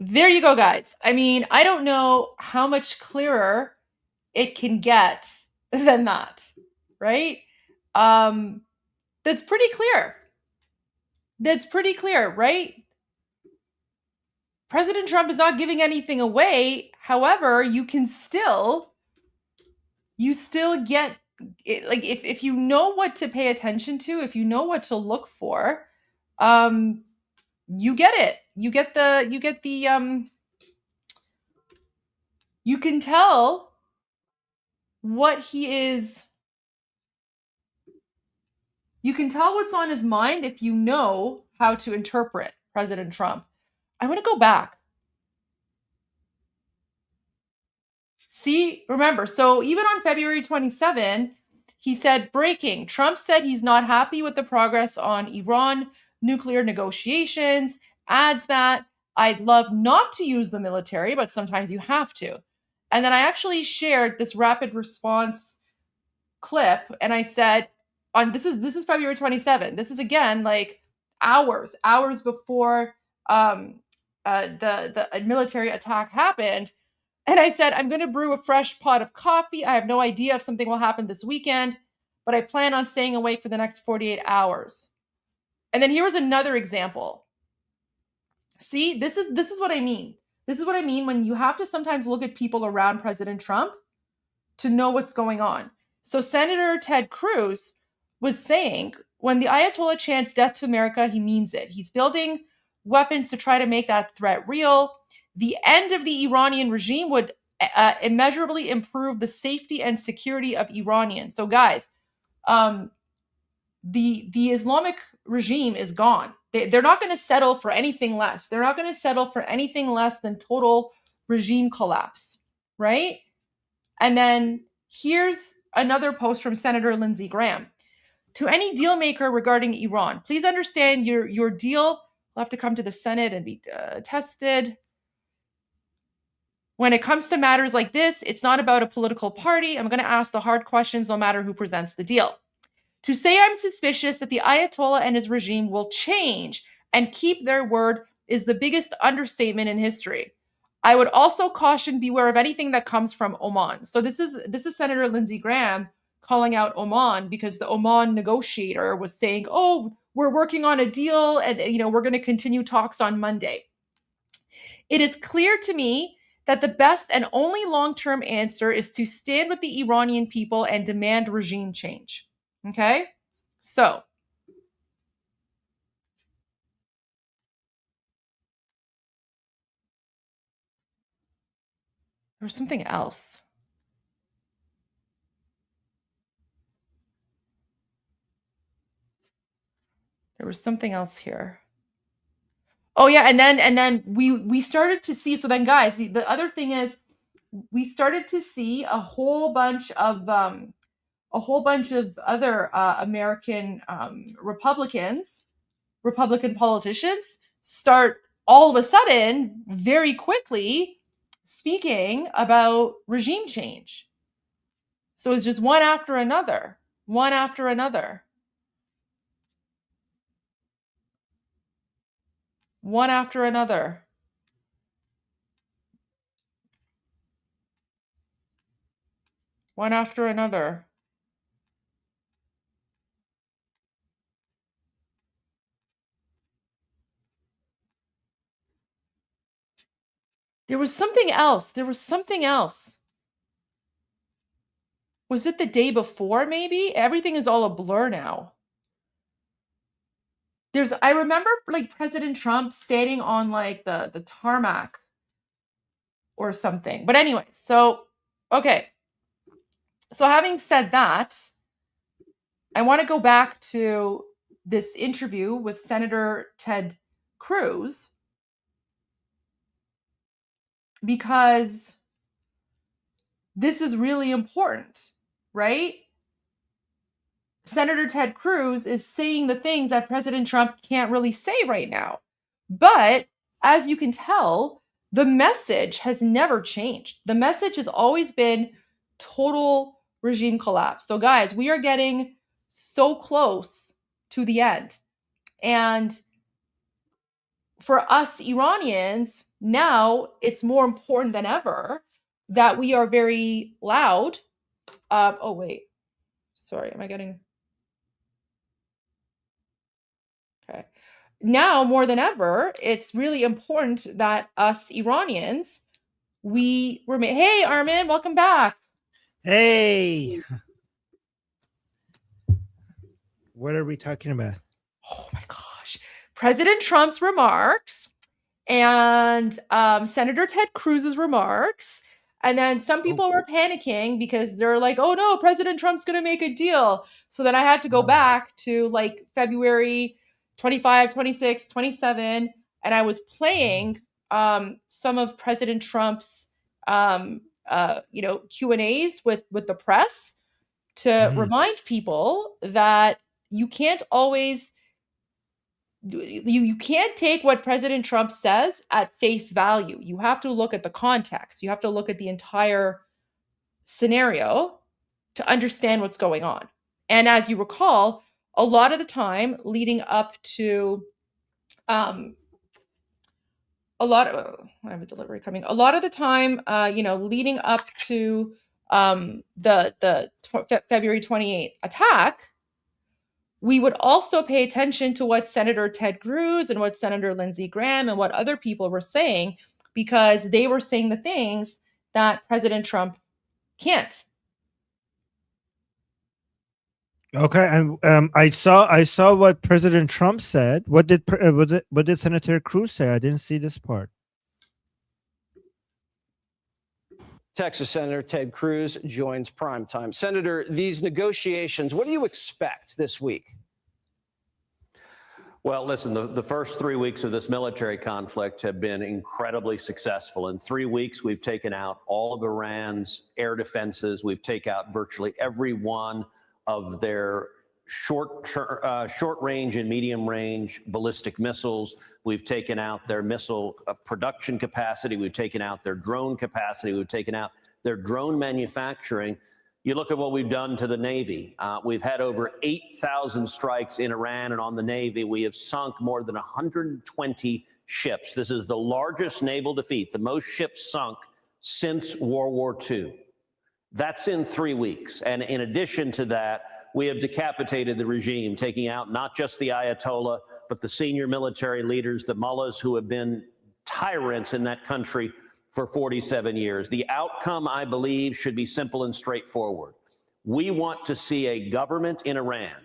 There you go, guys. I mean, I don't know how much clearer it can get than that, right? That's pretty clear. That's pretty clear, right? President Trump is not giving anything away. However, you still get it, like if you know what to pay attention to, if you know what to look for, you get it. You can tell what he is. You can tell what's on his mind if you know how to interpret President Trump. I want to go back. See, remember, so even on February 27, he said, breaking, Trump said he's not happy with the progress on Iran nuclear negotiations, adds that, I'd love not to use the military, but sometimes you have to. And then I actually shared this rapid response clip, and I said, this is February 27. This is again like hours before the military attack happened. And I said, I'm going to brew a fresh pot of coffee. I have no idea if something will happen this weekend, but I plan on staying awake for the next 48 hours. And then here was another example. See, this is what I mean. This is what I mean when you have to sometimes look at people around President Trump to know what's going on. So Senator Ted Cruz was saying, when the Ayatollah chants death to America, he means it. He's building weapons to try to make that threat real. The end of the Iranian regime would immeasurably improve the safety and security of Iranians. So guys, the Islamic regime is gone. They're not going to settle for anything less. They're not going to settle for anything less than total regime collapse, right? And then here's another post from Senator Lindsey Graham. To any deal maker regarding Iran, please understand your deal will have to come to the Senate and be tested. When it comes to matters like this, it's not about a political party. I'm going to ask the hard questions no matter who presents the deal. To say I'm suspicious that the Ayatollah and his regime will change and keep their word is the biggest understatement in history. I would also caution beware of anything that comes from Oman. So this is Senator Lindsey Graham calling out Oman because the Oman negotiator was saying, "Oh, we're working on a deal and we're going to continue talks on Monday." It is clear to me that the best and only long-term answer is to stand with the Iranian people and demand regime change. Okay? So, there's something else. There was something else here. Oh yeah, and then we started to see. So then, guys, the other thing is, we started to see a whole bunch of other American Republican politicians start all of a sudden, very quickly, speaking about regime change. So it's just one after another, one after another. One after another. One after another. There was something else. There was something else. Was it the day before, maybe? Everything is all a blur now. I remember like President Trump standing on like the tarmac or something. But anyway, so, okay. So having said that, I want to go back to this interview with Senator Ted Cruz because this is really important, right? Senator Ted Cruz is saying the things that President Trump can't really say right now. But as you can tell, the message has never changed. The message has always been total regime collapse. So guys, we are getting so close to the end. And for us Iranians, now it's more important than ever that we are very loud. Oh, wait. Sorry, am I getting... Okay. Now, more than ever, it's really important that us Iranians, we remain... Hey, Armin, welcome back. Hey. What are we talking about? Oh my gosh. President Trump's remarks and Senator Ted Cruz's remarks. And then some people were panicking because they're like, oh no, President Trump's going to make a deal. So then I had to go back to like February 25, 26, 27. And I was playing some of President Trump's, Q&As with the press to remind people that you can't always... You can't take what President Trump says at face value. You have to look at the context. You have to look at the entire scenario to understand what's going on. And as you recall, a lot of the time leading up to a lot of, I have a delivery coming. A lot of the time, leading up to the February 28th attack, we would also pay attention to what Senator Ted Cruz and what Senator Lindsey Graham and what other people were saying, because they were saying the things that President Trump can't. Okay, and I saw what President Trump said. What did Senator Cruz say? I didn't see this part. Texas Senator Ted Cruz joins Primetime. Senator, these negotiations, what do you expect this week? Well, listen, the first 3 weeks of this military conflict have been incredibly successful. In 3 weeks, we've taken out all of Iran's air defenses. We've taken out virtually every one of their short range and medium range ballistic missiles. We've taken out their missile production capacity. We've taken out their drone capacity. We've taken out their drone manufacturing. You look at what we've done to the Navy. We've had over 8,000 strikes in Iran and on the Navy. We have sunk more than 120 ships. This is the largest naval defeat, the most ships sunk since World War II. That's in 3 weeks. And in addition to that, we have decapitated the regime, taking out not just the ayatollah, but the senior military leaders, the mullahs who have been tyrants in that country for 47 years. The outcome, I believe, should be simple and straightforward. We want to see a government in Iran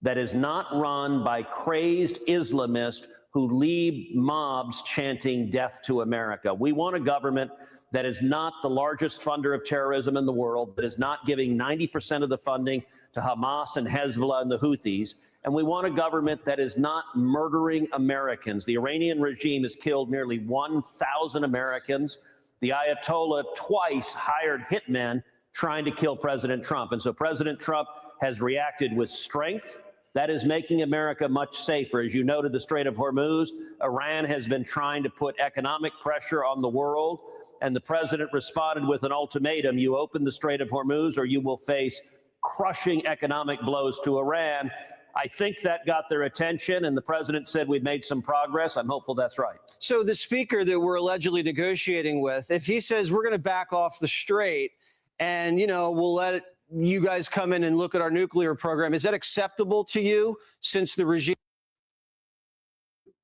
that is not run by crazed Islamists who lead mobs chanting death to America. We want a government that is not the largest funder of terrorism in the world, that is not giving 90% of the funding to Hamas and Hezbollah and the Houthis. And we want a government that is not murdering Americans. The Iranian regime has killed nearly 1,000 Americans. The Ayatollah twice hired hitmen trying to kill President Trump. And so President Trump has reacted with strength. That is making America much safer. As you noted, the Strait of Hormuz, Iran has been trying to put economic pressure on the world, and the president responded with an ultimatum: you open the Strait of Hormuz or you will face crushing economic blows to Iran. I think that got their attention, and the president said we've made some progress. I'm hopeful that's right. So the speaker that we're allegedly negotiating with, if he says we're going to back off the Strait and, we'll let you guys come in and look at our nuclear program, is that acceptable to you since the regime?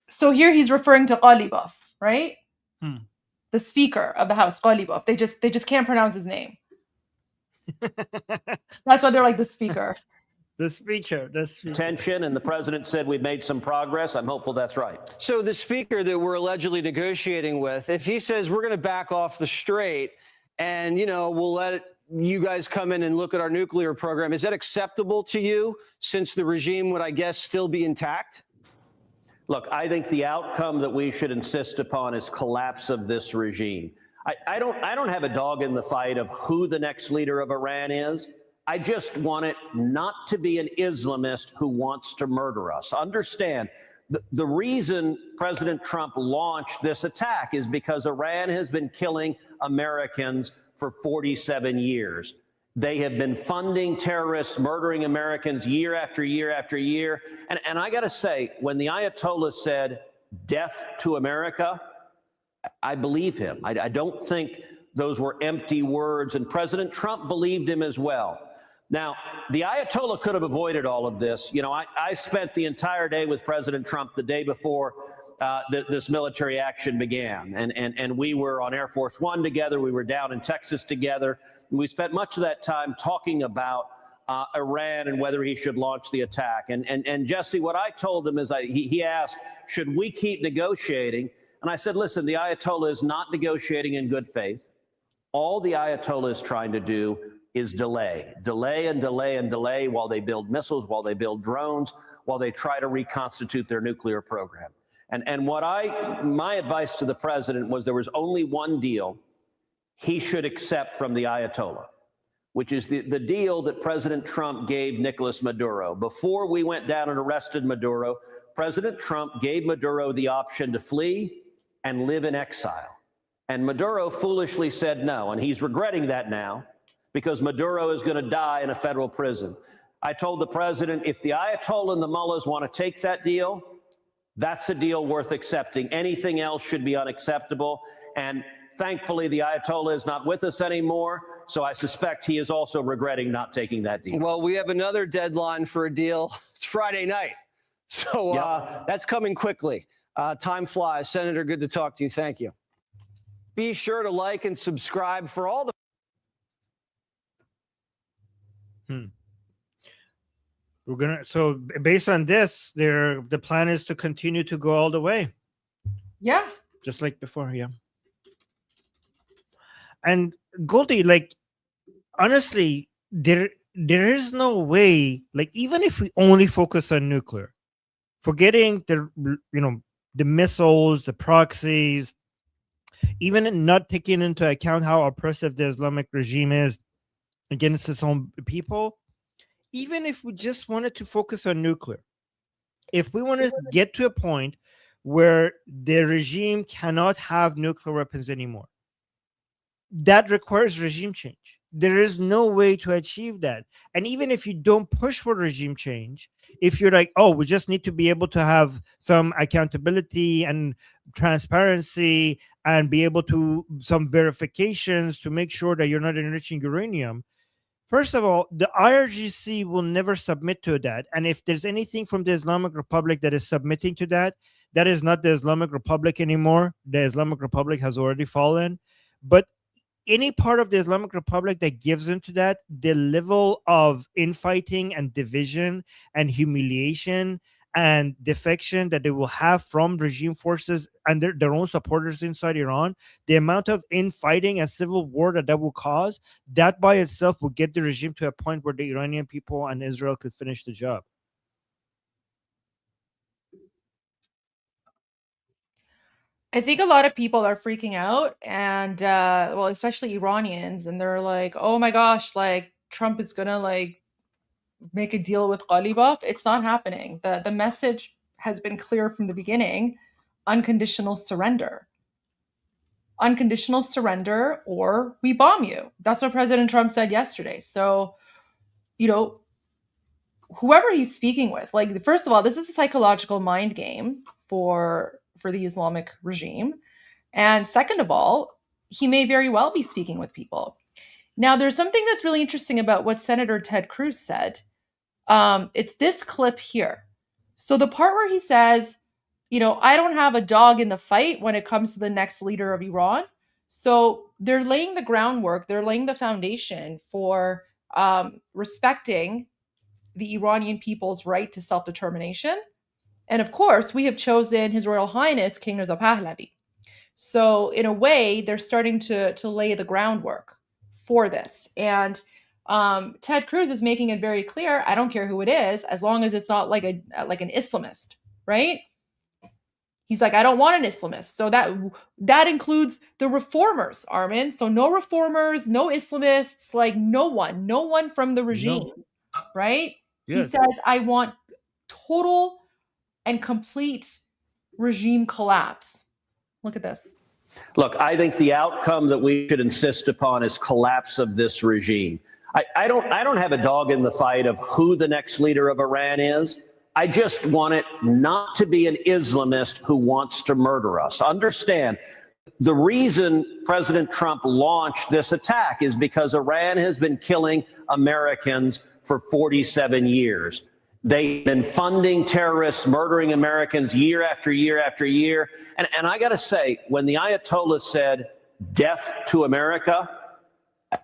So here he's referring to Ghalibaf, right? The Speaker of the House, Ghalibaf. They just can't pronounce his name. That's why they're like the Speaker. The speaker. Attention, and the president said we've made some progress. I'm hopeful that's right. So the speaker that we're allegedly negotiating with, if he says we're going to back off the Strait and, we'll let you guys come in and look at our nuclear program, is that acceptable to you since the regime would, I guess, still be intact? Look, I think the outcome that we should insist upon is collapse of this regime. I don't have a dog in the fight of who the next leader of Iran is. I just want it not to be an Islamist who wants to murder us. Understand, the reason President Trump launched this attack is because Iran has been killing Americans for 47 years. They have been funding terrorists, murdering Americans year after year after year. And I got to say, when the Ayatollah said death to America, I believe him. I don't think those were empty words, and President Trump believed him as well. Now, the Ayatollah could have avoided all of this. I spent the entire day with President Trump the day before this military action began. And we were on Air Force One together. We were down in Texas together. And we spent much of that time talking about Iran and whether he should launch the attack. And Jesse, what I told him is he asked, should we keep negotiating? And I said, listen, the Ayatollah is not negotiating in good faith. All the Ayatollah is trying to do is delay while they build missiles, while they build drones, while they try to reconstitute their nuclear program. And my advice to the president was there was only one deal he should accept from the Ayatollah, which is the deal that President Trump gave Nicolas Maduro. Before we went down and arrested Maduro, President Trump gave Maduro the option to flee and live in exile. And Maduro foolishly said no, and he's regretting that now, because Maduro is going to die in a federal prison. I told the president, if the Ayatollah and the mullahs want to take that deal, That's a deal worth accepting. Anything else should be unacceptable. And thankfully, the Ayatollah is not with us anymore. So I suspect he is also regretting not taking that deal. Well, we have another deadline for a deal. It's Friday night. So that's coming quickly. Time flies. Senator, good to talk to you. Thank you. Be sure to like and subscribe for all the. We're gonna. So based on this, the plan is to continue to go all the way. Yeah. Just like before, yeah. And Goldie, like, honestly, there is no way, like, even if we only focus on nuclear, forgetting the missiles, the proxies, even not taking into account how oppressive the Islamic regime is against its own people, even if we just wanted to focus on nuclear, if we want to get to a point where the regime cannot have nuclear weapons anymore, that requires regime change. There is no way to achieve that. And even if you don't push for regime change, if you're like, oh, we just need to be able to have some accountability and transparency and be able to some verifications to make sure that you're not enriching uranium. First of all, the IRGC will never submit to that. And if there's anything from the Islamic Republic that is submitting to that, that is not the Islamic Republic anymore. The Islamic Republic has already fallen. But any part of the Islamic Republic that gives into that, the level of infighting and division and humiliation and defection that they will have from regime forces and their own supporters inside Iran, the amount of infighting and civil war that will cause, that by itself will get the regime to a point where the Iranian people and Israel could finish the job. I think a lot of people are freaking out, and well, especially Iranians, and they're like, "Oh my gosh, like Trump is gonna like make a deal with Ghalibaf." It's not happening. The message has been clear from the beginning: unconditional surrender. Unconditional surrender, or we bomb you. That's what President Trump said yesterday. So, whoever he's speaking with, like, first of all, this is a psychological mind game for the Islamic regime. And second of all, he may very well be speaking with people. Now, there's something that's really interesting about what Senator Ted Cruz said. It's this clip here. So the part where he says, I don't have a dog in the fight when it comes to the next leader of Iran. So they're laying the groundwork, they're laying the foundation for respecting the Iranian people's right to self-determination. And of course, we have chosen His Royal Highness King Reza Pahlavi. So in a way, they're starting to lay the groundwork for this. And Ted Cruz is making it very clear, I don't care who it is, as long as it's not like an Islamist, right? He's like, I don't want an Islamist. So that includes the reformers, Armin. So no reformers, no Islamists, like no one from the regime, right? Yeah. He says, I want total and complete regime collapse. Look at this. Look, I think the outcome that we should insist upon is collapse of this regime. I don't have a dog in the fight of who the next leader of Iran is. I just want it not to be an Islamist who wants to murder us. Understand, the reason President Trump launched this attack is because Iran has been killing Americans for 47 years. They've been funding terrorists, murdering Americans year after year after year. And I got to say, when the Ayatollah said death to America,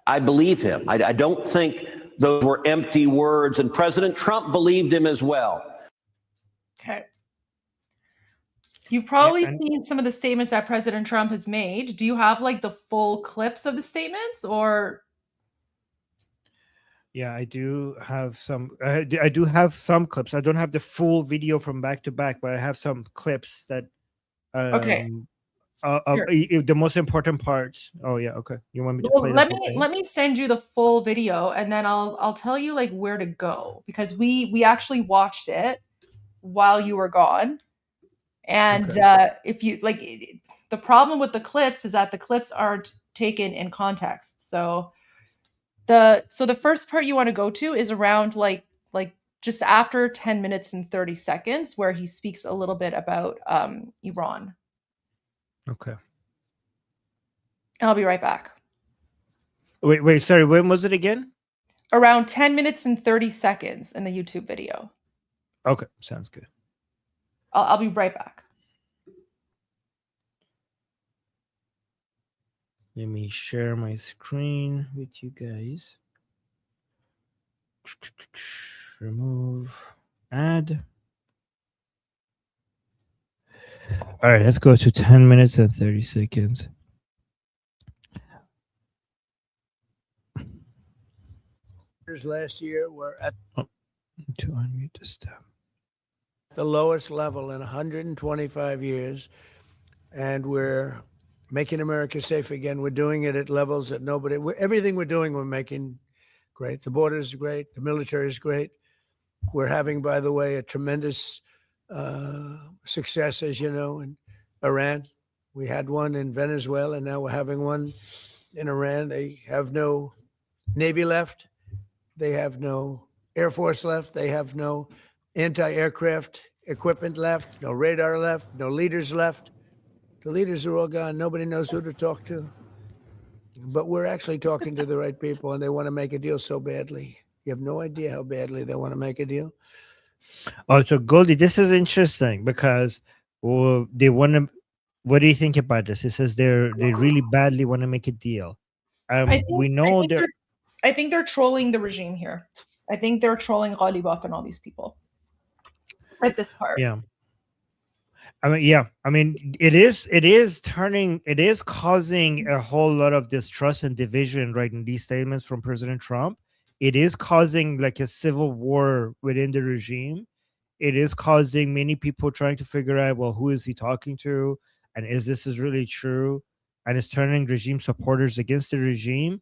I believe him. I don't think those were empty words. And President Trump believed him as well. Okay. You've probably seen some of the statements that President Trump has made. Do you have like the full clips of the statements, or? Yeah, I do have some. I do have some clips. I don't have the full video from back to back, but I have some clips that. Okay. Sure. The most important parts. Oh yeah, okay. You want me to play? Let me send you the full video, and then I'll tell you like where to go, because we actually watched it while you were gone, and if you like, the problem with the clips is that the clips aren't taken in context. So the first part you want to go to is around like just after 10 minutes and 30 seconds, where he speaks a little bit about Iran. Okay. I'll be right back. Wait, sorry. When was it again? Around 10 minutes and 30 seconds in the YouTube video. Okay, sounds good. I'll be right back. Let me share my screen with you guys. Remove, add. All right, let's go to 10 minutes and 30 seconds. Last year were at To unmute this stuff. the lowest level in 125 years, and we're making America safe again. We're doing it at levels that everything we're doing, we're making great. The border is great. The military is great. We're having, by the way, a tremendous success, as you know, in Iran. We had one in Venezuela, and now we're having one in Iran. They have no Navy left. They have no Air Force left. They have no anti-aircraft equipment left, no radar left, no leaders left. The leaders are all gone. Nobody knows who to talk to. But we're actually talking to the right people, and they want to make a deal so badly. You have no idea how badly they want to make a deal. Oh, so Goldie, this is interesting because they want to. What do you think about this? It says they really badly want to make a deal. We know I think they're trolling the regime here. I think they're trolling Ghalibaf and all these people at this part. Yeah. I mean, it is causing a whole lot of distrust and division, right? In these statements from President Trump, it is causing like a civil war within the regime. It is causing many people trying to figure out, well, who is he talking to, and is this really true? And it's turning regime supporters against the regime.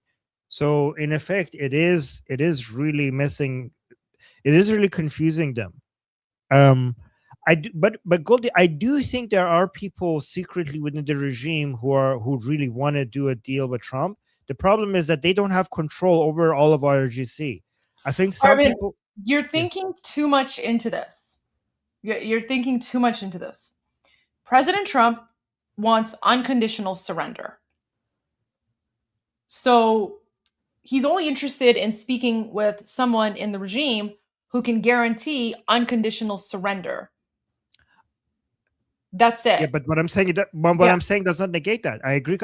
So in effect, it is really messing. It is really confusing them. But Goldie, I do think there are people secretly within the regime who really want to do a deal with Trump. The problem is that they don't have control over all of IRGC. I think some people. You're thinking too much into this. You're thinking too much into this. President Trump wants unconditional surrender. So he's only interested in speaking with someone in the regime who can guarantee unconditional surrender. That's it. Yeah, but what I'm saying I'm saying does not negate that. I agree.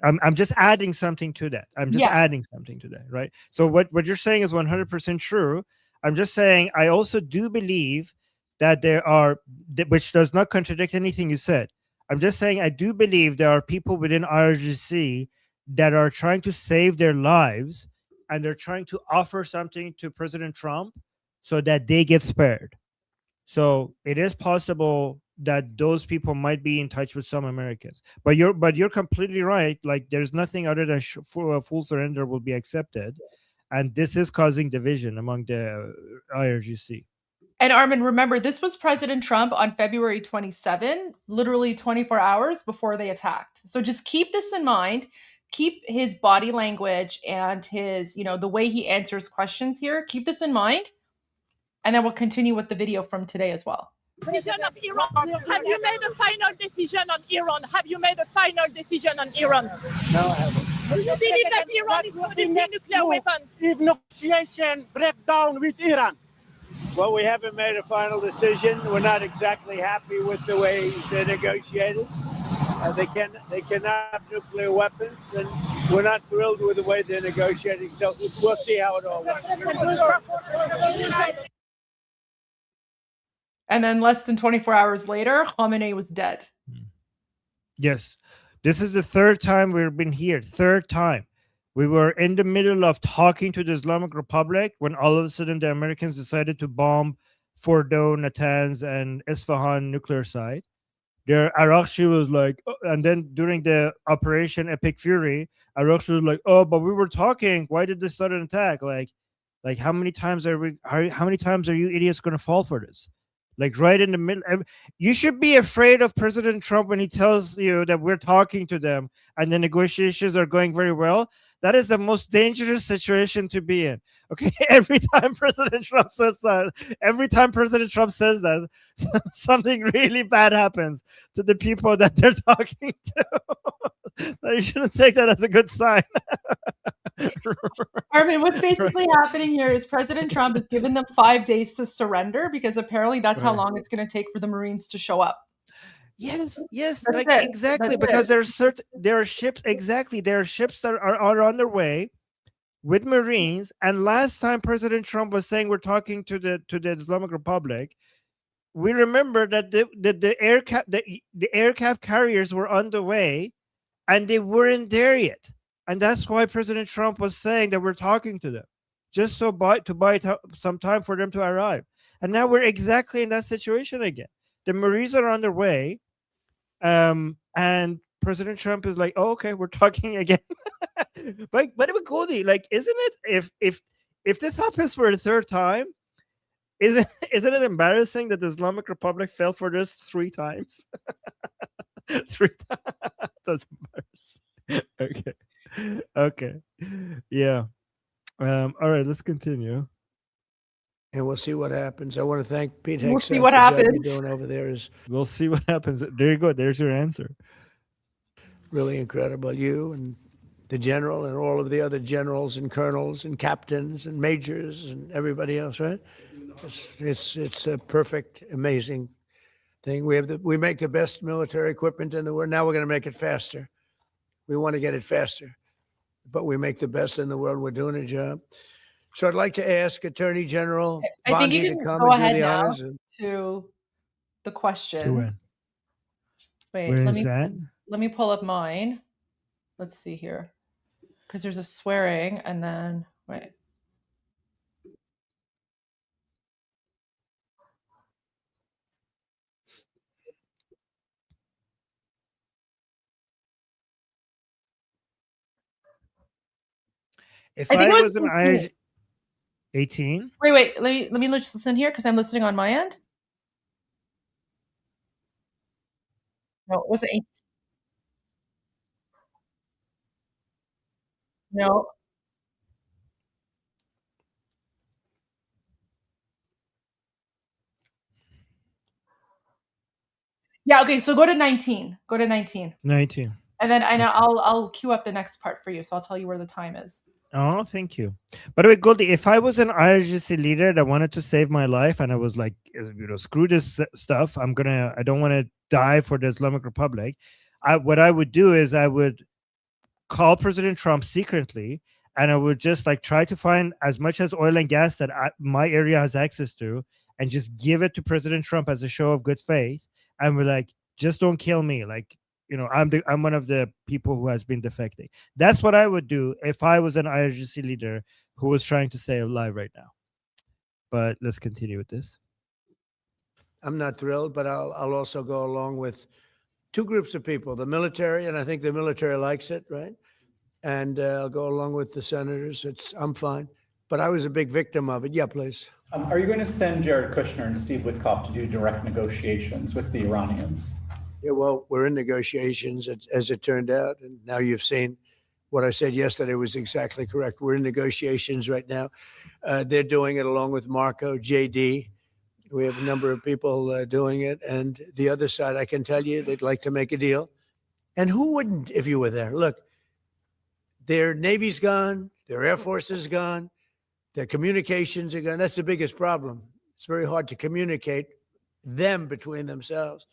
I'm just adding something to that. Adding something to that, right? So what you're saying is 100% true. I'm just saying I also do believe that there are, which does not contradict anything you said. I'm just saying I do believe there are people within IRGC that are trying to save their lives, and they're trying to offer something to President Trump so that they get spared. So it is possible that those people might be in touch with some Americans. But you're completely right. Like there's nothing other than full surrender will be accepted, and this is causing division among the IRGC. And Armin, remember, this was President Trump on February 27, literally 24 hours before they attacked. So just keep this in mind. Keep his body language and his, the way he answers questions here. Keep this in mind. And then we'll continue with the video from today as well. Decision of Iran. Have you made a final decision on Iran? Have you made a final decision on Iran? No, I haven't. Do you believe that Iran is producing nuclear weapons? If negotiation break down with Iran. Well, we haven't made a final decision. We're not exactly happy with the way they negotiated. They cannot have nuclear weapons, and we're not thrilled with the way they're negotiating. So we'll see how it all works. And then less than 24 hours later, Khamenei was dead. Yes. This is the third time we've been here. Third time. We were in the middle of talking to the Islamic Republic when all of a sudden the Americans decided to bomb Fordo, Natanz, and Isfahan nuclear site. Their Arakshi was like, and then during the Operation Epic Fury, Arakshi was like, oh, but we were talking. Why did this sudden attack? Like how many times are you idiots going to fall for this? like right in the middle. You should be afraid of President Trump when he tells you that we're talking to them and the negotiations are going very well. That is the most dangerous situation to be in. Okay, every time President Trump says that, something really bad happens to the people that they're talking to. You shouldn't take that as a good sign. Armin, what's basically happening here is President Trump has given them 5 days to surrender because apparently that's how long it's going to take for the Marines to show up. Yes, That's like it. exactly, That's because it. there are ships that are on their way with Marines. And last time President Trump was saying we're talking to the Islamic Republic, we remember that the aircraft carriers were on the way and they weren't there yet. And that's why President Trump was saying that we're talking to them, just to buy some time for them to arrive. And now we're exactly in that situation again. The Marines are on their way, and President Trump is like, "Oh, okay, we're talking again." But Goldie, like, isn't it if this happens for the third time, isn't it embarrassing that the Islamic Republic fell for this 3 times? 3 times. That's embarrassing. Okay. Yeah. All right, let's continue. And we'll see what happens. I want to thank Pete We'll Hegseth. see what the job happens. you're doing over there is We'll see what happens. There you go. There's your answer. really incredible. You and the general and all of the other generals and colonels and captains and majors and everybody else, right? It's a perfect, amazing thing. We make the best military equipment in the world. Now we're going to make it faster. We want to get it faster, but we make the best in the world. We're doing a job. So I'd like to ask Attorney General I think you Bondi can to come go and do ahead the now honors. to the To questions. win. Wait, Where let is me that? let me pull up mine. Let's see here, because there's a swearing, and then wait. If I think I it was an 18. Irish 18, Wait. Let me just listen here because I'm listening on my end. No, it wasn't 18. No. Yeah. Okay. So go to 19. Go to 19, 19. and then I'll queue up the next part for you. So I'll tell you where the time is. Oh, thank you. By the way, Goldie, if I was an IRGC leader that wanted to save my life and I was like, screw this stuff, I don't want to die for the Islamic Republic. What I would do is I would call President Trump secretly and I would just like try to find as much as oil and gas that my area has access to and just give it to President Trump as a show of good faith. And we're like, just don't kill me. Like, I'm one of the people who has been defecting. That's what I would do if I was an IRGC leader who was trying to stay alive right now. But let's continue with this. I'm not thrilled, but I'll also go along with 2 groups of people, the military, and I think the military likes it, right? And I'll go along with the senators. I'm fine. But I was a big victim of it. Yeah, please. Are you going to send Jared Kushner and Steve Witkoff to do direct negotiations with the Iranians? Yeah, well, we're in negotiations, as it turned out. And now you've seen what I said yesterday was exactly correct. We're in negotiations right now. They're doing it along with Marco, JD. We have a number of people doing it. And the other side, I can tell you, they'd like to make a deal. And who wouldn't if you were there? Look, their Navy's gone. Their Air Force is gone. Their communications are gone. That's the biggest problem. It's very hard to communicate them between themselves.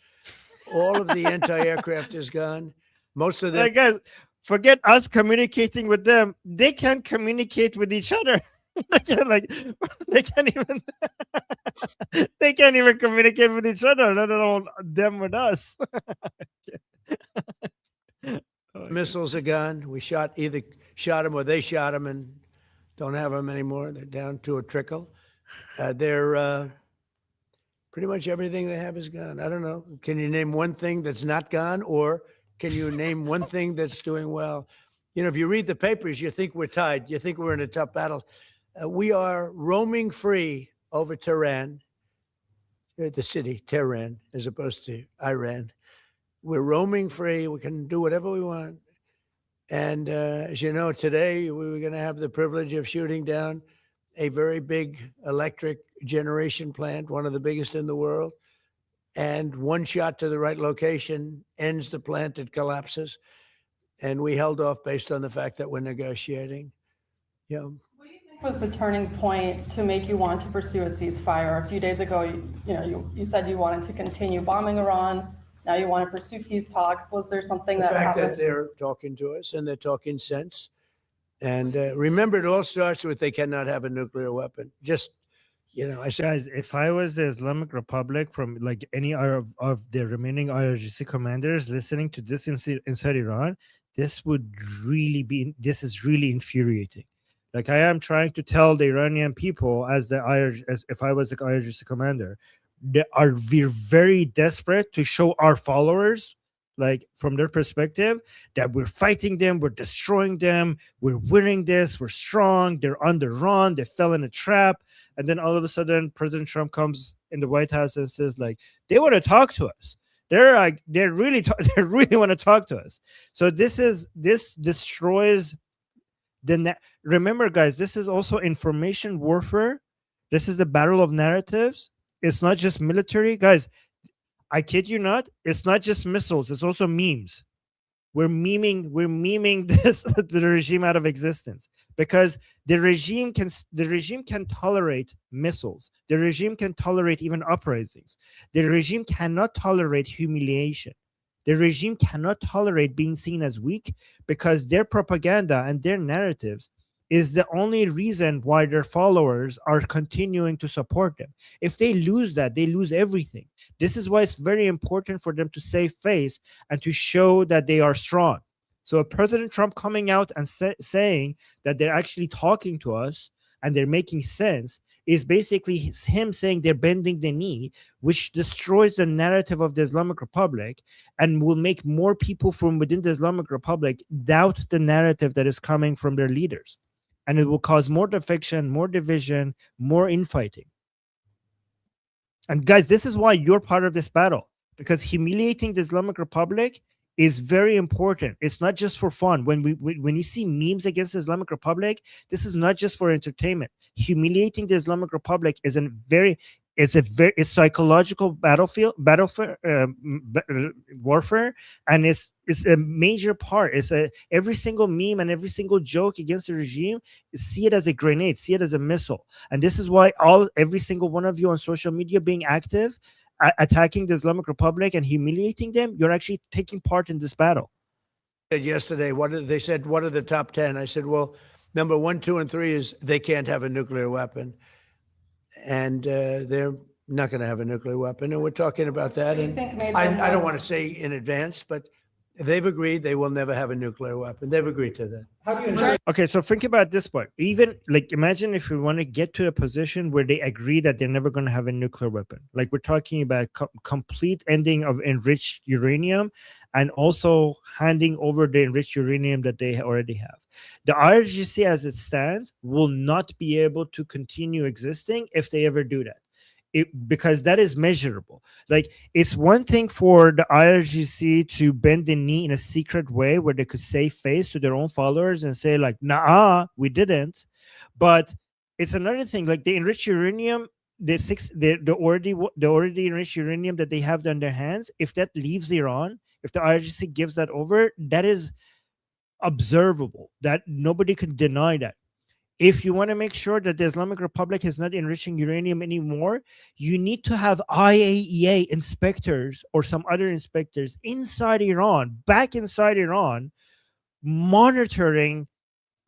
All of the anti-aircraft is gone. Most of them. Guys, forget us communicating with them. They can't communicate with each other. They can't even communicate with each other, let alone them with us. Missiles are gone. We either shot them or they shot them and don't have them anymore. They're down to a trickle. They're pretty much everything they have is gone. I don't know. Can you name one thing that's not gone, or can you name one thing that's doing well? If you read the papers, you think we're tied. You think we're in a tough battle. We are roaming free over Tehran. the city, Tehran, as opposed to Iran. We're roaming free. We can do whatever we want. And as you know, today we were going to have the privilege of shooting down a very big electric generation plant, one of the biggest in the world. And one shot to the right location ends the plant, it collapses. And we held off based on the fact that we're negotiating. Yeah. What do you think was the turning point to make you want to pursue a ceasefire? A few days ago, you said you wanted to continue bombing Iran. Now you want to pursue peace talks. Was there something that happened? The fact that they're talking to us and they're talking sense. And remember, it all starts with they cannot have a nuclear weapon. Just, I said, guys, if I was the Islamic Republic, from like any of the remaining IRGC commanders listening to this inside Iran, this is really infuriating. Like, I am trying to tell the Iranian people as if I was the IRGC commander, we're very desperate to show our followers, like from their perspective, that we're fighting them, we're destroying them, we're winning this, we're strong, they're on the run, they fell in a trap. And then all of a sudden, President Trump comes in the White House and says, like, they want to talk to us. They really want to talk to us. So this destroys remember, guys, this is also information warfare. This is the battle of narratives. It's not just military, guys. I kid you not. It's not just missiles. It's also memes. We're memeing this the regime out of existence, because the regime can tolerate missiles. The regime can tolerate even uprisings. The regime cannot tolerate humiliation. The regime cannot tolerate being seen as weak, because their propaganda and their narratives is the only reason why their followers are continuing to support them. If they lose that, they lose everything. This is why it's very important for them to save face and to show that they are strong. So President Trump coming out and saying that they're actually talking to us and they're making sense is basically him saying they're bending the knee, which destroys the narrative of the Islamic Republic and will make more people from within the Islamic Republic doubt the narrative that is coming from their leaders. And it will cause more defection, more division, more infighting. And guys, this is why you're part of this battle, because humiliating the Islamic Republic is very important. It's not just for fun. When you see memes against the Islamic Republic, this is not just for entertainment. Humiliating the Islamic Republic is it's psychological warfare, and it's a major part. Every single meme and every single joke against the regime, see it as a grenade, see it as a missile. And this is why every single one of you on social media being active, attacking the Islamic Republic and humiliating them, you're actually taking part in this battle. Yesterday, they said, what are the top 10? I said, well, number 1, 2, and 3 is they can't have a nuclear weapon. And they're not going to have a nuclear weapon. And we're talking about that. And I don't want to say in advance, but they've agreed they will never have a nuclear weapon. They've agreed to that. Okay, so think about this part. Even like, imagine if we want to get to a position where they agree that they're never going to have a nuclear weapon. Like, we're talking about complete ending of enriched uranium and also handing over the enriched uranium that they already have. The IRGC as it stands will not be able to continue existing if they ever do that. Because that is measurable. Like, it's one thing for the IRGC to bend the knee in a secret way where they could save face to their own followers and say, like, nah, we didn't. But it's another thing, like the enriched uranium, the already enriched uranium that they have on their hands, if that leaves Iran, if the IRGC gives that over, that is observable. That nobody can deny that. If you want to make sure that the Islamic Republic is not enriching uranium anymore, you need to have IAEA inspectors or some other inspectors inside Iran, back inside Iran, monitoring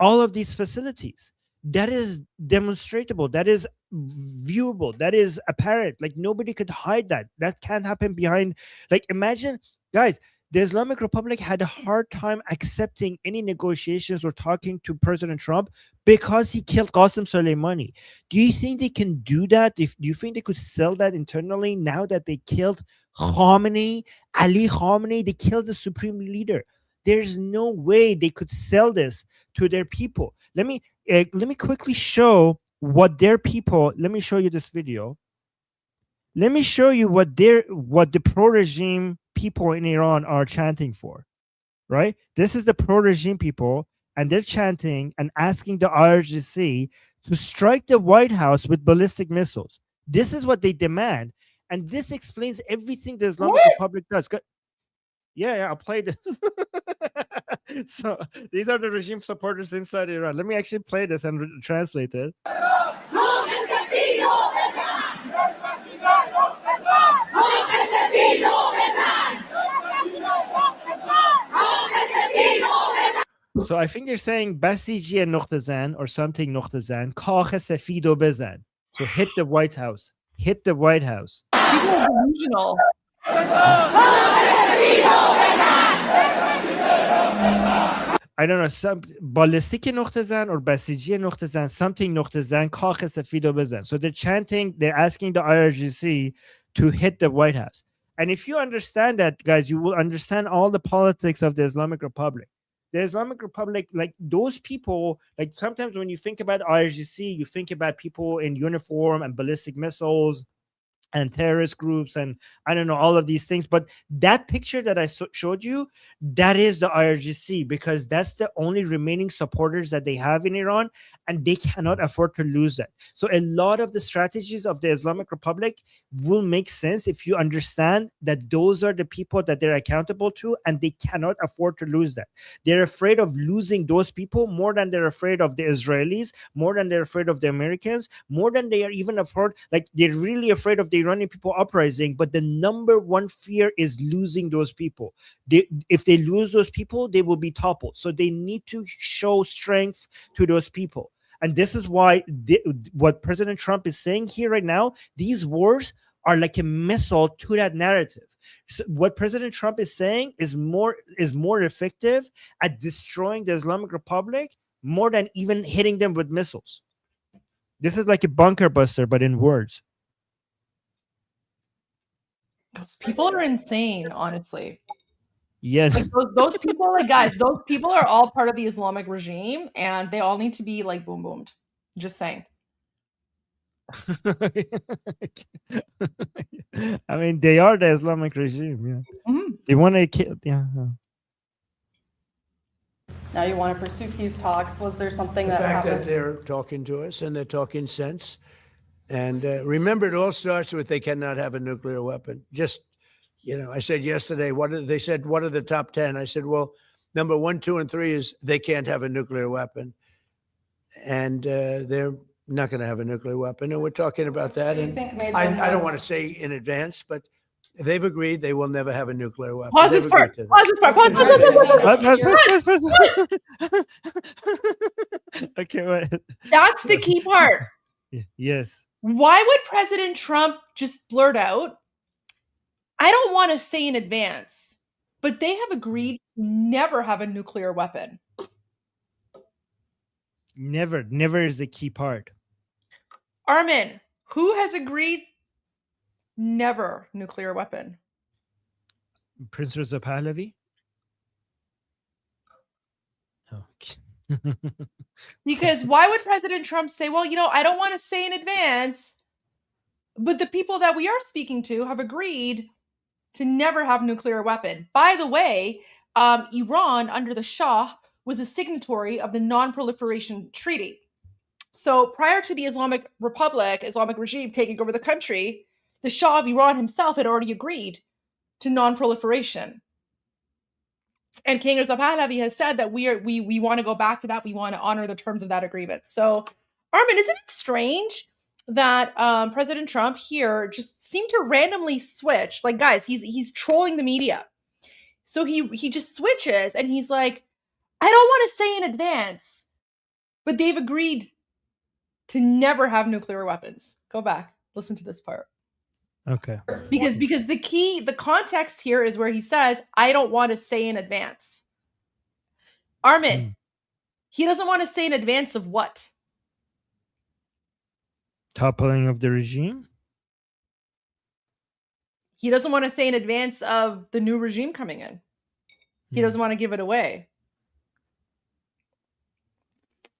all of these facilities. That is demonstrable. That is viewable. That is apparent. Like, nobody could hide that. That can't happen behind. Like, imagine, guys, the Islamic Republic had a hard time accepting any negotiations or talking to President Trump because he killed Qasem Soleimani. Do you think they can do that? Do you think they could sell that internally now that they killed Khamenei, Ali Khamenei? They killed the supreme leader. There's no way they could sell this to their people. Let me quickly show what their people. Let me show you this video. Let me show you what the pro-regime people in Iran are chanting for, right? This is the pro-regime people, and they're chanting and asking the IRGC to strike the White House with ballistic missiles. This is what they demand, and this explains everything the Islamic Republic does. Yeah, I'll play this. So these are the regime supporters inside Iran. Let me actually play this and translate it. So I think they're saying Basiji نقطه زن or something نقطه زن کاخ سفیدو بزن. So hit the White House. Hit the White House. People are delusional. I don't know, some ballistic نقطه زن or بسیجی نقطه زن, something نقطه زن کاخ سفیدو بزن. So they're chanting, they're asking the IRGC to hit the White House. And if you understand that, guys, you will understand all the politics of the Islamic Republic. The Islamic Republic, like those people, like sometimes when you think about IRGC, you think about people in uniform and ballistic missiles and terrorist groups and I don't know, all of these things. But that picture that I showed you, that is the IRGC, because that's the only remaining supporters that they have in Iran, and they cannot afford to lose that. So a lot of the strategies of the Islamic Republic will make sense if you understand that those are the people that they're accountable to, and they cannot afford to lose that. They're afraid of losing those people more than they're afraid of the Israelis, more than they're afraid of the Americans, more than they are even afraid, like they're really afraid of the Iranian people uprising, but the number one fear is losing those people. If they lose those people, they will be toppled. So they need to show strength to those people. And this is why what President Trump is saying here right now, these wars are like a missile to that narrative. So what President Trump is saying is more effective at destroying the Islamic Republic more than even hitting them with missiles. This is like a bunker buster, but in words. Those people are insane, honestly. Yes. Like those people, like guys, those people are all part of the Islamic regime, and they all need to be like boom boomed. Just saying. I mean, they are the Islamic regime. Yeah, they want to kill. Yeah. Now you want to pursue peace talks. Was there something that The fact happened? that they're talking to us and they're talking sense. And remember, it all starts with they cannot have a nuclear weapon. Just, I said yesterday, they said, what are the top 10? I said, well, number 1, 2, and 3 is they can't have a nuclear weapon. And they're not going to have a nuclear weapon. And we're talking about that. And I don't want to say in advance, but they've agreed they will never have a nuclear weapon. Pause this part. Pause this part. Pause. Okay, wait. That's the key part. Yes. Why would President Trump just blurt out, I don't want to say in advance, but they have agreed to never have a nuclear weapon? Never is the key part. Armin, who has agreed never nuclear weapon? Prince Reza Pahlavi? Okay. Because why would President Trump say, well, I don't want to say in advance, but the people that we are speaking to have agreed to never have nuclear weapon. By the way, Iran under the Shah was a signatory of the Non-Proliferation Treaty. So prior to the Islamic regime taking over the country, the Shah of Iran himself had already agreed to non-proliferation. And King Reza Pahlavi has said that we want to go back to that. We want to honor the terms of that agreement. So, Armin, isn't it strange that President Trump here just seemed to randomly switch? Like, guys, he's trolling the media. So he just switches and he's like, I don't want to say in advance, but they've agreed to never have nuclear weapons. Go back, listen to this part. Okay. Because the context here is where he says, I don't want to say in advance. Armin, he doesn't want to say in advance of what? Toppling of the regime? He doesn't want to say in advance of the new regime coming in. He doesn't want to give it away.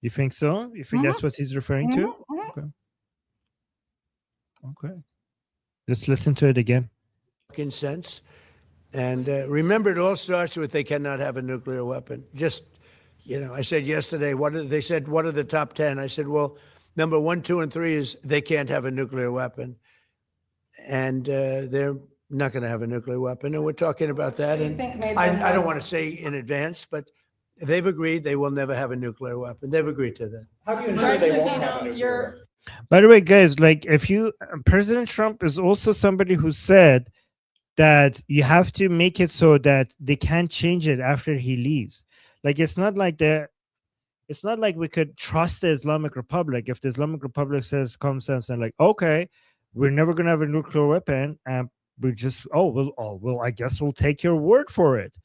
You think so? You think that's what he's referring to? Okay. Just listen to it again. Sense. And remember, it all starts with they cannot have a nuclear weapon. Just, I said yesterday, they said, what are the top 10? I said, well, number 1, 2, and 3 is they can't have a nuclear weapon. And they're not going to have a nuclear weapon. And we're talking about that. And I don't want to say in advance, but they've agreed they will never have a nuclear weapon. They've agreed to that. How do you ensure they won't have a nuclear weapon? By the way, guys, like President Trump is also somebody who said that you have to make it so that they can't change it after he leaves. Like it's not like we could trust the Islamic Republic if the Islamic Republic says common sense and like, okay, we're never gonna have a nuclear weapon, and we just I guess we'll take your word for it.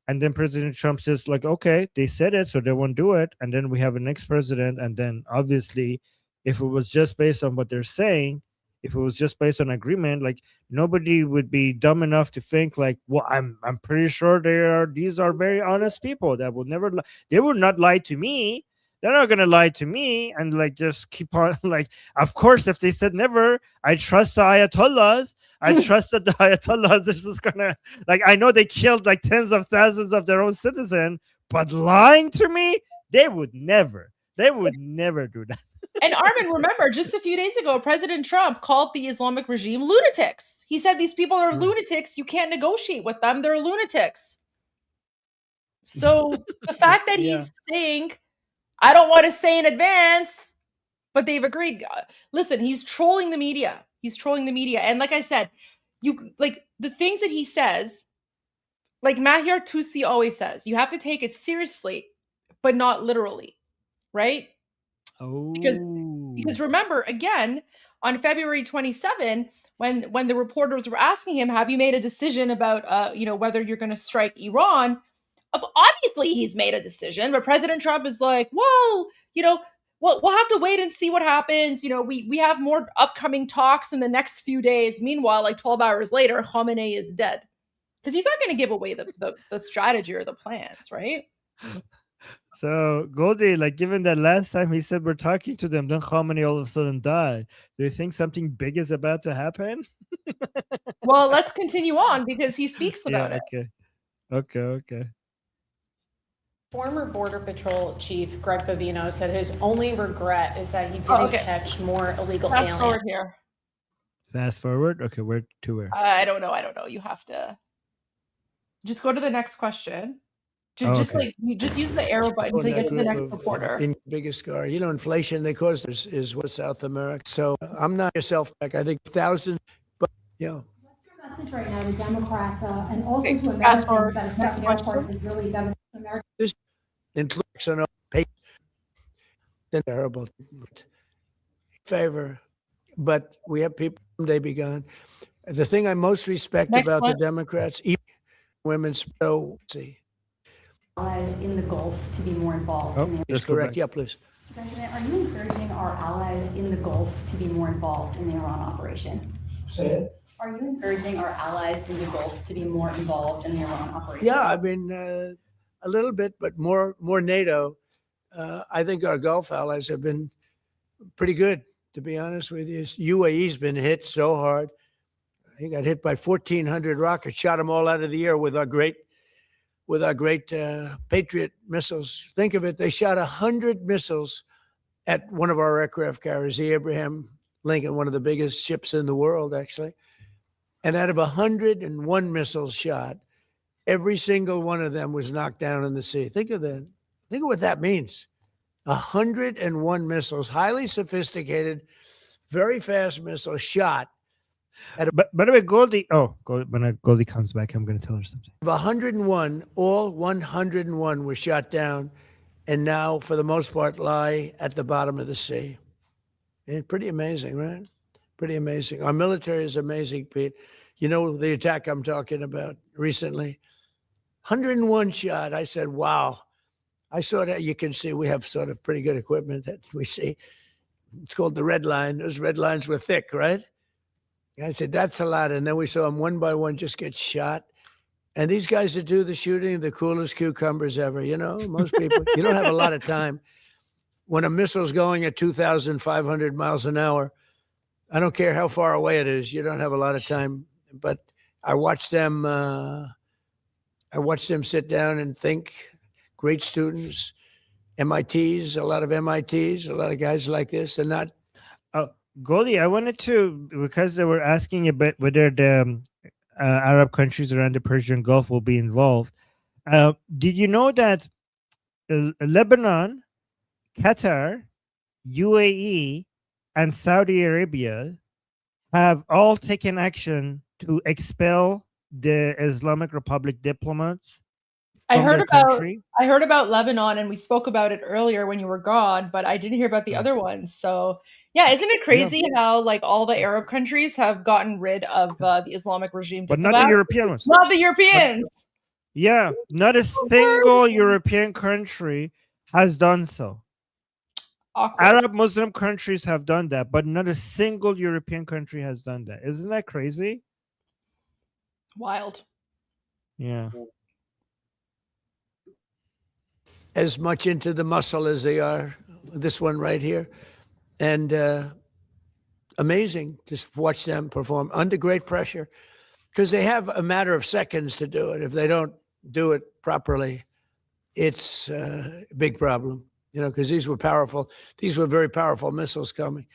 And then President Trump says like, okay, they said it, so they won't do it. And then we have a next president, and then obviously, if it was just based on what they're saying, if it was just based on agreement, like nobody would be dumb enough to think like, well, I'm pretty sure these are very honest people that will never lie. They will not lie to me. They're not gonna lie to me and like just keep on like. Of course, if they said never, I trust the ayatollahs. I trust that the ayatollahs are just gonna like. I know they killed like tens of thousands of their own citizens, but lying to me, they would never. They would never do that. And Armin, remember, just a few days ago, President Trump called the Islamic regime lunatics. He said these people are lunatics. You can't negotiate with them. They're lunatics. So the fact that he's saying, I don't want to say in advance, but they've agreed. Listen, he's trolling the media. He's trolling the media. And like I said, the things that he says, like Mahir Tusi always says, you have to take it seriously, but not literally, right? Oh. Because remember, again, on February 27, when the reporters were asking him, have you made a decision about whether you're going to strike Iran? Obviously he's made a decision, but President Trump is like, well, we'll have to wait and see what happens. We have more upcoming talks in the next few days. Meanwhile, like 12 hours later, Khamenei is dead. Because he's not going to give away the strategy or the plans, right? So Goldie, like given that last time he said we're talking to them, then Khamenei all of a sudden died. Do you think something big is about to happen? Well, let's continue on because he speaks about it. Okay. Former Border Patrol Chief Greg Bovino said his only regret is that he didn't catch more illegal aliens. Fast forward here. Fast forward? Okay, where to where? I don't know. You have to just go to the next question. Just use the arrow button to get to the next reporter. Biggest scar, inflation they caused is what South America. So I'm not yourself back. I think thousands, but What's your message right now to Democrats and also to Americans that are stuck in airports is really devastating. This inflation terrible favor, but we have people someday be gone. The thing I most respect about the Democrats, even women's allies in the Gulf to be more involved. That's correct. Yeah, please. President, are you encouraging our allies in the Gulf to be more involved in the Iran operation? Say it. Are you encouraging our allies in the Gulf to be more involved in the Iran operation? Yeah, I mean, a little bit, but more NATO. I think our Gulf allies have been pretty good, to be honest with you. UAE's been hit so hard. He got hit by 1,400 rockets, shot them all out of the air with our great Patriot missiles. Think of it, they shot 100 missiles at one of our aircraft carriers, the Abraham Lincoln, one of the biggest ships in the world, actually. And out of 101 missiles shot, every single one of them was knocked down in the sea. Think of that. Think of what that means. 101 missiles, highly sophisticated, very fast missiles shot. But by the way, Goldie, when Goldie comes back, I'm going to tell her something. 101, all 101 were shot down and now, for the most part, lie at the bottom of the sea. And pretty amazing, right? Pretty amazing. Our military is amazing, Pete. You know the attack I'm talking about recently? 101 shot. I said, wow. I saw that. You can see we have sort of pretty good equipment that we see. It's called the red line. Those red lines were thick, right? I said, that's a lot. And then we saw them one by one just get shot. And these guys that do the shooting, the coolest cucumbers ever. Most people, you don't have a lot of time. When a missile's going at 2,500 miles an hour, I don't care how far away it is. You don't have a lot of time, but I watch them. I watch them sit down and think. Great students, MITs, a lot of MITs, a lot of guys like this. They're not. Goldie, I wanted to, because they were asking a bit whether the Arab countries around the Persian Gulf will be involved. Did you know that Lebanon, Qatar, UAE, and Saudi Arabia have all taken action to expel the Islamic Republic diplomats? I heard about Lebanon, and we spoke about it earlier when you were gone, but I didn't hear about the other ones. So yeah, isn't it crazy how like all the Arab countries have gotten rid of the Islamic regime But diplomats? not the European ones. Not the Europeans. Yeah, not a single European country has done so. Awkward. Arab Muslim countries have done that, but not a single European country has done that. Isn't that crazy? Wild. Yeah. As much into the muscle as they are, this one right here. And amazing, just watch them perform under great pressure, because they have a matter of seconds to do it. If they don't do it properly, it's a big problem, because these were powerful. These were very powerful missiles coming.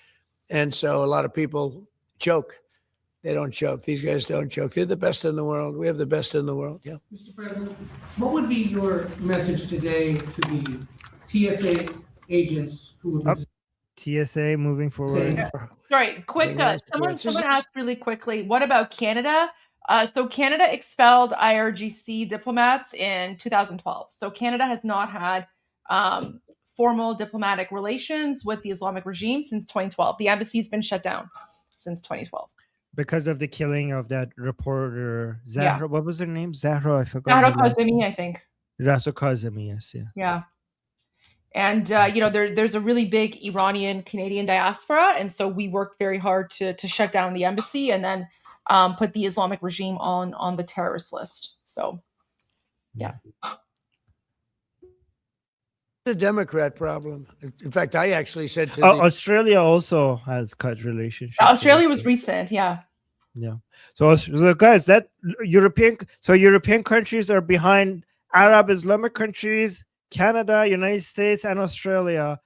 And so a lot of people choke. They don't choke. These guys don't choke. They're the best in the world. We have the best in the world. Yeah. Mr. President, what would be your message today to the TSA agents who would be TSA moving forward. Sorry, quick. Someone asked really quickly, what about Canada? So Canada expelled IRGC diplomats in 2012. So Canada has not had formal diplomatic relations with the Islamic regime since 2012. The embassy's been shut down since 2012. Because of the killing of that reporter, Zahra. Yeah. What was her name? Zahra, I forgot. Zahra Kazemi, I think. Zahra Kazemi, yes, yeah. Yeah. And, there's a really big Iranian Canadian diaspora. And so we worked very hard to shut down the embassy and then put the Islamic regime on the terrorist list. So, yeah. The Democrat problem. In fact, I actually said to Australia also has cut relationships. Australia was recent, yeah. Yeah. So guys, that European countries are behind Arab Islamic countries, Canada, United States, and Australia,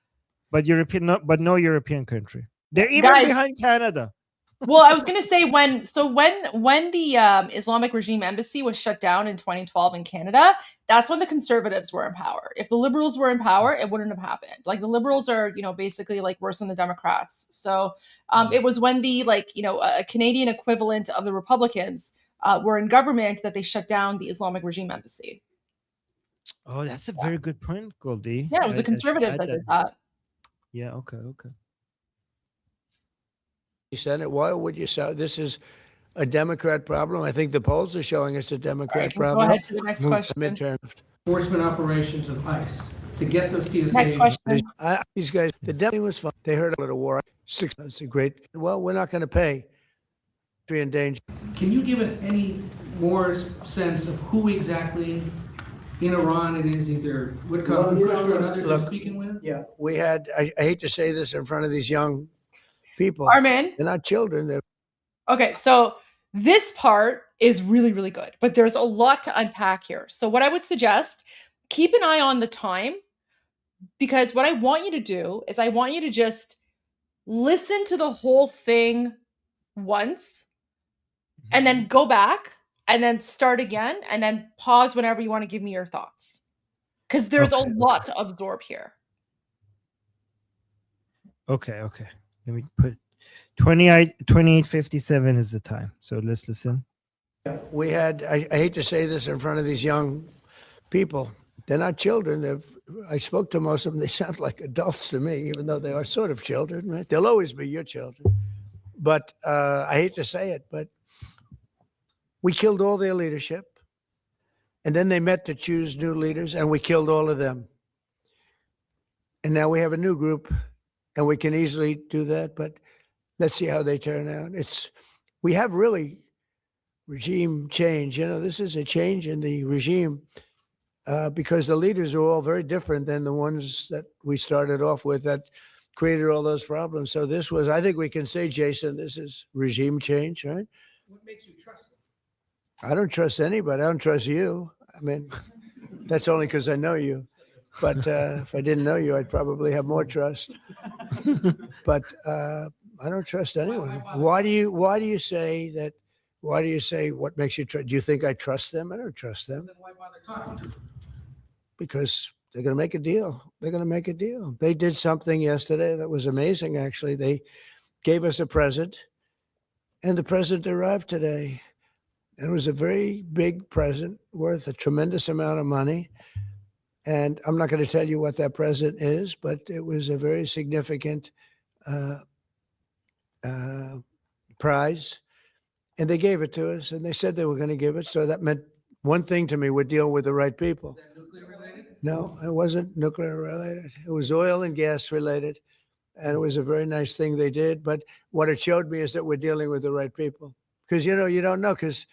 but no European country. They're even behind Canada. Well, I was going to say when the Islamic regime embassy was shut down in 2012 in Canada, that's when the conservatives were in power. If the liberals were in power, it wouldn't have happened. Like the liberals are, basically like worse than the Democrats. So it was when the a Canadian equivalent of the Republicans were in government that they shut down the Islamic regime embassy. Oh, that's a very good point, Goldie. Yeah, it was the conservatives that did that. Yeah. Okay. Senate. Why would you say this is a Democrat problem? I think the polls are showing us a Democrat problem. Go ahead to the next question. Midterms. enforcement operations of ICE to get those TSA. Next question. These guys, the deadline was fun. They heard about a war. It's a great. Well, we're not going to pay. Be in danger. Can you give us any more sense of who exactly in Iran it is, either Woodcock and Kushner and others you're speaking with? Yeah, we had. I hate to say this in front of these young people. Armin. They're not children. They're Okay, so this part is really, really good, but there's a lot to unpack here. So what I would suggest, keep an eye on the time, because what I want you to do is I want you to just listen to the whole thing once and then go back and then start again and then pause whenever you want to give me your thoughts. Because there's a lot to absorb here. Okay. Let me put 28:57 is the time. So let's listen. We had. I hate to say this in front of these young people. They're not children. I spoke to most of them. They sound like adults to me, even though they are sort of children. Right? They'll always be your children. But I hate to say it, but we killed all their leadership. And then they met to choose new leaders, and we killed all of them. And now we have a new group, and we can easily do that. But let's see how they turn out. We have really regime change. This is a change in the regime because the leaders are all very different than the ones that we started off with. That created all those problems. So this was, I think we can say, Jason, this is regime change, right? What makes you trust them? I don't trust anybody. I don't trust you. I mean, that's only because I know you. But if I didn't know you, I'd probably have more trust. But I don't trust anyone. Why do you say that? Why do you say what makes you trust? Do you think I trust them? I don't trust them. Then why bother talking to them? Because they're going to make a deal. They're going to make a deal. They did something yesterday that was amazing, actually. They gave us a present, and the present arrived today. It was a very big present worth a tremendous amount of money. And I'm not going to tell you what that present is, but it was a very significant prize. And they gave it to us, and they said they were going to give it. So that meant one thing to me: we're dealing with the right people. Is that nuclear related? No, it wasn't nuclear related. It was oil and gas related. And it was a very nice thing they did. But what it showed me is that we're dealing with the right people. Because, you don't know, because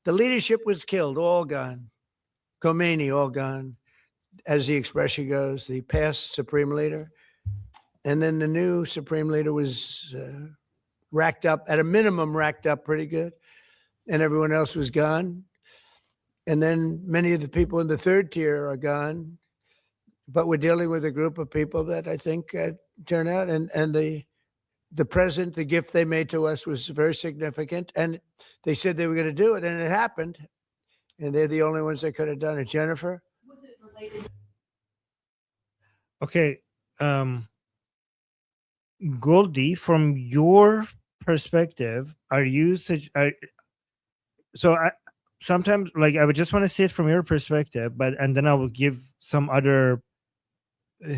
the leadership was killed, all gone. Khomeini, all gone, as the expression goes, the past supreme leader. And then the new supreme leader was racked up, at a minimum, racked up pretty good. And everyone else was gone. And then many of the people in the third tier are gone. But we're dealing with a group of people that I think turn out. And the present, the gift they made to us was very significant. And they said they were going to do it, and it happened. And they're the only ones that could have done it. Jennifer? Was it related? Okay. Goldie, from your perspective, sometimes, like, I would just want to see it from your perspective, and then I will give some other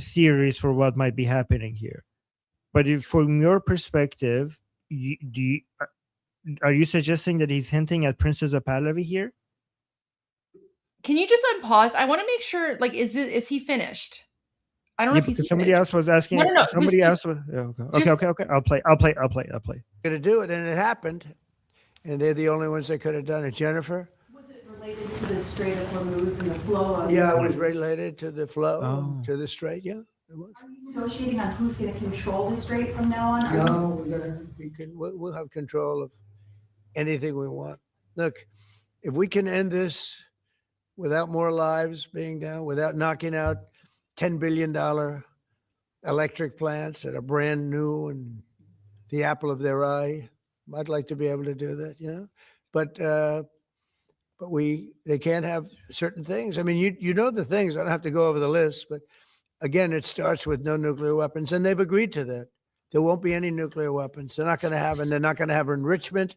theories for what might be happening here. But if, from your perspective, are you suggesting that he's hinting at Princess of Pahlavi here? Can you just unpause? I want to make sure, like, is he finished? I don't know if he's because somebody finished. else was asking. No. Somebody else was. Okay. I'll play. Going to do it, and it happened. And they're the only ones that could have done it. Jennifer? Was it related to the Strait of Hormuz and the flow of? Yeah, it was related to the flow, to the strait. Yeah, it was. Are you negotiating on who's going to control the strait from now on? No, we'll have control of anything we want. Look, if we can end this without more lives being down, without knocking out $10 billion electric plants that are brand new and the apple of their eye, I'd like to be able to do that, But they can't have certain things. I mean, you know the things. I don't have to go over the list, but again, it starts with no nuclear weapons, and they've agreed to that. There won't be any nuclear weapons. They're not going to have, and they're not going to have enrichment,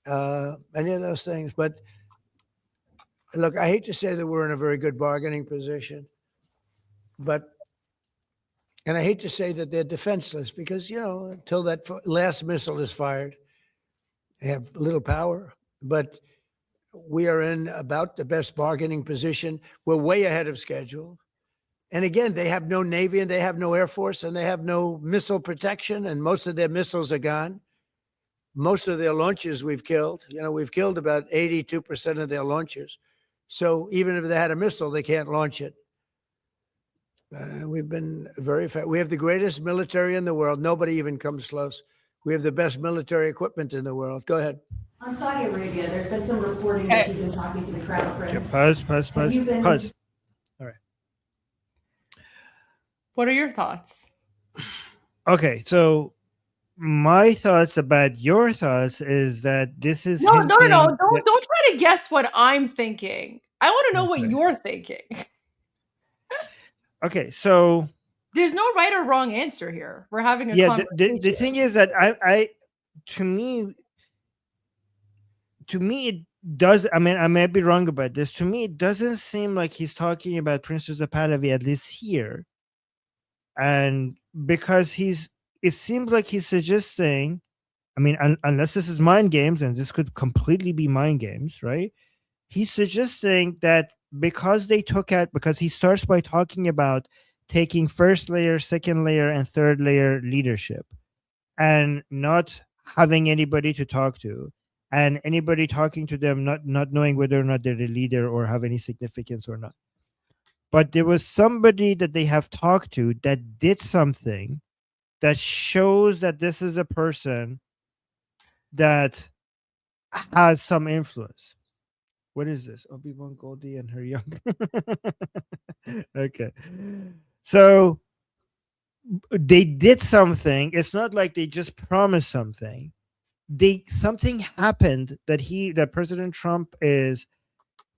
any of those things. But look, I hate to say that we're in a very good bargaining position, and I hate to say that they're defenseless because, until that last missile is fired, they have little power. But we are in about the best bargaining position. We're way ahead of schedule. And again, they have no Navy and they have no Air Force and they have no missile protection, and most of their missiles are gone. Most of their launches we've killed. We've killed about 82% of their launches. So even if they had a missile, they can't launch it. We've been very fast. We have the greatest military in the world. Nobody even comes close. We have the best military equipment in the world. Go ahead. On Saudi Arabia, there's been some reporting that you've been talking to the Crown Prince. Pause. All right. What are your thoughts? Okay, so my thoughts about your thoughts is that this is No. Don't try to guess what I'm thinking. I want to know what you're thinking. Okay, so there's no right or wrong answer here. We're having a conversation. The thing is that to me it does. I mean, I may be wrong about this. To me, it doesn't seem like he's talking about Princess of Pahlavi, at least here, and because it seems like he's suggesting. I mean, unless this is mind games, and this could completely be mind games, right? He's suggesting that because he starts by talking about taking first layer, second layer, and third layer leadership and not having anybody to talk to, and anybody talking to them not knowing whether or not they're the leader or have any significance or not. but there was somebody that they have talked to that did something that shows that this is a person that has some influence. What is this? Obi-Wan, Goldie, and her young. Okay. So they did something. It's not like they just promised something. Something happened that President Trump is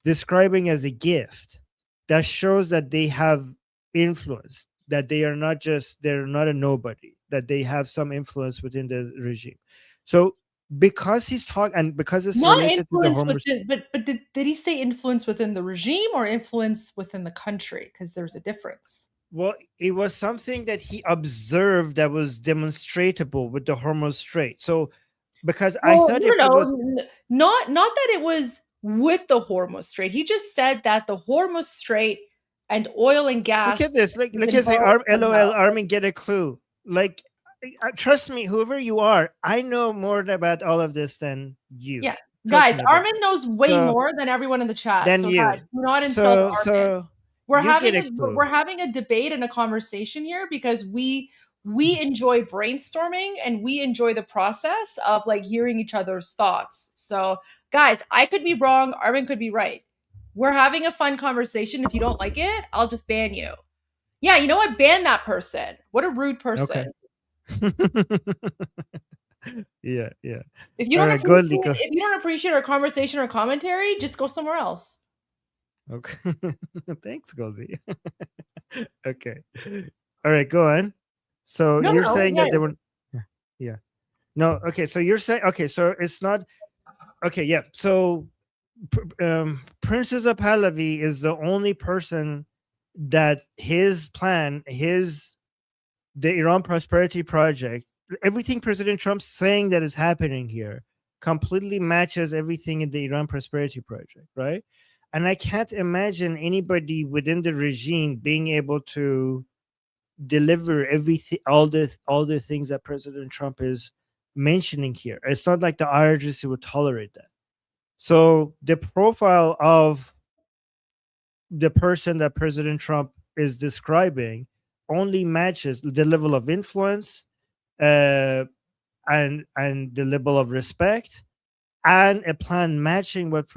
describing as a gift that shows that they have influence, that they're not a nobody, that they have some influence within the regime. So because he's talking, and because it's Not related to the influence Hormuz, within, but did he say influence within the regime or influence within the country? Because there's a difference. well, it was something that he observed that was demonstratable with the Hormuz Strait. So because I thought if it was not that it was with the Hormuz Strait. He just said that the Hormuz Strait and oil and gas. look at this, look is at say involved LOL somehow. Armin, get a clue. Like trust me, whoever you are, I know more about all of this than you. Yeah, Trust guys, me about Armin knows way So- more than everyone in the chat. than So you. guys, do not insult Armin. So We're you having get a clue. we're having a debate and a conversation here because we enjoy brainstorming and we enjoy the process of like hearing each other's thoughts. So guys, I could be wrong, Armin could be right. We're having a fun conversation. If you don't like it, I'll just ban you. Yeah, you know what? Ban that person. What a rude person. Okay. Yeah. If you All don't right, Goldie, go. if you don't appreciate our conversation or commentary, just go somewhere else. Okay. Thanks, Goldie. Okay. All right, go on. So you're saying that they were yeah. No, okay. So you're saying okay, so it's not okay, yeah. So Princess of Pahlavi is the only person that his plan, the Iran Prosperity Project, everything President Trump's saying that is happening here completely matches everything in the Iran Prosperity Project, right? And I can't imagine anybody within the regime being able to deliver everything, all the things that President Trump is mentioning here. It's not like the IRGC would tolerate that. So the profile of the person that President Trump is describing only matches the level of influence and the level of respect, and a plan matching what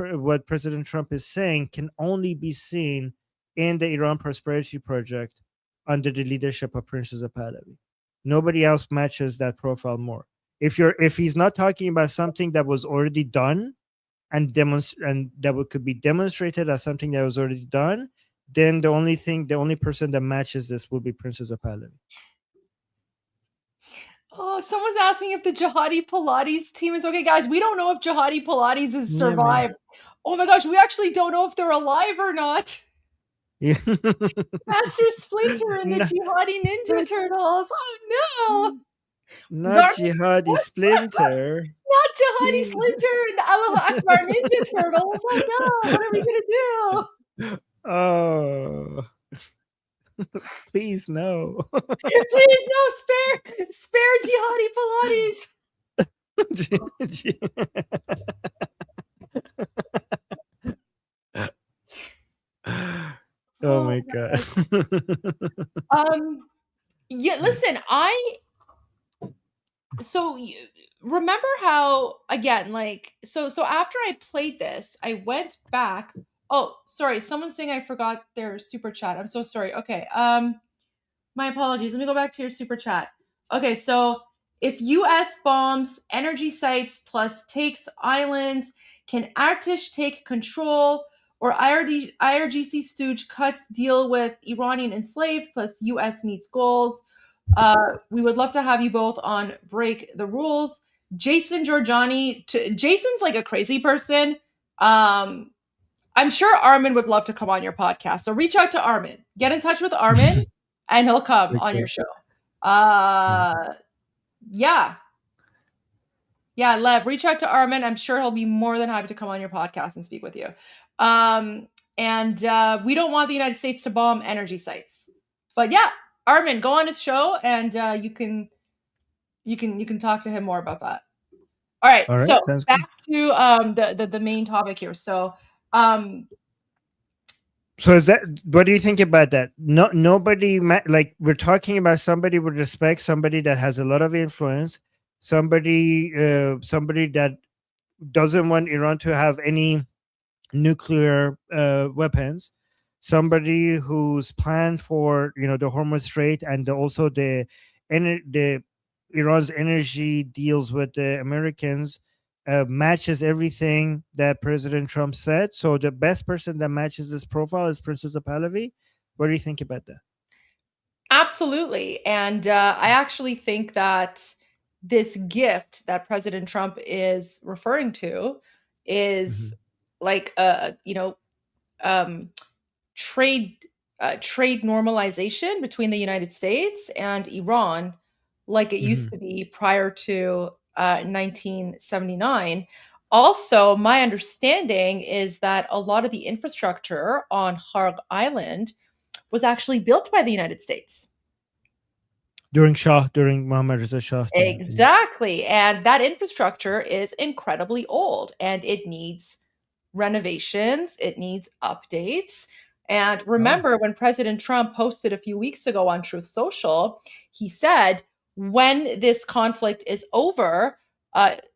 President Trump is saying can only be seen in the Iran Prosperity Project under the leadership of Princess of Pahlavi. Nobody else matches that profile more. If he's not talking about something that was already done and that could be demonstrated as something that was already done, then the only person that matches this will be Princess of Pahlavi. Oh, someone's asking if the Jihadi Pilates team is okay. Guys, we don't know if Jihadi Pilates has Yeah, survived. Oh my gosh, we actually don't know if they're alive or not. Yeah. Master Splinter and the Jihadi Ninja Turtles. Oh no. Not Zark- Jihadi Splinter. Not Jihadi Splinter and the Allah Akbar Ninja Turtles. Oh no, what are we gonna do? Oh. Please no. Please no, spare Jihadi Pilates. Oh my god. Yeah, listen, remember how again, like so after I played this, I went back. Oh, sorry, someone's saying I forgot their super chat. I'm so sorry. Okay. My apologies. Let me go back to your super chat. Okay, so if US bombs energy sites plus takes islands, can Artish take control? Or IRGC stooge cuts deal with Iranian enslaved plus US meets goals. We would love to have you both on Break the Rules. Jason Giorgiani, Jason's like a crazy person. I'm sure Armin would love to come on your podcast. So reach out to Armin. Get in touch with Armin and he'll come on your show. Yeah. Yeah, Lev, reach out to Armin. I'm sure he'll be more than happy to come on your podcast and speak with you. And we don't want the United States to bomb energy sites. But yeah, Armin, go on his show and you can talk to him more about that. All right, so back to the main topic here. So So is that, what do you think about that? No, nobody, like, we're talking about somebody with respect, somebody that has a lot of influence, somebody that doesn't want Iran to have any nuclear weapons, somebody who's planned for, the Hormuz Strait, and also the Iran's energy deals with the Americans, matches everything that President Trump said. So the best person that matches this profile is Princess of Pahlavi. What do you think about that? Absolutely. And I actually think that this gift that President Trump is referring to is like trade trade normalization between the United States and Iran, like it used to be prior to 1979. Also, my understanding is that a lot of the infrastructure on Harg Island was actually built by the United States. During Mohammad Reza Shah. Exactly. And that infrastructure is incredibly old and it needs renovations, it needs updates. And remember, when President Trump posted a few weeks ago on Truth Social, he said, when this conflict is over,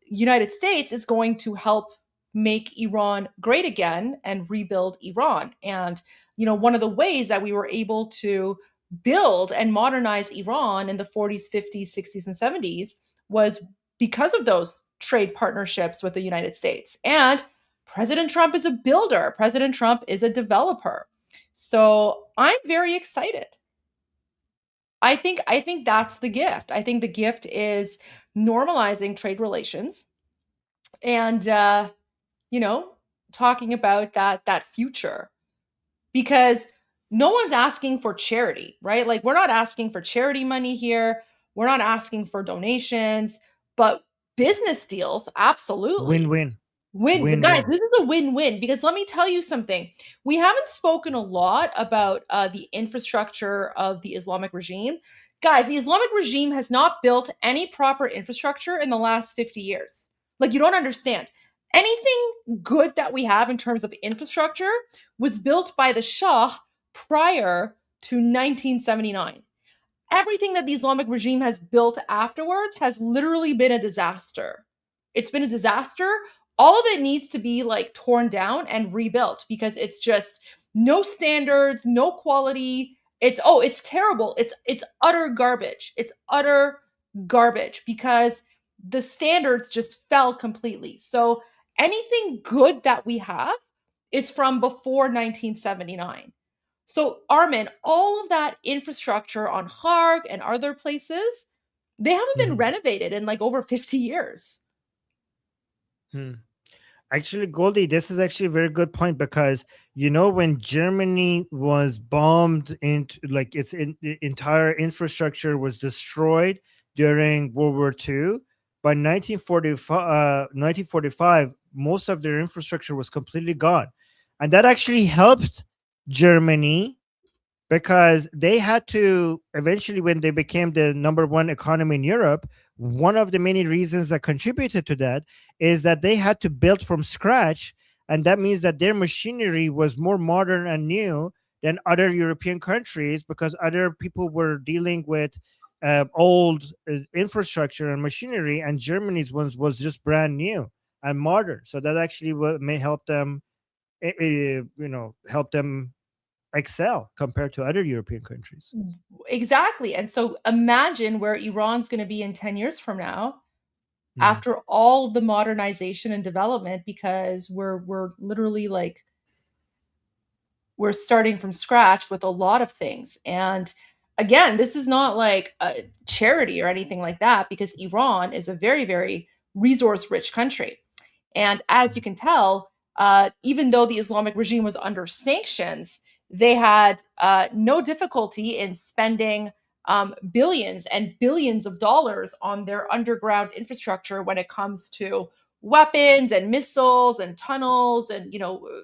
United States is going to help make Iran great again and rebuild Iran. And, one of the ways that we were able to build and modernize Iran in the 40s, 50s, 60s, and 70s was because of those trade partnerships with the United States. And President Trump is a builder. President Trump is a developer. So I'm very excited. I think that's the gift. I think the gift is normalizing trade relations and talking about that future, because no one's asking for charity, right? Like, we're not asking for charity money here. We're not asking for donations, but business deals, absolutely. Win-win. Guys, this is a win-win, because let me tell you something. We haven't spoken a lot about the infrastructure of the Islamic regime. Guys, the Islamic regime has not built any proper infrastructure in the last 50 years. Like, you don't understand. Anything good that we have in terms of infrastructure was built by the Shah prior to 1979. Everything that the Islamic regime has built afterwards has literally been a disaster. It's been a disaster. All of it needs to be like torn down and rebuilt, because it's just no standards, no quality. It's terrible. It's utter garbage. It's utter garbage because the standards just fell completely. So anything good that we have is from before 1979. So, Armin, all of that infrastructure on Harg and other places, they haven't been renovated in like over 50 years. Actually, Goldie, this is actually a very good point, because when Germany was bombed into, like, its entire infrastructure was destroyed during World War II. By 1945, most of their infrastructure was completely gone, and that actually helped Germany, because they had to eventually, when they became the number one economy in Europe, one of the many reasons that contributed to that is that they had to build from scratch. And that means that their machinery was more modern and new than other European countries, because other people were dealing with old infrastructure and machinery, and Germany's ones was just brand new and modern. So that actually may help them, help them excel compared to other European countries. Exactly. And so imagine where Iran's going to be in 10 years from now, after all of the modernization and development, because we're literally like, we're starting from scratch with a lot of things. And again, this is not like a charity or anything like that, because Iran is a very, very resource rich country. And as you can tell, even though the Islamic regime was under sanctions, they had no difficulty in spending billions and billions of dollars on their underground infrastructure when it comes to weapons and missiles and tunnels and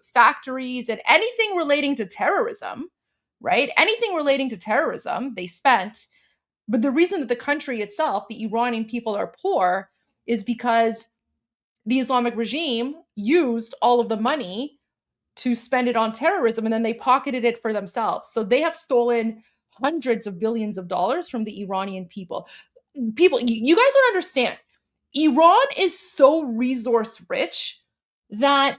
factories and anything relating to terrorism, right? Anything relating to terrorism they spent. But the reason that the country itself, the Iranian people, are poor is because the Islamic regime used all of the money to spend it on terrorism, and then they pocketed it for themselves. So they have stolen hundreds of billions of dollars from the Iranian people. You guys don't understand. Iran is so resource rich that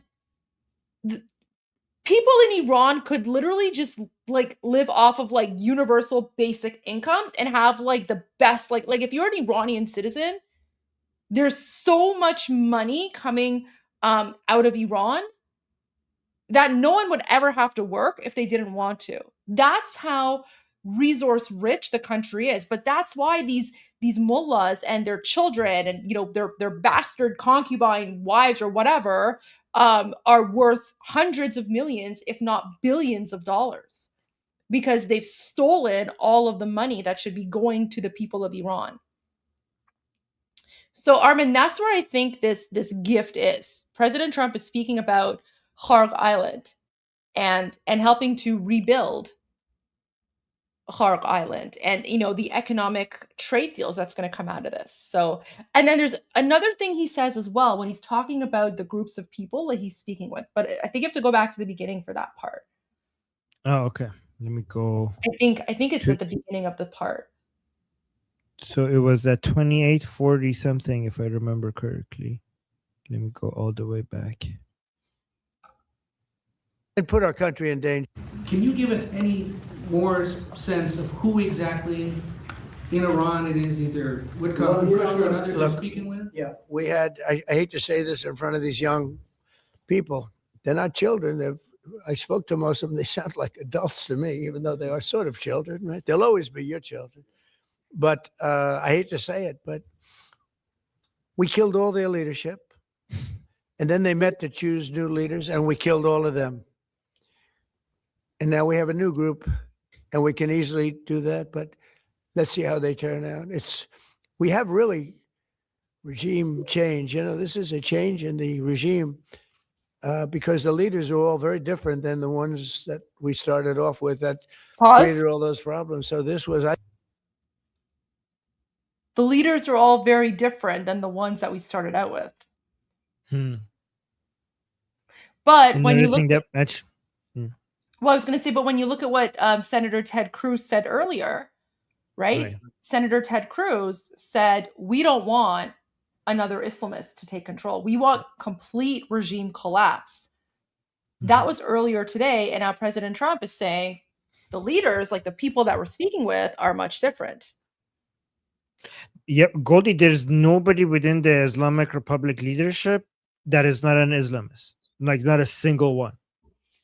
people in Iran could literally just like live off of like universal basic income and have like the best, like if you're an Iranian citizen, there's so much money coming out of Iran that no one would ever have to work if they didn't want to. That's how resource rich the country is. But that's why these mullahs and their children and, you know, their bastard concubine wives or whatever are worth hundreds of millions, if not billions of dollars, because they've stolen all of the money that should be going to the people of Iran. So Armin, that's where I think this gift is. President Trump is speaking about Kharg Island and helping to rebuild Kharg Island and, you know, the economic trade deals that's going to come out of this. So, and then there's another thing he says as well when he's talking about the groups of people that he's speaking with. But I think you have to go back to the beginning for that part. Oh, okay. Let me go. I think it's at the beginning of the part. So it was at 2840 something, if I remember correctly. Let me go all the way back. And put our country in danger. Can you give us any more sense of who exactly in Iran it is, either Woodcock and Kushner and others are speaking with? Yeah, we had, I hate to say this in front of these young people. They're not children. I spoke to most of them. They sound like adults to me, even though they are sort of children, right? They'll always be your children. But I hate to say it, but we killed all their leadership. And then they met to choose new leaders, and we killed all of them. And now we have a new group, and we can easily do that. But let's see how they turn out. We have really regime change. You know, this is a change in the regime because the leaders are all very different than the ones that we started off with that created all those problems. So this was... The leaders are all very different than the ones that we started out with. But when you look at... Well, I was going to say, but when you look at what Senator Ted Cruz said earlier, right? Senator Ted Cruz said, we don't want another Islamist to take control. We want complete regime collapse. That was earlier today. And now President Trump is saying the leaders, like the people that we're speaking with, are much different. Yep, Goldie, there's nobody within the Islamic Republic leadership that is not an Islamist, like not a single one.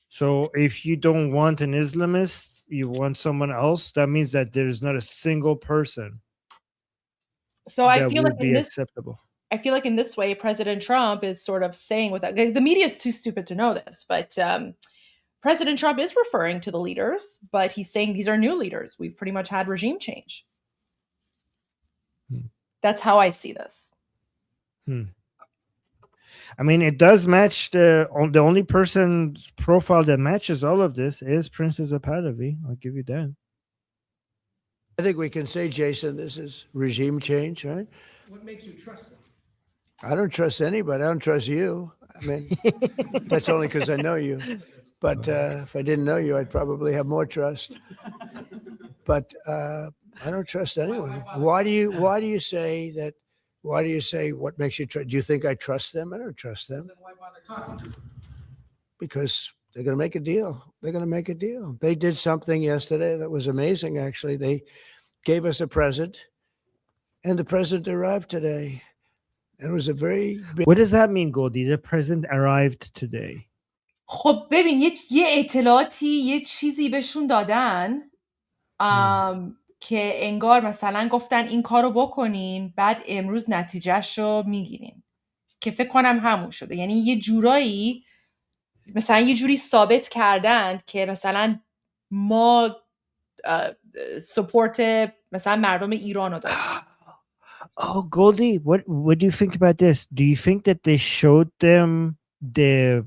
So if you don't want an Islamist, you want someone else, that means that there's not a single person. So I feel like acceptable. I feel like in this way, President Trump is sort of saying with that. The media is too stupid to know this, but President Trump is referring to the leaders, but he's saying these are new leaders. We've pretty much had regime change. That's how I see this. I mean, it does match the only person profile that matches all of this is Princess of Pahlavi. I'll give you that. I think we can say, Jason, this is regime change, right? What makes you trust them? I don't trust anybody. I don't trust you. I mean, that's only because I know you. But if I didn't know you, I'd probably have more trust. But I don't trust anyone. Why do you say that? Why do you say what makes you trust? Do you think I trust them? I don't trust them. Then why bother talking to them? Because they're going to make a deal. They're going to make a deal. They did something yesterday that was amazing, actually. They gave us a present, and the present arrived today. And it was a very big... What does that mean, Goldie? The present arrived today. خب ببین یه اطلاعاتی یه چیزی بهشون دادن که انگار مثلا گفتن این کارو بکنین بعد امروز نتیجهش رو میگیرین که فکر کنم همون شده. یعنی یه جورایی مثلا یه جوری ثابت کردن که مثلا ما سپورت مثلا مردم ایران رو داریم. Oh, Goldie, what do you think about this? Do you think that they showed them the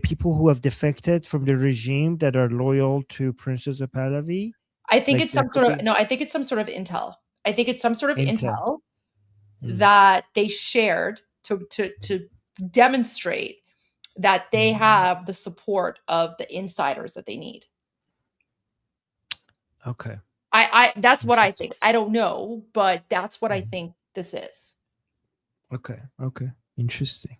people who have defected from the regime that are loyal to Princess of Pahlavi? I think it's some sort of I think it's some sort of intel. I think it's some sort of intel that they shared to demonstrate that they have the support of the insiders that they need. Okay. I that's what I think. I don't know, but that's what I think this is. Okay. Okay. Interesting.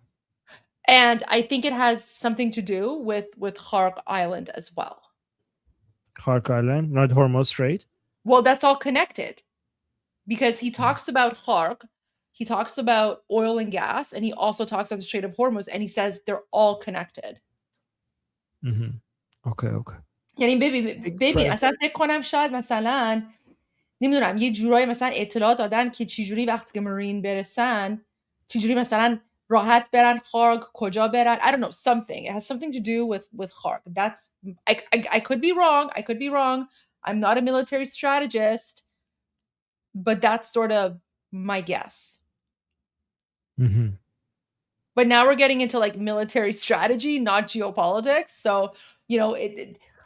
And I think it has something to do with Hark Island as well. Hark Island, not Hormuz Strait. Well, that's all connected because he talks about Hark, he talks about oil and gas, and he also talks about the Strait of Hormuz, and he says they're all connected. Okay. Okay. یعنی ببین اصلا فکر کنم شاید مثلا نمیدونم یه جورایی مثلا اطلاع دادن که چجوری وقتی که مرین برسن چجوری مثلا راحت برن خارگ کجا برن. I don't know, something. It has something to do with Hark. That's I could be wrong. I could be wrong. I'm not a military strategist, but that's sort of my guess. But now we're getting into like military strategy, not geopolitics. So, you know,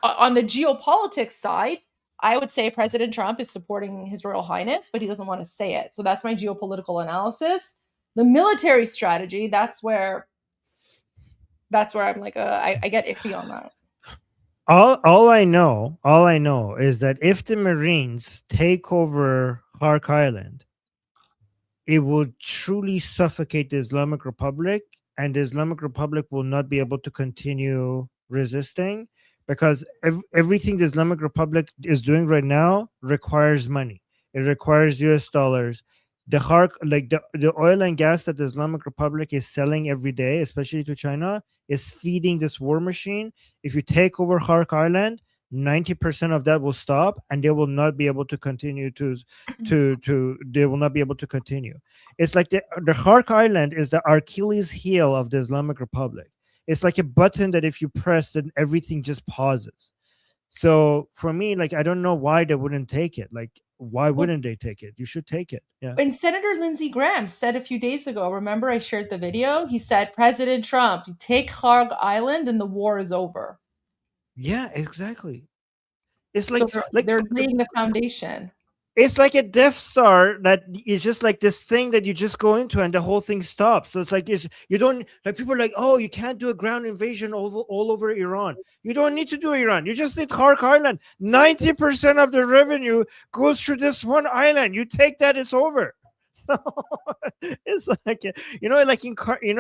on the geopolitics side, I would say President Trump is supporting His Royal Highness, but he doesn't want to say it. So that's my geopolitical analysis. The military strategy, that's where I'm like, I get iffy on that. All I know is that if the Marines take over Hark Island, it will truly suffocate the Islamic Republic, and the Islamic Republic will not be able to continue resisting, because everything the Islamic Republic is doing right now requires money. It requires US dollars. The Hark, like the oil and gas that the Islamic Republic is selling every day, especially to China, is feeding this war machine. If you take over Hark Island, 90% of that will stop, and they will not be able to continue they will not be able to continue. It's like the Hark Island is the Achilles heel of the Islamic Republic. It's like a button that if you press, then everything just pauses. So for me, like, I don't know why they wouldn't take it. Like, why wouldn't they take it? You should take it. Yeah. And Senator Lindsey Graham said a few days ago, remember I shared the video? He said, President Trump, you take Hark Island and the war is over. Yeah, exactly. It's like, so they're laying the foundation. It's like a Death Star that is just like this thing that you just go into and the whole thing stops. So it's like you don't, like, people are like, oh, you can't do a ground invasion all over Iran. You don't need to do Iran. You just need Hark Island. 90% of the revenue goes through this one island. You take that, it's over. So it's like, you know, like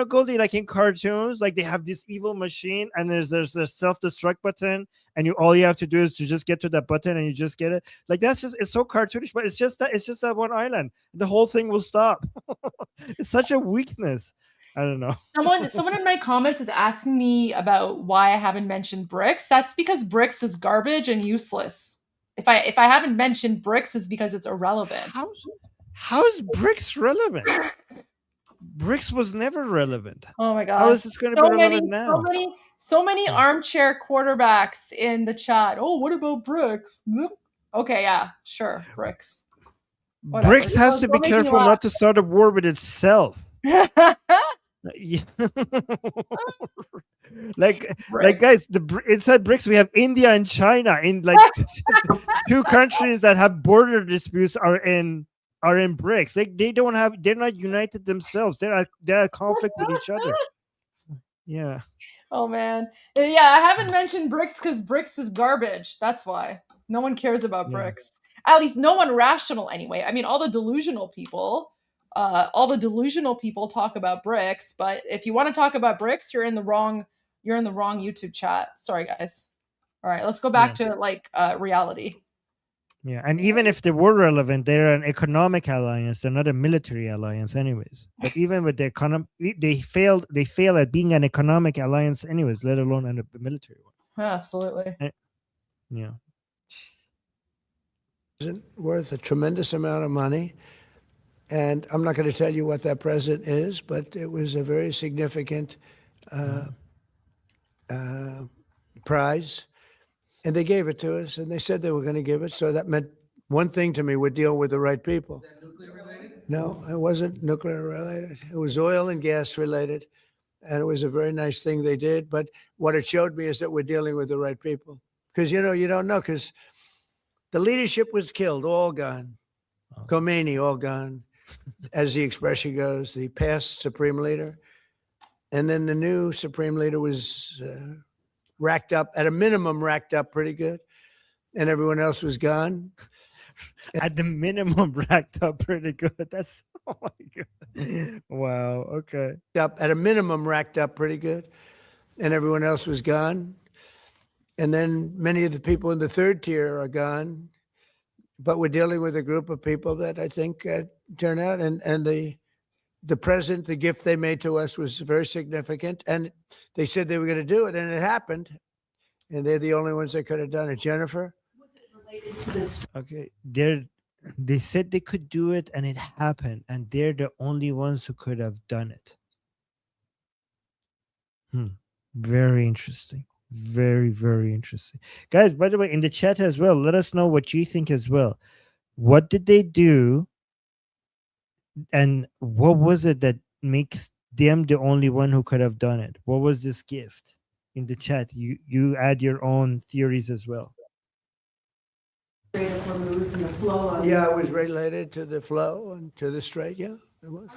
Goldie, like in cartoons, like they have this evil machine and there's a self-destruct button, and all you have to do is to just get to that button and you just get it. Like, that's just, it's so cartoonish, but it's just that one island. The whole thing will stop. It's such a weakness. I don't know. Someone in my comments is asking me about why I haven't mentioned BRICS. That's because BRICS is garbage and useless. If I haven't mentioned BRICS, it's because it's irrelevant. How is BRICS relevant? BRICS was never relevant. Oh my God. How is this going to be relevant now? So many armchair quarterbacks in the chat. Oh, what about BRICS? Okay, yeah, sure, BRICS. Whatever. BRICS has to be careful not to start a war with itself. like guys, inside BRICS we have India and China. In like two countries that have border disputes are in BRICS. They're not united themselves. They're at conflict with each other. Yeah. Oh man. Yeah, I haven't mentioned BRICS because BRICS is garbage. That's why. No one cares about BRICS. At least no one rational anyway. I mean, all the delusional people talk about BRICS, but if you want to talk about BRICS, you're in the wrong YouTube chat. Sorry guys. All right, let's go back to like reality. Yeah, and even if they were relevant, they're an economic alliance. They're not a military alliance, anyways. But even with the economy, they fail at being an economic alliance, anyways. Let alone a military one. Absolutely. Yeah. Worth a tremendous amount of money, and I'm not going to tell you what that present is, but it was a very significant prize. And they gave it to us, and they said they were going to give it. So that meant one thing to me: we're dealing with the right people. Is that nuclear related? No, it wasn't nuclear related. It was oil and gas related, and it was a very nice thing they did. But what it showed me is that we're dealing with the right people. Because, you don't know, because the leadership was killed, all gone. Khomeini, all gone. As the expression goes, the past supreme leader. And then the new Supreme Leader was racked up, at a minimum, racked up pretty good. And everyone else was gone. At the minimum, racked up pretty good. That's, oh my God. Wow. Okay. Up at a minimum, racked up pretty good. And everyone else was gone. And then many of the people in the third tier are gone. But we're dealing with a group of people that I think turn out. And the present, the gift they made to us was very significant. And they said they were going to do it, and it happened. And they're the only ones that could have done it. Jennifer? Okay. They said they could do it, and it happened. And they're the only ones who could have done it. Very interesting. Very, very interesting. Guys, by the way, in the chat as well, let us know what you think as well. What did they do? And what was it that makes them the only one who could have done it? What was this gift? In the chat, you add your own theories as well. Yeah, it was related to the flow and to the strait. Yeah, it was.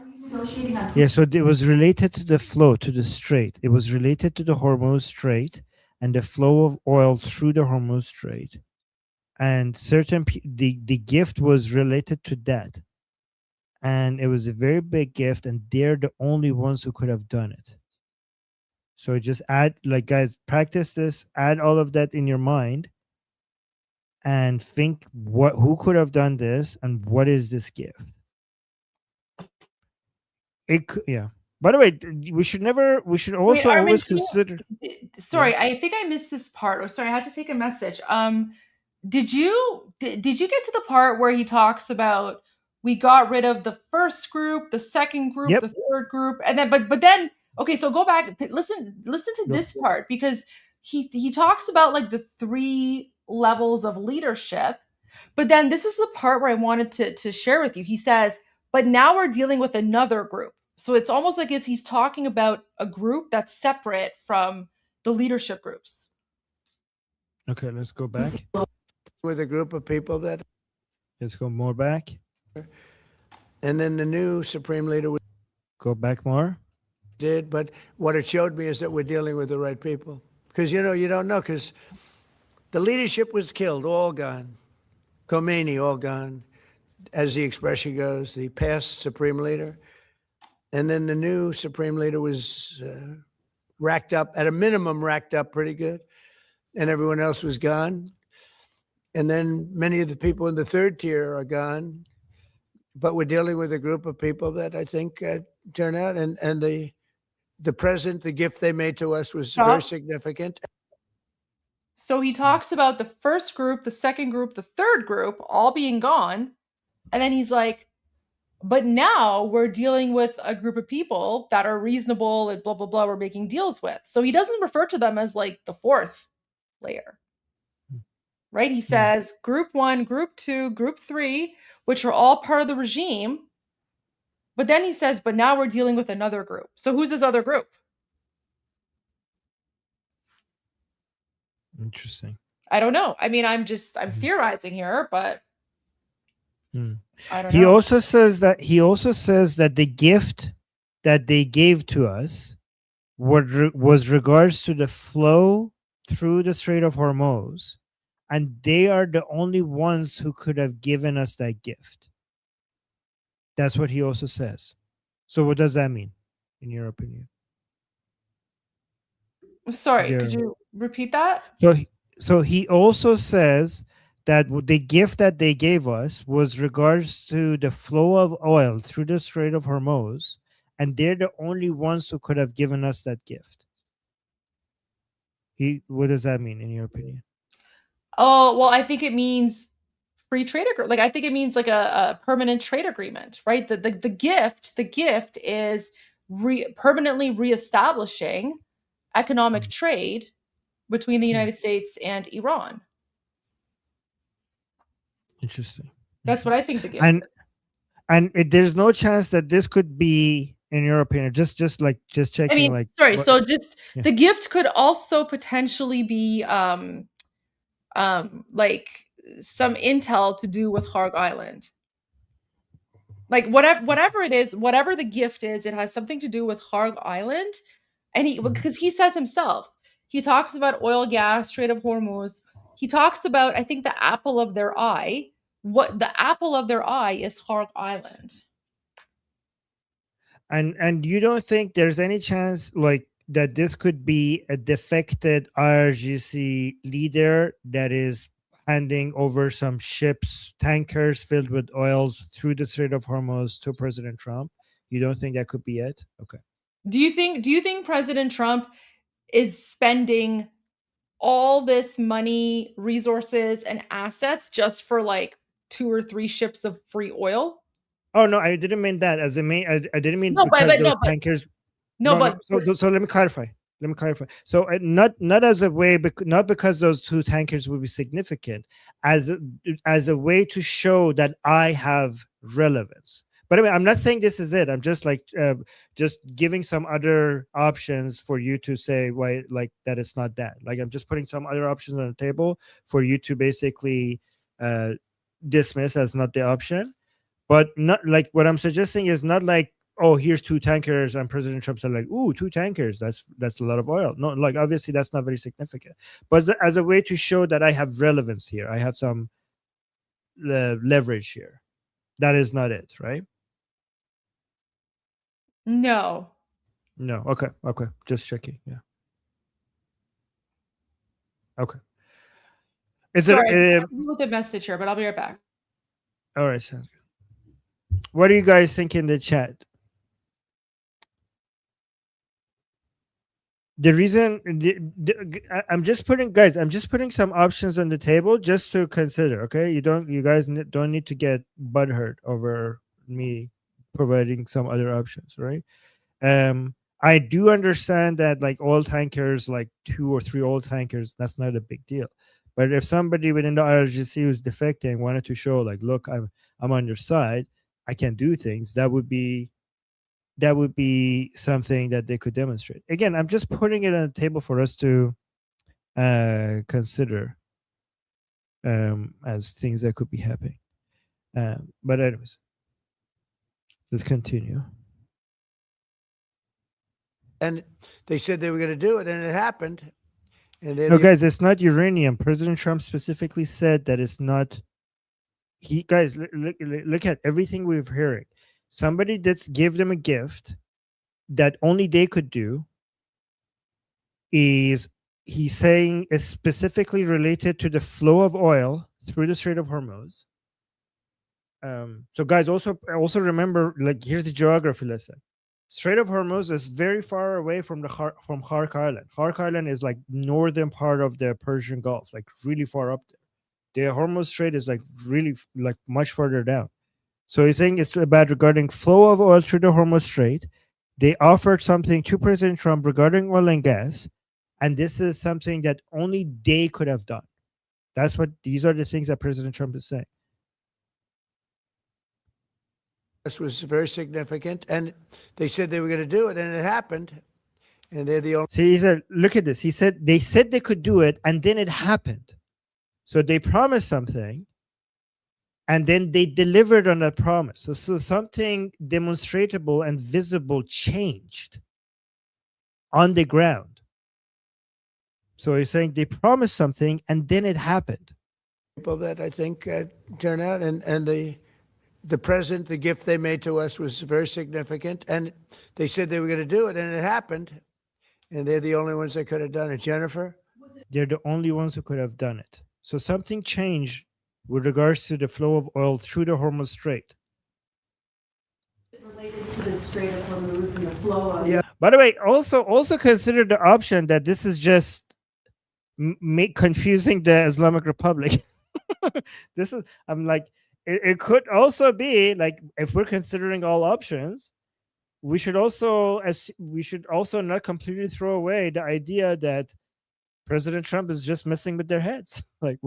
Yeah, so it was related to the flow, to the strait. It was related to the Hormuz Strait and the flow of oil through the Hormuz Strait. And the gift was related to that. And it was a very big gift, and they're the only ones who could have done it. So just add, like, guys, practice this, add all of that in your mind, and think who could have done this, and what is this gift? Yeah. By the way, we should also Armin, always consider. Sorry, I think I missed this part. Oh, sorry, I had to take a message. Did you get to the part where he talks about we got rid of the first group, the second group, the third group, and then but then okay, so go back, listen to this part, because he talks about like the 3 levels of leadership, but then this is the part where I wanted to share with you. He says, but now we're dealing with another group. So it's almost like if he's talking about a group that's separate from the leadership groups. Okay, let's go back. With a group of people that. Let's go more back. And then the new Supreme Leader was. Go back more. Did, but what it showed me is that we're dealing with the right people. Because, you don't know, because the leadership was killed, all gone. Khomeini, all gone, as the expression goes, the past Supreme Leader. And then the new Supreme Leader was racked up, at a minimum, racked up pretty good. And everyone else was gone. And then many of the people in the third tier are gone. But we're dealing with a group of people that I think turn out. And the present, the gift they made to us was very significant. So he talks about the first group, the second group, the third group all being gone. And then he's like, but now we're dealing with a group of people that are reasonable and blah, blah, blah, we're making deals with. So he doesn't refer to them as like the fourth layer, right? He says group 1, group 2, group 3, which are all part of the regime. But then he says, but now we're dealing with another group. So who's this other group? Interesting. I don't know. I mean, I'm theorizing here, but I don't know. He also says that the gift that they gave to us was regards to the flow through the Strait of Hormuz, and they are the only ones who could have given us that gift. That's what he also says. So what does that mean, in your opinion? Sorry, could you repeat that? So he also says that the gift that they gave us was regards to the flow of oil through the Strait of Hormuz, and they're the only ones who could have given us that gift. What does that mean, in your opinion? Oh, well, I think it means free trade agreement. Like, I think it means like a permanent trade agreement, right? The gift is permanently reestablishing economic trade between the United States and Iran. Interesting. That's what I think the gift is. And there's no chance that this could be, in your opinion, just checking. I mean, sorry. So the gift could also potentially be like some intel to do with Harg Island. Like whatever it is, whatever the gift is, it has something to do with Harg Island. And because he says himself, he talks about oil, gas, Strait of Hormuz. He talks about, I think, the apple of their eye. What the apple of their eye is Hark Island. And you don't think there's any chance like that this could be a defected IRGC leader that is handing over some ships, tankers filled with oils through the Strait of Hormuz to President Trump? You don't think that could be it? Okay. Do you think President Trump is spending all this money, resources, and assets just for like 2 or 3 ships of free oil? Oh no, I didn't mean that as a main. I didn't mean No, because those tankers. So let me clarify. So not as a way, not because those 2 tankers will be significant, as a way to show that I have relevance. But I mean, I'm not saying this is it. I'm just like just giving some other options for you to say why, like that it's not that. Like I'm just putting some other options on the table for you to basically dismiss as not the option. But not like what I'm suggesting is not like, oh, here's 2 tankers and President Trump said like, ooh, 2 tankers. That's a lot of oil. No, like obviously that's not very significant. But as a way to show that I have relevance here, I have some leverage here. That is not it, right? No. Okay. Just checking. Yeah. Okay. Sorry, I'm with a message here, but I'll be right back. All right, sounds good. What do you guys think in the chat? The reason I'm just putting some options on the table just to consider. Okay, you guys don't need to get butthurt over me providing some other options, right? I do understand that like oil tankers, like 2 or 3 oil tankers, that's not a big deal. But if somebody within the IRGC who's defecting wanted to show like, look, I'm on your side, I can do things, that would be something that they could demonstrate. Again, I'm just putting it on the table for us to consider as things that could be happening. But anyways, let's continue. And they said they were going to do it, and it happened. And no, guys, it's not uranium. President Trump specifically said that it's not. Guys, look at everything we're hearing. Somebody that's give them a gift that only they could do is he's saying is specifically related to the flow of oil through the Strait of Hormuz. So guys, also remember, like, here's the geography lesson. Strait of Hormuz is very far away from from Hark Island. Hark Island is like northern part of the Persian Gulf, like really far up there. The Hormuz Strait is like really like much further down. So he's saying it's about regarding flow of oil through the Hormuz Strait. They offered something to President Trump regarding oil and gas, and this is something that only they could have done. These are the things that President Trump is saying. This was very significant, and they said they were going to do it, and it happened. And they're the only. See, he said, look at this. He said they said they could do it, and then it happened. So they promised something, and then they delivered on that promise. So something demonstrable and visible changed on the ground. So he's saying they promised something, and then it happened. People that I think turn out, and the present, the gift they made to us was very significant, and they said they were going to do it, and it happened. And they're the only ones that could have done it. Jennifer? They're the only ones who could have done it. So something changed with regards to the flow of oil through the Hormuz Strait. Related to the Strait of Hormuz and the flow of. Yeah. By the way, also consider the option that this is just confusing the Islamic Republic. I'm like, it could also be like, if we're considering all options, we should also not completely throw away the idea that President Trump is just messing with their heads. Like,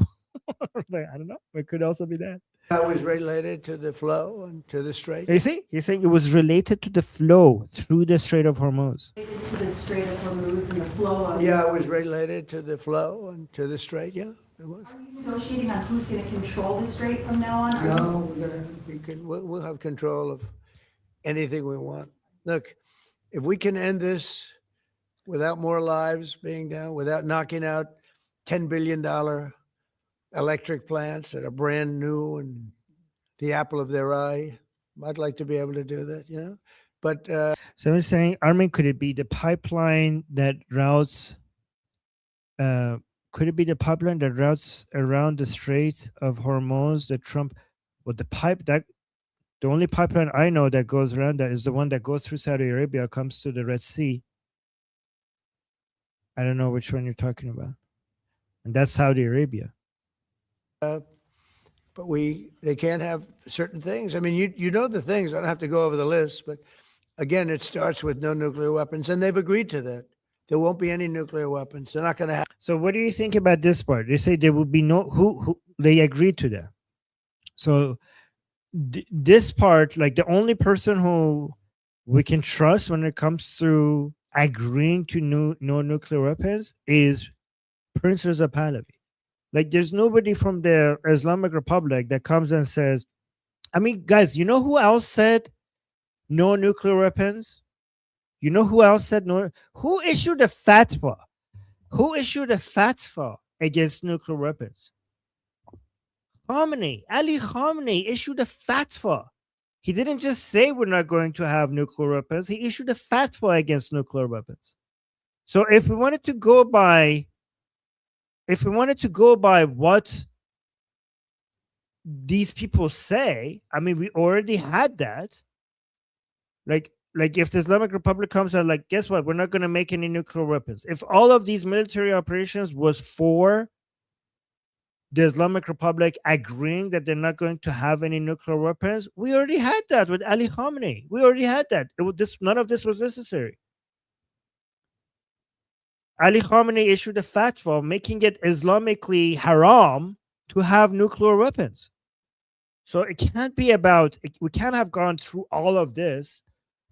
I don't know. It could also be that. That was related to the flow and to the strait. You see, he's saying it was related to the flow through the Strait of Hormuz. Related to the Strait of Hormuz and the flow of. Yeah, it was related to the flow and to the strait. Yeah, it was. Are you negotiating on who's going to control the strait from now on? No, we'll have control of anything we want. Look, if we can end this without more lives being down, without knocking out $10 billion electric plants that are brand new and the apple of their eye. I'd like to be able to do that, you know. But so I'm saying, Armin, could it be the pipeline that routes? Could it be the pipeline that routes around the Strait of Hormuz that Trump? Well, the only pipeline I know that goes around that is the one that goes through Saudi Arabia, comes to the Red Sea. I don't know which one you're talking about, and that's Saudi Arabia. but they can't have certain things. I mean, you know the things. I don't have to go over the list, but again, it starts with no nuclear weapons, and they've agreed to that. There won't be any nuclear weapons. They're not going to have. So, what do you think about this part? They say there will be no who they agreed to that. So, this part, like the only person who we can trust when it comes to agreeing to no nuclear weapons is Prince Reza Pahlavi. Like, there's nobody from the Islamic Republic that comes and says, I mean, guys, you know who else said no nuclear weapons? You know who else said no? Who issued a fatwa? Who issued a fatwa against nuclear weapons? Khamenei, Ali Khamenei issued a fatwa. He didn't just say we're not going to have nuclear weapons. He issued a fatwa against nuclear weapons. So if we wanted to go by what these people say, I mean, we already had that. Like if the Islamic Republic comes out, like, guess what? We're not going to make any nuclear weapons. If all of these military operations was for the Islamic Republic agreeing that they're not going to have any nuclear weapons, we already had that with Ali Khamenei. We already had that. None of this was necessary. Ali Khamenei issued a fatwa making it Islamically haram to have nuclear weapons. So it can't be about, we can't have gone through all of this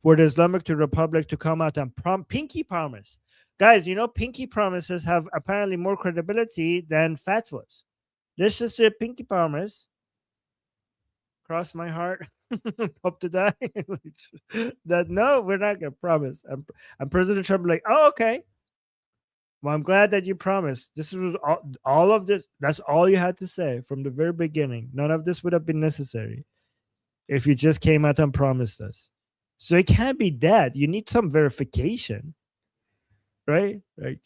for the Islamic Republic to come out and pinky promise. Guys, you know, pinky promises have apparently more credibility than fatwas. Let's just do a pinky promise. Cross my heart. Hope to die. That no, we're not going to promise. And President Trump like, oh, okay. Well, I'm glad that you promised. This was all of this. That's all you had to say from the very beginning. None of this would have been necessary if you just came out and promised us. So it can't be that. You need some verification, right? Like,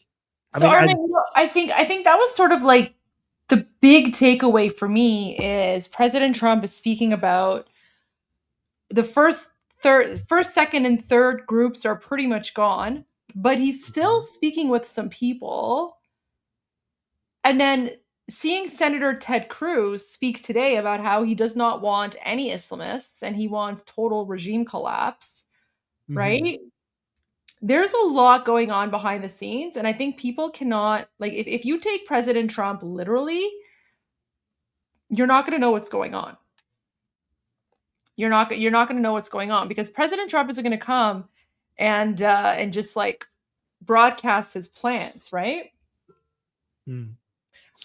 Armin, I think that was sort of like the big takeaway for me is President Trump is speaking about the first, second, and third groups are pretty much gone. But he's still speaking with some people. And then seeing Senator Ted Cruz speak today about how he does not want any Islamists and he wants total regime collapse, right? There's a lot going on behind the scenes. And I think people cannot, like, if you take President Trump literally, you're not going to know what's going on. You're not going to know what's going on because President Trump isn't going to come and just like broadcast his plans, right?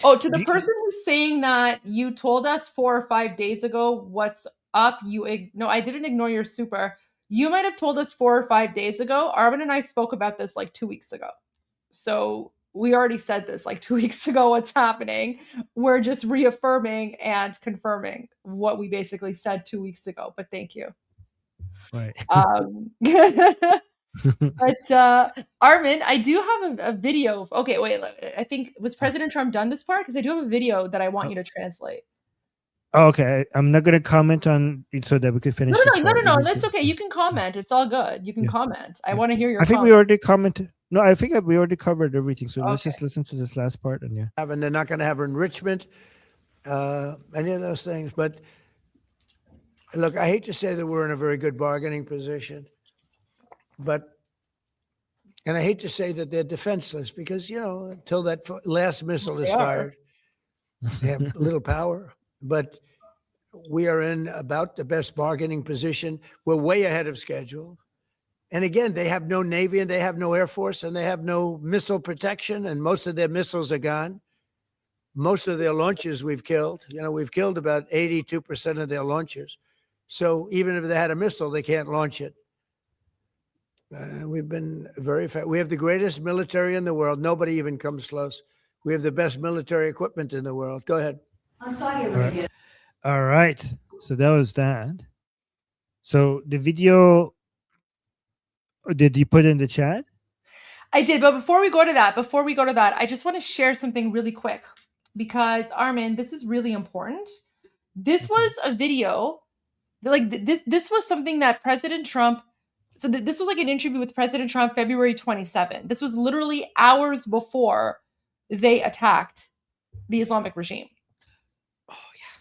Oh, to the person who's saying that you told us 4 or 5 days ago what's up, no, I didn't ignore your super. You might have told us 4 or 5 days ago. Armin and I spoke about this like 2 weeks ago. So we already said this like 2 weeks ago, what's happening. We're just reaffirming and confirming what we basically said 2 weeks ago, but thank you. Right. But Armin, I do have a video. Okay, wait. I think was President Trump done this part? Because I do have a video that I want you to translate. Okay, I'm not going to comment on it so that we can finish. No. That's okay. You can comment. It's all good. You can comment. I want to hear your. I think we already commented. No, I think we already covered everything. So let's Okay. just listen to this last part and yeah. And they're not going to have enrichment, any of those things. But look, I hate to say that we're in a very good bargaining position, and I hate to say that they're defenseless because, you know, until that last missile is fired, they have little power. But we are in about the best bargaining position. We're way ahead of schedule. And again, they have no Navy and they have no Air Force and they have no missile protection. And most of their missiles are gone. Most of their launches we've killed. You know, we've killed about 82% of their launches. So even if they had a missile, they can't launch it. We've been very fast. We have the greatest military in the world. Nobody even comes close. We have the best military equipment in the world. Go ahead. On Saudi Arabia. All right. So that was that. So the video, did you put in the chat? I did, but before we go to that, I just want to share something really quick because Armin, this is really important. This was a video, like this was something that President Trump. So this was like an interview with President Trump, February 27. This was literally hours before they attacked the Islamic regime. Oh yeah.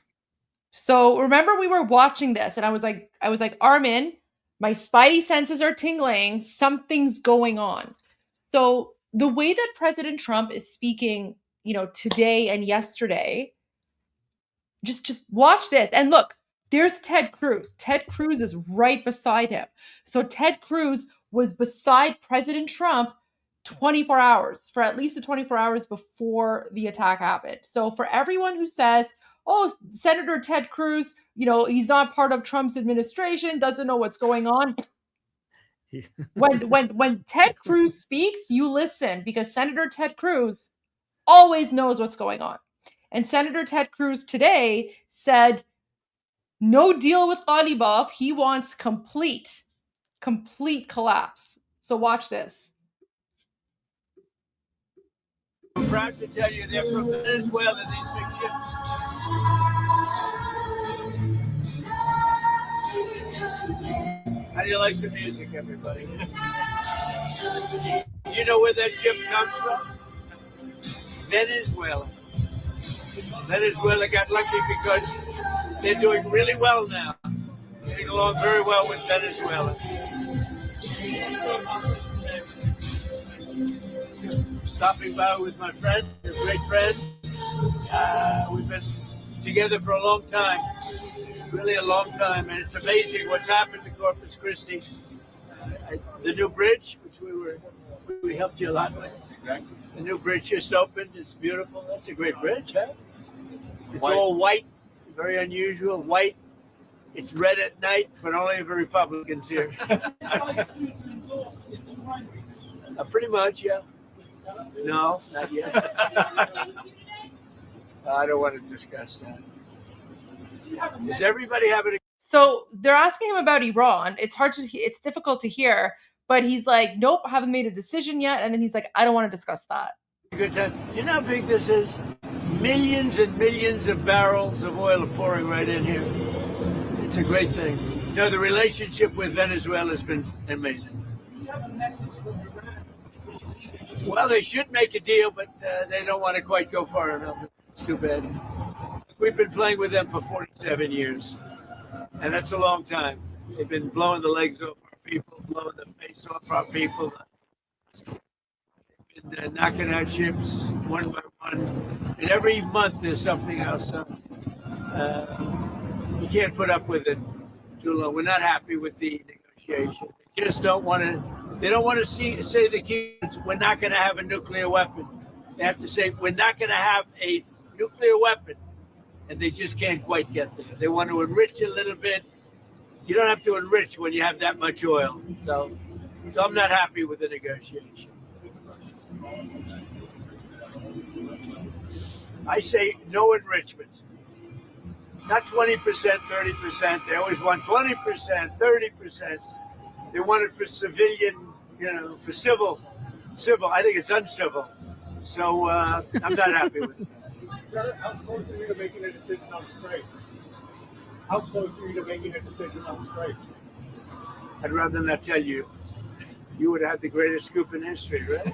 So remember, we were watching this, and I was like, Armin, my spidey senses are tingling. Something's going on. So the way that President Trump is speaking, today and yesterday, just watch this. And look, there's Ted Cruz. Ted Cruz is right beside him. So Ted Cruz was beside President Trump 24 hours, for at least 24 hours before the attack happened. So for everyone who says, oh, Senator Ted Cruz, he's not part of Trump's administration, doesn't know what's going on. When Ted Cruz speaks, you listen, because Senator Ted Cruz always knows what's going on. And Senator Ted Cruz today said, no deal with Ghalibaf. He wants complete collapse. So watch this. I'm proud to tell you they're from Venezuela, these big ships. How do you like the music, everybody? You know where that ship comes from? Venezuela. Venezuela got lucky because they're doing really well now. Getting along very well with Venezuela. Stopping by with my friend, a great friend. We've been together for a long time, really a long time, and it's amazing what's happened to Corpus Christi. The new bridge, which we helped you a lot with. Exactly. The new bridge just opened. It's beautiful. That's a great bridge, huh? It's all white, very unusual, white. It's red at night, but only for Republicans here. Pretty much, yeah. No, not yet. I don't want to discuss that. Does everybody have it? So they're asking him about Iran. It's difficult to hear, but he's like, nope, I haven't made a decision yet. And then he's like, I don't want to discuss that. Good time. You know how big this is? Millions and millions of barrels of oil are pouring right in here. It's a great thing. The relationship with Venezuela has been amazing. You have a message from Iran. Well, they should make a deal, but they don't want to quite go far enough. It's too bad. We've been playing with them for 47 years, and that's a long time. They've been blowing the legs off our people, blowing the face off our people. They've been knocking out ships one by one. And every month there's something else. So, you can't put up with it too long. We're not happy with the negotiation. They just don't want to. They don't want to say the Cubans, we're not going to have a nuclear weapon. They have to say, we're not going to have a nuclear weapon. And they just can't quite get there. They want to enrich a little bit. You don't have to enrich when you have that much oil. So I'm not happy with the negotiation. I say no enrichment. Not 20%, 30%. They always want 20%, 30%. They want it for civilian, for civil. I think it's uncivil. So I'm not happy with it. Senator, how close are we to making a decision on strikes? How close are we to making a decision on strikes? I'd rather not tell you. You would have the greatest scoop in history, right?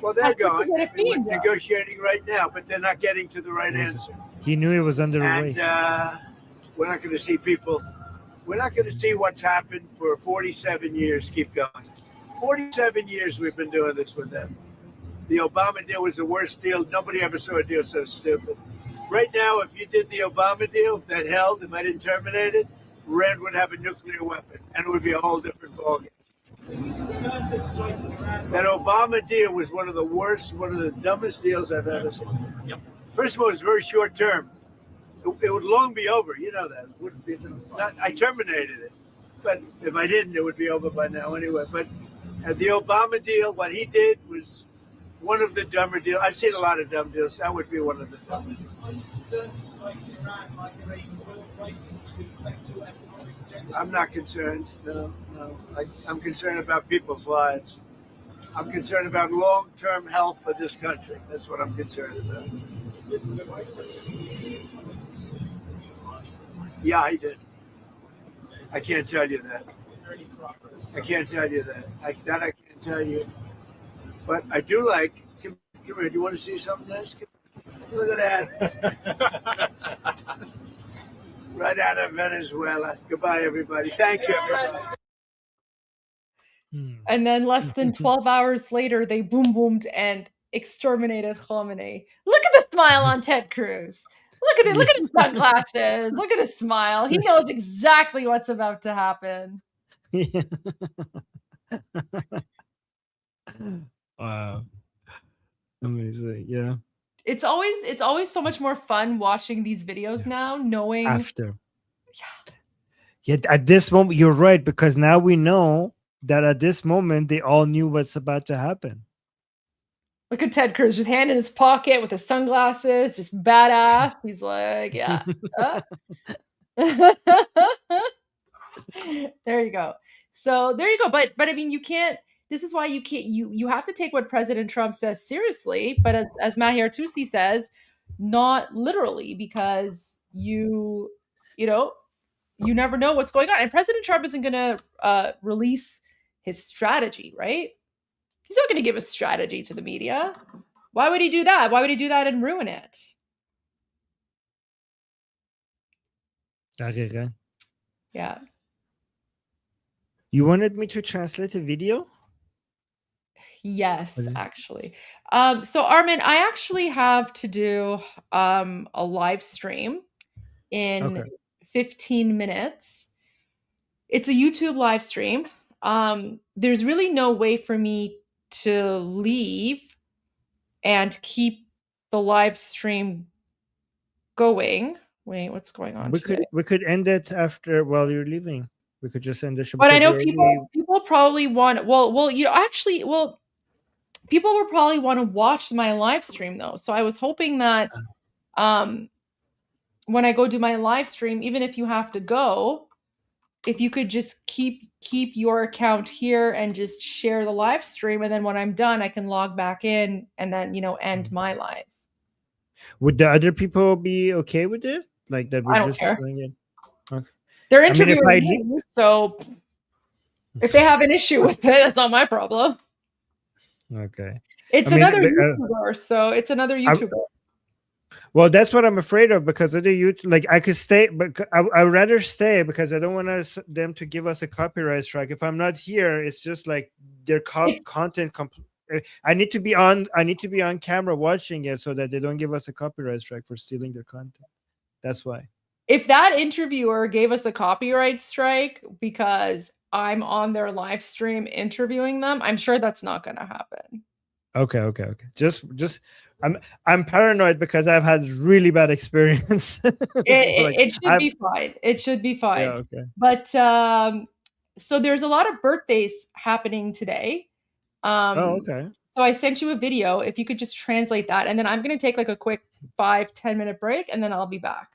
Well, they're going. We're negotiating right now, but they're not getting to the right answer. He knew it was underway. And we're not going to see people. We're not going to see what's happened for 47 years keep going. 47 years we've been doing this with them. The Obama deal was the worst deal. Nobody ever saw a deal so stupid. Right now, if you did the Obama deal, if that held, if I didn't terminate it, Iran would have a nuclear weapon, and it would be a whole different ballgame. That Obama deal was one of the worst, one of the dumbest deals I've ever seen. First of all, it was very short term. It it would long be over. You know that. It wouldn't be. I terminated it, but if I didn't, it would be over by now anyway. But the Obama deal, what he did was one of the dumber deals. I've seen a lot of dumb deals. That would be one of the dumber deals. Are you concerned with striking Iran might raise oil prices, which could affect your economic agenda? I'm not concerned. No. I'm concerned about people's lives. I'm concerned about long-term health for this country. That's what I'm concerned about. Yeah, he did. I can't tell you that. I can't tell you that. I can't tell you. But I do like. Come here. Do you want to see something nice? Look at that. Right out of Venezuela. Goodbye, everybody. Thank you, everybody. And then less than 12 hours later, they boomed and exterminated Khamenei. Look at the smile on Ted Cruz. Look at it. Look at his sunglasses. Look at his smile. He knows exactly what's about to happen. Wow. Amazing. Yeah. It's always so much more fun watching these videos now, knowing After. Yeah. At this moment, you're right, because now we know that at this moment they all knew what's about to happen. Look at Ted Cruz, just hand in his pocket with his sunglasses, just badass. He's like, yeah. There you go. So there you go. But I mean, you can't. This is why you can't. You have to take what President Trump says seriously. But as Mahir Tusi says, not literally, because you never know what's going on. And President Trump isn't going to release his strategy, right? He's not going to give a strategy to the media. Why would he do that? Why would he do that and ruin it? Yeah. You wanted me to translate a video? Yes, actually. So Armin, I actually have to do a live stream in 15 minutes. It's a YouTube live stream. There's really no way for me to leave and keep the live stream going. Wait, what's going on today? We could end it after while you're leaving. We could just end the show. But I know people probably want people will probably want to watch my live stream though. So I was hoping that when I go do my live stream, even if you have to go, if you could just keep your account here and just share the live stream, and then when I'm done, I can log back in and then end my live. Would the other people be okay with it? Like that? I don't care. Okay. They're interviewing me, so if they have an issue with it, that's not my problem. Okay. It's another YouTuber, so it's another YouTuber. Well, that's what I'm afraid of, because other YouTube, like I could stay, but I'd rather stay because I don't want them to give us a copyright strike. If I'm not here, it's just like their content. I need to be on camera watching it so that they don't give us a copyright strike for stealing their content. That's why. If that interviewer gave us a copyright strike because I'm on their live stream interviewing them, I'm sure that's not going to happen. Okay. Just I'm paranoid because I've had really bad experience. It should be fine. It should be fine. Yeah, okay. But so there's a lot of birthdays happening today. Okay. So I sent you a video. If you could just translate that, and then I'm going to take like a quick 5-10 minute break, and then I'll be back.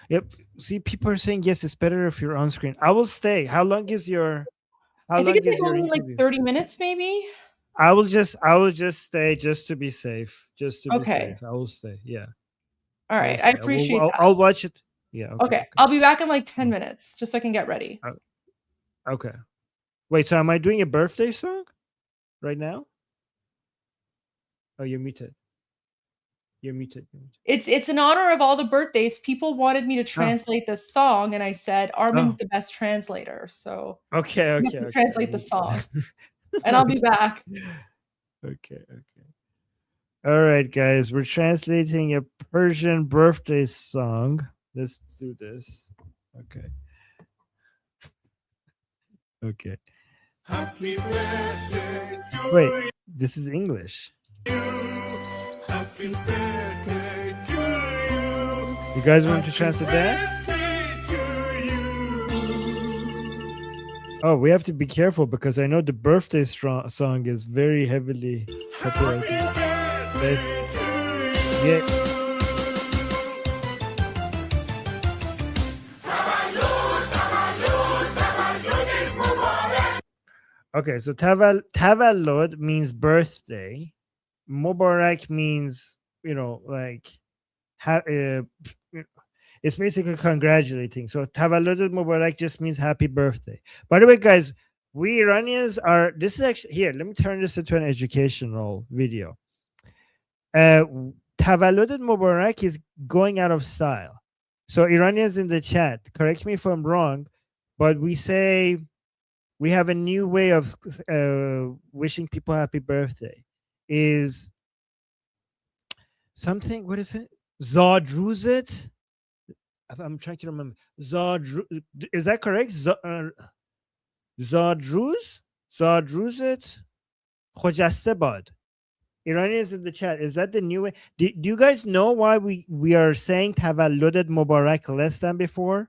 Yep. See, people are saying yes, it's better if you're on screen. I will stay. How long is your? I think it's like only like 30 minutes, maybe. I will just stay just to be safe. Just to be safe. I will stay. Yeah. All right. I appreciate that. I'll watch it. Yeah. Okay. I'll be back in like 10 minutes, just so I can get ready. Okay. Wait. So am I doing a birthday song right now? Oh, you're muted. You're muted. It's in honor of all the birthdays. People wanted me to translate the song, and I said Armin's the best translator. So okay. Translate the song. And I'll be back. Okay. All right, guys. We're translating a Persian birthday song. Let's do this. Okay. Happy birthday to Wait, this is English. you. Happy birthday to you. You guys want to translate that? Oh, we have to be careful because I know the birthday song is very heavily copyrighted. Yeah. Okay, so tavallud means birthday. Mubarak means, like, it's basically congratulating. So tavallud Mubarak just means happy birthday. By the way, guys, we Iranians are, this is actually, here, let me turn this into an educational video. Tavallud Mubarak is going out of style. So Iranians in the chat, correct me if I'm wrong, but we say, we have a new way of wishing people happy birthday. Is something, what is it? Zadruzit? I'm trying to remember. Is that correct? Zadruz? Zadruzit? Khojastebad. Iranians in the chat, is that the new way? Do you guys know why we are saying Tavallud Mubarak less than before?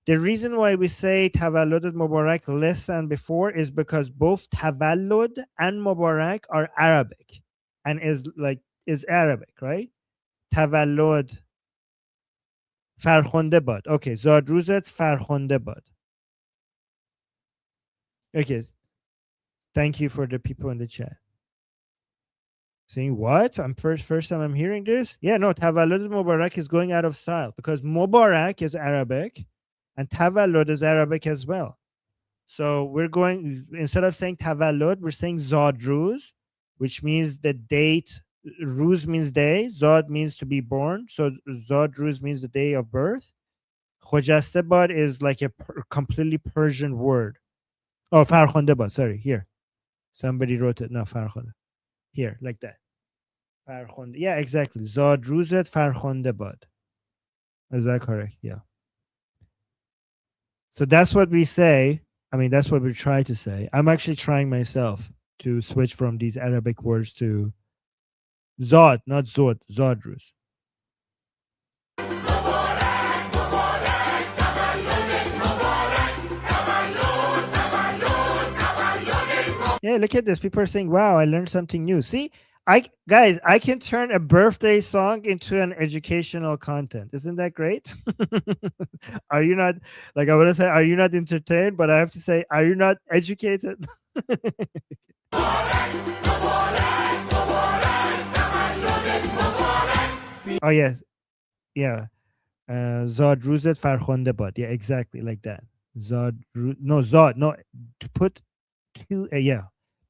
The reason why we say Tavallud Mubarak less than before is because both Tavallud and Mubarak are Arabic and is Arabic, right? Tavallud Farkhonde bad. Okay, Zadruzet Farkhonde bad. Okay. Thank you for the people in the chat. Saying what? I'm first time I'm hearing this. Yeah, no, Tavallud Mubarak is going out of style because Mubarak is Arabic and Tavallud is Arabic as well. So we're going, instead of saying Tavallud, we're saying Zadruz, which means the date. Ruz means day. Zad means to be born. So Zadruz means the day of birth. Khojastebad is like a completely Persian word. Oh, Farkhondebad. Sorry, here. Somebody wrote it. No, Farkhonde. Here, like that. Farkhonde. Yeah, exactly. Zadruzet Farkhondebad. Is that correct? Yeah. So that's what we say. I mean, that's what we try to say. I'm actually trying myself to switch from these Arabic words to Zod, not Zod, Zadruz. Yeah, look at this. People are saying, wow, I learned something new. See, guys, I can turn a birthday song into an educational content. Isn't that great? Are you not, like I want to say, are you not entertained? But I have to say, are you not educated? Oh, yes. Yeah. Zadruzet Farkhondebad. Yeah, exactly like that. Zad. No, to put two,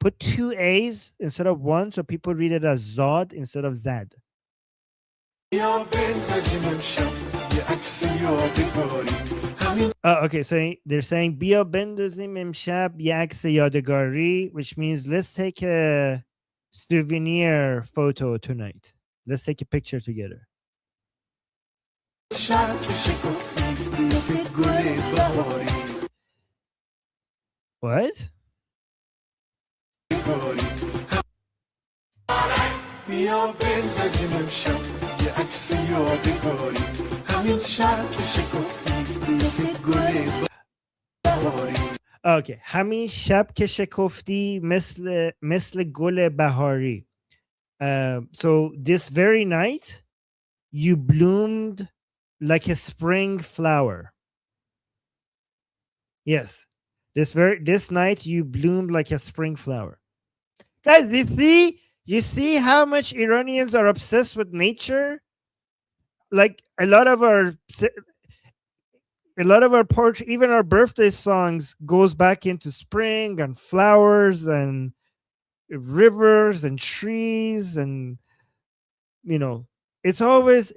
put two A's instead of one, so people read it as Zod instead of Zad. Okay, so they're saying Bia bendazim imshab yaks yadegari, which means let's take a souvenir photo tonight. Let's take a picture together. What? Okay. همین شب که شکفتی مثل گل بهاری. So this very night you bloomed like a spring flower. Yes. This night you bloomed like a spring flower. Guys, you see how much Iranians are obsessed with nature? Like a lot of our even our birthday songs goes back into spring and flowers and rivers and trees, and it's always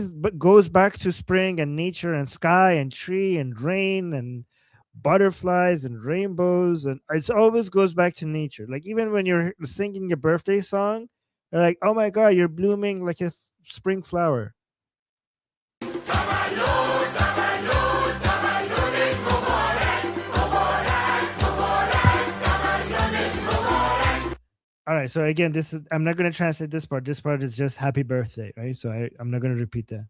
but goes back to spring and nature and sky and tree and rain and butterflies and rainbows, and it always goes back to nature. Like even when you're singing a birthday song, they're like, oh my god, you're blooming like a spring flower. All right, so again, I'm not going to translate this part. This part is just happy birthday, right? So I'm not going to repeat that.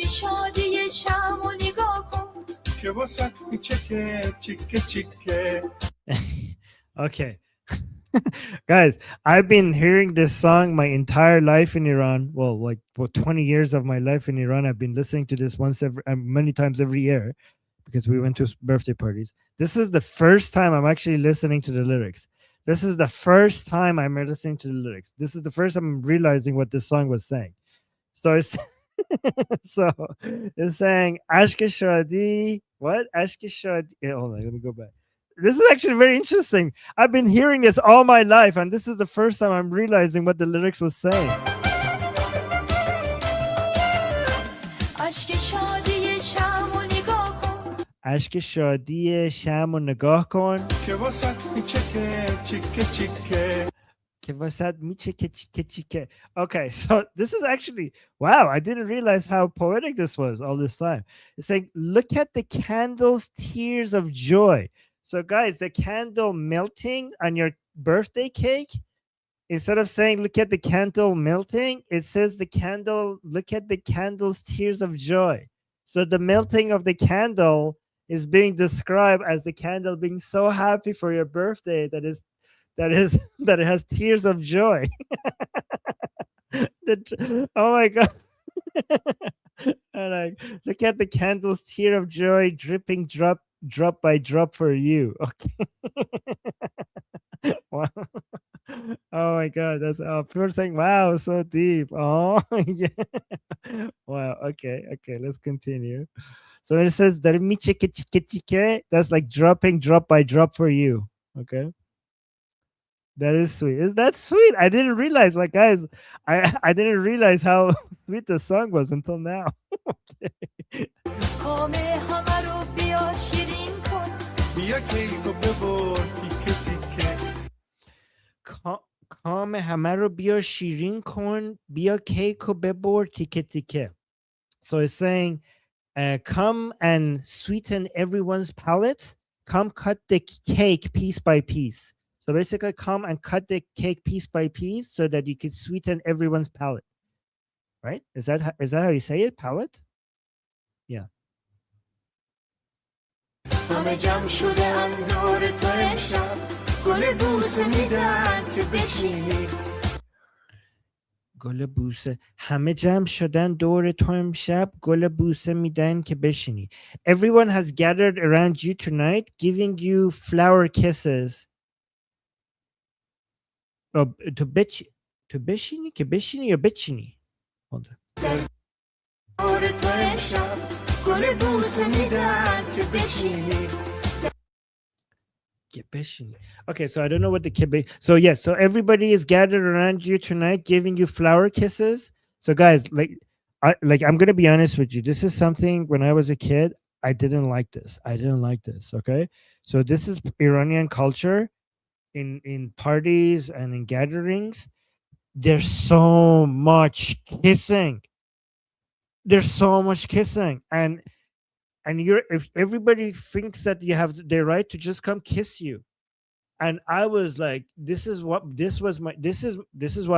شادی شام و نگاه کن که واسه میچکه چیکه چیکه. Okay. Guys, I've been hearing this song my entire life in Iran. Well, like 20 years of my life in Iran. I've been listening to this many times every year because we went to birthday parties. This is the first time I'm actually listening to the lyrics. This is the first time I'm listening to the lyrics. This is the first time I'm realizing what this song was saying. So it's so it's saying Ashk Shadi. What? Ashk Shadi. Hold on, let me go back. This is actually very interesting. I've been hearing this all my life, and this is the first time I'm realizing what the lyrics was saying. عشق شادی شام و نگاه کن عشق شادی شم و نگاه کن که واسه میچکه چیکه چیکه. که واسه میچکه چیکه چیکه. Okay, so this is actually, wow, I didn't realize how poetic this was all this time. It's saying, look at the candle's tears of joy. So guys, the candle melting on your birthday cake, instead of saying look at the candle melting, it says the candle, look at the candle's tears of joy. So the melting of the candle is being described as the candle being so happy for your birthday that it has tears of joy. Oh my god. And like, look at the candle's tear of joy dripping drop by drop for you. Okay. Wow. Oh my god, that's people are saying wow, so deep. Oh yeah. Wow. Okay, let's continue. So it says that's like dropping drop by drop for you. Okay. That is sweet. Is that sweet? I didn't realize, like, guys, I didn't realize how sweet the song was until now. کام همه رو بیا شیرین کن بیا کیکو ببر تیکه تیکه. کام همه رو بیا شیرین کن بیا کیکو ببر تیکه تیکه. So it's saying, come and sweeten everyone's palate. Come cut the cake piece by piece. So basically, come and cut the cake piece by piece so that you can sweeten everyone's palate. Right? Is that how you say it? Palate? Yeah. همه جمع شده ان دور تو امشب گل بوسه میدن که بچینی گل بوسه همه جمع شدن دور تو امشب گل بوسه میدن که بشینی. Everyone has gathered around you tonight giving you flower kisses. To بشینی که بشینی یا بچینی. Hold on. دور تو امشب گل بوسه میدن که بچینی Okay, so I don't know what the kibbe. So yes, so everybody is gathered around you tonight, giving you flower kisses. So guys, I'm gonna be honest with you. This is something when I was a kid, I didn't like this. Okay, so this is Iranian culture in parties and in gatherings. There's so much kissing. And if everybody thinks that you have the right to just come kiss you, and I was like, this is why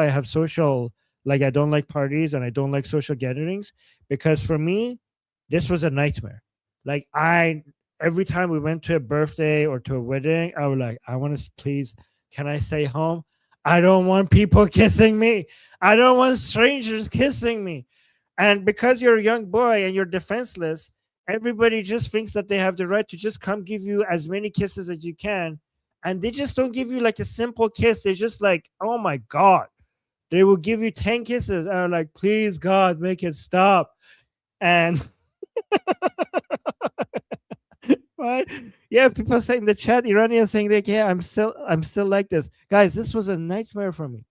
I have social, like, I don't like parties and I don't like social gatherings, because for me this was a nightmare. Like, every time we went to a birthday or to a wedding, I was like, I want to, please, can I stay home? I don't want people kissing me. I don't want strangers kissing me. And because you're a young boy and you're defenseless, everybody just thinks that they have the right to just come give you as many kisses as you can. And they just don't give you like a simple kiss. They're just like, oh my God. They will give you 10 kisses. And I'm like, please, God, make it stop. And right? Yeah, people saying in the chat, Iranian saying like, yeah, I'm still like this. Guys, this was a nightmare for me.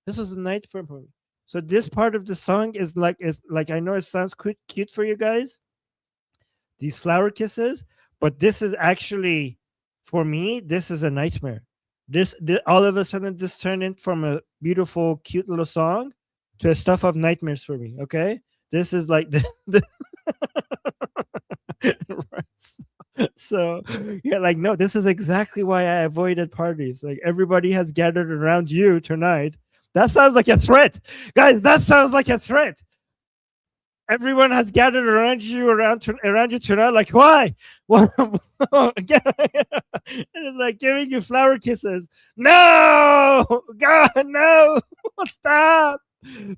So this part of the song is like, I know it sounds cute for you guys, these flower kisses, but this is actually, for me, this is a nightmare. This all of a sudden, this turned in from a beautiful, cute little song to a stuff of nightmares for me. Okay, this is like the so yeah, like, no, this is exactly why I avoided parties. Like, everybody has gathered around you tonight. That sounds like a threat, guys. That sounds like a threat. everyone has gathered around you tonight. Like, why? Well, and it's like giving you flower kisses. No, God, no, stop.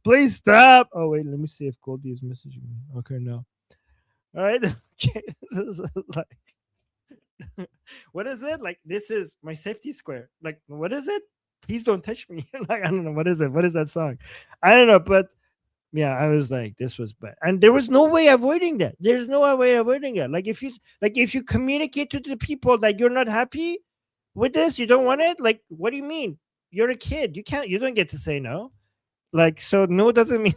Please stop. Oh, wait, let me see if Goldie is messaging me. Okay, no. All right. Okay, this is like, what is it? Like, this is my safety square. Like, what is it? Please don't touch me. Like, I don't know. What is it? What is that song? I don't know. But yeah, I was like, this was bad. And there was no way avoiding that. There's no way avoiding it. Like, if you communicate to the people that you're not happy with this, you don't want it. Like, what do you mean? You're a kid. You don't get to say no. Like, so no doesn't mean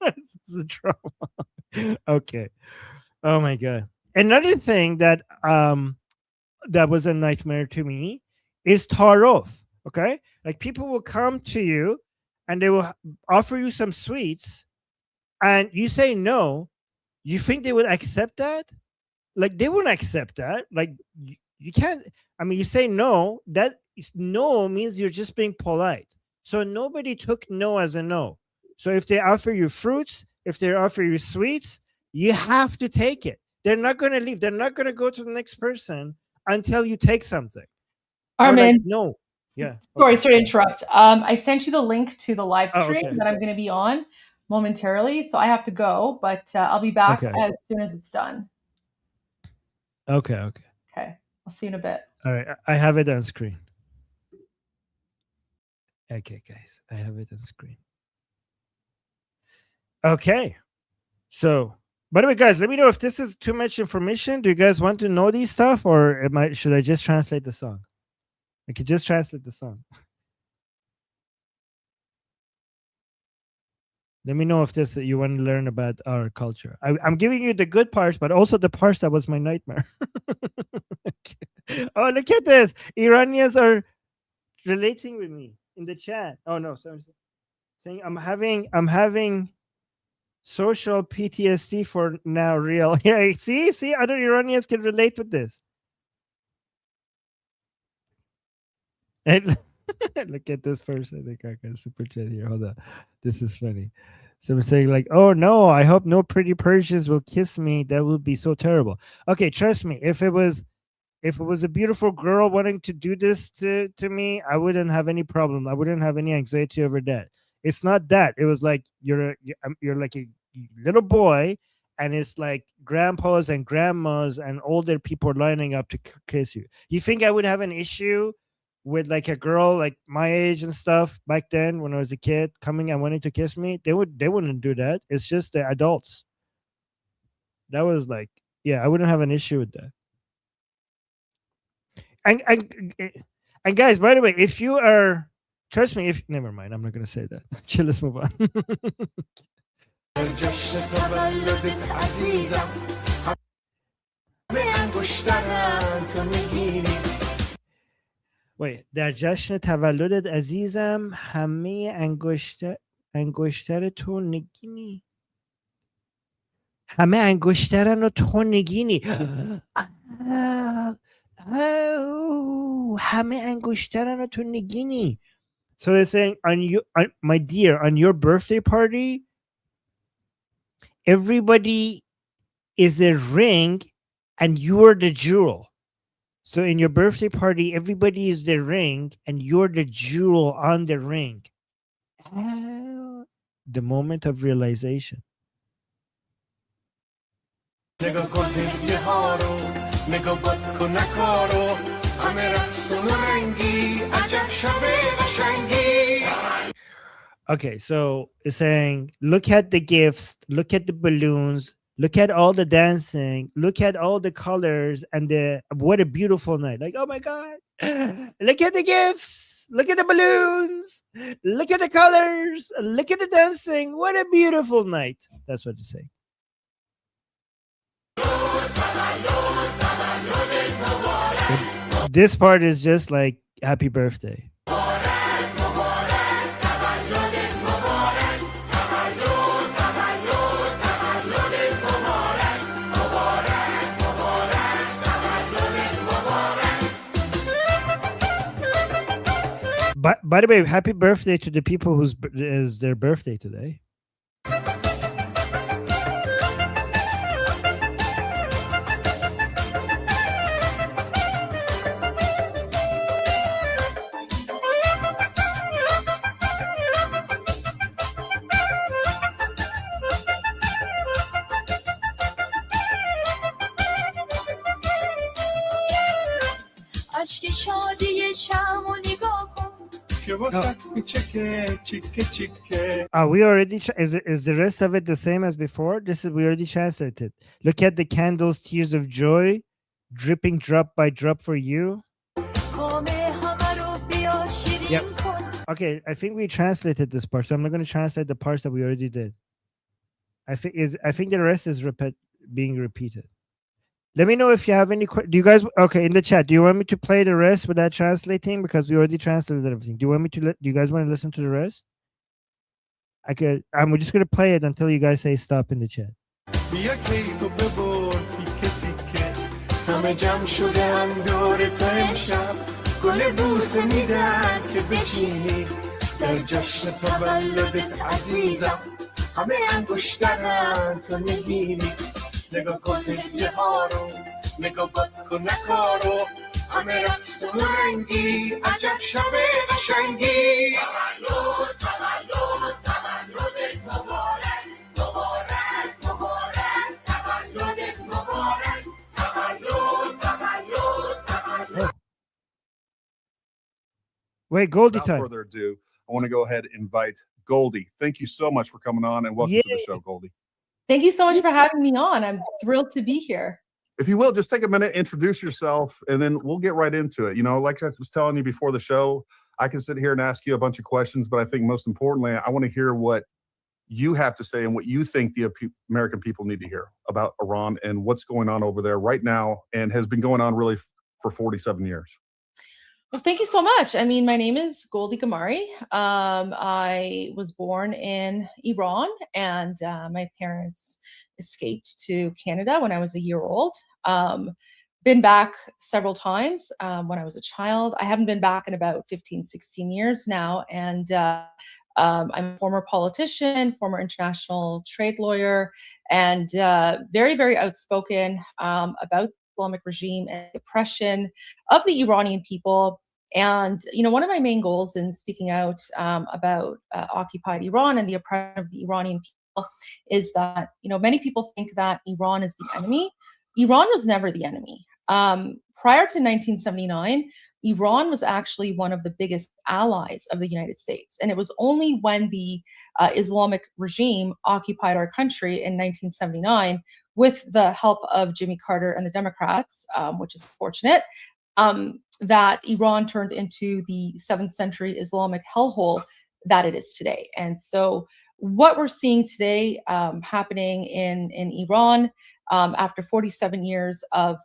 it's a trauma. Okay. Oh my God. Another thing that that was a nightmare to me is tarof. Okay, like people will come to you and they will offer you some sweets, and you say no. You think they would accept that? Like, they wouldn't accept that. Like, you can't. I mean, you say no. That no means you're just being polite. So nobody took no as a no. So if they offer you fruits, if they offer you sweets, you have to take it. They're not going to leave. They're not going to go to the next person until you take something. Armin. Like, no. Yeah. Sorry to interrupt. I sent you the link to the live Oh, stream okay. that I'm going to be on momentarily. So I have to go, but I'll be back as soon as it's done. Okay. Okay. I'll see you in a bit. All right. I have it on screen. Okay, guys. I have it on screen. Okay. So, by the way, guys, let me know if this is too much information. Do you guys want to know these stuff, or should I just translate the song? I could just translate the song. Let me know if you want to learn about our culture. I'm giving you the good parts, but also the parts that was my nightmare. Okay. Oh, look at this. Iranians are relating with me in the chat. Oh no, sorry. Saying I'm having social PTSD for now. Real. Yeah, see, other Iranians can relate with this. And look at this person. I think I got a super chat here. Hold on. This is funny. Someone saying like, oh no, I hope no pretty Persians will kiss me. That would be so terrible. Okay, trust me. If it was a beautiful girl wanting to do this to me, I wouldn't have any problem. I wouldn't have any anxiety over that. It's not that. It was like you're like a little boy, and it's like grandpas and grandmas and older people lining up to kiss you. You think I would have an issue with like a girl like my age and stuff back then when I was a kid coming and wanting to kiss me? They wouldn't do that. It's just the adults. That was like, yeah, I wouldn't have an issue with that. And guys, by the way, if you are, trust me, if never mind, I'm not gonna say that. Okay, let's move on. Wait, در جشن تولدت عزیزم همه انگشتر تو نگینی. همه انگشترن و تو نگینی. همه انگشترن و تو نگینی. So they're saying, my dear, on your birthday party, everybody is a ring and you're the jewel. So in your birthday party, everybody is the ring and you're the jewel on the ring. The moment of realization. Okay, so it's saying, look at the gifts, look at the balloons, look at all the dancing, look at all the colors, and what a beautiful night. Like, oh my God, look at the gifts, look at the balloons, look at the colors, look at the dancing. What a beautiful night. That's what it's saying. This part is just like happy birthday. By the way, happy birthday to the people whose is their birthday today. کاشکی شادی شمو نگاه کن که واسه میچکه چیکه چیکه. We already is the rest of it the same as before? We already translated. Look at the candles, tears of joy, dripping drop by drop for you. Yep. Okay, I think we translated this part, so I'm not going to translate the parts that we already did. I think the rest is being repeated. Let me know if you have any questions. Do you guys, okay, in the chat, do you want me to play the rest without translating? Because we already translated everything. Do you want me to, do you guys want to listen to the rest? I'm just going to play it until you guys say stop in the chat. بیا کیکو ببر تیکه تیکه همه جمع شده اندور تا امشب گل بوسه میدن که بچینی در جشن تولدت عزیزم همه انگشترن تا نگیری نگاه کن هدیه ها رو نگاه باد کن نکارو همه رقص و رنگی عجب شب قشنگی تولد تولد تولدت مبارک مبارک مبارک تولدت مبارک تولد تولد تولد. Wait, Goldie Without time. further ado, I want to go ahead and invite Goldie. Thank you so much for coming on and welcome to the show, Goldie. Thank you so much for having me on. I'm thrilled to be here. If you will, just take a minute, introduce yourself, and then we'll get right into it. You know, like I was telling you before the show, I can sit here and ask you a bunch of questions, but I think most importantly, I want to hear what you have to say and what you think the American people need to hear about Iran and what's going on over there right now and has been going on really for 47 years. Well, thank you so much. I mean, my name is Goldie Gamari. I was born in Iran, and my parents escaped to Canada when I was a year old. Been back several times when I was a child. I haven't been back in about 15, 16 years now. And I'm a former politician, former international trade lawyer, and very, very outspoken about Islamic regime and oppression of the Iranian people. And, you know, one of my main goals in speaking out about occupied Iran and the oppression of the Iranian people is that, you know, many people think that Iran is the enemy. Iran was never the enemy. Prior to 1979, Iran was actually one of the biggest allies of the United States. And it was only when the Islamic regime occupied our country in 1979 with the help of Jimmy Carter and the Democrats, which is fortunate, that Iran turned into the 7th century Islamic hellhole that it is today. And so what we're seeing today happening in Iran after 47 years of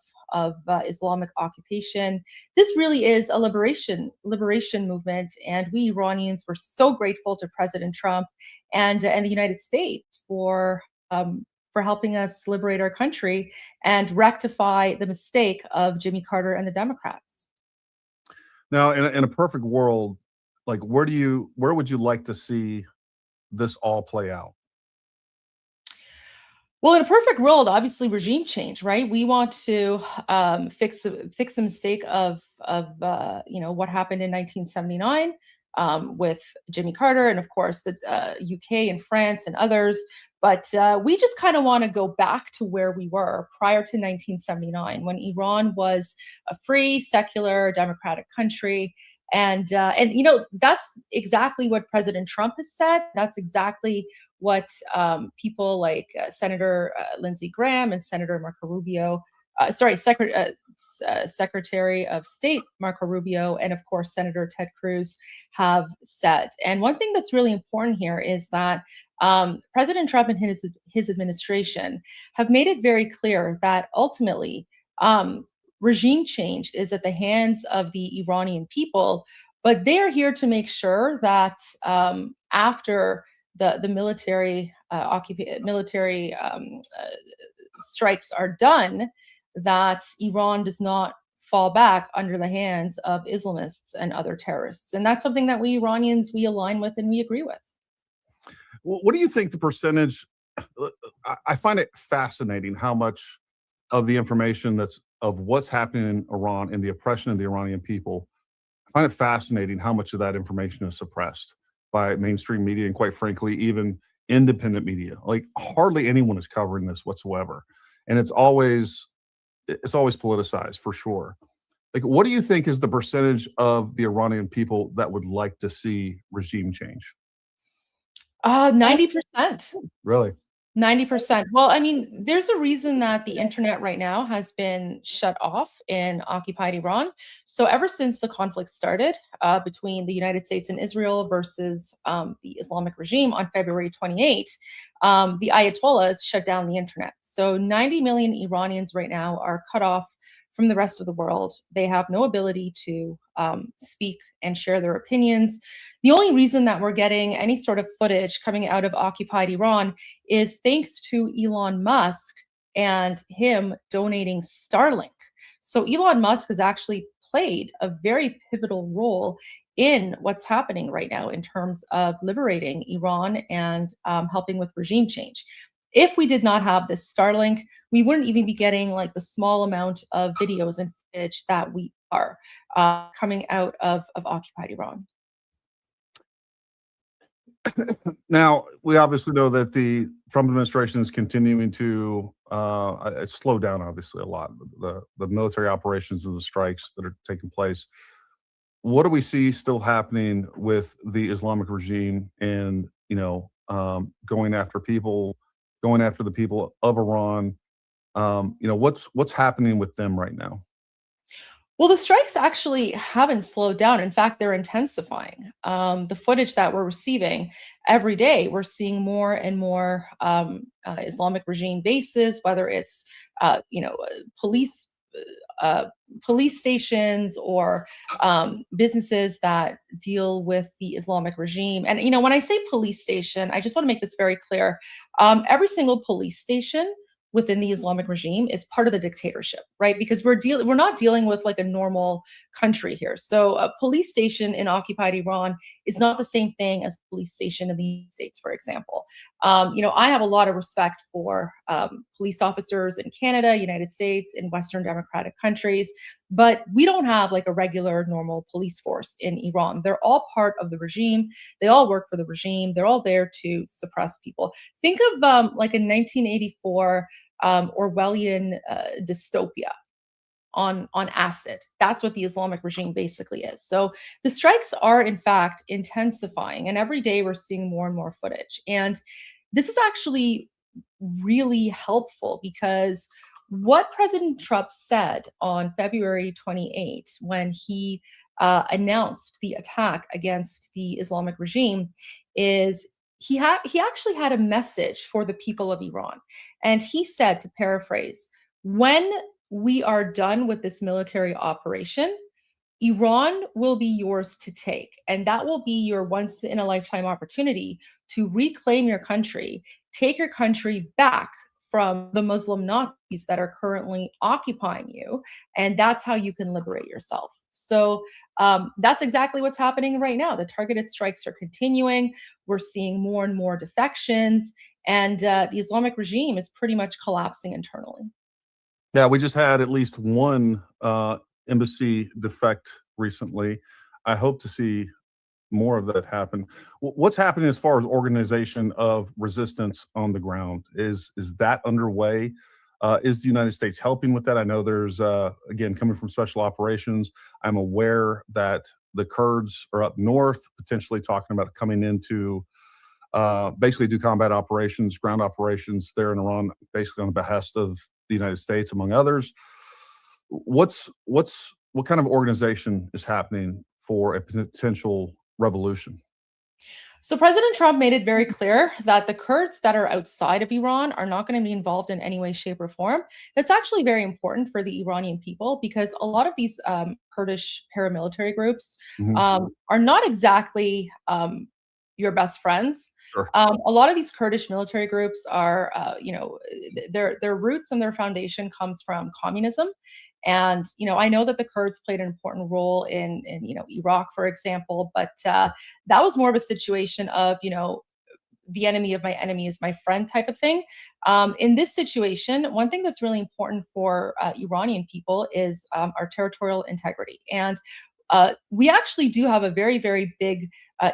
Islamic occupation, this really is a liberation movement. And we Iranians were so grateful to President Trump and the United States for helping us liberate our country and rectify the mistake of Jimmy Carter and the Democrats. Now, in a perfect world, like where would you like to see this all play out? Well, in a perfect world, obviously regime change, right? We want to fix the mistake of you know, what happened in 1979 with Jimmy Carter and of course the UK and France and others. But we just kind of want to go back to where we were prior to 1979, when Iran was a free, secular, democratic country. And you know, that's exactly what President Trump has said. That's exactly what people like Senator Lindsey Graham and Senator Marco Rubio, Secretary of State Marco Rubio, and of course Senator Ted Cruz have said. And one thing that's really important here is that President Trump and his administration have made it very clear that ultimately regime change is at the hands of the Iranian people, but they are here to make sure that after the military strikes are done, that Iran does not fall back under the hands of Islamists and other terrorists. And that's something that we Iranians, we align with and we agree with. Well, what do you think the percentage? I find it fascinating how much of the information of what's happening in Iran and the oppression of the Iranian people, I find it fascinating how much of that information is suppressed by mainstream media and, quite frankly, even independent media. Like hardly anyone is covering this whatsoever, and it's always politicized for sure. Like, what do you think is the percentage of the Iranian people that would like to see regime change? 90%. Really? 90%. Well, I mean, there's a reason that the internet right now has been shut off in occupied Iran. So ever since the conflict started between the United States and Israel versus the Islamic regime on February 28, the ayatollahs shut down the internet. So 90 million Iranians right now are cut off from the rest of the world. They have no ability to speak and share their opinions. The only reason that we're getting any sort of footage coming out of occupied Iran is thanks to Elon Musk and him donating Starlink. So Elon Musk has actually played a very pivotal role in what's happening right now in terms of liberating Iran and helping with regime change. If we did not have this Starlink, we wouldn't even be getting like the small amount of videos and footage that we are coming out of occupied Iran. Now, we obviously know that the Trump administration is continuing to slow down, obviously, a lot. The military operations and the strikes that are taking place. What do we see still happening with the Islamic regime and, going after the people of Iran? What's happening with them right now? Well, the strikes actually haven't slowed down. In fact, they're intensifying. The footage that we're receiving every day, we're seeing more and more Islamic regime bases, whether it's police stations or businesses that deal with the Islamic regime. And when I say police station, I just want to make this very clear. Every single police station within the Islamic regime is part of the dictatorship, right? Because we're not dealing with like a normal country here. So a police station in occupied Iran is not the same thing as a police station in the United States, for example. I have a lot of respect for police officers in Canada, United States, in Western democratic countries, but we don't have like a regular normal police force in Iran. They're all part of the regime. They all work for the regime. They're all there to suppress people. Think of like a 1984 Orwellian dystopia on acid. That's what the Islamic regime basically is. So the strikes are in fact intensifying, and every day we're seeing more and more footage. And this is actually really helpful because what President Trump said on February 28 when he announced the attack against the Islamic regime is he actually had a message for the people of Iran. And he said, to paraphrase, when we are done with this military operation, Iran will be yours to take. And that will be your once in a lifetime opportunity to reclaim your country, take your country back from the Muslim Nazis that are currently occupying you. And that's how you can liberate yourself. So that's exactly what's happening right now. The targeted strikes are continuing. We're seeing more and more defections, and the Islamic regime is pretty much collapsing internally. Yeah, we just had at least one embassy defect recently. I hope to see more of that happen. What's happening as far as organization of resistance on the ground? Is that underway? Is the United States helping with that? I know there's, again, coming from special operations, I'm aware that the Kurds are up north, potentially talking about coming into basically do combat operations, ground operations there in Iran, basically on the behest of the United States, among others. What kind of organization is happening for a potential revolution? So President Trump made it very clear that the Kurds that are outside of Iran are not going to be involved in any way, shape, or form. That's actually very important for the Iranian people because a lot of these Kurdish paramilitary groups are not exactly your best friends. Sure. A lot of these Kurdish military groups are, their roots and their foundation comes from communism. And, I know that the Kurds played an important role in Iraq, for example, but that was more of a situation of, the enemy of my enemy is my friend type of thing. In this situation, one thing that's really important for Iranian people is our territorial integrity. And we actually do have a very, very big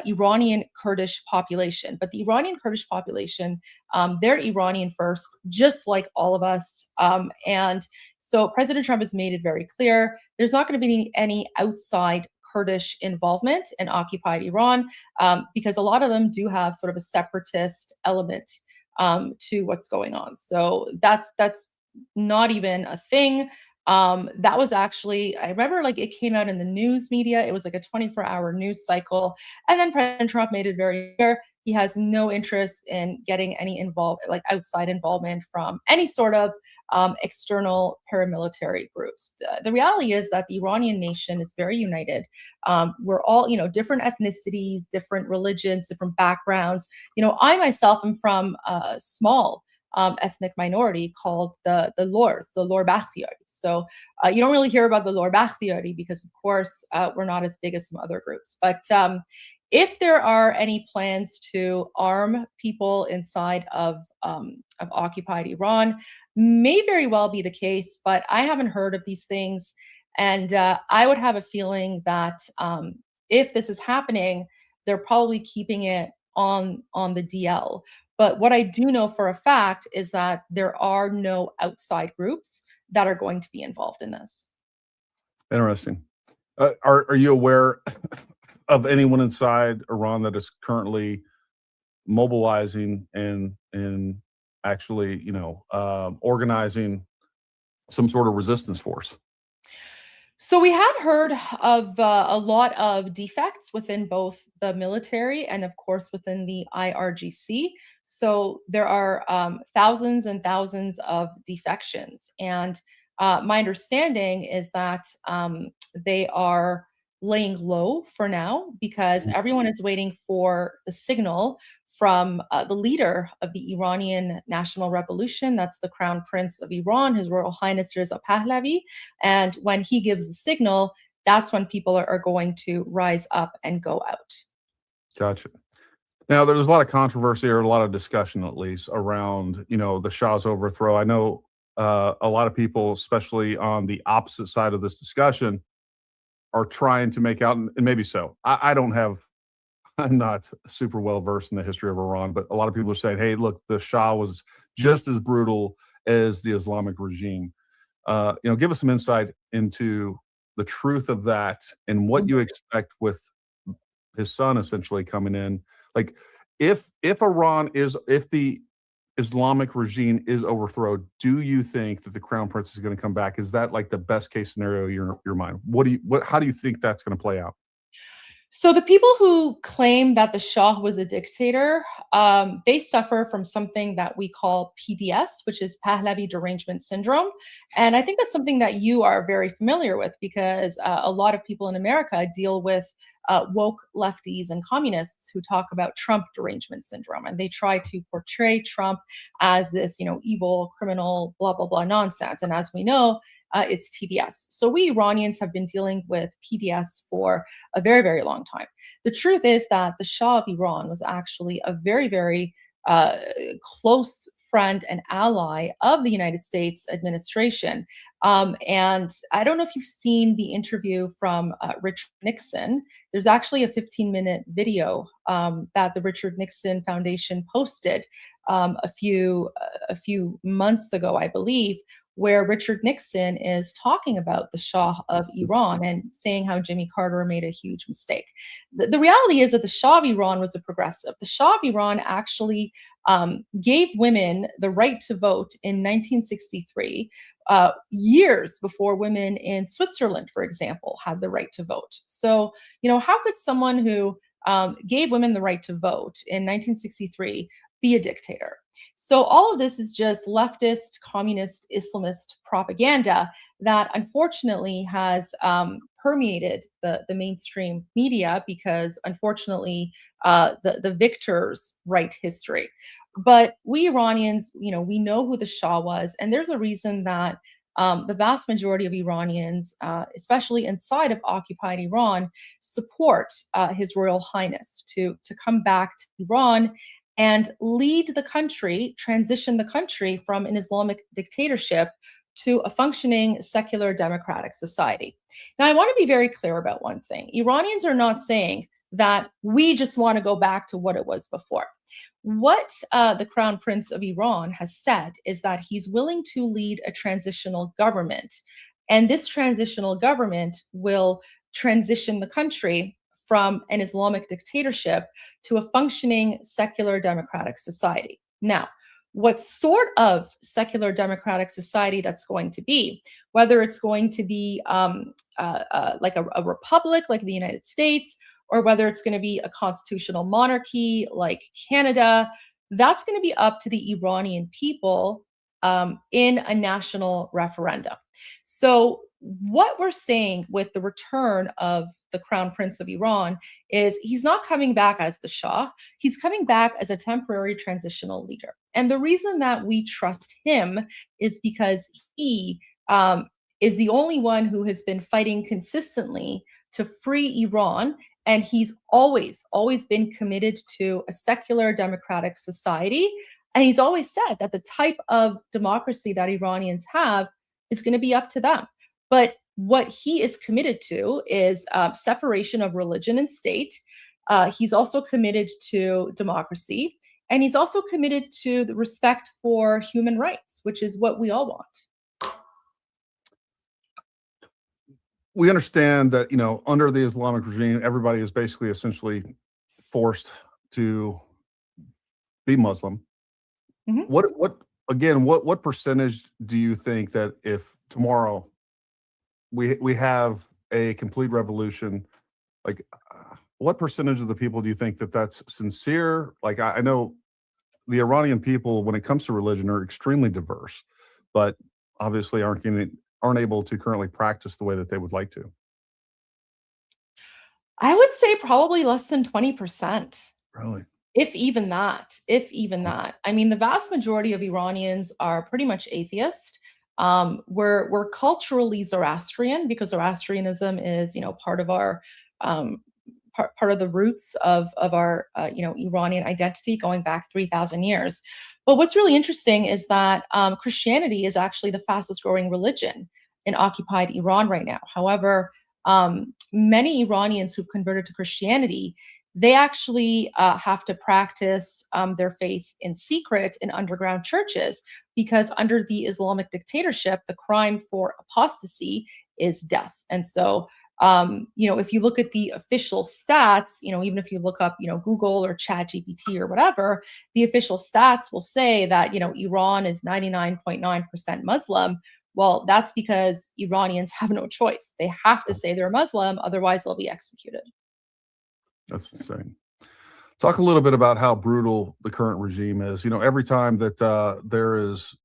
Iranian Kurdish population, but the Iranian Kurdish population, they're Iranian first, just like all of us. And so President Trump has made it very clear there's not going to be any outside Kurdish involvement in occupied Iran, because a lot of them do have sort of a separatist element to what's going on. So that's not even a thing. That was actually, I remember like it came out in the news media. It was like a 24-hour news cycle. And then President Trump made it very clear he has no interest in getting any outside involvement from any sort of external paramilitary groups. The reality is that the Iranian nation is very united. We're all, different ethnicities, different religions, different backgrounds. I myself am from a small ethnic minority called the Lors, the Lor Bakhtiyari. So you don't really hear about the Lor Bakhtiyari because, of course, we're not as big as some other groups. But if there are any plans to arm people inside of occupied Iran, may very well be the case, but I haven't heard of these things. And I would have a feeling that if this is happening, they're probably keeping it on the DL. But what I do know for a fact is that there are no outside groups that are going to be involved in this. Interesting. Are you aware of anyone inside Iran that is currently mobilizing and actually, organizing some sort of resistance force? So we have heard of a lot of defects within both the military and, of course, within the IRGC. So there are thousands and thousands of defections. And my understanding is that they are laying low for now because everyone is waiting for the signal from the leader of the Iranian National Revolution. That's the Crown Prince of Iran, His Royal Highness Reza Pahlavi. And when he gives the signal, that's when people are going to rise up and go out. Gotcha. Now, there's a lot of controversy or a lot of discussion, at least, around, the Shah's overthrow. I know a lot of people, especially on the opposite side of this discussion, are trying to make out, and maybe so. I'm not super well versed in the history of Iran, but a lot of people are saying, hey, look, the Shah was just as brutal as the Islamic regime. Give us some insight into the truth of that and what you expect with his son essentially coming in. Like, if the Islamic regime is overthrown, do you think that the Crown Prince is going to come back? Is that like the best case scenario in your mind? How do you think that's going to play out? So the people who claim that the Shah was a dictator, they suffer from something that we call PDS, which is Pahlavi derangement syndrome. And I think that's something that you are very familiar with because a lot of people in America deal with woke lefties and communists who talk about Trump derangement syndrome. And they try to portray Trump as this, evil, criminal, blah, blah, blah nonsense. And as we know, it's TDS. So we Iranians have been dealing with PDS for a very, very long time. The truth is that the Shah of Iran was actually a very, very close friend and ally of the United States administration. And I don't know if you've seen the interview from Richard Nixon. There's actually a 15-minute video that the Richard Nixon Foundation posted a few months ago, I believe, where Richard Nixon is talking about the Shah of Iran and saying how Jimmy Carter made a huge mistake. The reality is that the Shah of Iran was a progressive. The Shah of Iran actually gave women the right to vote in 1963, years before women in Switzerland, for example, had the right to vote. So, how could someone who gave women the right to vote in 1963 be a dictator? So all of this is just leftist, communist, Islamist propaganda that unfortunately has permeated the mainstream media because unfortunately the victors write history. But we Iranians, we know who the Shah was, and there's a reason that the vast majority of Iranians, especially inside of occupied Iran, support His Royal Highness to come back to Iran and lead the country, transition the country from an Islamic dictatorship to a functioning secular democratic society. Now, I want to be very clear about one thing. Iranians are not saying that we just want to go back to what it was before. What the Crown Prince of Iran has said is that he's willing to lead a transitional government. And this transitional government will transition the country from an Islamic dictatorship to a functioning secular democratic society. Now, what sort of secular democratic society that's going to be, whether it's going to be like a republic like the United States, or whether it's going to be a constitutional monarchy like Canada, that's going to be up to the Iranian people in a national referendum. So what we're saying with the return of the Crown Prince of Iran is he's not coming back as the Shah. He's coming back as a temporary transitional leader. And the reason that we trust him is because he is the only one who has been fighting consistently to free Iran. And he's always been committed to a secular democratic society. And he's always said that the type of democracy that Iranians have is going to be up to them. But what he is committed to is separation of religion and state. He's also committed to democracy. And he's also committed to the respect for human rights, which is what we all want. We understand that, under the Islamic regime, everybody is basically essentially forced to be Muslim. Mm-hmm. What percentage do you think that if tomorrow we have a complete revolution, like what percentage of the people do you think that that's sincere? Like I know the Iranian people, when it comes to religion, are extremely diverse, but obviously aren't able to currently practice the way that they would like to. I would say probably less than 20%. Really? If even that. I mean, the vast majority of Iranians are pretty much atheist. We're culturally Zoroastrian because Zoroastrianism is, part of our part of the roots of our Iranian identity going back 3,000 years. But what's really interesting is that Christianity is actually the fastest growing religion in occupied Iran right now. However, many Iranians who've converted to Christianity, they actually have to practice their faith in secret in underground churches because under the Islamic dictatorship, the crime for apostasy is death. And so, if you look at the official stats, even if you look up, Google or ChatGPT or whatever, the official stats will say that, Iran is 99.9% Muslim. Well, that's because Iranians have no choice. They have to say they're Muslim, otherwise they'll be executed. That's insane. Talk a little bit about how brutal the current regime is. Every time that there is,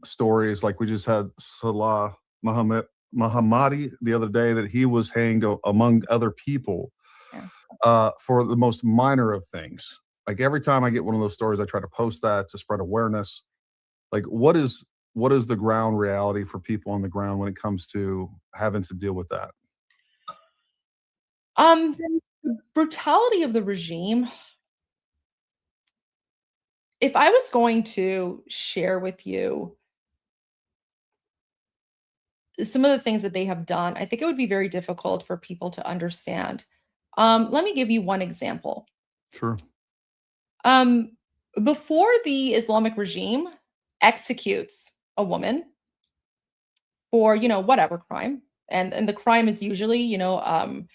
stories like we just had Salah Mohammadi the other day that he was hanged among other people for the most minor of things. Like every time I get one of those stories, I try to post that to spread awareness. Like what is the ground reality for people on the ground when it comes to having to deal with that? The brutality of the regime. If I was going to share with you some of the things that they have done, I think it would be very difficult for people to understand. Let me give you one example. Sure. Before the Islamic regime executes a woman for, whatever crime, and the crime is usually, the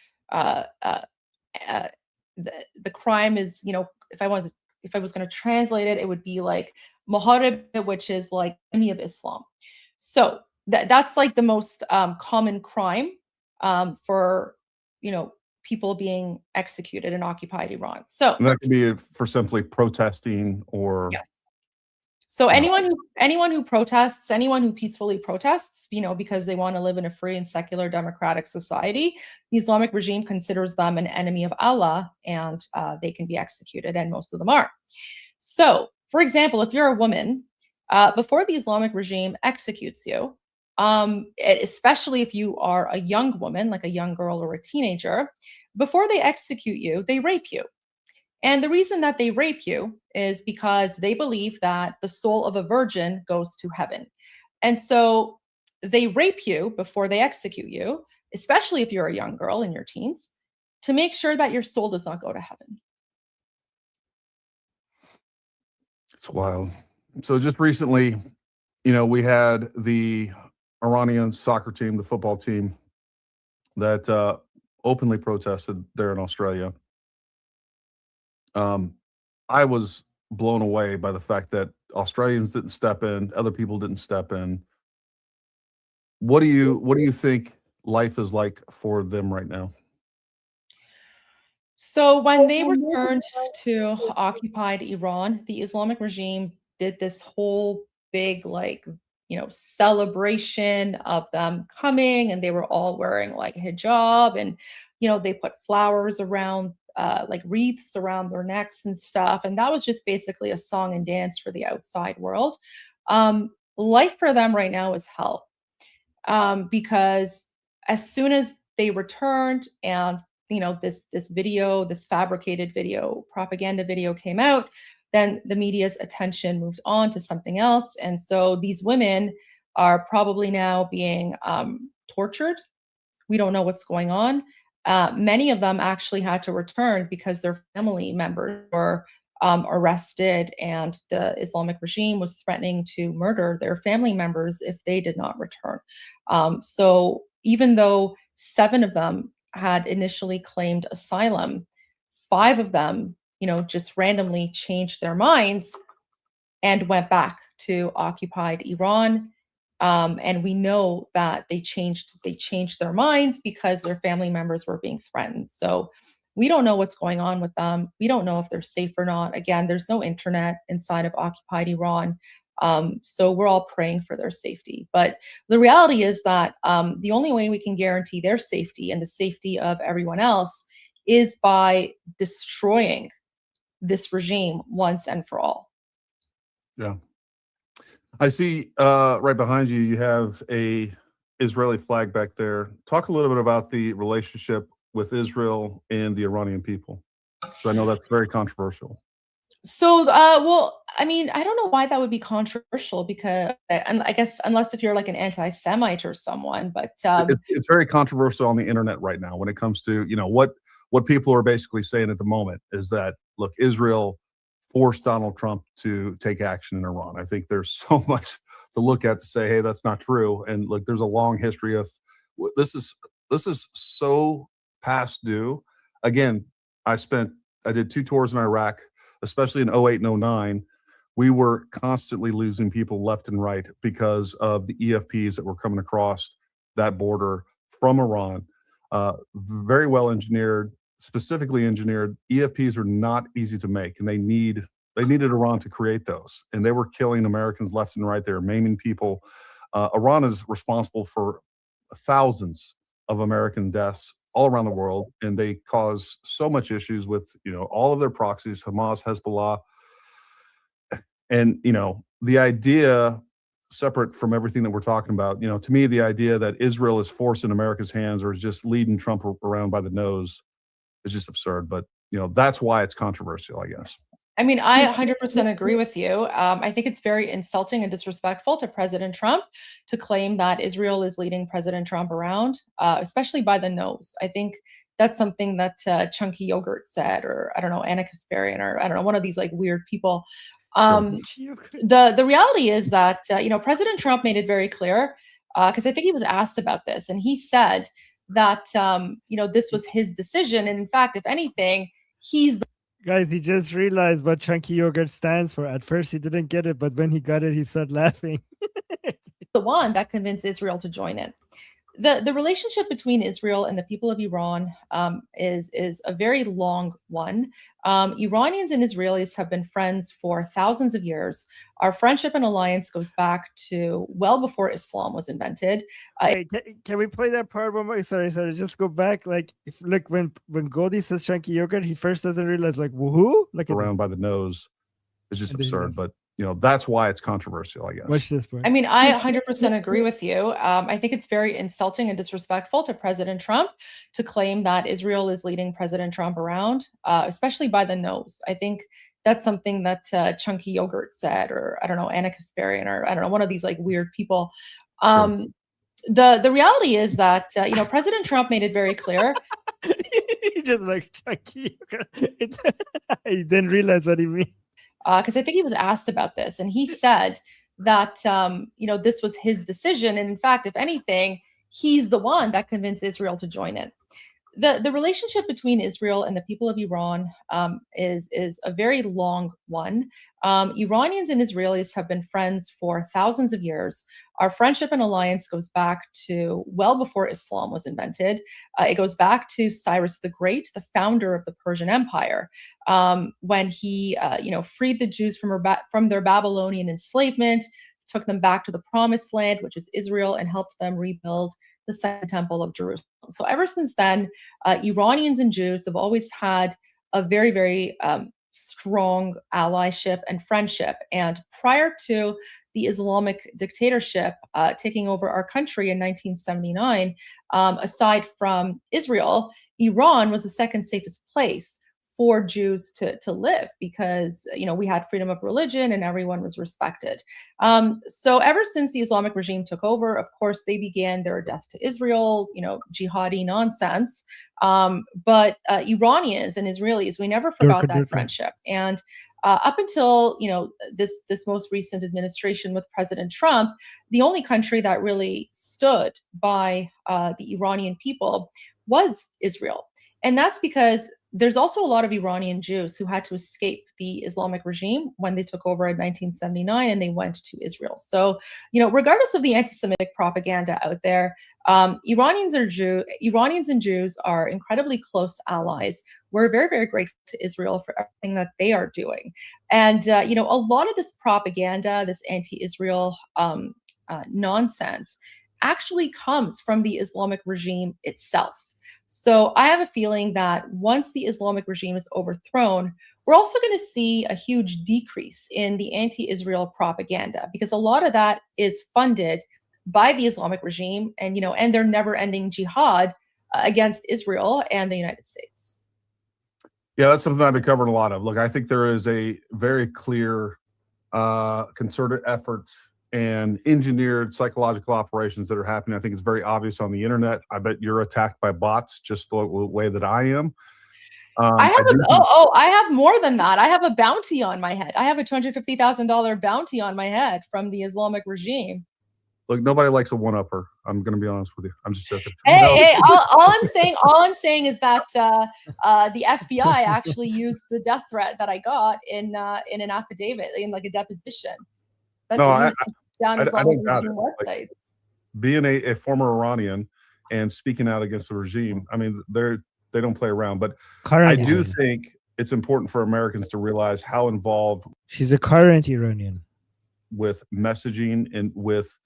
crime is, if I was going to translate it, it would be like Muharib, which is like enemy of Islam. So that's like the most common crime for, people being executed in occupied Iran. So and that could be for simply protesting or. Yes. So anyone who protests, anyone who peacefully protests, because they want to live in a free and secular democratic society, the Islamic regime considers them an enemy of Allah, and they can be executed, and most of them are. So, for example, if you're a woman, before the Islamic regime executes you, especially if you are a young woman, like a young girl or a teenager, before they execute you, they rape you. And the reason that they rape you is because they believe that the soul of a virgin goes to heaven. And so they rape you before they execute you, especially if you're a young girl in your teens, to make sure that your soul does not go to heaven. It's wild. So just recently, we had the Iranian soccer team, the football team, that openly protested there in Australia. I was blown away by the fact that Australians didn't step in, other people didn't step in. What do you think life is like for them right now? So when they returned to occupied Iran, the Islamic regime did this whole big celebration of them coming, and they were all wearing like hijab, and they put flowers around like wreaths around their necks and stuff, and that was just basically a song and dance for the outside world. Life for them right now is hell, because as soon as they returned and this video, this fabricated video, propaganda video came out, then the media's attention moved on to something else. And so these women are probably now being tortured. We don't know what's going on. Many of them actually had to return because their family members were arrested, and the Islamic regime was threatening to murder their family members if they did not return. So even though 7 of them had initially claimed asylum, 5 of them, just randomly changed their minds and went back to occupied Iran. And we know that they changed their minds because their family members were being threatened. So we don't know what's going on with them. We don't know if they're safe or not. Again, there's no internet inside of occupied Iran. So we're all praying for their safety. But the reality is that the only way we can guarantee their safety and the safety of everyone else is by destroying this regime once and for all. Yeah. I see right behind you, you have a Israeli flag back there. Talk a little bit about the relationship with Israel and the Iranian people. So I know that's very controversial. So, well, I mean, I don't know why that would be controversial, because I guess unless if you're like an anti-Semite or someone, but It's very controversial on the internet right now when it comes to, what people are basically saying at the moment is that, look, Israel forced Donald Trump to take action in Iran. I think there's so much to look at to say, hey, that's not true. And look, there's a long history of this is so past due. Again, I did 2 tours in Iraq, especially in 08 and 09. We were constantly losing people left and right because of the EFPs that were coming across that border from Iran. Very well engineered, specifically engineered. EFPs are not easy to make, and they needed Iran to create those. And they were killing Americans left and right. They were maiming people. Iran is responsible for thousands of American deaths all around the world, and they cause so much issues with all of their proxies, Hamas, Hezbollah, and the idea, separate from everything that we're talking about, to me, the idea that Israel is forcing America's hands or is just leading Trump around by the nose is just absurd. But that's why it's controversial, I guess. I mean, I 100% agree with you. I think it's very insulting and disrespectful to President Trump to claim that Israel is leading President Trump around, especially by the nose. I think that's something that Chunky Yogurt said, or I don't know, Anna Kasparian, or I don't know, one of these like weird people. The reality is that, President Trump made it very clear, because I think he was asked about this, and he said that, this was his decision. And in fact, if anything, he's the Guys, he just realized what Chunky Yogurt stands for. At first, he didn't get it, but when he got it, he started laughing. the one that convinced Israel to join in. The relationship between Israel and the people of Iran is a very long one. Iranians and Israelis have been friends for thousands of years. Our friendship and alliance goes back to well before Islam was invented. Hey, can we play that part one more? Sorry. Just go back. Look, when Goldie says Chunky Yogurt, he first doesn't realize woohoo, around by the nose. It's just absurd, but that's why it's controversial, I guess. Watch this part. I mean, I 100% agree with you. I think it's very insulting and disrespectful to President Trump to claim that Israel is leading President Trump around, especially by the nose. I think That's something that Chunky Yogurt said, or I don't know, Anna Kasparian, or I don't know, one of these like weird people. The reality is that President Trump made it very clear. Just like Chucky. I didn't realize what he meant. Because I think he was asked about this, and he said that this was his decision, and in fact, if anything, he's the one that convinced Israel to join in. The relationship between Israel and the people of Iran is a very long one. Iranians and Israelis have been friends for thousands of years. Our friendship and alliance goes back to well before Islam was invented. It goes back to Cyrus the Great, the founder of the Persian Empire, when he freed the Jews from their Babylonian enslavement, took them back to the Promised Land, which is Israel, and helped them rebuild the Second Temple of Jerusalem. So ever since then, Iranians and Jews have always had a very, very strong allyship and friendship. And prior to the Islamic dictatorship taking over our country in 1979, aside from Israel, Iran was the second safest place for Jews to live, because we had freedom of religion and everyone was respected. So ever since the Islamic regime took over, of course, they began their death to Israel, jihadi nonsense. But Iranians and Israelis, we never forgot that friendship. And up until this most recent administration with President Trump, the only country that really stood by the Iranian people was Israel. And that's because there's also a lot of Iranian Jews who had to escape the Islamic regime when they took over in 1979 and they went to Israel. So, regardless of the anti-Semitic propaganda out there, Iranians and Jews are incredibly close allies. We're very, very grateful to Israel for everything that they are doing. And, a lot of this propaganda, this anti-Israel nonsense actually comes from the Islamic regime itself. So I have a feeling that once the Islamic regime is overthrown, we're also going to see a huge decrease in the anti-Israel propaganda, because a lot of that is funded by the Islamic regime and their never-ending jihad against Israel and the United States. Yeah, that's something I've been covering a lot of. Look, I think there is a very clear concerted effort and engineered psychological operations that are happening. I think it's very obvious on the internet. I bet you're attacked by bots just the way that I am. I have more than that. I have a bounty on my head. I have a $250,000 bounty on my head from the Islamic regime. Look, nobody likes a one-upper. I'm going to be honest with you. I'm just joking. Hey, all I'm saying is that the FBI actually used the death threat that I got in an affidavit, in like a deposition. That's I don't doubt it. Like, being a former Iranian and speaking out against the regime, I mean, they don't play around. But I do think it's important for Americans to realize how involved she's a current Iranian with messaging and with.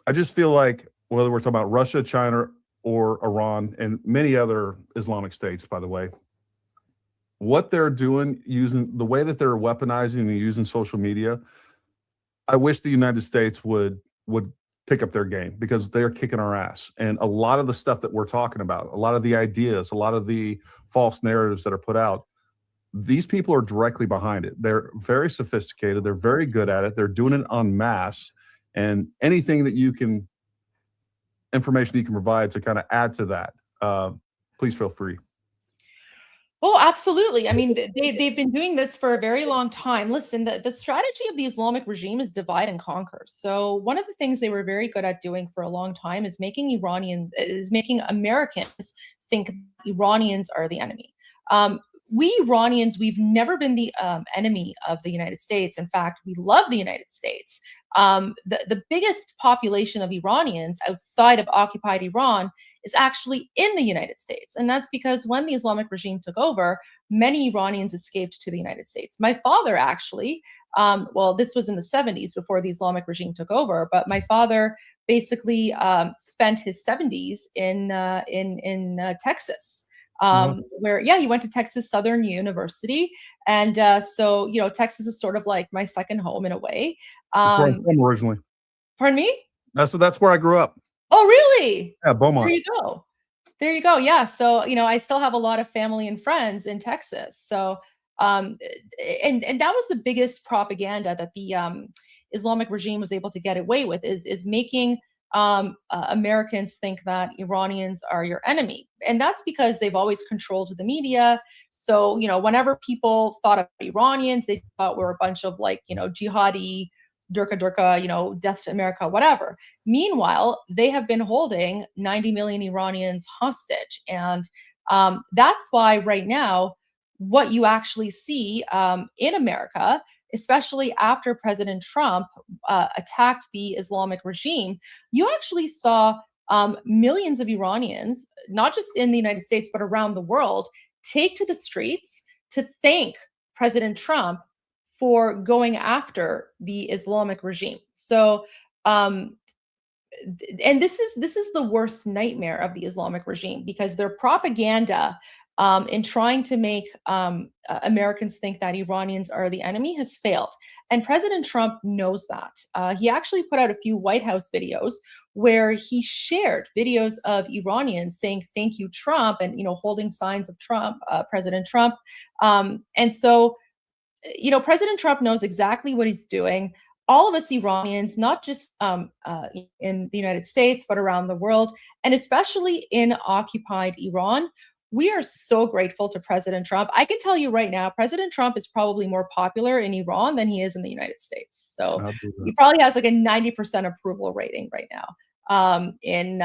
I just feel like whether we're talking about Russia, China, or Iran, and many other Islamic states, by the way, what they're doing, using the way that they're weaponizing and using social media, I wish the United States would pick up their game, because they're kicking our ass. And a lot of the stuff that we're talking about, a lot of the ideas, a lot of the false narratives that are put out, these people are directly behind it. They're very sophisticated. They're very good at it. They're doing it en masse. And anything that information you can provide to kind of add to that, please feel free. Oh, absolutely. I mean, they've been doing this for a very long time. Listen, the strategy of the Islamic regime is divide and conquer. So one of the things they were very good at doing for a long time is making Americans think Iranians are the enemy. We Iranians, we've never been the enemy of the United States. In fact, we love the United States. The biggest population of Iranians outside of occupied Iran is actually in the United States. And that's because when the Islamic regime took over, many Iranians escaped to the United States. My father actually, this was in the 70s before the Islamic regime took over, but my father basically spent his 70s in Texas. Where he went to Texas Southern University, and so Texas is sort of like my second home in a way. That's where I'm from originally. Pardon me? That's where I grew up. Oh, really? Yeah, Beaumont. There you go. Yeah. So I still have a lot of family and friends in Texas. So And that was the biggest propaganda that the Islamic regime was able to get away with, is making Americans think that Iranians are your enemy. And that's because they've always controlled the media. So, whenever people thought of Iranians, they thought we were a bunch of jihadi, Durka, death to America, whatever. Meanwhile, they have been holding 90 million Iranians hostage. And that's why right now, what you actually see in America, especially after President Trump attacked the Islamic regime, you actually saw millions of Iranians, not just in the United States, but around the world, take to the streets to thank President Trump for going after the Islamic regime. So, and this is the worst nightmare of the Islamic regime, because their propaganda in trying to make Americans think that Iranians are the enemy has failed. And President Trump knows that. He actually put out a few White House videos where he shared videos of Iranians saying, "Thank you, Trump," and, holding signs of Trump, President Trump. And so, President Trump knows exactly what he's doing. All of us Iranians, not just in the United States, but around the world, and especially in occupied Iran, we are so grateful to President Trump. I can tell you right now, President Trump is probably more popular in Iran than he is in the United States. So he probably has like a 90% approval rating right now in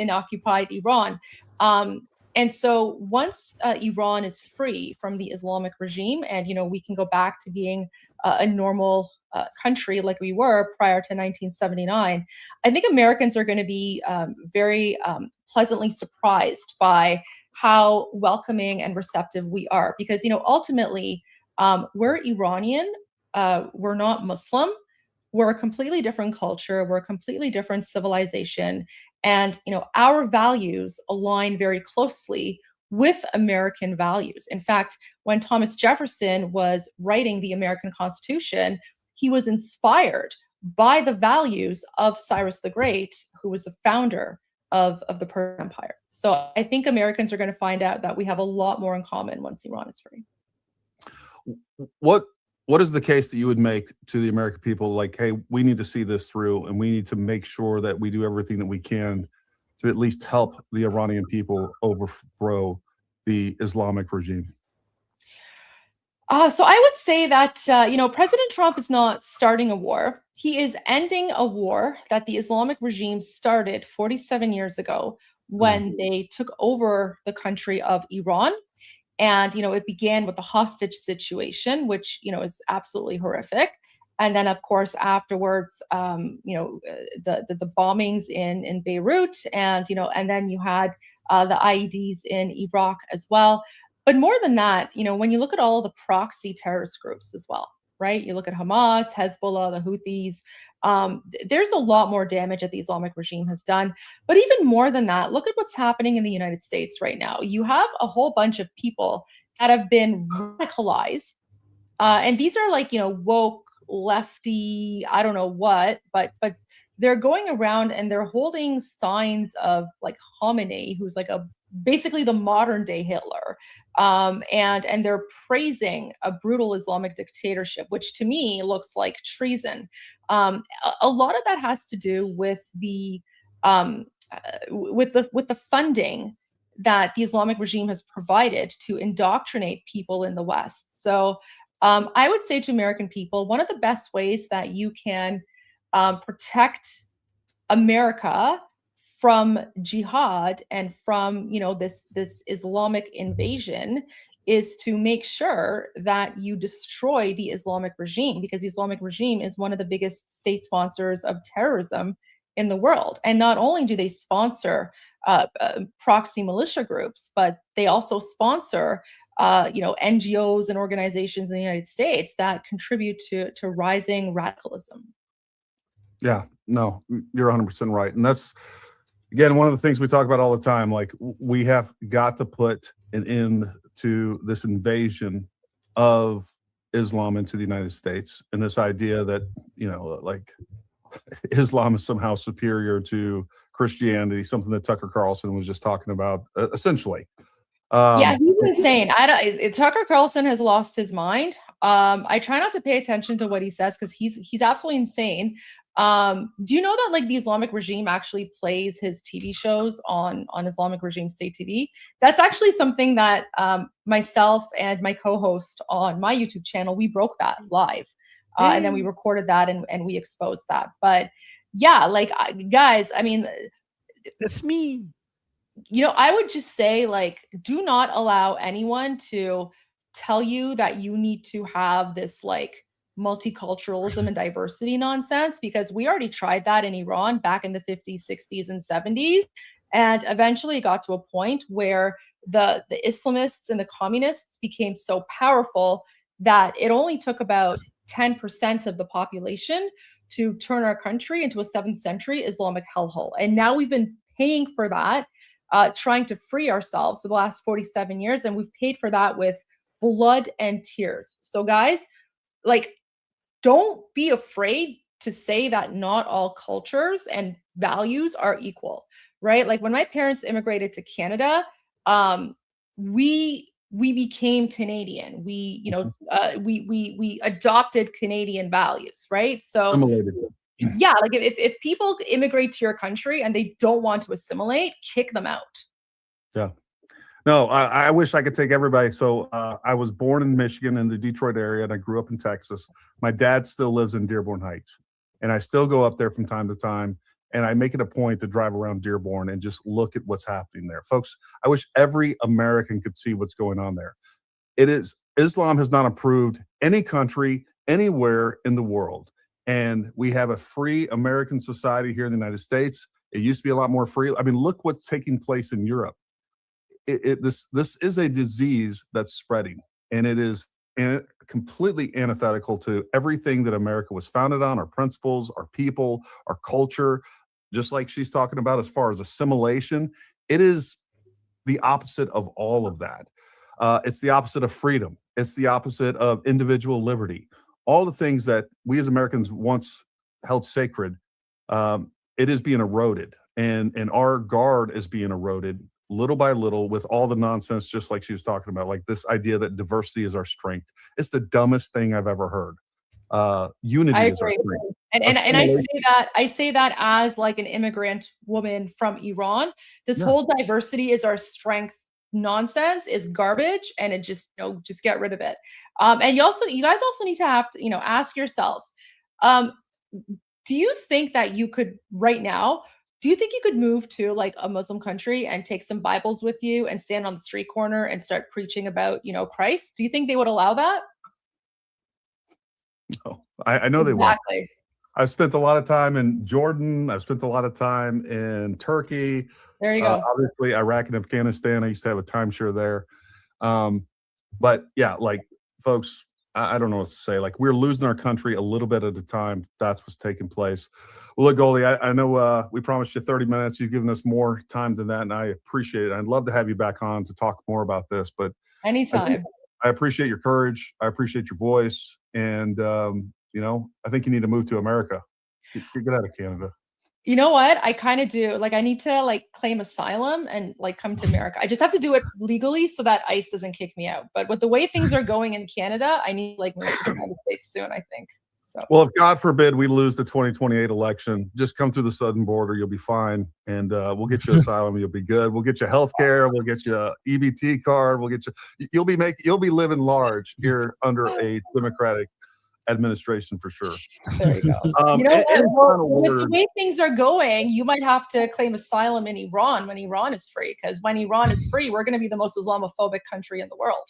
occupied Iran. And so once Iran is free from the Islamic regime, and we can go back to being a normal country like we were prior to 1979, I think Americans are going to be very pleasantly surprised by how welcoming and receptive we are. Because ultimately, we're Iranian, we're not Muslim. We're a completely different culture. We're a completely different civilization. And, our values align very closely with American values. In fact, when Thomas Jefferson was writing the American Constitution, he was inspired by the values of Cyrus the Great, who was the founder of the Persian Empire. So I think Americans are going to find out that we have a lot more in common once Iran is free. What is the case that you would make to the American people? Like, hey, we need to see this through, and we need to make sure that we do everything that we can to at least help the Iranian people overthrow the Islamic regime? So I would say that, President Trump is not starting a war. He is ending a war that the Islamic regime started 47 years ago when they took over the country of Iran. And, it began with the hostage situation, which, is absolutely horrific. And then, of course, afterwards, the bombings in Beirut, and then you had the IEDs in Iraq as well. But more than that, when you look at all of the proxy terrorist groups as well, right? You look at Hamas, Hezbollah, the Houthis, there's a lot more damage that the Islamic regime has done. But even more than that, look at what's happening in the United States right now. You have a whole bunch of people that have been radicalized. And these are like, woke, lefty, I don't know what, but they're going around and they're holding signs of like Khamenei, who's like basically the modern day Hitler. And they're praising a brutal Islamic dictatorship, which to me looks like treason. A lot of that has to do with the funding that the Islamic regime has provided to indoctrinate people in the West. So I would say to American people, one of the best ways that you can protect America from jihad and from this Islamic invasion is to make sure that you destroy the Islamic regime, because the Islamic regime is one of the biggest state sponsors of terrorism in the world. And not only do they sponsor proxy militia groups, but they also sponsor NGOs and organizations in the United States that contribute to rising radicalism. Yeah, no, you're 100% right. And that's, again, one of the things we talk about all the time. Like, we have got to put an end to this invasion of Islam into the United States, and this idea that, like Islam is somehow superior to Christianity, something that Tucker Carlson was just talking about, essentially. Yeah, he's insane. Tucker Carlson has lost his mind. I try not to pay attention to what he says because he's absolutely insane. Do you know that like the Islamic regime actually plays his TV shows on Islamic regime state TV? That's actually something that myself and my co-host on my YouTube channel, we broke that live. And then we recorded that and we exposed that. But yeah, like guys, I mean, that's me. You know, I would just say, like, do not allow anyone to tell you that you need to have this like multiculturalism and diversity nonsense, because we already tried that in Iran back in the 50s, 60s, and 70s. And eventually it got to a point where the Islamists and the communists became so powerful that it only took about 10% of the population to turn our country into a 7th century Islamic hellhole. And now we've been paying for that, trying to free ourselves for the last 47 years. And we've paid for that with blood and tears. So guys, like, don't be afraid to say that not all cultures and values are equal, right? Like when my parents immigrated to Canada, we became Canadian. We, you know, we adopted Canadian values, right? So yeah, like if people immigrate to your country and they don't want to assimilate, kick them out. Yeah. No, I wish I could take everybody. So I was born in Michigan in the Detroit area, and I grew up in Texas. My dad still lives in Dearborn Heights, and I still go up there from time to time. And I make it a point to drive around Dearborn and just look at what's happening there. Folks, I wish every American could see what's going on there. Islam has not approved any country anywhere in the world. And we have a free American society here in the United States. It used to be a lot more free. I mean, look what's taking place in Europe. This is a disease that's spreading, and it is completely antithetical to everything that America was founded on, our principles, our people, our culture. Just like she's talking about as far as assimilation, it is the opposite of all of that. It's the opposite of freedom. It's the opposite of individual liberty. All the things that we as Americans once held sacred, it is being eroded, and our guard is being eroded little by little with all the nonsense, just like she was talking about, like this idea that diversity is our strength. It's the dumbest thing I've ever heard. Unity is our strength. And I say that as like an immigrant woman from Iran. This whole diversity is our strength nonsense is garbage, and it just, you know, just get rid of it. And you guys also need to have to, you know, ask yourselves, do you think that you could right now, do you think you could move to like a Muslim country and take some Bibles with you and stand on the street corner and start preaching about, you know, Christ? Do you think they would allow that? No, I know they won't. I've spent a lot of time in Jordan. I've spent a lot of time in Turkey. There you go. Obviously, Iraq and Afghanistan. I used to have a timeshare there. But yeah, like folks, I don't know what to say. Like, we're losing our country a little bit at a time. That's what's taking place. Well, look, Goldie, I know we promised you 30 minutes. You've given us more time than that, and I appreciate it. I'd love to have you back on to talk more about this. But anytime. I appreciate your courage. I appreciate your voice. And, you know, I think you need to move to America. Get out of Canada. You know what? I kind of do. Like, I need to like claim asylum and like come to America. I just have to do it legally so that ICE doesn't kick me out. But with the way things are going in Canada, I need like move to the United States soon, I think. So. Well, if God forbid we lose the 2028 election, just come through the southern border. You'll be fine. And we'll get you asylum. You'll be good. We'll get you health care. We'll get you a EBT card. We'll get you, you'll be living large here under a Democratic administration for sure. There you go. You know what? With the way things are going, you might have to claim asylum in Iran when Iran is free, because when Iran is free, we're going to be the most Islamophobic country in the world.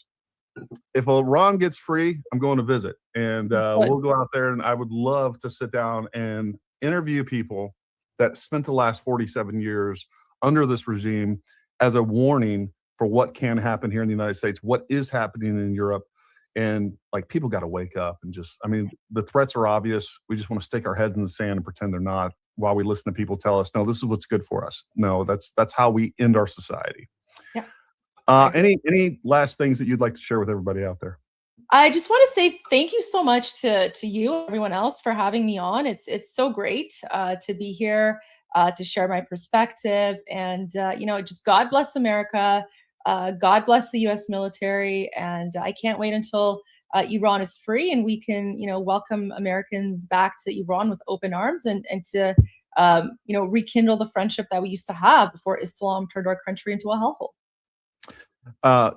If Iran gets free, I'm going to visit, and we'll go out there, and I would love to sit down and interview people that spent the last 47 years under this regime as a warning for what can happen here in the United States, what is happening in Europe. And like, people got to wake up and just, I mean, the threats are obvious. We just want to stick our heads in the sand and pretend they're not, while we listen to people tell us, no, this is what's good for us. No, that's how we end our society. Yeah. Any last things that you'd like to share with everybody out there? I just want to say thank you so much to you, everyone else, for having me on. It's so great to be here, to share my perspective, and you know, just God bless America. God bless the U.S. military, and I can't wait until Iran is free and we can, welcome Americans back to Iran with open arms and to, rekindle the friendship that we used to have before Islam turned our country into a hellhole.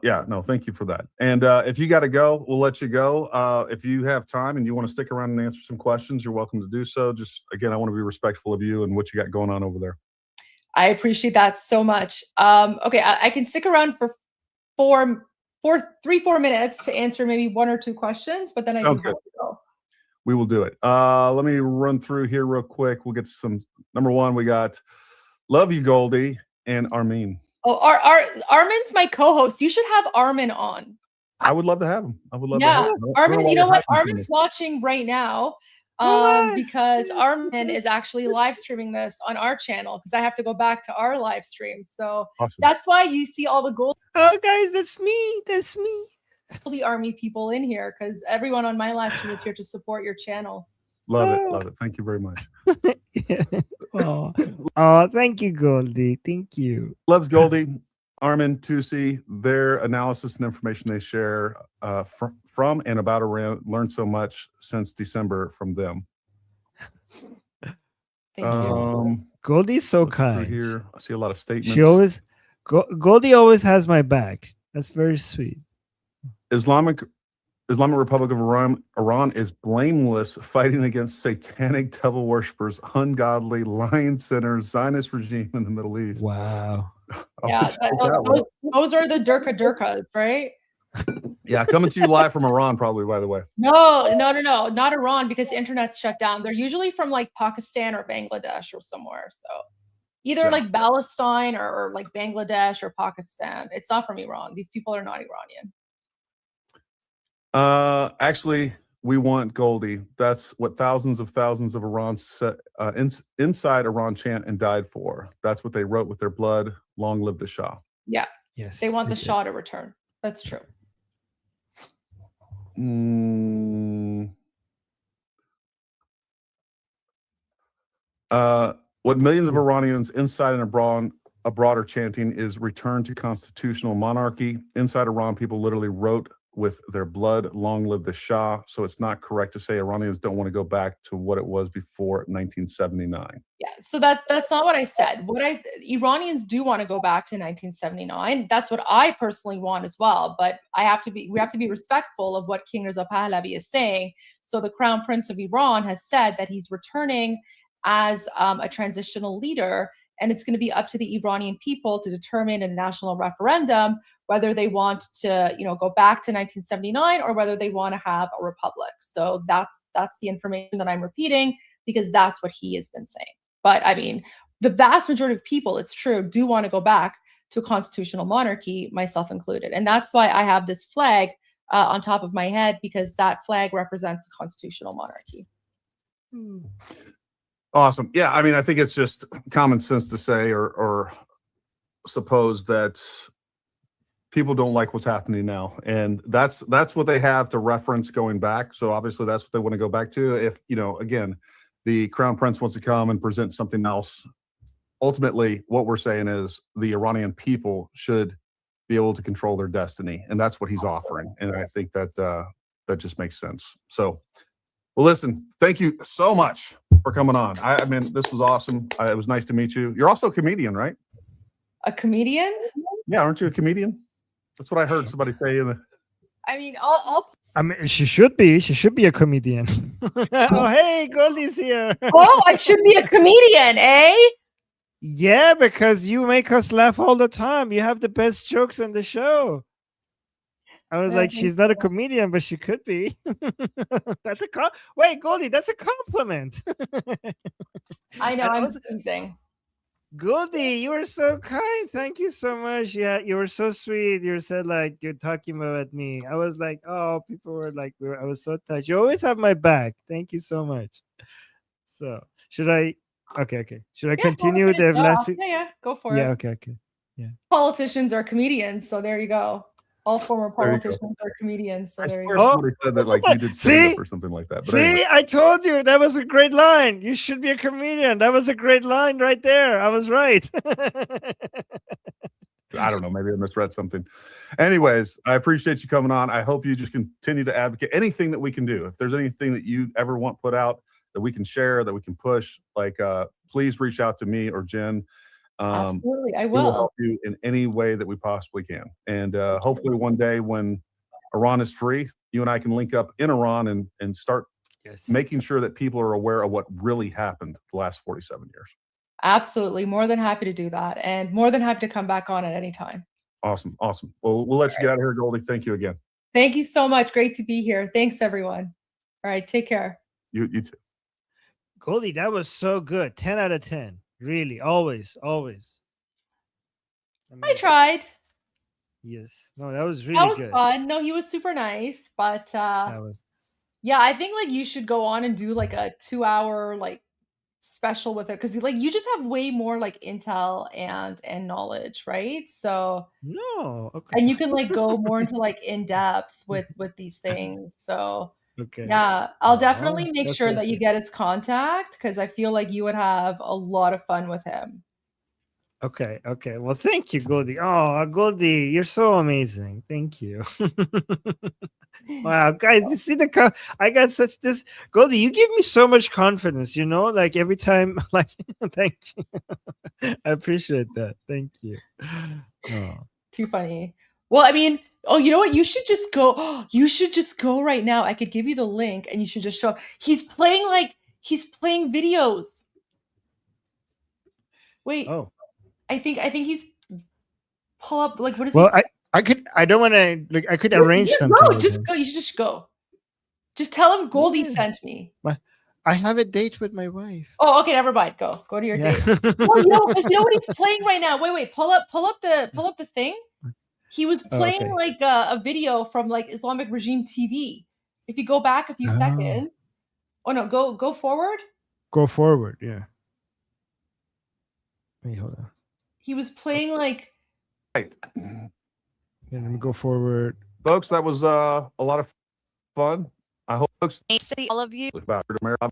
Yeah, no, thank you for that. And if you got to go, we'll let you go. If you have time and you want to stick around and answer some questions, you're welcome to do so. Just again, I want to be respectful of you and what you got going on over there. I appreciate that so much. Okay, I can stick around for 4 minutes to answer maybe 1 or 2 questions, but then I do have to go. We will do it. Let me run through here real quick. We'll get to some. Number 1, we got love you, Goldie and Armin. Oh, Armin's my co-host. You should have Armin on. I would love to have him. I would love to have him. Armin, you know what? Armin's watching right now because Armin is actually live streaming this on our channel because I have to go back to our live stream. So that's why you see all the gold. Oh, guys, that's me. That's me. The Army people in here because everyone on my live stream is here to support your channel. Love it. Love it. Thank you very much. Oh, thank you, Goldie. Thank you. Loves Goldie, Armin, Tusi, their analysis and information they share from and about Iran. Learned so much since December from them. Thank you. Goldie's so kind. Here, I see a lot of statements. She always, Goldie always has my back. That's very sweet. Islamic Republic of Iran is blameless, fighting against satanic devil worshippers, ungodly, lying sinners, Zionist regime in the Middle East. Wow. Yeah, those are the Durkas, right? Yeah, coming to you live from Iran, probably, by the way. No, not Iran because the internet's shut down. They're usually from like Pakistan or Bangladesh or somewhere. So either like Palestine or like Bangladesh or Pakistan. It's not from Iran. These people are not Iranian. Actually, we want Goldie. That's what thousands of Iran inside Iran chant and died for. That's what they wrote with their blood. Long live the Shah. Yeah. Yes. They want the Shah to return. That's true. What millions of Iranians inside and abroad are chanting is return to constitutional monarchy. Inside Iran, people literally wrote with their blood, long live the Shah. So it's not correct to say Iranians don't want to go back to what it was before 1979. Yeah, so that's not what I said. Iranians do want to go back to 1979. That's what I personally want as well. But we have to be respectful of what King Reza Pahlavi is saying. So the Crown Prince of Iran has said that he's returning as a transitional leader, and it's going to be up to the Iranian people to determine in a national referendum whether they want to, go back to 1979 or whether they want to have a republic. So that's the information that I'm repeating because that's what he has been saying. But I mean, the vast majority of people, it's true, do want to go back to a constitutional monarchy, myself included. And that's why I have this flag on top of my head because that flag represents a constitutional monarchy. Awesome. Yeah, I mean, I think it's just common sense to say or suppose that people don't like what's happening now, and that's what they have to reference going back. So obviously, that's what they want to go back to. If again, the Crown Prince wants to come and present something else, ultimately, what we're saying is the Iranian people should be able to control their destiny, and that's what he's offering. And I think that that just makes sense. So. Well, listen, thank you so much for coming on. I mean, this was awesome. It was nice to meet you. You're also a comedian, right? A comedian? Yeah, aren't you a comedian? That's what I heard somebody say. I mean, I mean, she should be. She should be a comedian. Oh, hey, Goldie's here. Oh, I should be a comedian, eh? Yeah, because you make us laugh all the time. You have the best jokes on the show. I was like, she's not a comedian, but she could be. That's wait, Goldie, that's a compliment. I know, I'm amazing. Goldie, you were so kind. Thank you so much. Yeah, you were so sweet. You said like you're talking about me. I was like, oh, people were like, I was so touched. You always have my back. Thank you so much. So should I? Okay. Should I continue the last? Yeah, go for it. Yeah, okay. Yeah. Politicians are comedians, so there you go. All former politicians are comedians, so there you go. Somebody said that like you did stand up or something like that. But anyway. I told you that was a great line. You should be a comedian. That was a great line right there. I was right. I don't know. Maybe I misread something. Anyways, I appreciate you coming on. I hope you just continue to advocate anything that we can do. If there's anything that you ever want put out that we can share, that we can push, like please reach out to me or Jen. Absolutely, I We will will. help you in any way that we possibly can. And hopefully one day when Iran is free, you and I can link up in Iran and start making sure that people are aware of what really happened the last 47 years. Absolutely. More than happy to do that. And more than happy to come back on at any time. Awesome. Awesome. Well, we'll let you get out of here, Goldie. Thank you again. Thank you so much. Great to be here. Thanks, everyone. All right. Take care. You too. Goldie, that was so good. 10 out of 10. Really. Always. I tried. Yes. No, that was That really was good. fun. No, he was super nice. But That was. yeah, I think like you should go on and do like a 2-hour like special with it, because like you just have way more like intel and knowledge, right? So No. Okay. and you can like go more into like in depth with these things. So Okay. yeah, I'll Oh, definitely make that's sure so that you sweet. get his contact, because I feel like you would have a lot of fun with him. Okay. Well, thank you, Goldie. Oh, Goldie, you're so amazing. Thank you. Wow, guys, you see I got such this Goldie. You give me so much confidence. Like every time. Like, thank you. I appreciate that. Thank you. Oh. Too funny. Well, I mean, oh, you know what? You should just go. You should just go right now. I could give you the link, and you should just show up. He's playing videos. Wait. Oh. I think he's pull up like what is Well, he? I don't want to. Like, I could arrange Yeah, something. no, with just him. go. You should just go. Just tell him Goldie Yeah. sent me. But I have a date with my wife. Oh, okay, never mind. Go to your Yeah. date. Well, because you know what he's playing right now. Wait. Pull up the thing. He was Oh, playing okay. like a video from like Islamic regime TV. If you go back a few Oh. seconds. Oh no, go forward. Go forward. Yeah. Wait, hold on. He was playing like. Right. Yeah, let me go forward. Folks, that was a lot of fun. I hope folks all of you. about مردم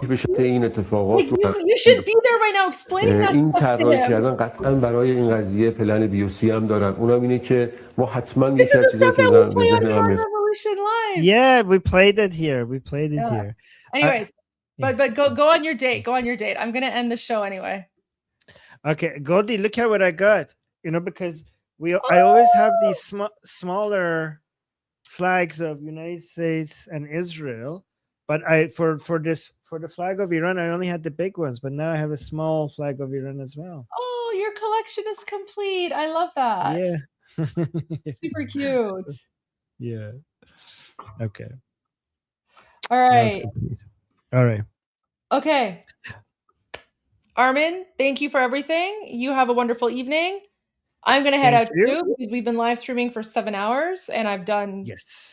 که به شکل این اتفاقات You should be there right now explaining that این stuff to طراحی him. کردن قطعا برای این قضیه پلن بیوسی هم دارن. اونم اینه که ما حتما This یکی is از the چیزایی stuff که that دارن we به play on ذهن من Iran میرسه. Revolution Live. Yeah, we played it here. Yeah. Here. Anyways, but go on your date. Go on your date. I'm gonna end the show anyway. Okay, Goldie, look at what I got. Because I always have these smaller flags of United States and Israel, but for the flag of Iran, I only had the big ones, but now I have a small flag of Iran as well. Oh, your collection is complete. I love that. Yeah. Super cute. Yeah. Okay. All right. All right. Okay. Armin, thank you for everything. You have a wonderful evening. I'm gonna head out too, because we've been live streaming for 7 hours, and I've done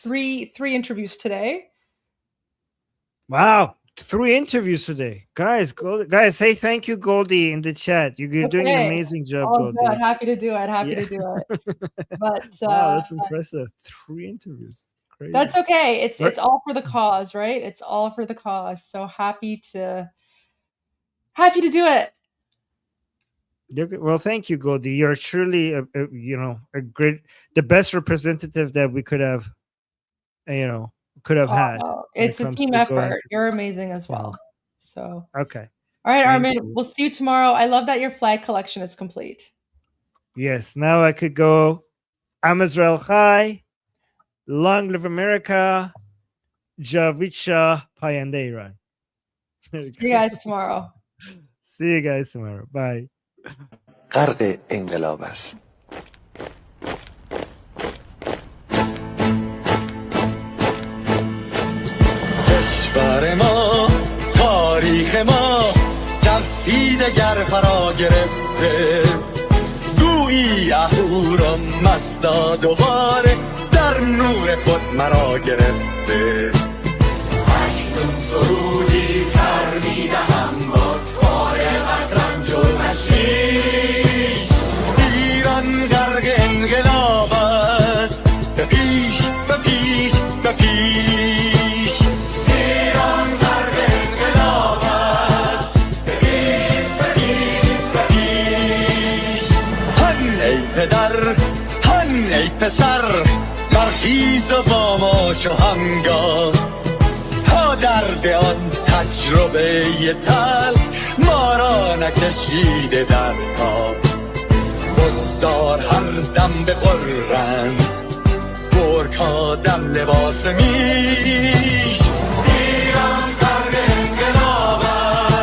three interviews today. Wow, 3 interviews today, guys. Guys, say thank you, Goldie, in the chat. You're doing an amazing job, Oh, Goldie. good. Happy to do it. Happy to do it. But wow, that's impressive. 3 interviews. Crazy. That's okay. It's all for the cause, right? It's all for the cause. So happy to do it. Well, thank you, Goldie. You're truly a great, the best representative that we could have had. It's a team effort. You're amazing as well. So okay. All right, Thank Armin, you. we'll see you tomorrow. I love that your flag collection is complete. Yes, now I could go Am Israel Chai, Long Live America, Javicha Payande Iran. See you guys tomorrow. See you guys tomorrow. Bye. غرق انقلاب است. کشور ما، تاریخ ما ترسید گر فرا گرفته، گویی اهورا مستا دوباره در نور خود مرا گرفته. اکنون سرودی سر میدهم باز فارغ از رنج و تشویش، ایران غرق انقلاب است، به پیش به پیش به پیش، ایران غرق انقلاب است، به پیش به پیش به پیش. باش و همگام تا درد آن تجربه تلخ ما را نکشیده در خواب بگذار هر دم بغرند گرگ‌ها در لباس میش ایران غرق انقلاب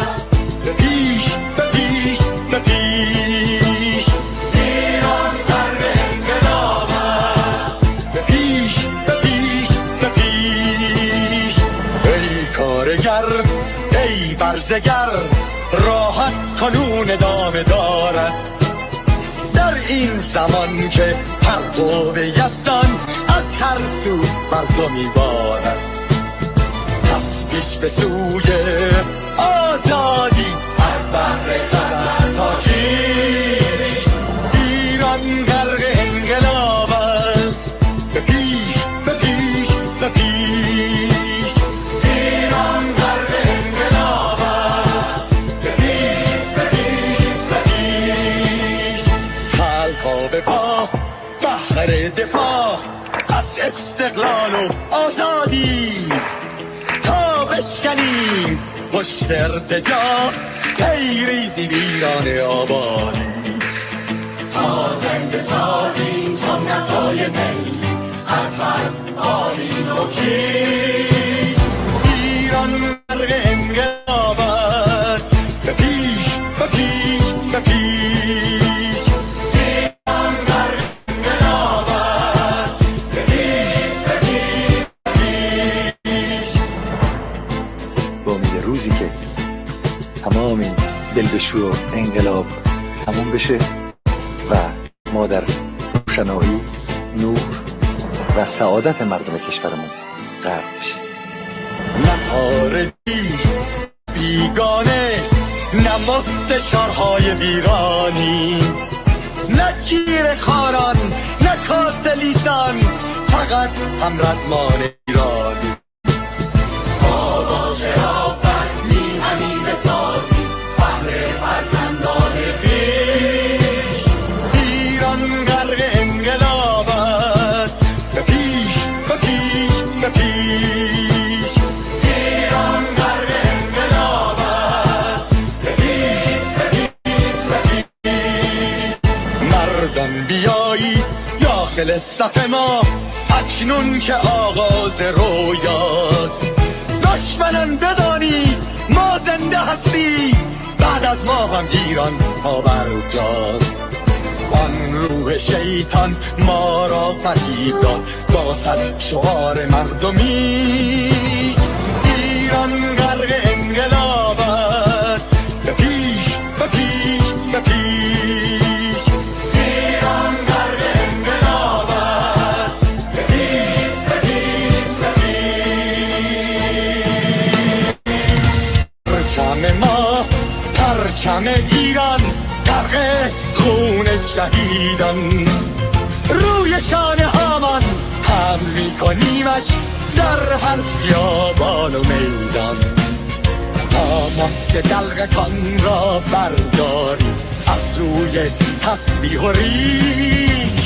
است به پیش به پیش به پیش ایران غرق انقلاب است به پیش به پیش به پیش ای کارگر ای برزگر راحت کنون ادامه دارد در این زمان که پرتو یزدان از هر سو بر تو میبارد پس پیش به سوی آزادی از بحر خزر تا کیش ایران غرق انقلاب است به پیش به پیش به پیش ایران غرق انقلاب است به پیش به پیش به پیش خلقا به پا بهر دفاع از استقلال و آزادی تا بشکنیم پشت ارتجاع تیریزی ویران آبادی تا زنده سازیم سنت‌های می از من آیین و کیش ایران غرق انقلاب است به پیش به پیش به پیش ایران غرق انقلاب است به پیش به پیش به پیش با امید روزی که تمام این دلبشو و انقلاب تموم بشه و ما در روشنایی نور و سعادت مردم کشورمون غرق بشیم نه خارجی بیگانه نه مستشارهای ویرانی نه چیر خاران نه کاسه لیسان فقط هم رزمان ایرانی ما با شرافت میهنی بسازی بهر فرزندان خویش ایران غرق انقلاب است به پیش به پیش به پیش ایران غرق انقلاب است به پیش به پیش به پیش مردان بیایید داخل صف ما اکنون که آغاز رویاست دشمنان بدانید ما زنده هستیم بعد از ما هم ایران پابرجاست آن روح شیطان ما را فریب داد با صد شعار مردمیش ایران غرق انقلاب است به پیش به پیش به پیش ایران غرق انقلاب است به پیش به پیش به پیش پرچم ما پرچم ایران غرق خون شهیدان روی شانه هامان حمل میکنیمش در هر خیابان و میدان تا ماسک دلقکان را برداریم از روی تسبیح و ریش